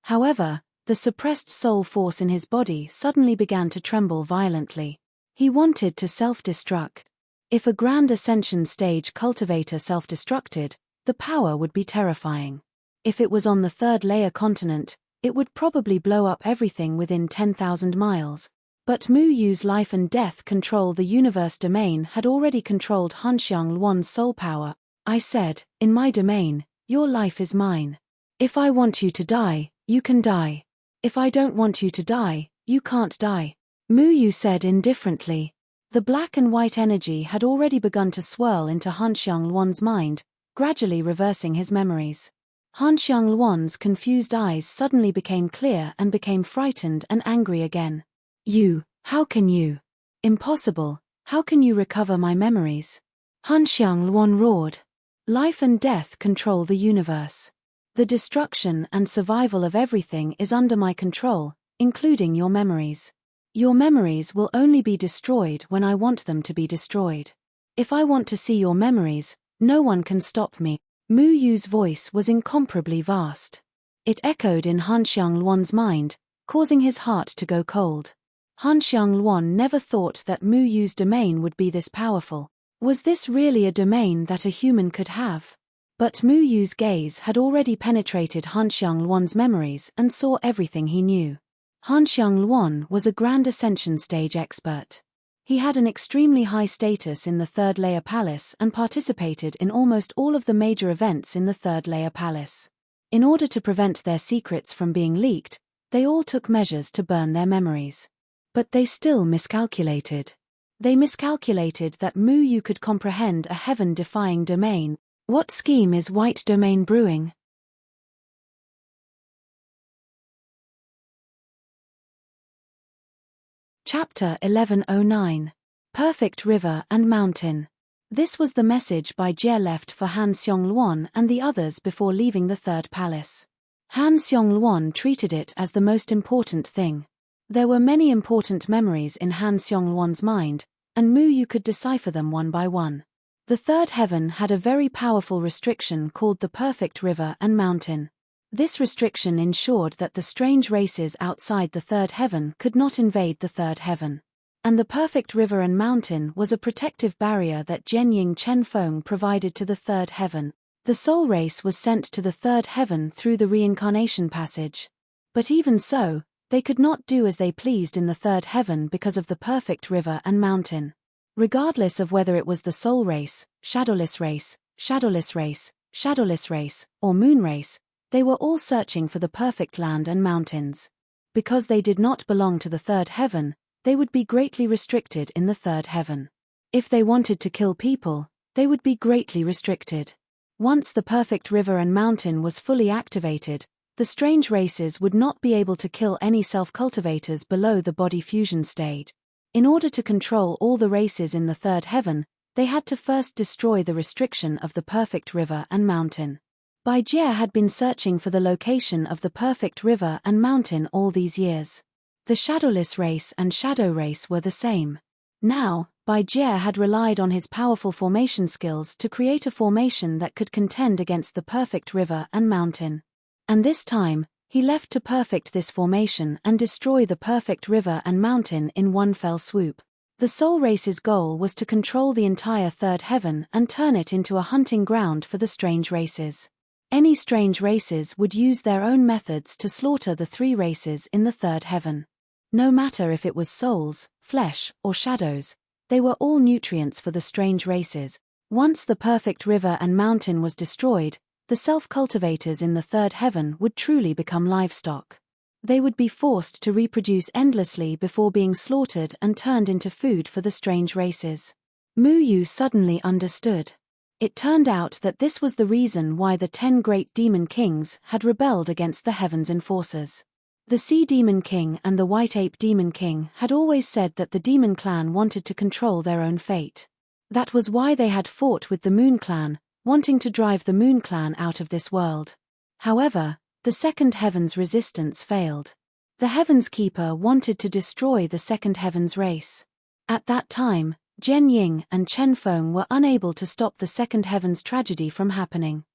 However, the suppressed soul force in his body suddenly began to tremble violently. He wanted to self-destruct. If a grand ascension stage cultivator self-destructed, the power would be terrifying. If it was on the third layer continent, it would probably blow up everything within 10,000 miles. But Mu Yu's life and death control the universe domain had already controlled Han Xiang Luan's soul power. I said, in my domain, your life is mine. If I want you to die, you can die. If I don't want you to die, you can't die. Mu Yu said indifferently. The black and white energy had already begun to swirl into Han Xiang Luan's mind, gradually reversing his memories. Han Xiang Luan's confused eyes suddenly became clear and became frightened and angry again. You, how can you? Impossible, how can you recover my memories? Han Xiang Luan roared. Life and death control the universe. The destruction and survival of everything is under my control, including your memories. Your memories will only be destroyed when I want them to be destroyed. If I want to see your memories, no one can stop me. Mu Yu's voice was incomparably vast. It echoed in Han Xiang Luan's mind, causing his heart to go cold. Han Xiang Luan never thought that Mu Yu's domain would be this powerful. Was this really a domain that a human could have? But Mu Yu's gaze had already penetrated Han Xiang Luan's memories and saw everything he knew. Han Xiang Luan was a grand ascension stage expert. He had an extremely high status in the third layer palace and participated in almost all of the major events in the third layer palace. In order to prevent their secrets from being leaked, they all took measures to burn their memories. But they still miscalculated. They miscalculated that Mu Yu could comprehend a heaven-defying domain. What scheme is White Domain brewing? Chapter 1109. Perfect River and Mountain. This was the message Bai Jie left for Han Xiang Luan and the others before leaving the third palace. Han Xiang Luan treated it as the most important thing. There were many important memories in Han Xiang Luan's mind, and Mu Yu could decipher them one by one. The third heaven had a very powerful restriction called the Perfect River and Mountain. This restriction ensured that the strange races outside the third heaven could not invade the third heaven. And the Perfect River and Mountain was a protective barrier that Zhenying Chen Feng provided to the third heaven. The soul race was sent to the third heaven through the reincarnation passage. But even so, they could not do as they pleased in the third heaven because of the Perfect River and Mountain. Regardless of whether it was the soul race, shadowless race, shadowless race, shadowless race, or moon race, they were all searching for the perfect land and mountains. Because they did not belong to the third heaven, they would be greatly restricted in the third heaven. If they wanted to kill people, they would be greatly restricted. Once the Perfect River and Mountain was fully activated, the strange races would not be able to kill any self-cultivators below the body fusion stage. In order to control all the races in the third heaven, they had to first destroy the restriction of the Perfect River and Mountain. Bai Jie had been searching for the location of the Perfect River and Mountain all these years. The shadowless race and shadow race were the same. Now, Bai Jie had relied on his powerful formation skills to create a formation that could contend against the Perfect River and Mountain. And this time, he left to perfect this formation and destroy the Perfect River and Mountain in one fell swoop. The soul race's goal was to control the entire third heaven and turn it into a hunting ground for the strange races. Any strange races would use their own methods to slaughter the three races in the third heaven. No matter if it was souls, flesh, or shadows, they were all nutrients for the strange races. Once the Perfect River and Mountain was destroyed, the self-cultivators in the third heaven would truly become livestock. They would be forced to reproduce endlessly before being slaughtered and turned into food for the strange races. Mu Yu suddenly understood. It turned out that this was the reason why the 10 great demon kings had rebelled against the heaven's enforcers. The Sea Demon King and the White Ape Demon King had always said that the Demon Clan wanted to control their own fate. That was why they had fought with the Moon Clan, wanting to drive the Moon Clan out of this world. However, the Second Heaven's resistance failed. The Heaven's Keeper wanted to destroy the Second Heaven's race. At that time, Jian Ying and Chen Feng were unable to stop the Second Heaven's tragedy from happening.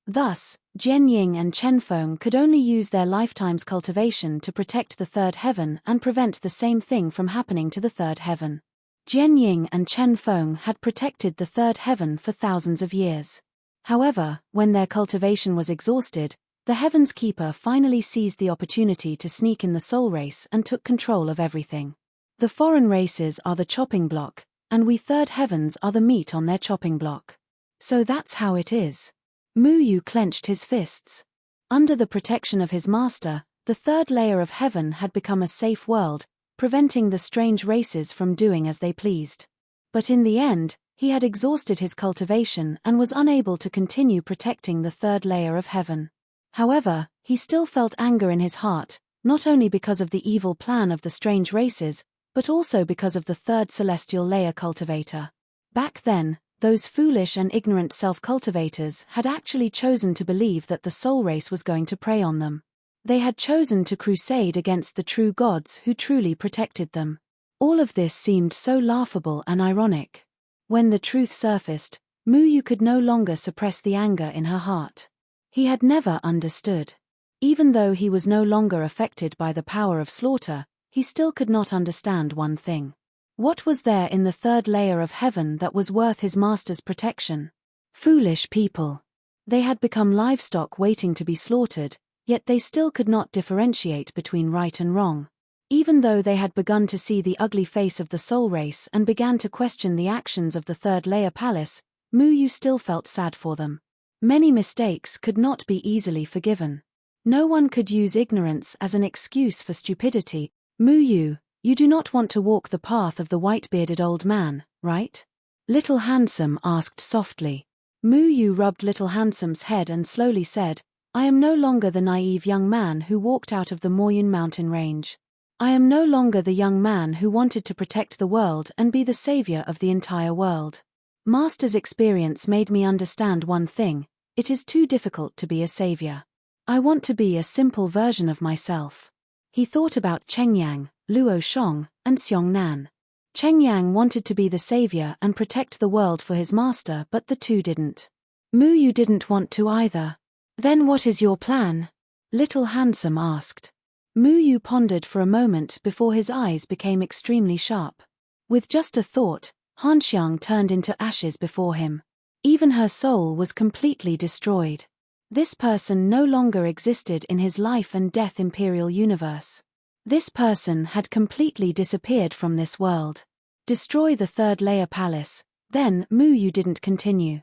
Thus, Jian Ying and Chen Feng could only use their lifetime's cultivation to protect the Third Heaven and prevent the same thing from happening to the Third Heaven. Jian Ying and Chen Feng had protected the Third Heaven for thousands of years. However, when their cultivation was exhausted, the Heaven's Keeper finally seized the opportunity to sneak in the soul race and took control of everything. The foreign races are the chopping block, and we Third Heavens are the meat on their chopping block. So that's how it is. Mu Yu clenched his fists. Under the protection of his master, the third layer of heaven had become a safe world, preventing the strange races from doing as they pleased. But in the end, he had exhausted his cultivation and was unable to continue protecting the third layer of heaven. However, he still felt anger in his heart, not only because of the evil plan of the strange races, but also because of the third celestial layer cultivator. Back then, those foolish and ignorant self-cultivators had actually chosen to believe that the soul race was going to prey on them. They had chosen to crusade against the true gods who truly protected them. All of this seemed so laughable and ironic. When the truth surfaced, Mu Yu could no longer suppress the anger in her heart. He had never understood. Even though he was no longer affected by the power of slaughter, he still could not understand one thing. What was there in the third layer of heaven that was worth his master's protection? Foolish people. They had become livestock waiting to be slaughtered, yet they still could not differentiate between right and wrong. Even though they had begun to see the ugly face of the soul race and began to question the actions of the third layer palace, Mu Yu still felt sad for them. Many mistakes could not be easily forgiven. No one could use ignorance as an excuse for stupidity. Mu Yu, you do not want to walk the path of the white-bearded old man, right? Little Handsome asked softly. Mu Yu rubbed Little Handsome's head and slowly said, I am no longer the naive young man who walked out of the Moyun mountain range. I am no longer the young man who wanted to protect the world and be the savior of the entire world. Master's experience made me understand one thing, it is too difficult to be a savior. I want to be a simple version of myself. He thought about Cheng Yang, Luo Shong, and Xiong Nan. Cheng Yang wanted to be the savior and protect the world for his master, but the two didn't. Mu Yu didn't want to either. Then what is your plan? Little Handsome asked. Mu Yu pondered for a moment before his eyes became extremely sharp. With just a thought, Han Xiang turned into ashes before him. Even her soul was completely destroyed. This person no longer existed in his life and death imperial universe. This person had completely disappeared from this world. Destroy the third layer palace, then Mu Yu didn't continue.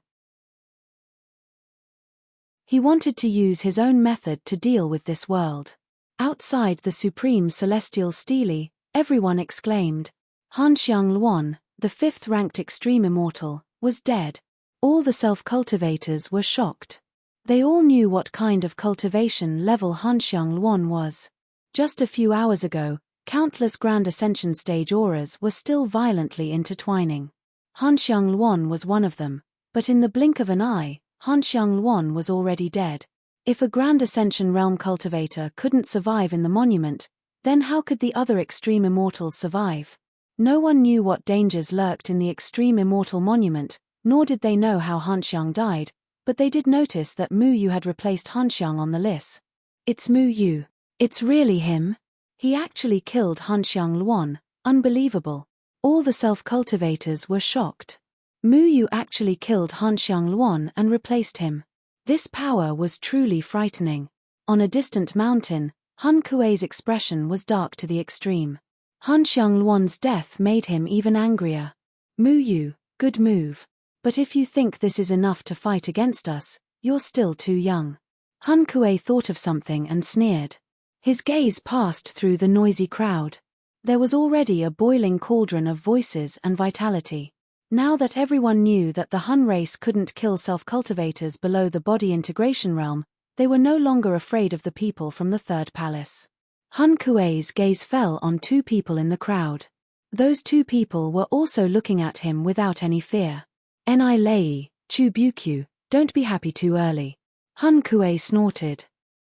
He wanted to use his own method to deal with this world. Outside the supreme celestial stele, everyone exclaimed. Han Xiang Luan, the fifth-ranked extreme immortal, was dead. All the self-cultivators were shocked. They all knew what kind of cultivation level Han Xiang Luan was. Just a few hours ago, countless Grand Ascension stage auras were still violently intertwining. Han Xiang Luan was one of them, but in the blink of an eye, Han Xiang Luan was already dead. If a Grand Ascension realm cultivator couldn't survive in the monument, then how could the other extreme immortals survive? No one knew what dangers lurked in the extreme immortal monument, nor did they know how Han Xiang died, but they did notice that Mu Yu had replaced Han Xiang on the list. It's Mu Yu. It's really him? He actually killed Han Xiang Luan. Unbelievable. All the self-cultivators were shocked. Mu Yu actually killed Han Xiang Luan and replaced him. This power was truly frightening. On a distant mountain, Han Kuei's expression was dark to the extreme. Han Xiang Luan's death made him even angrier. Mu Yu, good move. But if you think this is enough to fight against us, you're still too young. Han Kuei thought of something and sneered. His gaze passed through the noisy crowd. There was already a boiling cauldron of voices and vitality. Now that everyone knew that the Han race couldn't kill self-cultivators below the body integration realm, They were no longer afraid of the people from the third palace. Hun Kuei's gaze fell on two people in the crowd. Those two people were also looking at him without any fear. Ni Lei, Chu Bukyu, don't be happy too early. Hun Kuei snorted.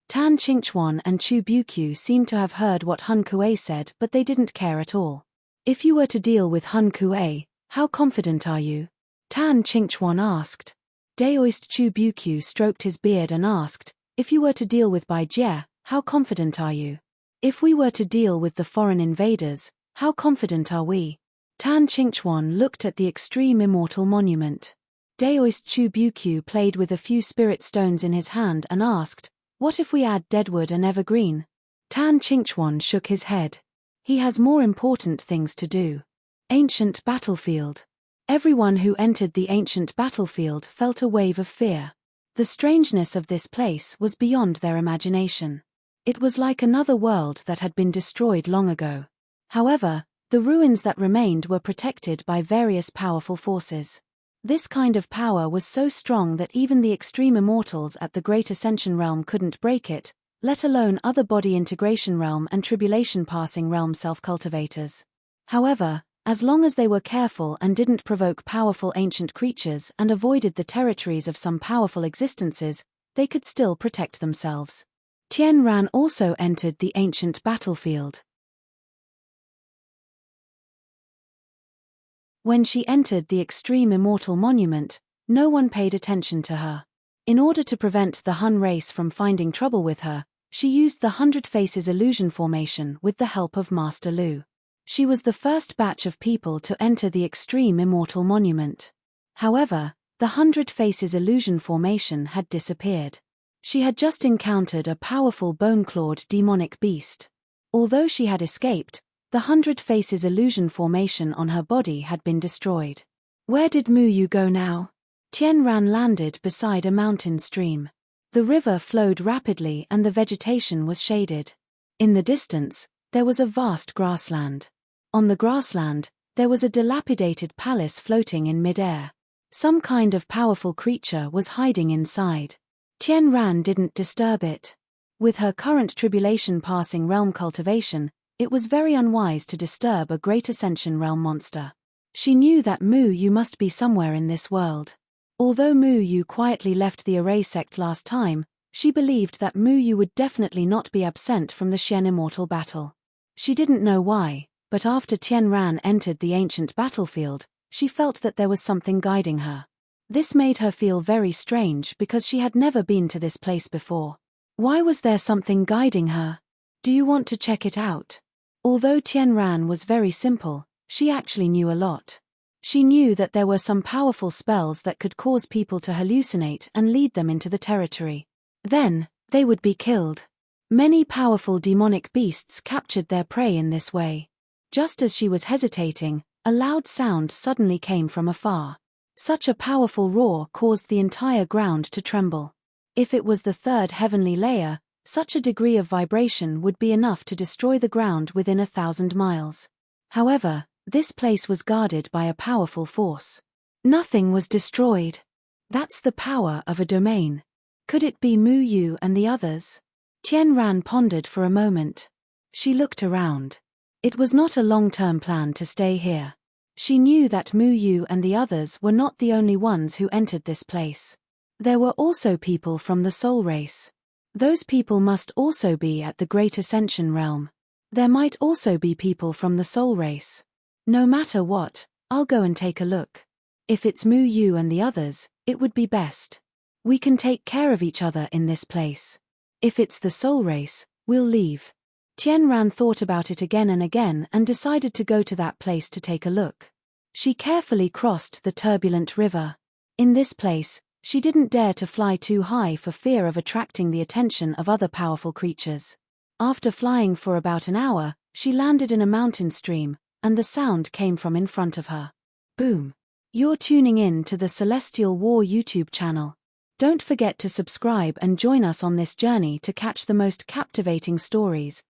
Tan Qingchuan and Chu Bukyu seemed to have heard what Hun Kuei said, but they didn't care at all. If you were to deal with Hun Kuei, how confident are you? Tan Qingchuan asked. Daoist Chu Bukyu stroked his beard and asked, if you were to deal with Bai Jie, how confident are you? If we were to deal with the foreign invaders, how confident are we? Tan Qingchuan looked at the extreme immortal monument. Daoist Chu Bukyu played with a few spirit stones in his hand and asked, what if we add deadwood and evergreen? Tan Qingchuan shook his head. He has more important things to do. Ancient battlefield. Everyone who entered the ancient battlefield felt a wave of fear. The strangeness of this place was beyond their imagination. It was like another world that had been destroyed long ago. However, the ruins that remained were protected by various powerful forces. This kind of power was so strong that even the extreme immortals at the Great Ascension Realm couldn't break it, let alone other body integration realm and tribulation passing realm self-cultivators. However, as long as they were careful and didn't provoke powerful ancient creatures and avoided the territories of some powerful existences, they could still protect themselves. Tian Ran also entered the ancient battlefield. When she entered the extreme immortal monument, no one paid attention to her. In order to prevent the Hun race from finding trouble with her, she used the 100 Faces illusion formation with the help of Master Lu. She was the first batch of people to enter the extreme immortal monument. However, the 100 Faces illusion formation had disappeared. She had just encountered a powerful bone-clawed demonic beast. Although she had escaped, the 100 Faces illusion formation on her body had been destroyed. Where did Mu Yu go now? Tian Ran landed beside a mountain stream. The river flowed rapidly and the vegetation was shaded. In the distance, there was a vast grassland. On the grassland, there was a dilapidated palace floating in mid-air. Some kind of powerful creature was hiding inside. Tian Ran didn't disturb it. With her current tribulation passing realm cultivation, it was very unwise to disturb a Great Ascension realm monster. She knew that Mu Yu must be somewhere in this world. Although Mu Yu quietly left the Array sect last time, she believed that Mu Yu would definitely not be absent from the Xian Immortal battle. She didn't know why, but after Tian Ran entered the ancient battlefield, she felt that there was something guiding her. This made her feel very strange because she had never been to this place before. Why was there something guiding her? Do you want to check it out? Although Tian Ran was very simple, she actually knew a lot. She knew that there were some powerful spells that could cause people to hallucinate and lead them into the territory. Then, they would be killed. Many powerful demonic beasts captured their prey in this way. Just as she was hesitating, a loud sound suddenly came from afar. Such a powerful roar caused the entire ground to tremble. If it was the third heavenly layer, such a degree of vibration would be enough to destroy the ground within 1,000 miles. However, this place was guarded by a powerful force. Nothing was destroyed. That's the power of a domain. Could it be Mu Yu and the others? Tian Ran pondered for a moment. She looked around. It was not a long-term plan to stay here. She knew that Mu Yu and the others were not the only ones who entered this place. There were also people from the Soul Race. Those people must also be at the Great Ascension Realm. There might also be people from the Soul Race. No matter what, I'll go and take a look. If it's Mu Yu and the others, it would be best. We can take care of each other in this place. If it's the Soul Race, we'll leave. Tian Ran thought about it again and again and decided to go to that place to take a look. She carefully crossed the turbulent river. In this place, she didn't dare to fly too high for fear of attracting the attention of other powerful creatures. After flying for about an hour, she landed in a mountain stream, and the sound came from in front of her. Boom. You're tuning in to the Celestial War YouTube channel. Don't forget to subscribe and join us on this journey to catch the most captivating stories,